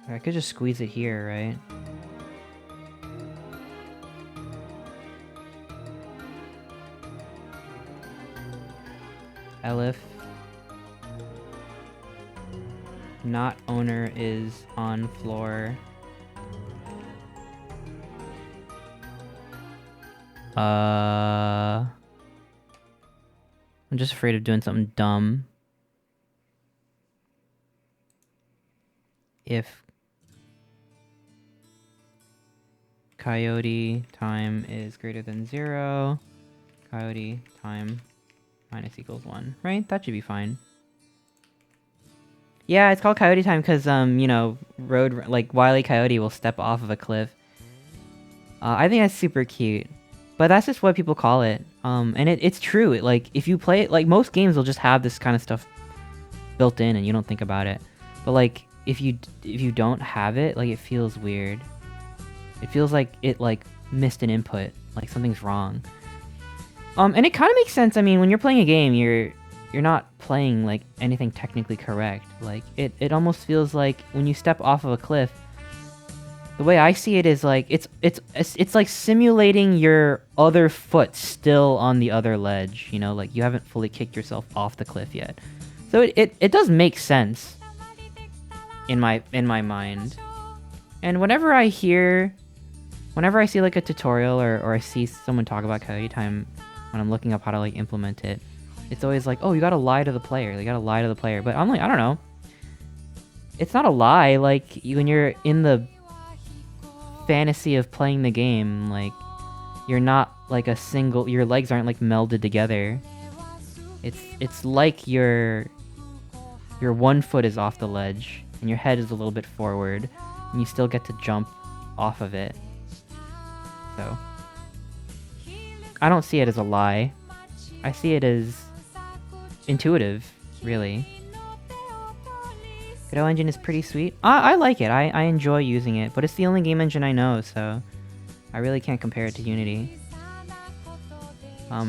[SPEAKER 1] I could just squeeze it here, right? Elif not owner is on floor. I'm just afraid of doing something dumb. If coyote time is greater than 0, coyote time minus equals 1, right? That should be fine. Yeah, it's called coyote time because, you know, like, Wile E. Coyote will step off of a cliff. I think that's super cute. But that's just what people call it. And it's true. Like, if you play it, like, most games will just have this kind of stuff built in and you don't think about it. But, like, if you don't have it, like, it feels weird. It feels like it, like, missed an input. Like, something's wrong. And it kind of makes sense. I mean, when you're playing a game, you're not playing like anything technically correct. Like it almost feels like when you step off of a cliff. The way I see it is like it's like simulating your other foot still on the other ledge. You know, like you haven't fully kicked yourself off the cliff yet. So it does make sense in my mind. And whenever I see like a tutorial or I see someone talk about coyote time. When I'm looking up how to like implement it, it's always like, oh, you gotta lie to the player. You gotta lie to the player. But I'm like, I don't know. It's not a lie. Like when you're in the fantasy of playing the game, like you're not like your legs aren't like melded together. It's like your one foot is off the ledge and your head is a little bit forward, and you still get to jump off of it. So. I don't see it as a lie. I see it as intuitive, really. Godot engine is pretty sweet. I like it. I enjoy using it, but it's the only game engine I know, so I really can't compare it to Unity.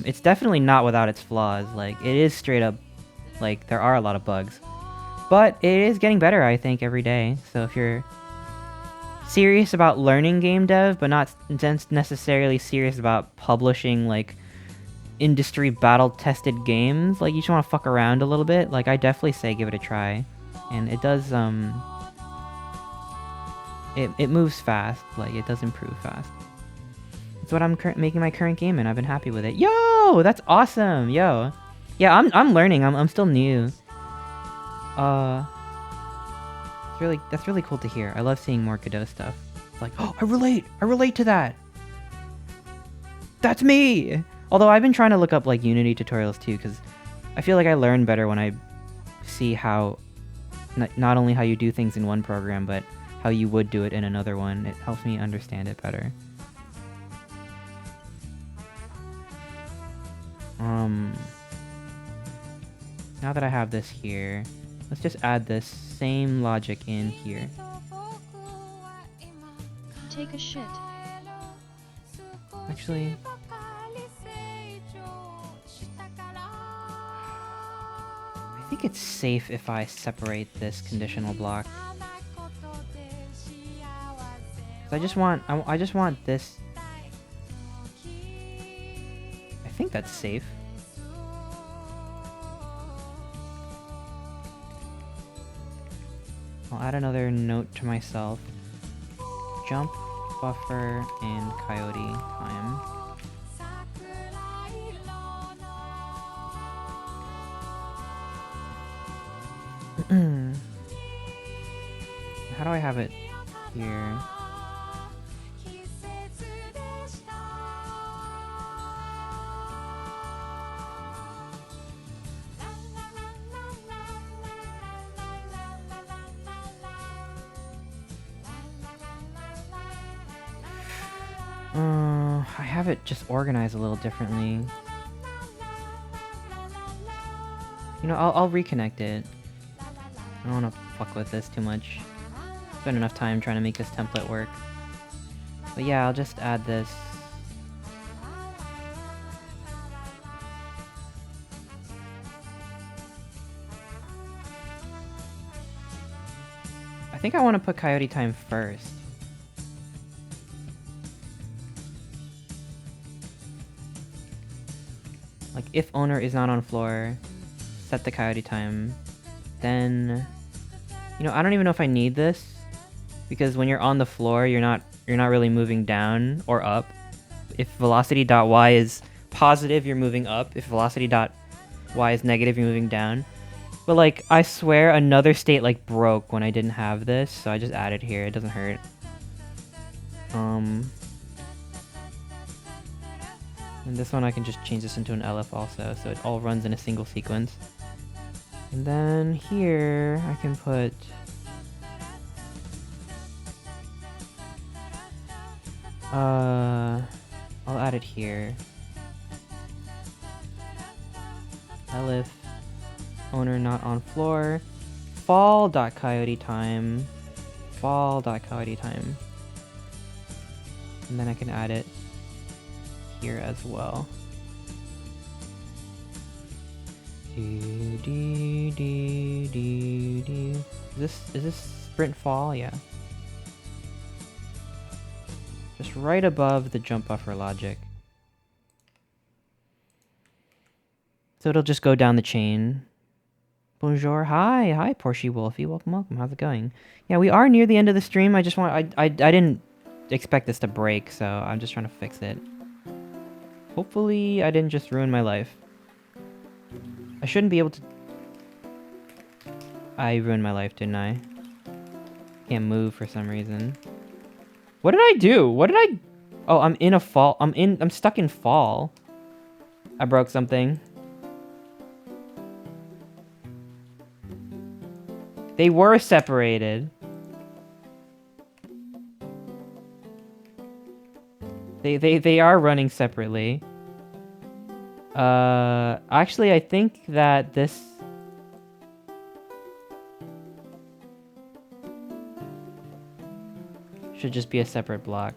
[SPEAKER 1] It's definitely not without its flaws. Like, it is straight up, like, there are a lot of bugs. But it is getting better, I think, every day. So if you're serious about learning game dev, but not necessarily serious about publishing, like, industry battle-tested games, like, you just want to fuck around a little bit, like, I definitely say give it a try. And it does, it moves fast, like, it does improve fast. It's what I'm making my current game in. I've been happy with it. Yo, that's awesome. Yo, yeah, I'm learning. I'm still new. That's really cool to hear. I love seeing more Godot stuff. It's like, oh, I relate to that. That's me. Although I've been trying to look up like Unity tutorials too, because I feel like I learn better when I see how not only how you do things in one program, but how you would do it in another one. It helps me understand it better. Now that I have this here, let's just add this same logic in here.
[SPEAKER 3] Take a shit.
[SPEAKER 1] Actually, I think it's safe if I separate this conditional block. 'Cause I just want this. I think that's safe. I'll add another note to myself. Jump, buffer, and coyote time. How do I have it here? I have it just organized a little differently. You know, I'll reconnect it. I don't want to fuck with this too much. Spend enough time trying to make this template work. But yeah, I'll just add this. I think I want to put coyote time first. Like, if owner is not on floor, set the coyote time. Then, you know, I don't even know if I need this, because when you're on the floor, you're not really moving down or up. If velocity.y is positive, you're moving up. If velocity.y is negative, you're moving down. But like, I swear another state like broke when I didn't have this, so I just added here. It doesn't hurt. And this one I can just change this into an LF also, so it all runs in a single sequence. And then here I can put I'll add it here. LF owner not on floor. Fall.coyote time. Fall.coyote time. And then I can add it here as well. Is this sprint fall? Yeah. Just right above the jump buffer logic. So it'll just go down the chain. Bonjour. Hi, Porsche Wolfie. Welcome. How's it going? Yeah, we are near the end of the stream. I didn't expect this to break, so I'm just trying to fix it. Hopefully I didn't just ruin my life. I shouldn't be able to... I ruined my life, didn't I? Can't move for some reason. What did I do? What did I... Oh, I'm in a fall. I'm stuck in fall. I broke something. They were separated. They are running separately. Actually, I think that this... should just be a separate block.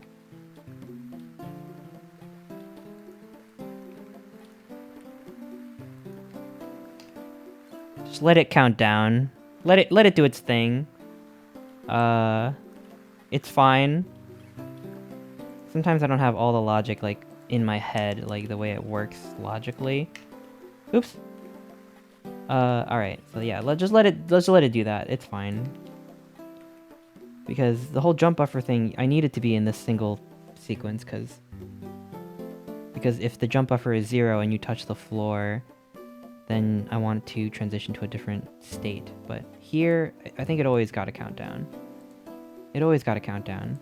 [SPEAKER 1] Just let it count down. Let it do its thing. It's fine. Sometimes I don't have all the logic like in my head, like the way it works logically. Oops. Alright, so yeah, let's just let it do that. It's fine. Because the whole jump buffer thing, I need it to be in this single sequence, because if the jump buffer is 0 and you touch the floor, then I want to transition to a different state. But here, I think it always got to count down. It always got to count down.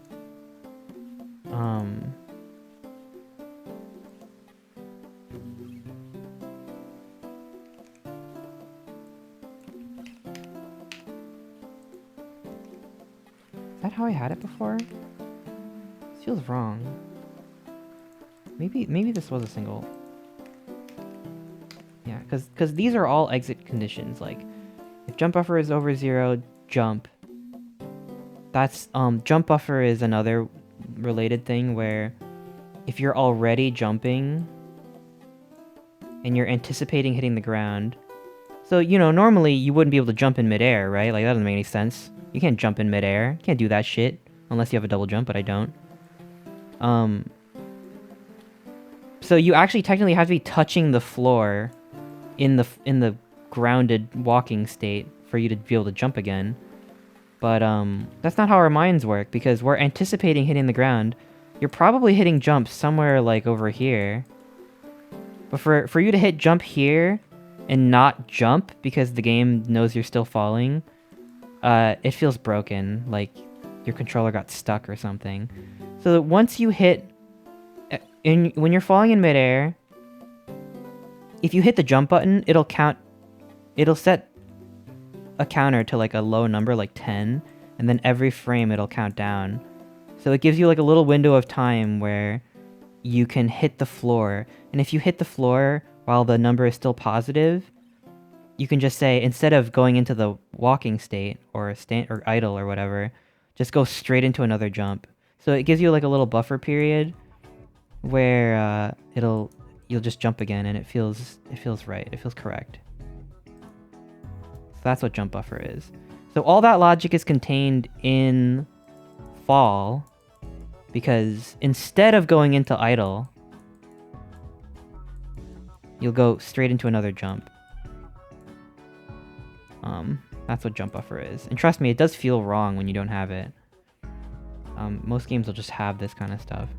[SPEAKER 1] Is that how I had it before? This feels wrong. Maybe this was a single. Yeah, because these are all exit conditions. Like, if jump buffer is over 0, jump. That's jump buffer is another related thing where if you're already jumping and you're anticipating hitting the ground, so you know normally you wouldn't be able to jump in midair, right? Like that doesn't make any sense. You can't jump in midair. You can't do that shit unless you have a double jump, but I don't. So you actually technically have to be touching the floor in the grounded walking state for you to be able to jump again. But that's not how our minds work, because we're anticipating hitting the ground. You're probably hitting jump somewhere like over here. But for you to hit jump here and not jump because the game knows you're still falling, it feels broken, like your controller got stuck or something. So that once you hit, when you're falling in midair, if you hit the jump button, it'll set a counter to like a low number, like 10, and then every frame it'll count down. So it gives you like a little window of time where you can hit the floor, and if you hit the floor while the number is still positive, you can just say, instead of going into the walking state or or idle or whatever, just go straight into another jump. So it gives you like a little buffer period where you'll just jump again, and it feels right. It feels correct. So that's what jump buffer is. So all that logic is contained in fall, because instead of going into idle, you'll go straight into another jump. That's what jump buffer is. And trust me, it does feel wrong when you don't have it. Most games will just have this kind of stuff.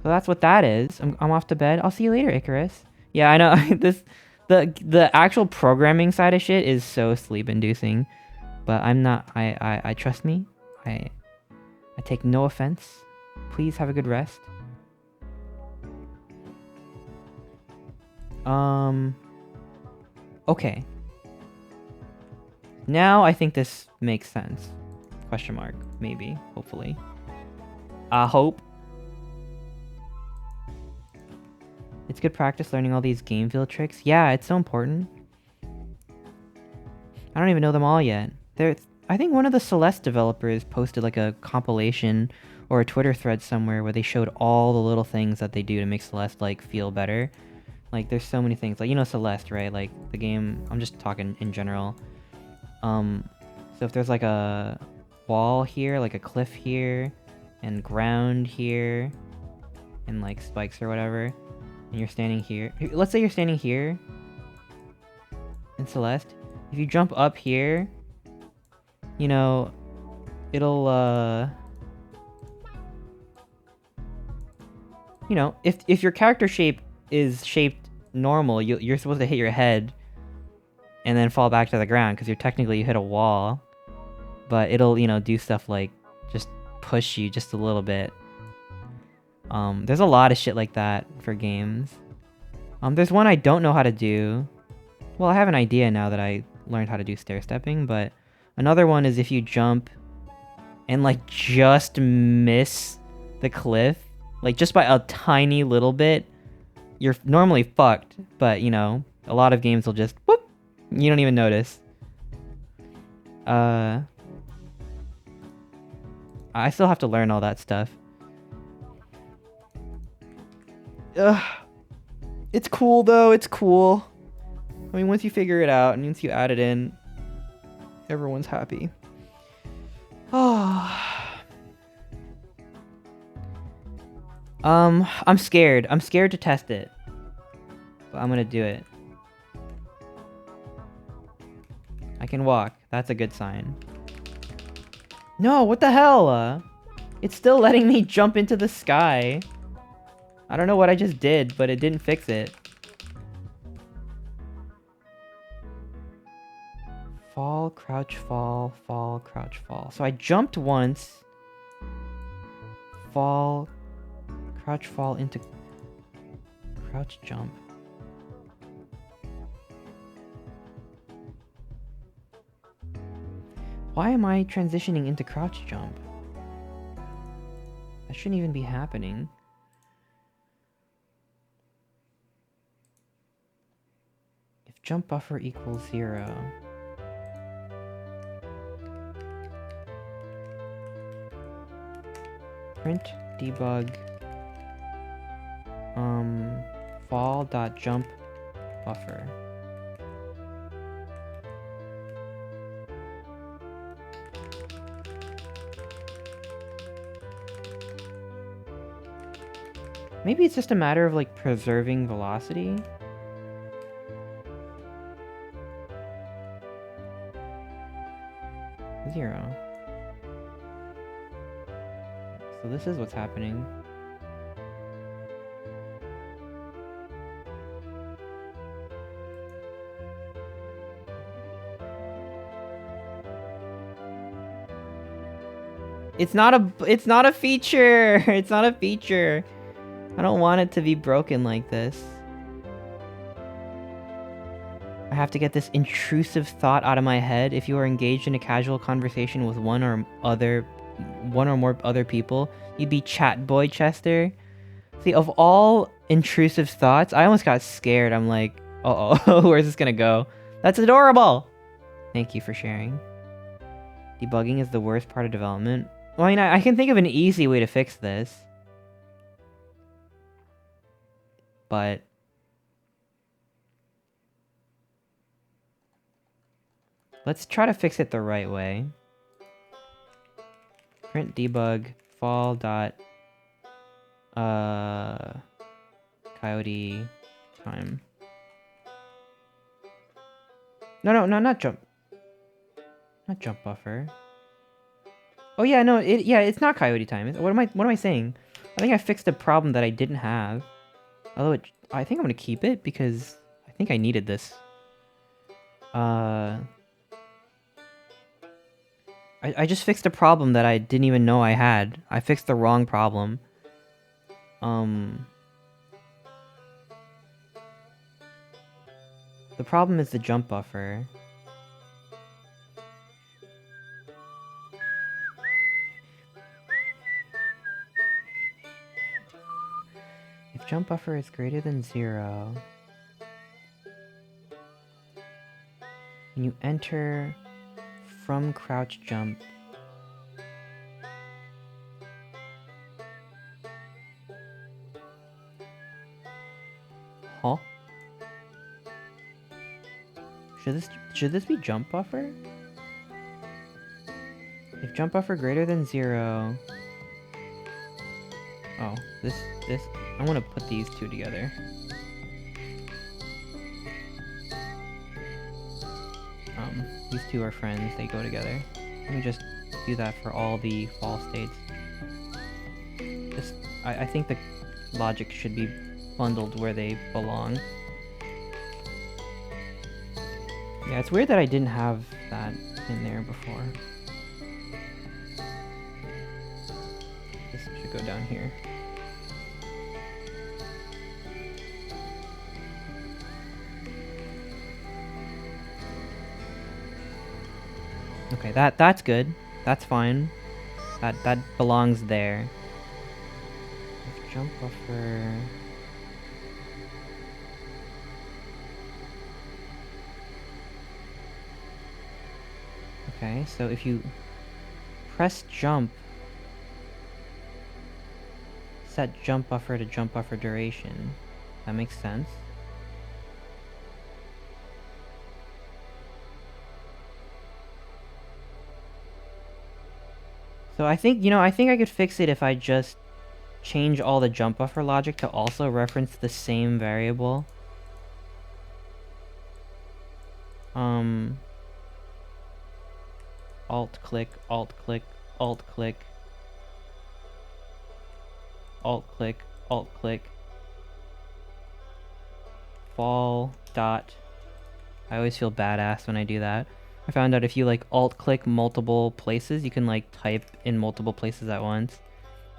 [SPEAKER 1] So that's what that is. I'm off to bed. I'll see you later, Icarus. Yeah, I know. The actual programming side of shit is so sleep-inducing, but I'm not. I trust me. I take no offense. Please have a good rest. Okay. Now I think this makes sense. Question mark. Maybe. Hopefully. I hope. It's good practice learning all these game feel tricks. Yeah, it's so important. I don't even know them all yet. I think one of the Celeste developers posted like a compilation or a Twitter thread somewhere where they showed all the little things that they do to make Celeste like feel better. Like there's so many things. Like, you know Celeste, right? Like the game, I'm just talking in general. So if there's like a wall here, like a cliff here, and ground here, and like spikes or whatever, and you're standing here. Let's say you're standing here in Celeste. If you jump up here, you know, it'll, you know, if your character shape is shaped normal, you're supposed to hit your head and then fall back to the ground, because you hit a wall, but it'll, you know, do stuff like just push you just a little bit. There's a lot of shit like that for games. There's one I don't know how to do. Well, I have an idea now that I learned how to do stair stepping, but another one is if you jump and like just miss the cliff, like just by a tiny little bit, you're normally fucked, but you know, a lot of games will just whoop, you don't even notice. I still have to learn all that stuff. Ugh. It's cool though, it's cool. I mean, once you figure it out and once you add it in, everyone's happy. Oh. I'm scared. I'm scared to test it. But I'm gonna do it. I can walk. That's a good sign. No, what the hell? It's still letting me jump into the sky. I don't know what I just did, but it didn't fix it. Fall, crouch, fall, fall, crouch, fall. So I jumped once. Fall, crouch, fall into crouch, jump. Why am I transitioning into crouch jump? That shouldn't even be happening. If jump buffer equals 0. Print debug fall.jump buffer. Maybe it's just a matter of like preserving velocity. Zero. So this is what's happening. It's not a feature. It's not a feature. I don't want it to be broken like this. I have to get this intrusive thought out of my head. If you are engaged in a casual conversation with one or more other people, you'd be chat boy Chester. See, of all intrusive thoughts, I almost got scared. I'm like, uh-oh, where's this gonna go? That's adorable! Thank you for sharing. Debugging is the worst part of development. Well, I mean, I can think of an easy way to fix this. But let's try to fix it the right way. Print debug fall dot coyote time. No, not jump. Not jump buffer. Oh yeah, no, it's not coyote time. What am I saying? I think I fixed a problem that I didn't have. Although I think I'm gonna keep it because I think I needed this. I just fixed a problem that I didn't even know I had. I fixed the wrong problem. The problem is the jump buffer. If jump buffer is greater than 0, when you enter from crouch jump, huh? Should this be jump buffer? If jump buffer greater than 0, oh, this I'm gonna put these two together. These two are friends, they go together. Let me just do that for all the fall states. I think the logic should be bundled where they belong. Yeah, it's weird that I didn't have that in there before. This should go down here. Okay, that's good. That's fine. That belongs there. If jump buffer. Okay, so if you press jump, set jump buffer to jump buffer duration. That makes sense. So I think, I think I could fix it if I just change all the jump buffer logic to also reference the same variable. Alt click, alt click, alt click, alt click, alt click, fall dot. I always feel badass when I do that. I found out if you like alt click multiple places, you can like type in multiple places at once.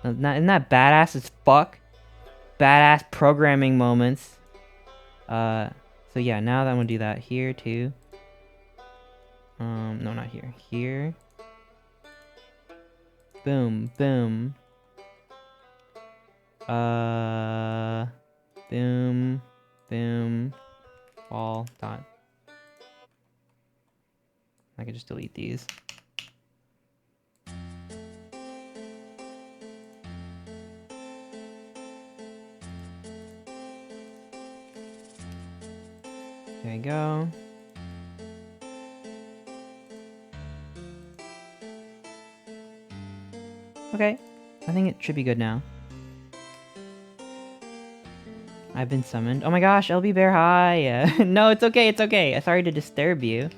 [SPEAKER 1] Isn't that badass as fuck? Badass programming moments. So yeah, now that I'm gonna do that here too. No, not here. Here. Boom, boom. Boom, boom. Fall dot. I could just delete these. There you go. Okay, I think it should be good now. I've been summoned. Oh my gosh, LB Bear, hi! No, it's okay, it's okay. Sorry to disturb you.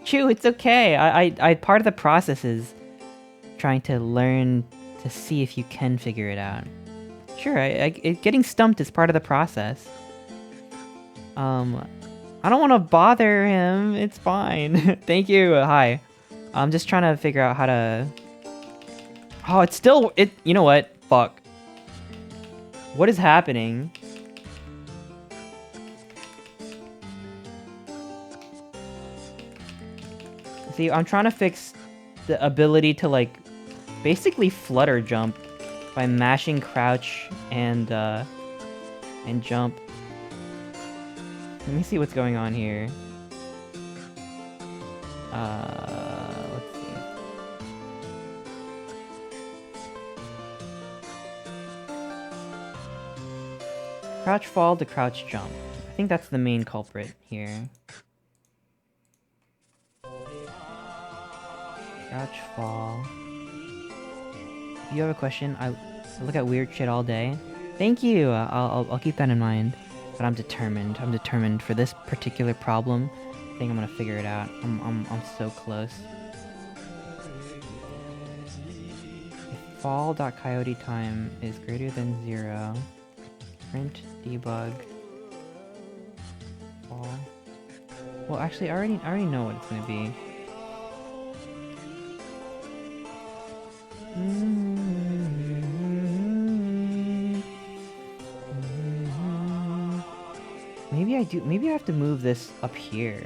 [SPEAKER 1] Chew, it's okay. I part of the process is trying to learn to see if you can figure it out. Sure, getting stumped is part of the process. I don't want to bother him. It's fine. Thank you. Hi. I'm just trying to figure out how to... Oh, it's still... You know what? Fuck. What is happening? See, I'm trying to fix the ability to, like, basically flutter jump by mashing crouch and jump. Let me see what's going on here. Let's see. Crouch fall to crouch jump. I think that's the main culprit here. Crouch fall. If you have a question, I look at weird shit all day. Thank you. I'll keep that in mind. But I'm determined. I'm determined for this particular problem. I think I'm gonna figure it out. I'm so close. If fall.coyote time is greater than 0, print debug fall. Well, actually, I already know what it's gonna be. Maybe I do. Maybe I have to move this up here.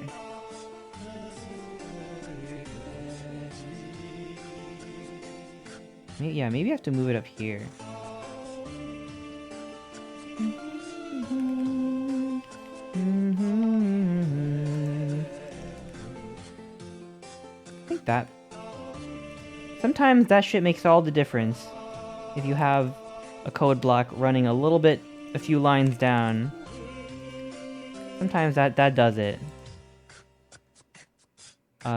[SPEAKER 1] Yeah, maybe I have to move it up here. I think that... Sometimes that shit makes all the difference. If you have a code block running a few lines down. Sometimes that does it. So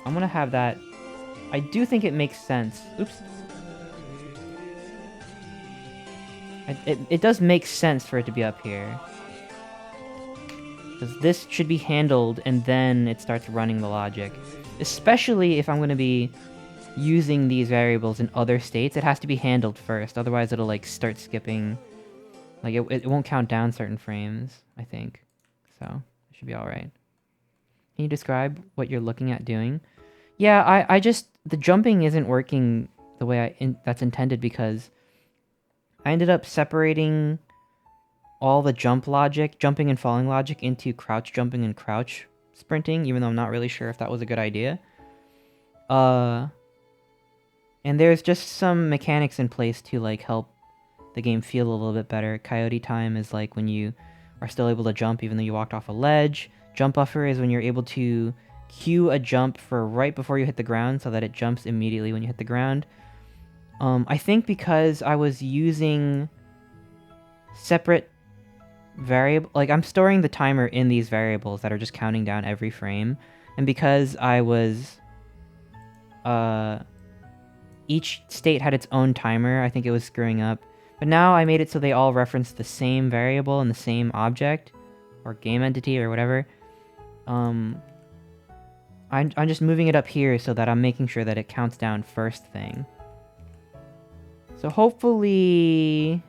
[SPEAKER 1] I'm gonna have that. I do think it makes sense. Oops. It does make sense for it to be up here. Because this should be handled and then it starts running the logic. Especially if I'm gonna be using these variables in other states, it has to be handled first. Otherwise it'll like start skipping. Like it won't count down certain frames, I think. So it should be alright. Can you describe what you're looking at doing? Yeah, I just... The jumping isn't working the way that's intended because I ended up separating all the jumping and falling logic into crouch jumping and crouch sprinting, even though I'm not really sure if that was a good idea. And there's just some mechanics in place to like help the game feel a little bit better. Coyote time is like when you are still able to jump even though you walked off a ledge. Jump buffer is when you're able to cue a jump for right before you hit the ground so that it jumps immediately when you hit the ground. I think because I was using separate variable, like I'm storing the timer in these variables that are just counting down every frame. and because I was each state had its own timer, I think it was screwing up. But now I made it so they all reference the same variable and the same object or game entity or whatever. I'm just moving it up here so that I'm making sure that it counts down first thing. So hopefully...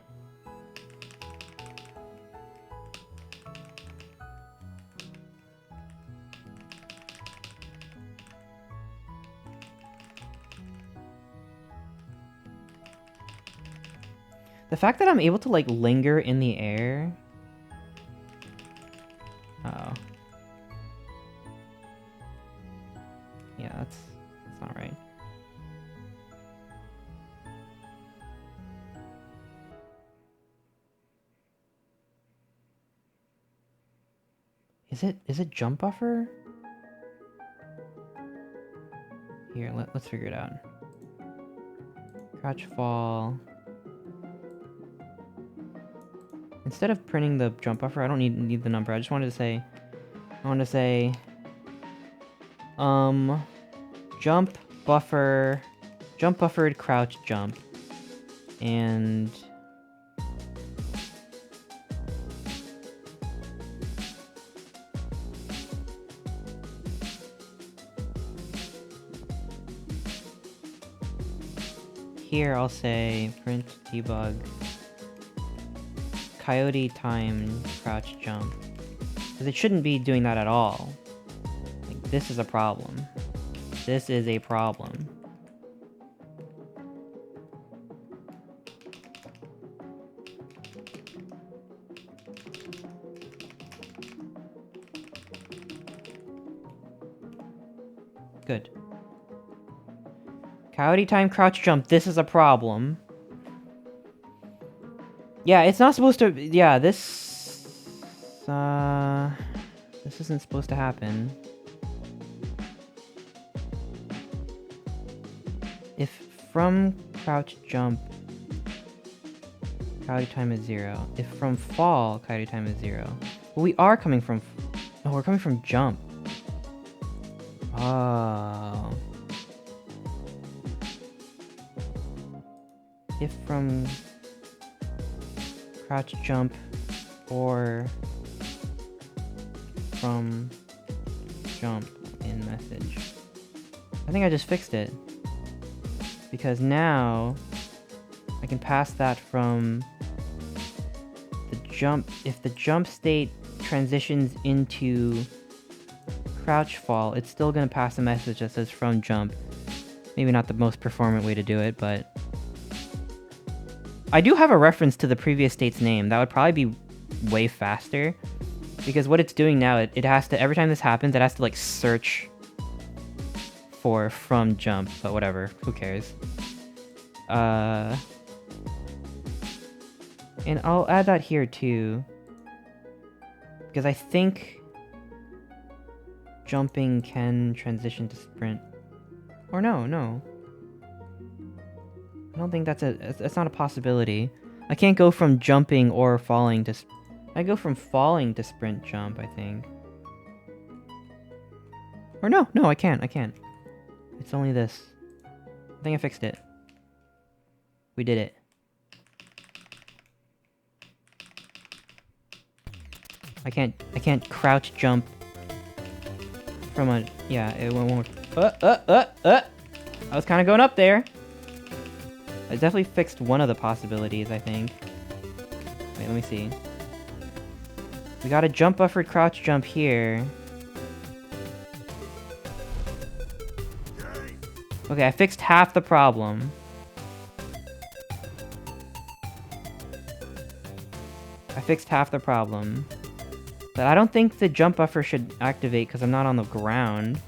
[SPEAKER 1] The fact that I'm able to, like, linger in the air... Uh-oh. Yeah, that's not right. Is it jump buffer? Here, let's figure it out. Crouch fall. Instead of printing the jump buffer, I don't need the number. I just wanted to say, jump buffered crouch jump, and here I'll say print debug coyote time crouch jump, because it shouldn't be doing that at all. Like, this is a problem. This is a problem. Good. Coyote time crouch jump, this is a problem. Yeah, it's not supposed to... Yeah, this isn't supposed to happen. If from crouch jump, coyote time is 0. If from fall, coyote time is 0. Well, we are coming from... Oh, we're coming from jump. Oh. If from crouch jump or from jump in message. I think I just fixed it. Because now I can pass that from the jump. If the jump state transitions into crouch fall, it's still going to pass a message that says from jump. Maybe not the most performant way to do it, but I do have a reference to the previous state's name. That would probably be way faster, because what it's doing now, it has to, every time this happens, it has to like search for from jump, but whatever, who cares. And I'll add that here too, because I think jumping can transition to sprint. Or no. I don't think that's not a possibility. I can't go from jumping or falling to... I go from falling to sprint jump, I think. Or no, I can't. It's only this. I think I fixed it. We did it. I can't crouch jump from a... Yeah, it won't... I was kind of going up there. I definitely fixed one of the possibilities, I think. Wait, let me see. We got a jump buffered crouch jump here. Okay, I fixed half the problem. But I don't think the jump buffer should activate because I'm not on the ground.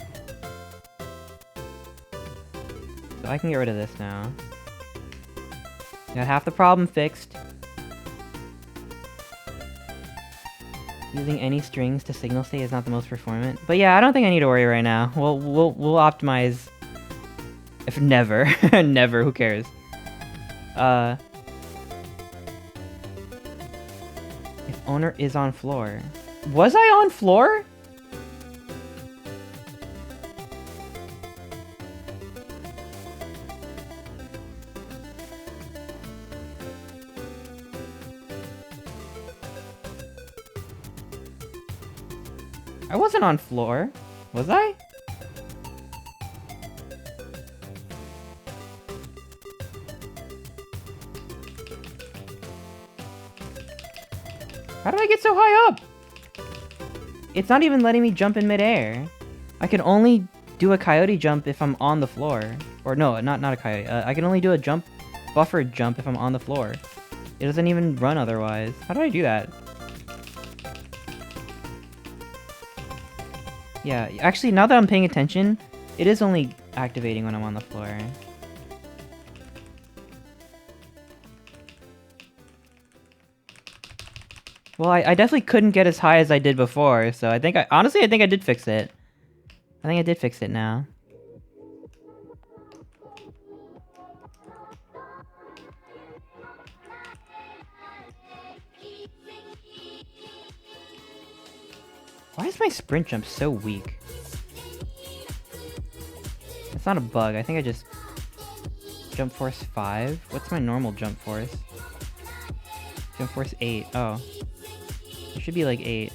[SPEAKER 1] So I can get rid of this now. Got half the problem fixed. Using any strings to signal state is not the most performant. But yeah, I don't think I need to worry right now. We'll optimize. If never. Never, who cares? If owner is on floor. Was I on floor? I wasn't on floor. Was I? How did I get so high up? It's not even letting me jump in midair. I can only do a coyote jump if I'm on the floor. Or no, not a coyote. I can only do a jump, buffered jump if I'm on the floor. It doesn't even run otherwise. How do I do that? Yeah, actually, now that I'm paying attention, it is only activating when I'm on the floor. Well, I definitely couldn't get as high as I did before, so honestly, I think I did fix it. I think I did fix it now. Why is my sprint jump so weak? It's not a bug, I think I just... Jump force 5? What's my normal jump force? Jump force 8. Oh. It should be like 8.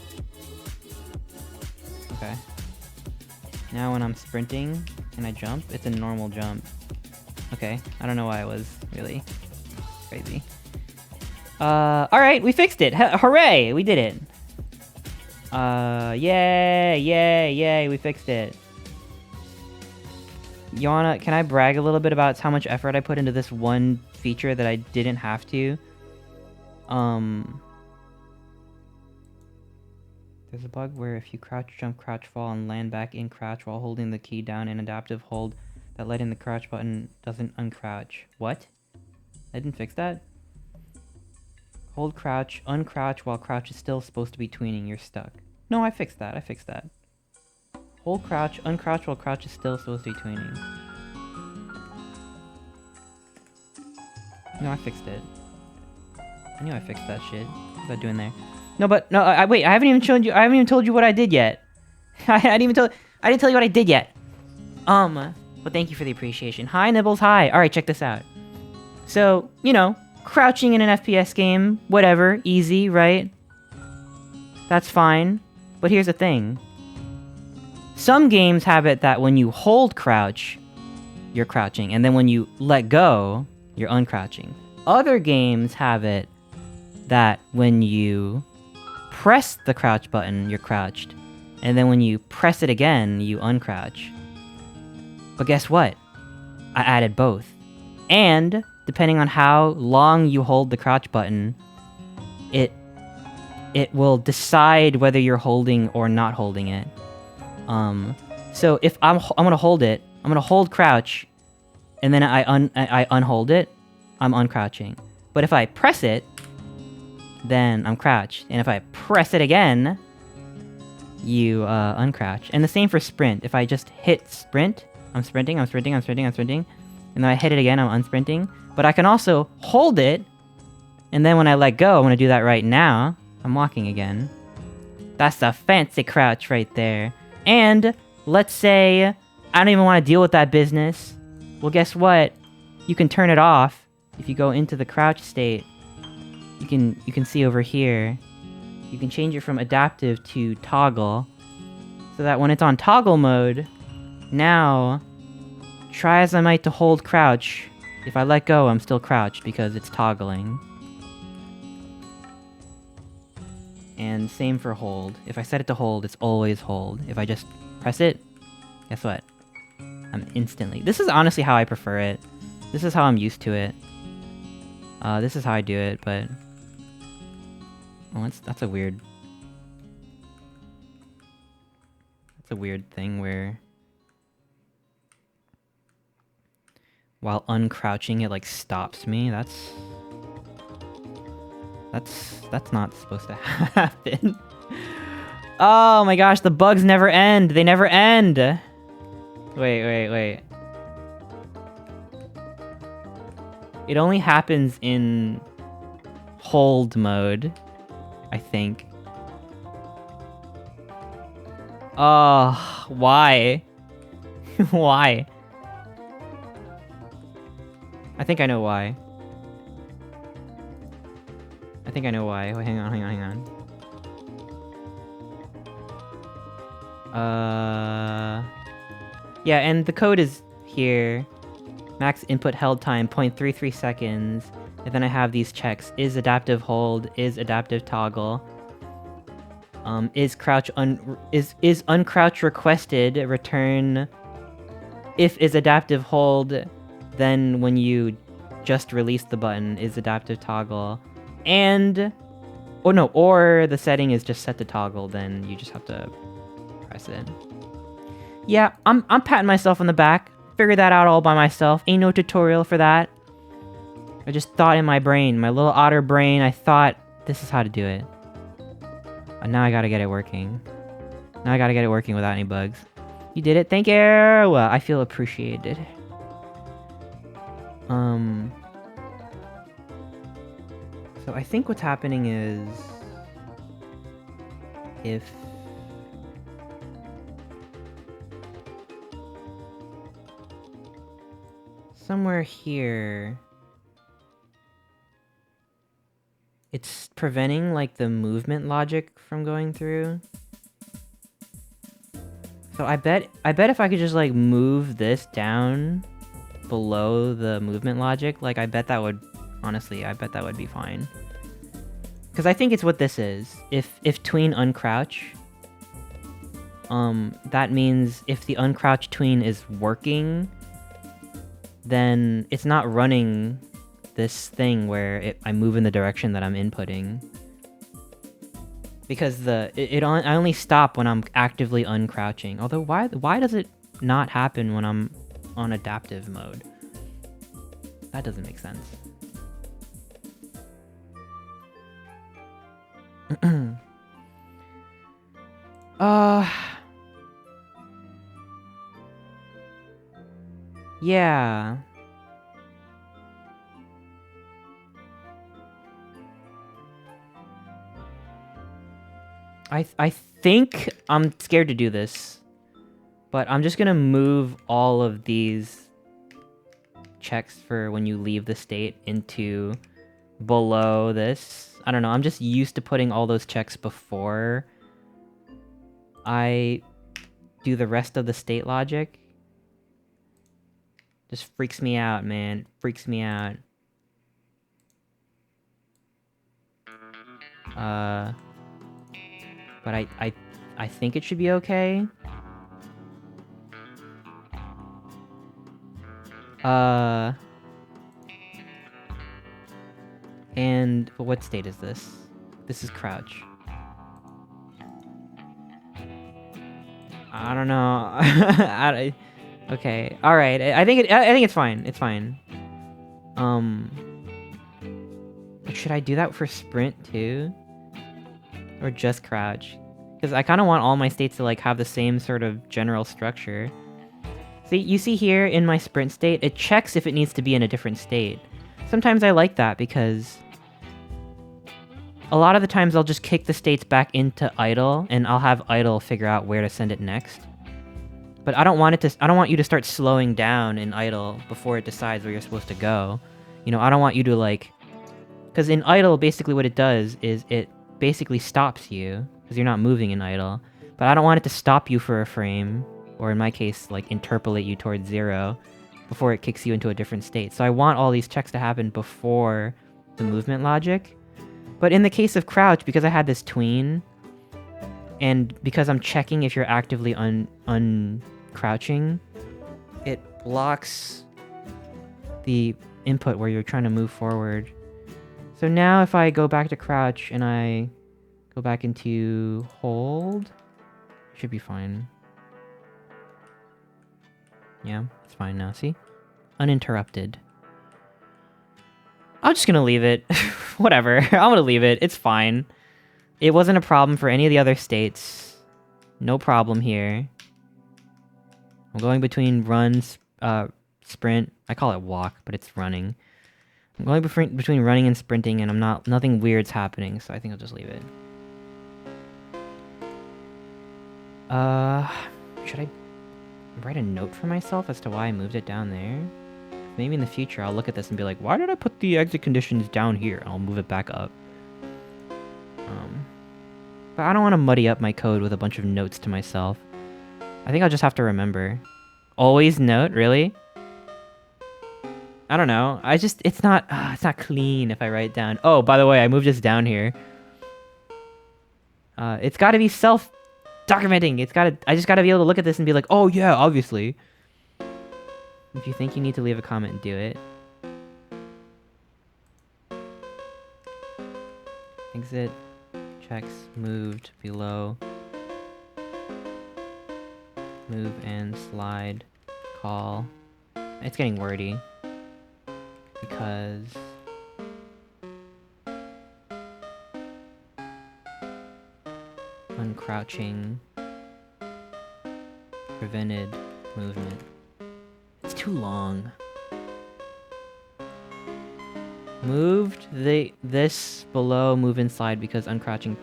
[SPEAKER 1] Okay. Now when I'm sprinting and I jump, it's a normal jump. Okay, I don't know why it was really crazy. Alright, we fixed it! Hooray! We did it! Yay, we fixed it. Can I brag a little bit about how much effort I put into this one feature that I didn't have to? There's a bug where if you crouch, jump, crouch, fall, and land back in crouch while holding the key down, an adaptive hold that let in the crouch button doesn't uncrouch. What? I didn't fix that? Hold crouch, uncrouch while crouch is still supposed to be tweening, you're stuck. No, I fixed that, Hold crouch, uncrouch while crouch is still supposed to be tweening. No, I fixed it. I knew I fixed that shit. What's that doing there? No, wait, I haven't even told you what I did yet. I didn't tell you what I did yet. But thank you for the appreciation. Hi, Nibbles, hi. Alright, check this out. So, you know, crouching in an FPS game, whatever, easy, right? That's fine. But here's the thing. Some games have it that when you hold crouch, you're crouching, and then when you let go, you're uncrouching. Other games have it that when you press the crouch button, you're crouched, and then when you press it again, you uncrouch. But guess what? I added both. And depending on how long you hold the crouch button, it will decide whether you're holding or not holding it. So if I'm gonna hold it, I'm gonna hold crouch, and then I unhold it, I'm uncrouching. But if I press it, then I'm crouched. And if I press it again, you uncrouch. And the same for sprint. If I just hit sprint, I'm sprinting. And then I hit it again, I'm unsprinting. But I can also hold it, and then when I let go, I'm gonna do that right now, I'm walking again. That's a fancy crouch right there. And let's say I don't even want to deal with that business. Well, guess what? You can turn it off. If you go into the crouch state, you can see over here. You can change it from adaptive to toggle, so that when it's on toggle mode, now try as I might to hold crouch. If I let go, I'm still crouched because it's toggling. And same for hold. If I set it to hold, it's always hold. If I just press it, guess what? I'm instantly... This is honestly how I prefer it. This is how I'm used to it. This is how I do it, but... Oh, that's a weird... That's a weird thing where... While uncrouching, it like stops me. That's not supposed to happen. Oh my gosh, the bugs never end. They never end. Wait. It only happens in hold mode, I think. Oh, why? Why? I think I know why. Wait, hang on. Yeah, and the code is here. Max input held time 0.33 seconds. And then I have these checks. Is adaptive hold, is adaptive toggle. Is uncrouch requested, return if is adaptive hold, then when you just release the button is adaptive toggle. And or the setting is just set to toggle, then you just have to press it. Yeah, I'm patting myself on the back. Figured that out all by myself. Ain't no tutorial for that. I just thought in my brain, my little otter brain, I thought this is how to do it. And now I gotta get it working. Now I gotta get it working without any bugs. You did it, thank you! I feel appreciated. So I think what's happening is... if... somewhere here... it's preventing, like, the movement logic from going through. So I bet if I could just, like, move this down below the movement logic, like, I bet that would... honestly, I bet that would be fine. Because I think it's what this is. If tween uncrouch, that means if the uncrouch tween is working, then it's not running this thing where I move in the direction that I'm inputting. Because I only stop when I'm actively uncrouching. Although why does it not happen when I'm on adaptive mode? That doesn't make sense. Yeah. I think I'm scared to do this, but I'm just gonna move all of these checks for when you leave the state into below this. I don't know, I'm just used to putting all those checks before I do the rest of the state logic. Just freaks me out, man. Freaks me out. But I think it should be okay. And what state is this? This is crouch. I don't know. Okay. All right. I think it's fine. It's fine. But should I do that for sprint too? Or just crouch? Because I kind of want all my states to like have the same sort of general structure. See, you see here in my sprint state, it checks if it needs to be in a different state. Sometimes I like that because a lot of the times I'll just kick the states back into idle and I'll have idle figure out where to send it next. But I don't want you to start slowing down in idle before it decides where you're supposed to go. You know, I don't want you to like... Because in idle, basically what it does is it basically stops you, because you're not moving in idle. But I don't want it to stop you for a frame, or in my case, like interpolate you towards 0, before it kicks you into a different state. So I want all these checks to happen before the movement logic. But in the case of crouch, because I had this tween, and because I'm checking if you're actively uncrouching, it blocks the input where you're trying to move forward. So now if I go back to crouch and I go back into hold, it should be fine. Yeah, it's fine now, see? Uninterrupted. I'm just gonna leave it. Whatever, I'm gonna leave it. It's fine. It wasn't a problem for any of the other states. No problem here. I'm going between runs, sprint. I call it walk, but it's running. I'm going between running and sprinting, and nothing weird's happening, so I think I'll just leave it. Should I write a note for myself as to why I moved it down there? Maybe in the future I'll look at this and be like, why did I put the exit conditions down here? And I'll move it back up. But I don't want to muddy up my code with a bunch of notes to myself. I think I'll just have to remember. Always note, really? I don't know. It's not clean if I write down. Oh, by the way, I moved this down here. It's gotta be self-documenting. I just gotta be able to look at this and be like, oh yeah, obviously. If you think you need to leave a comment, do it. Exit. Checks moved below. Move and slide. Call. It's getting wordy. Because... uncrouching. Prevented movement. It's too long. Moved this below move and slide because uncrouching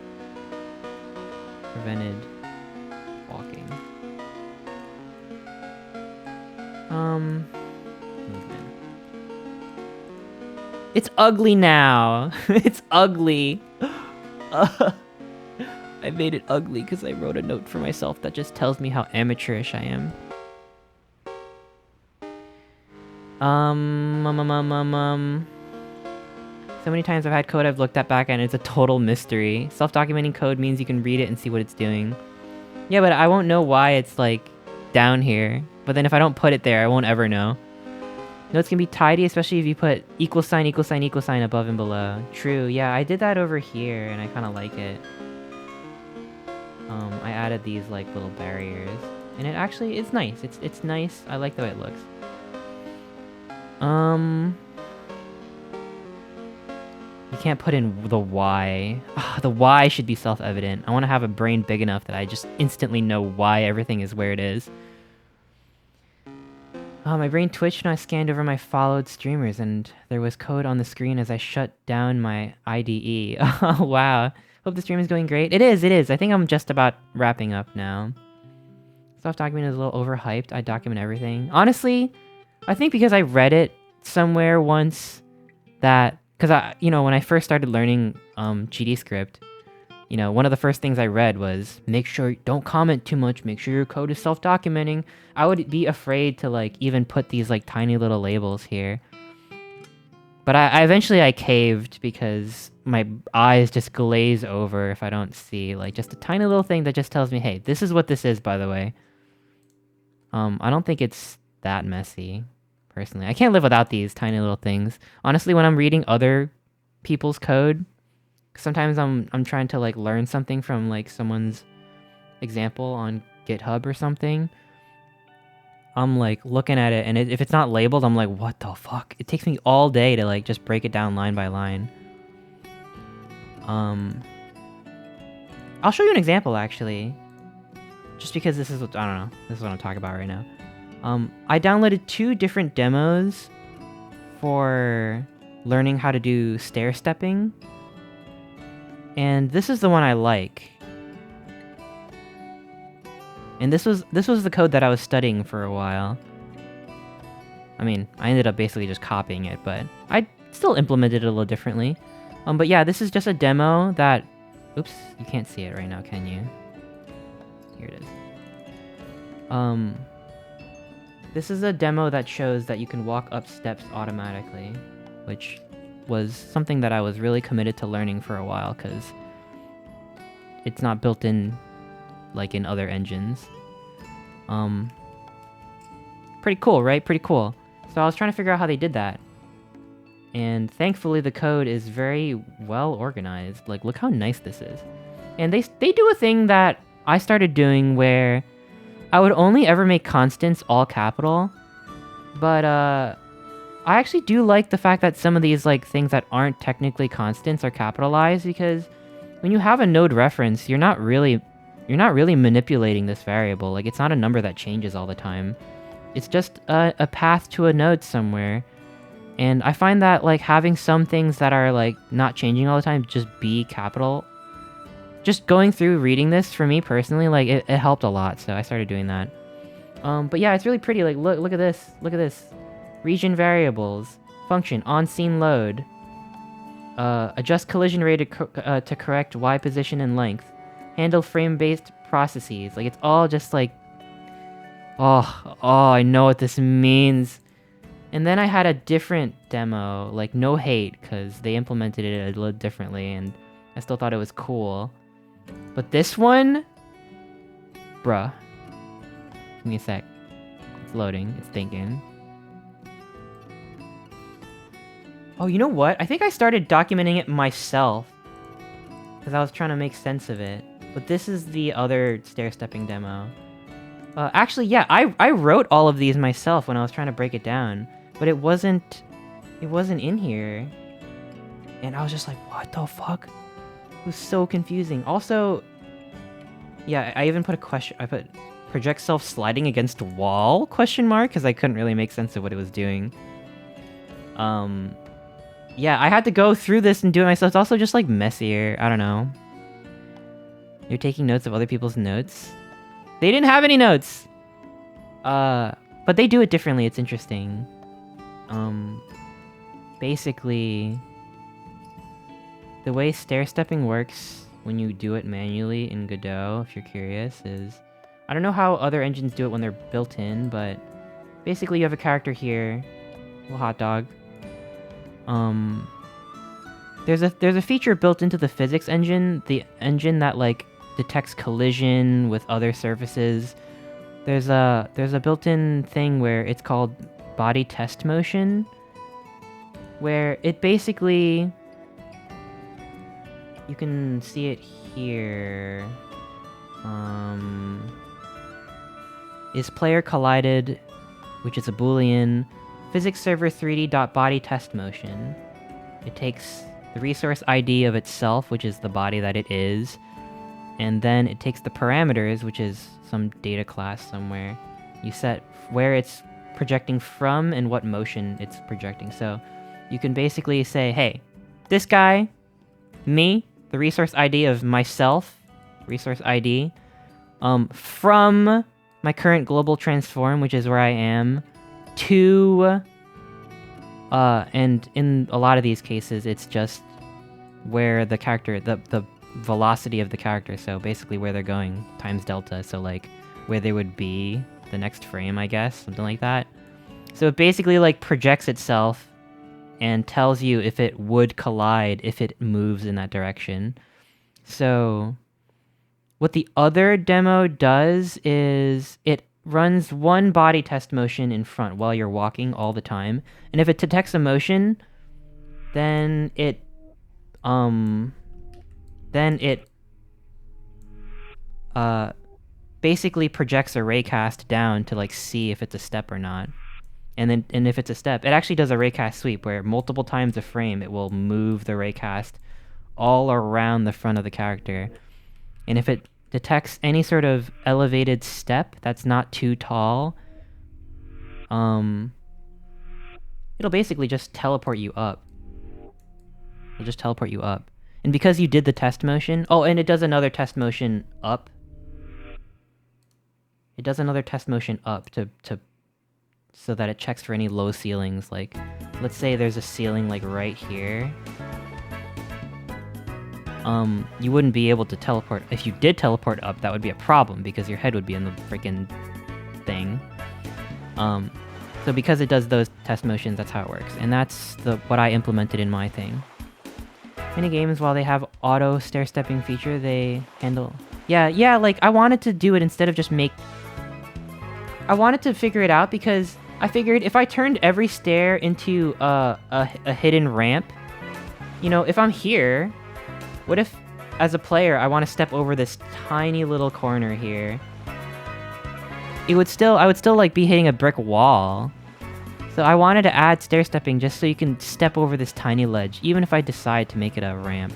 [SPEAKER 1] prevented walking. Movement. It's ugly now. It's ugly. I made it ugly because I wrote a note for myself that just tells me how amateurish I am. So many times I've had code I've looked at back and it's a total mystery. Self-documenting code means you can read it and see what it's doing. Yeah, but I won't know why it's like down here. But then if I don't put it there, I won't ever know. Notes can be tidy, especially if you put equal sign, equal sign, equal sign above and below. True, yeah, I did that over here and I kind of like it. I added these like little barriers. And it actually, it's nice. It's nice. I like the way it looks. You can't put in the Y. Ugh, the Y should be self-evident. I want to have a brain big enough that I just instantly know why everything is where it is. My brain twitched when I scanned over my followed streamers and there was code on the screen as I shut down my IDE. Oh, wow. Hope the stream is going great. It is. I think I'm just about wrapping up now. Self-document is a little overhyped. I document everything. Honestly, I think because I read it somewhere once that... Because, when I first started learning GDScript, one of the first things I read was, make sure, don't comment too much, make sure your code is self-documenting. I would be afraid to, like, even put these, like, tiny little labels here. But I eventually caved because my eyes just glaze over if I don't see, like, just a tiny little thing that just tells me, hey, this is what this is, by the way. I don't think it's that messy. Personally, I can't live without these tiny little things. Honestly, when I'm reading other people's code, sometimes I'm trying to like learn something from like someone's example on GitHub or something. I'm like looking at it and if it's not labeled, I'm like, what the fuck? It takes me all day to like just break it down line by line. I'll show you an example actually. Just because this is what, I don't know, this is what I'm talking about right now. I downloaded 2 different demos for learning how to do stair stepping. And this is the one I like. And this was the code that I was studying for a while. I mean, I ended up basically just copying it, but I still implemented it a little differently. But yeah, this is just a demo that... Oops, you can't see it right now, can you? Here it is. This is a demo that shows that you can walk up steps automatically, which was something that I was really committed to learning for a while, because it's not built in, like, in other engines. Pretty cool, right? Pretty cool. So I was trying to figure out how they did that. And thankfully the code is very well organized. Like, look how nice this is. And they do a thing that I started doing where I would only ever make constants all capital, but I actually do like the fact that some of these like things that aren't technically constants are capitalized, because when you have a node reference, you're not really manipulating this variable. Like, it's not a number that changes all the time. It's just a path to a node somewhere. And I find that like having some things that are like not changing all the time just be capital. Just going through reading this, for me personally, like, it helped a lot, so I started doing that. But yeah, it's really pretty. Like, look at this. Look at this. Region variables. Function. On-scene load. Adjust collision rate to correct Y position and length. Handle frame-based processes. Like, it's all just, like... I know what this means. And then I had a different demo, like no hate, because they implemented it a little differently, and I still thought it was cool. But this one, bruh. Give me a sec. It's loading. It's thinking. Oh, you know what? I think I started documenting it myself, because I was trying to make sense of it. But this is the other stair-stepping demo. Actually, yeah, I wrote all of these myself when I was trying to break it down, but it wasn't in here. And I was just like, what the fuck? It was so confusing. Also, yeah, I even put a question. I put project self sliding against wall question mark because I couldn't really make sense of what it was doing. Yeah, I had to go through this and do it myself. It's also just like messier. I don't know. You're taking notes of other people's notes. They didn't have any notes. But they do it differently. It's interesting. Basically, the way stair-stepping works when you do it manually in Godot, if you're curious, is... I don't know how other engines do it when they're built in, but basically you have a character here, little hot dog. There's a feature built into the physics engine, the engine that like detects collision with other surfaces. There's a built-in thing where it's called body test motion, where it basically, you can see it here, is player collided, which is a boolean, physics server 3d.body test motion. It takes the resource ID of itself, which is the body that it is, and then it takes the parameters, which is some data class somewhere. You set where it's projecting from and what motion it's projecting. So you can basically say, hey, this guy, me, the resource ID of myself, resource ID, from my current global transform, which is where I am, to, and in a lot of these cases, it's just where the character, the velocity of the character, so basically where they're going, times delta, so like where they would be the next frame, I guess, something like that. So it basically like projects itself and tells you if it would collide if it moves in that direction. So what the other demo does is it runs one body test motion in front while you're walking all the time, and if it detects a motion, then it basically projects a raycast down to like see if it's a step or not. And if it's a step, it actually does a raycast sweep where multiple times a frame it will move the raycast all around the front of the character. And if it detects any sort of elevated step that's not too tall, it'll basically just teleport you up. It'll just teleport you up. And because you did the test motion... Oh, and it does another test motion up. It does another test motion up so that it checks for any low ceilings. Like, let's say there's a ceiling like right here. You wouldn't be able to teleport. If you did teleport up, that would be a problem because your head would be in the freaking thing. So because it does those test motions, that's how it works. And that's what I implemented in my thing. Many games, while they have auto stair-stepping feature, they handle... Yeah, like, I wanted to do it instead of just make... I wanted to figure it out because I figured if I turned every stair into a hidden ramp, you know, if I'm here, what if, as a player, I want to step over this tiny little corner here? I would still, like, be hitting a brick wall. So I wanted to add stair-stepping just so you can step over this tiny ledge, even if I decide to make it a ramp.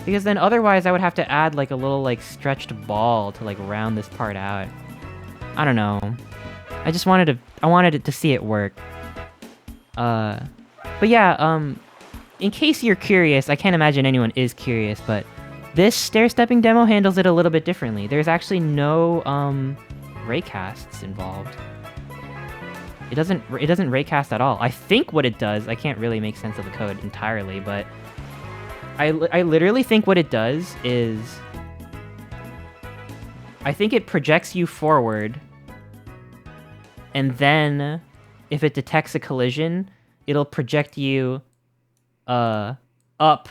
[SPEAKER 1] Because then otherwise I would have to add, like, a little, like, stretched ball to, like, round this part out. I don't know. I wanted it to see it work. But yeah, in case you're curious, I can't imagine anyone is curious, but this stair-stepping demo handles it a little bit differently. There's actually no, raycasts involved. It doesn't raycast at all. I think what it does, I can't really make sense of the code entirely, but I literally think what it does is I think it projects you forward, and then if it detects a collision, it'll project you up,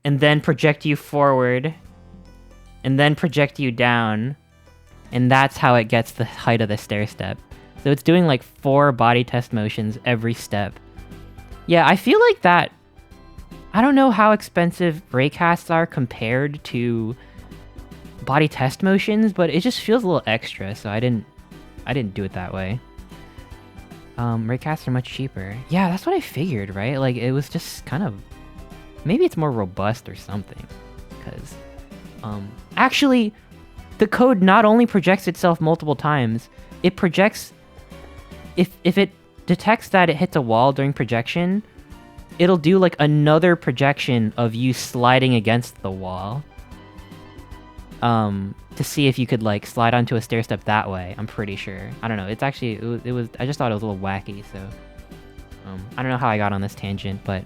[SPEAKER 1] and then project you forward, and then project you down, and that's how it gets the height of the stair step. So it's doing like 4 body test motions every step. Yeah, I feel like that... I don't know how expensive raycasts are compared to body test motions, but it just feels a little extra, so I didn't do it that way. Raycasts are much cheaper. Yeah, that's what I figured, right? Like, it was just kind of... Maybe it's more robust or something. Because, actually, the code not only projects itself multiple times, it projects... If it detects that it hits a wall during projection, it'll do, like, another projection of you sliding against the wall. To see if you could, like, slide onto a stair step that way, I'm pretty sure. I don't know, it's actually... It was I just thought it was a little wacky, so... I don't know how I got on this tangent, but...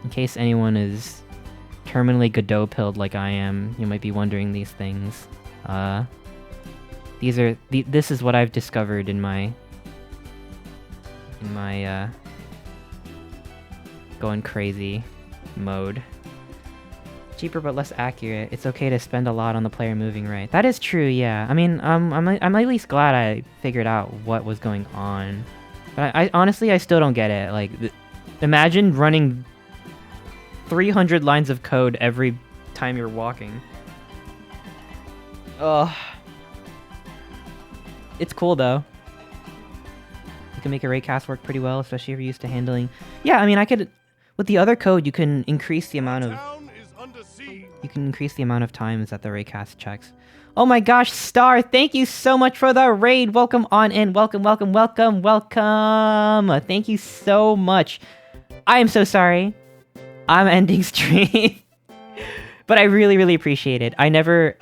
[SPEAKER 1] In case anyone is terminally Godot-pilled like I am, you might be wondering these things. This is what I've discovered in my going crazy mode. Cheaper but less accurate. It's okay to spend a lot on the player moving right. That is true, yeah. I mean, I'm at least glad I figured out what was going on. But I honestly, I still don't get it. Like, imagine running 300 lines of code every time you're walking. Ugh. It's cool, though. You can make a raycast work pretty well, especially if you're used to handling... Yeah, I mean, I could... With the other code, you can increase the amount of... You can increase the amount of times that the raycast checks. Oh my gosh, Star, thank you so much for the raid! Welcome on in, welcome, welcome, welcome, welcome! Thank you so much. I am so sorry. I'm ending stream. But I really, really appreciate it. I never,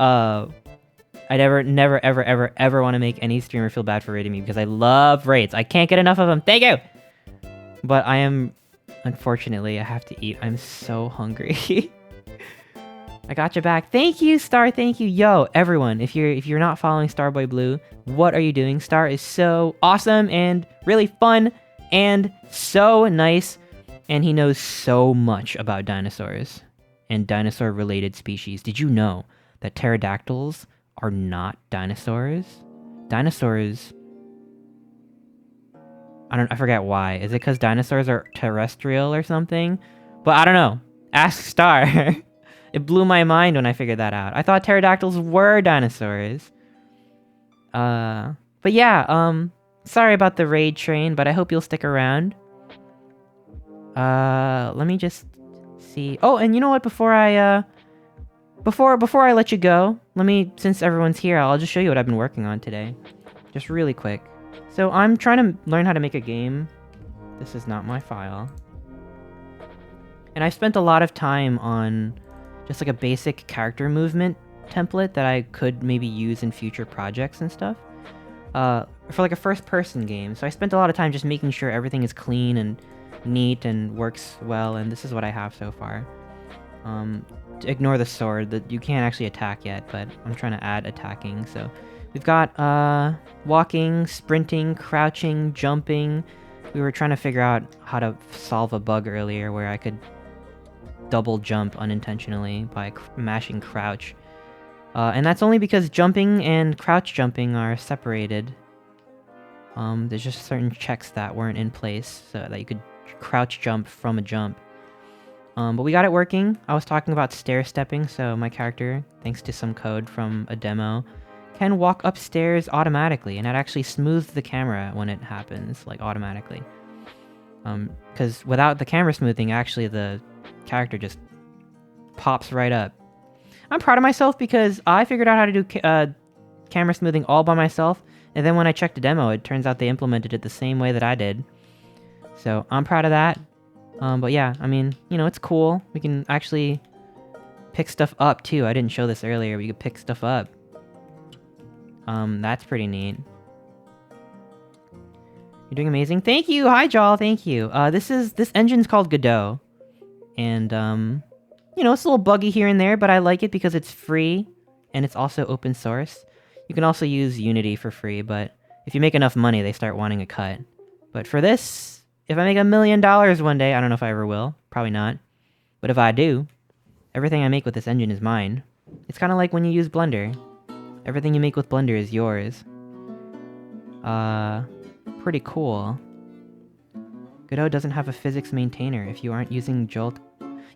[SPEAKER 1] never, ever want to make any streamer feel bad for raiding me because I love raids. I can't get enough of them. Thank you! But I am... Unfortunately, I have to eat. I'm so hungry. I got you back. Thank you, Star. Thank you. Yo, everyone, if you're not following Starboy Blue, what are you doing? Star is so awesome and really fun and so nice, and he knows so much about dinosaurs and dinosaur-related species. Did you know that pterodactyls are not dinosaurs? Dinosaurs... I forget why. Is it because dinosaurs are terrestrial or something? But I don't know. Ask Star. It blew my mind when I figured that out. I thought pterodactyls were dinosaurs. But yeah, sorry about the raid train, but I hope you'll stick around. Let me just see. Oh, and you know what? Before I let you go, since everyone's here, I'll just show you what I've been working on today. Just really quick. So I'm trying to learn how to make a game. This is not my file. And I've spent a lot of time on just like a basic character movement template that I could maybe use in future projects and stuff. For like a first-person game. So I spent a lot of time just making sure everything is clean and neat and works well, and this is what I have so far. Ignore the sword, that you can't actually attack yet, but I'm trying to add attacking, so... We've got walking, sprinting, crouching, jumping. We were trying to figure out how to solve a bug earlier where I could double jump unintentionally by mashing crouch. And that's only because jumping and crouch jumping are separated. There's just certain checks that weren't in place so that you could crouch jump from a jump. But we got it working. I was talking about stair stepping, so my character, thanks to some code from a demo, can walk upstairs automatically, and it actually smooths the camera when it happens, like, automatically. Because without the camera smoothing, actually the character just pops right up. I'm proud of myself because I figured out how to do camera smoothing all by myself, and then when I checked the demo, it turns out they implemented it the same way that I did. So I'm proud of that. But yeah, I mean, you know, it's cool. We can actually pick stuff up too. I didn't show this earlier, but you could pick stuff up. That's pretty neat. You're doing amazing. Thank you! Hi, Jal, thank you. This engine's called Godot. And, you know, it's a little buggy here and there, but I like it because it's free. and it's also open source. You can also use Unity for free, but if you make enough money, they start wanting a cut. But for this, if I make $1 million one day, I don't know if I ever will, probably not. But if I do, everything I make with this engine is mine. It's kind of like when you use Blender. Everything you make with Blender is yours. Pretty cool. Godot doesn't have a physics maintainer if you aren't using Jolt.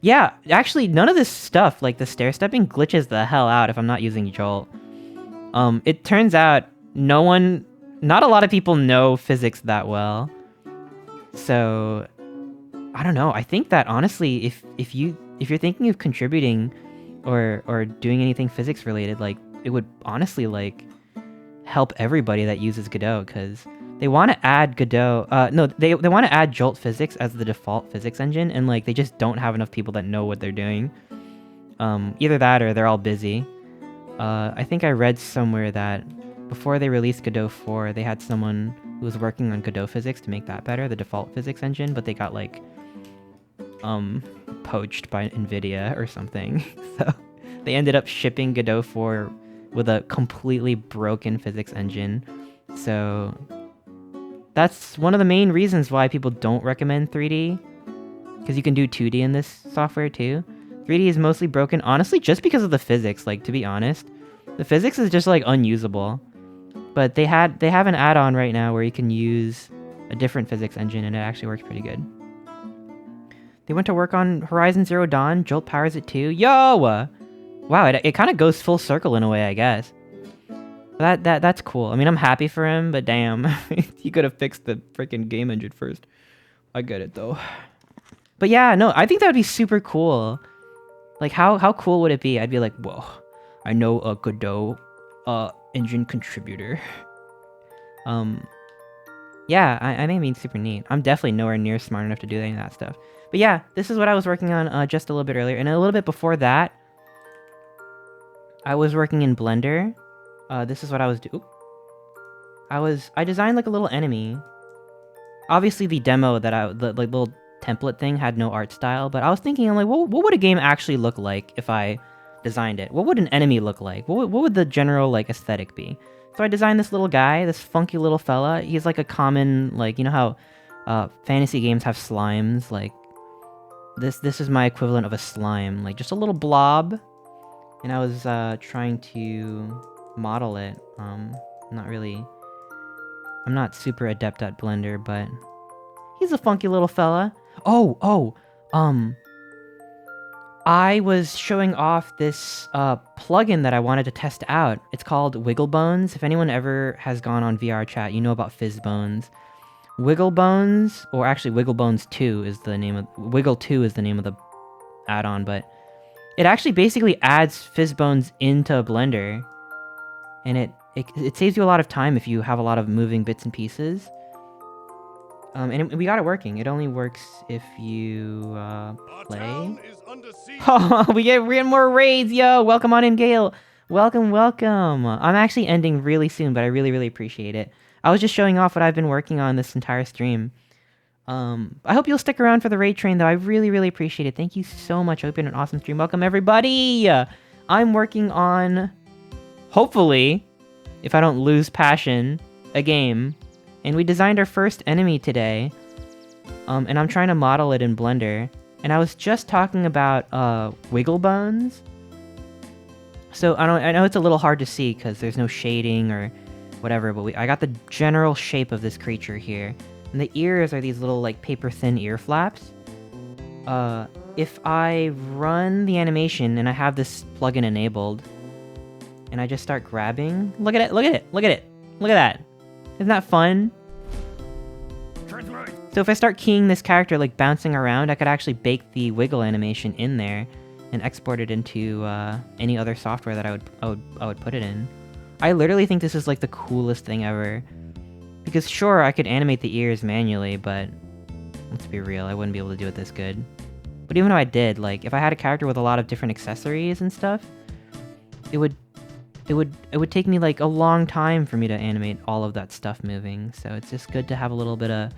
[SPEAKER 1] Yeah, actually, none of this stuff, like the stair-stepping, glitches the hell out if I'm not using Jolt. It turns out not a lot of people know physics that well. So, I don't know. I think that honestly, if you're thinking of contributing or doing anything physics related, like it would honestly like help everybody that uses Godot, because they want to add Godot. No, they want to add Jolt physics as the default physics engine, and like they just don't have enough people that know what they're doing. Either that or they're all busy. I think I read somewhere that before they released Godot 4, they had someone who was working on Godot physics to make that better, the default physics engine, but they got like poached by Nvidia or something. So they ended up shipping Godot 4 with a completely broken physics engine. So that's one of the main reasons why people don't recommend 3D, because you can do 2D in this software too. 3D is mostly broken, honestly, just because of the physics. Like, to be honest, the physics is just like unusable. But they have an add-on right now where you can use a different physics engine, and it actually works pretty good. They went to work on Horizon Zero Dawn. Jolt powers it too. Yo! Wow, it kind of goes full circle in a way, I guess. That's cool. I mean, I'm happy for him, but damn, he could have fixed the freaking game engine first. I get it though. But yeah, no, I think that would be super cool. Like, how cool would it be? I'd be like, whoa, I know a Godot engine contributor. Yeah, I think it'd be super neat. I'm definitely nowhere near smart enough to do any of that stuff. But yeah, this is what I was working on just a little bit earlier. And a little bit before that, I was working in Blender. This is what I was doing. I designed like a little enemy. Obviously the demo that the like little template thing had no art style, but I was thinking, I'm like, what would a game actually look like if I designed it? What would an enemy look like? What would the general like aesthetic be? So I designed this little guy, this funky little fella. He's like a common, like, you know how fantasy games have slimes? Like, this is my equivalent of a slime, like just a little blob. And I was trying to model it. I'm not super adept at Blender, but he's a funky little fella. I was showing off this plugin that I wanted to test out. It's called Wigglebones. If anyone ever has gone on VR chat, you know about Fizzbones. Wigglebones, or actually Wigglebones 2 is the name of... Wiggle 2 is the name of the add-on, but it actually basically adds Fizzbones into Blender. And it saves you a lot of time if you have a lot of moving bits and pieces. And we got it working. It only works if you play. Oh, we get more raids, yo! Welcome on in, Gale. Welcome. I'm actually ending really soon, but I really appreciate it. I was just showing off what I've been working on this entire stream. I hope you'll stick around for the raid train, though. I really appreciate it. Thank you so much. I hope you had an awesome stream. Welcome, everybody! I'm working on, hopefully, if I don't lose passion, a game. And we designed our first enemy today. And I'm trying to model it in Blender. And I was just talking about Wigglebones. So I know it's a little hard to see because there's no shading or whatever, but I got the general shape of this creature here. And the ears are these little like paper thin ear flaps. If I run the animation and I have this plugin enabled and I just start grabbing, look at that. Isn't that fun? So if I start keying this character like bouncing around, I could actually bake the wiggle animation in there and export it into any other software that I would put it in. I literally think this is like the coolest thing ever. Because sure, I could animate the ears manually, but let's be real, I wouldn't be able to do it this good. But even if I did, like if I had a character with a lot of different accessories and stuff, it would take me like a long time for me to animate all of that stuff moving. So it's just good to have a little bit of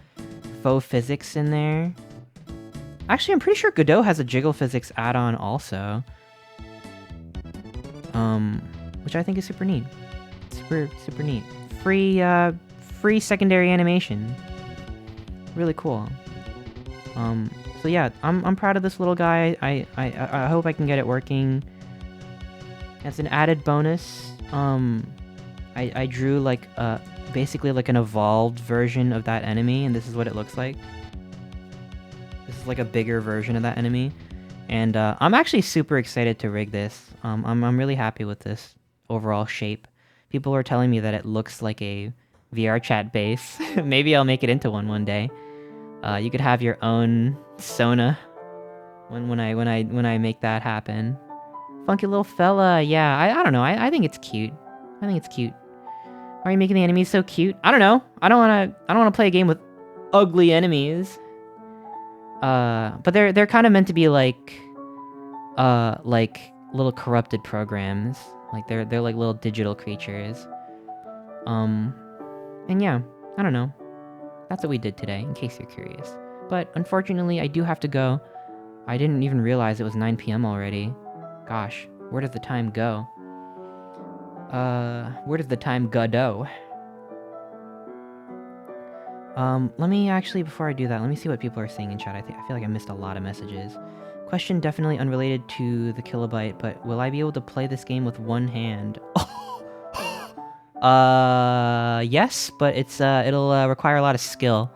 [SPEAKER 1] faux physics in there. Actually, I'm pretty sure Godot has a jiggle physics add-on also. which I think is super neat. Super neat. Free secondary animation. Really cool. So yeah, I'm proud of this little guy. I hope I can get it working. As an added bonus, I drew like basically like an evolved version of that enemy, and this is what it looks like. This is like a bigger version of that enemy, and I'm actually super excited to rig this. I'm really happy with this overall shape. People are telling me that it looks like a VR chat base. Maybe I'll make it into one day. You could have your own Sona when I make that happen. Funky little fella, yeah. I don't know. I think it's cute. I think it's cute. Why are you making the enemies so cute? I don't know. I don't wanna play a game with ugly enemies. But they're kind of meant to be like little corrupted programs. Like they're like little digital creatures. And yeah, I don't know. That's what we did today, in case you're curious. But unfortunately, I do have to go. I didn't even realize it was 9 p.m. already. Gosh, where does the time go? Where does the time go? Let me actually, before I do that, let me see what people are saying in chat. I feel like I missed a lot of messages. Question definitely unrelated to the kilobyte, but will I be able to play this game with one hand? Yes, but it'll require a lot of skill.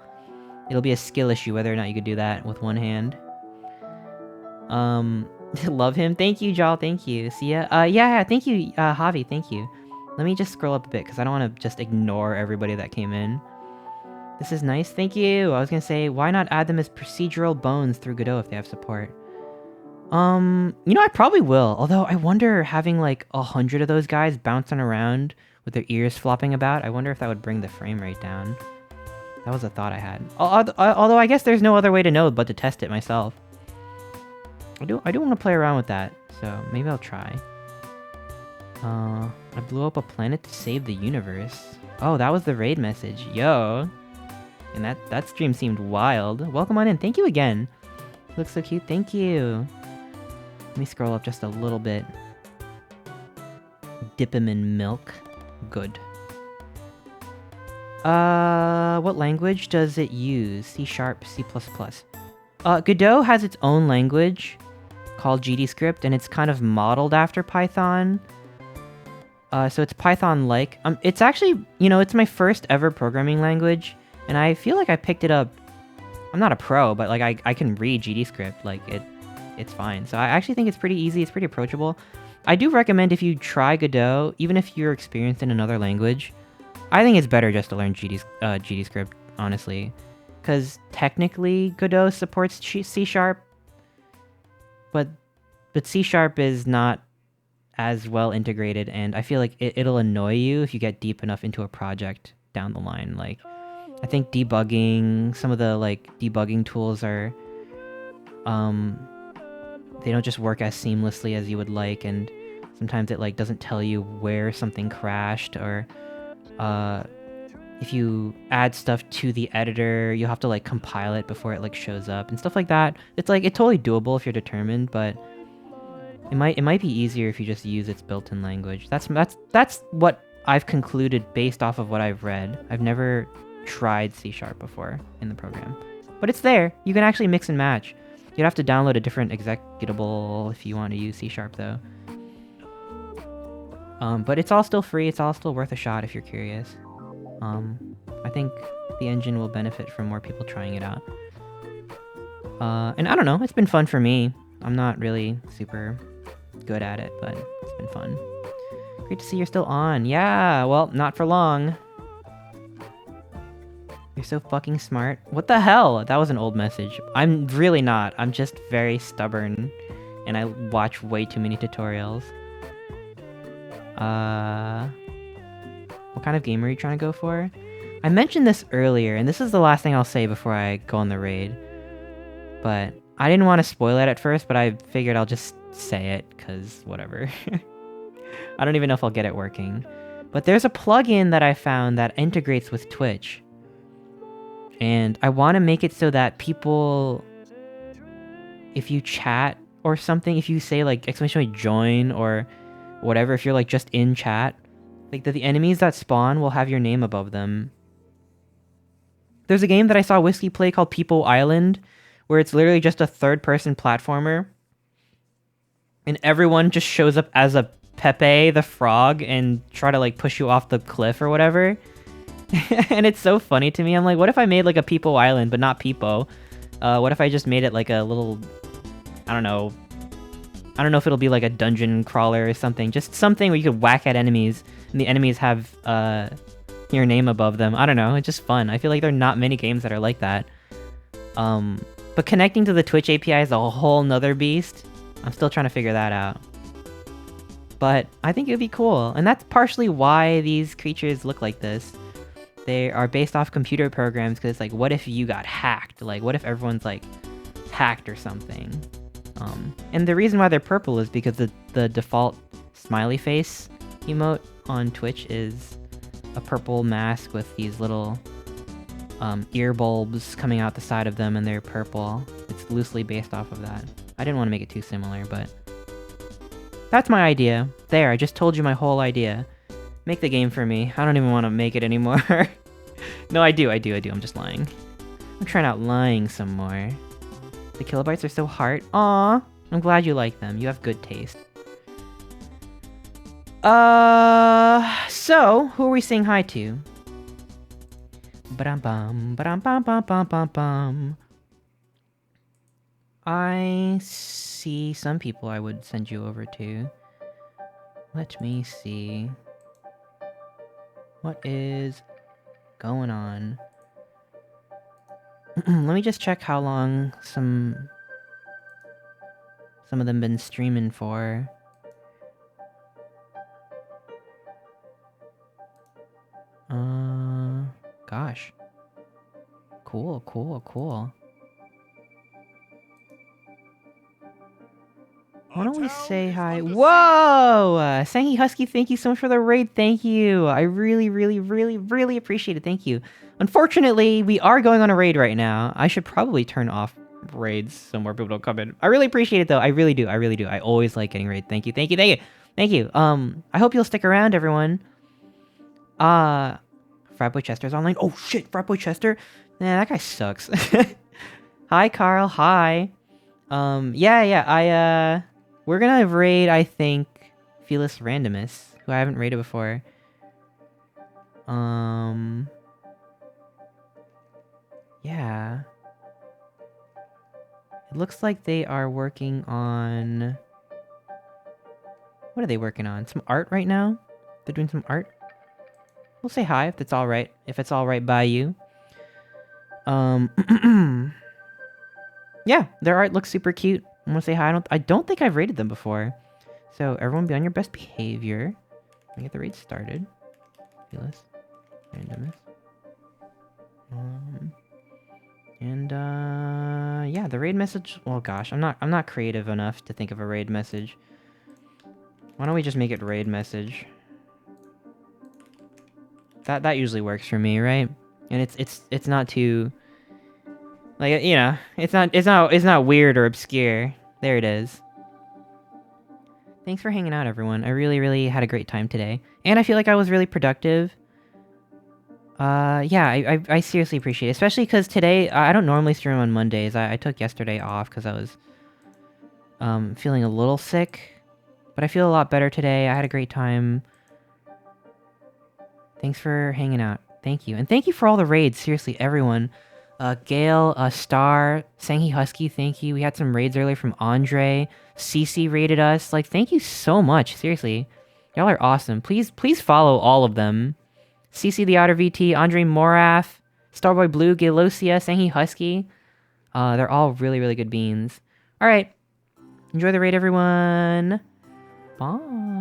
[SPEAKER 1] It'll be a skill issue whether or not you could do that with one hand. Love him. Thank you, Jal. Thank you. See ya. Yeah, thank you, Javi. Thank you. Let me just scroll up a bit, because I don't want to just ignore everybody that came in. This is nice. Thank you. I was gonna say, why not add them as procedural bones through Godot if they have support? You know, I probably will. Although, I wonder having, like, 100 of those guys bouncing around with their ears flopping about, I wonder if that would bring the frame rate down. That was a thought I had. Although, I guess there's no other way to know but to test it myself. I do want to play around with that, so maybe I'll try. I blew up a planet to save the universe. Oh, that was the raid message. Yo. And that stream seemed wild. Welcome on in. Thank you again. Looks so cute. Thank you. Let me scroll up just a little bit. Dip him in milk. Good. What language does it use? C#, C++. Godot has its own language called GDScript, and it's kind of modeled after Python. So it's Python-like. It's actually, you know, it's my first ever programming language, and I feel like I picked it up. I'm not a pro, but like I can read GDScript. Like it's fine. So I actually think it's pretty easy. It's pretty approachable. I do recommend if you try Godot, even if you're experienced in another language, I think it's better just to learn GDScript, honestly. Because technically Godot supports C#, but C# is not as well integrated, and I feel like it'll annoy you if you get deep enough into a project down the line. Like, I think debugging, some of the like debugging tools are, they don't just work as seamlessly as you would like, and sometimes it like doesn't tell you where something crashed, or if you add stuff to the editor, you'll have to like compile it before it like shows up and stuff like that. It's like, it's totally doable if you're determined, but it might be easier if you just use its built-in language. That's what I've concluded based off of what I've read. I've never tried C# before in the program, but it's there. You can actually mix and match. You'd have to download a different executable if you want to use C# though. But it's all still free. It's all still worth a shot if you're curious. I think the engine will benefit from more people trying it out. And I don't know, it's been fun for me. I'm not really super good at it, but it's been fun. Great to see you're still on. Yeah, well, not for long. You're so fucking smart. What the hell? That was an old message. I'm really not. I'm just very stubborn, and I watch way too many tutorials. What kind of game are you trying to go for? I mentioned this earlier, and this is the last thing I'll say before I go on the raid. But I didn't want to spoil it at first, but I figured I'll just say it, because whatever. I don't even know if I'll get it working. But there's a plugin that I found that integrates with Twitch. And I want to make it so that people, if you chat or something, if you say like exclamation join or whatever, if you're like just in chat, like the enemies that spawn will have your name above them. There's a game that I saw Whiskey play called People Island, where it's literally just a third-person platformer, and everyone just shows up as a Pepe the Frog and try to like push you off the cliff or whatever. And it's so funny to me. I'm like, what if I made like a People Island, but not Peepo? What if I just made it like a little, I don't know if it'll be like a dungeon crawler or something. Just something where you could whack at enemies, and the enemies have your name above them. I don't know. It's just fun. I feel like there are not many games that are like that. But connecting to the Twitch API is a whole nother beast. I'm still trying to figure that out. But I think it would be cool. And that's partially why these creatures look like this. They are based off computer programs, because it's like, what if you got hacked? Like, what if everyone's like hacked or something? And the reason why they're purple is because the default smiley face emote on Twitch is a purple mask with these little ear bulbs coming out the side of them, and they're purple. It's loosely based off of that. I didn't want to make it too similar, but that's my idea. There, I just told you my whole idea. Make the game for me. I don't even want to make it anymore. No, I do. I'm just lying. I'm trying out lying some more. The kilobytes are so hard. Aw, I'm glad you like them. You have good taste. So, who are we saying hi to? Ba-dum-bum, ba-dum-bum-bum-bum-bum-bum. I see some people I would send you over to. Let me see. What is going on? Let me just check how long some of them been streaming for. Gosh. Cool. Why don't we say hi? Whoa! Sangy Husky, thank you so much for the raid. Thank you. I really, really, really, really appreciate it. Thank you. Unfortunately, we are going on a raid right now. I should probably turn off raids so more people don't come in. I really appreciate it, though. I really do. I always like getting raid. Thank you. I hope you'll stick around, everyone. Fratboy Chester's online. Oh, shit. Fratboy Chester? Man, that guy sucks. Hi, Carl. Hi. We're gonna raid, I think, Felis Randomus, who I haven't raided before. Yeah. It looks like they are working on... What are they working on? Some art right now? They're doing some art? We'll say hi if it's alright. If it's alright by you. Yeah, their art looks super cute. I'm gonna say hi. I don't think I've rated them before. So everyone be on your best behavior. Let me get the raid started. Felis Randomus. Yeah, the raid message. Well, gosh, I'm not creative enough to think of a raid message. Why don't we just make it raid message? That usually works for me, right? And it's not too, like, you know, it's not weird or obscure. There it is. Thanks for hanging out, everyone. I really, really had a great time today, and I feel like I was really productive. Yeah, I seriously appreciate it, especially because today I don't normally stream on Mondays. I took yesterday off because I was feeling a little sick, but I feel a lot better today. I had a great time. Thanks for hanging out. Thank you. And thank you for all the raids. Seriously, everyone. Gale, Star, Sanghi Husky, thank you. We had some raids earlier from Andre. Cece raided us. Like, thank you so much. Seriously. Y'all are awesome. Please follow all of them. Cece the Otter VT, Andre Morath, Starboy Blue, Galosia, Sanghi Husky. They're all really, really good beans. Alright. Enjoy the raid, everyone. Bye.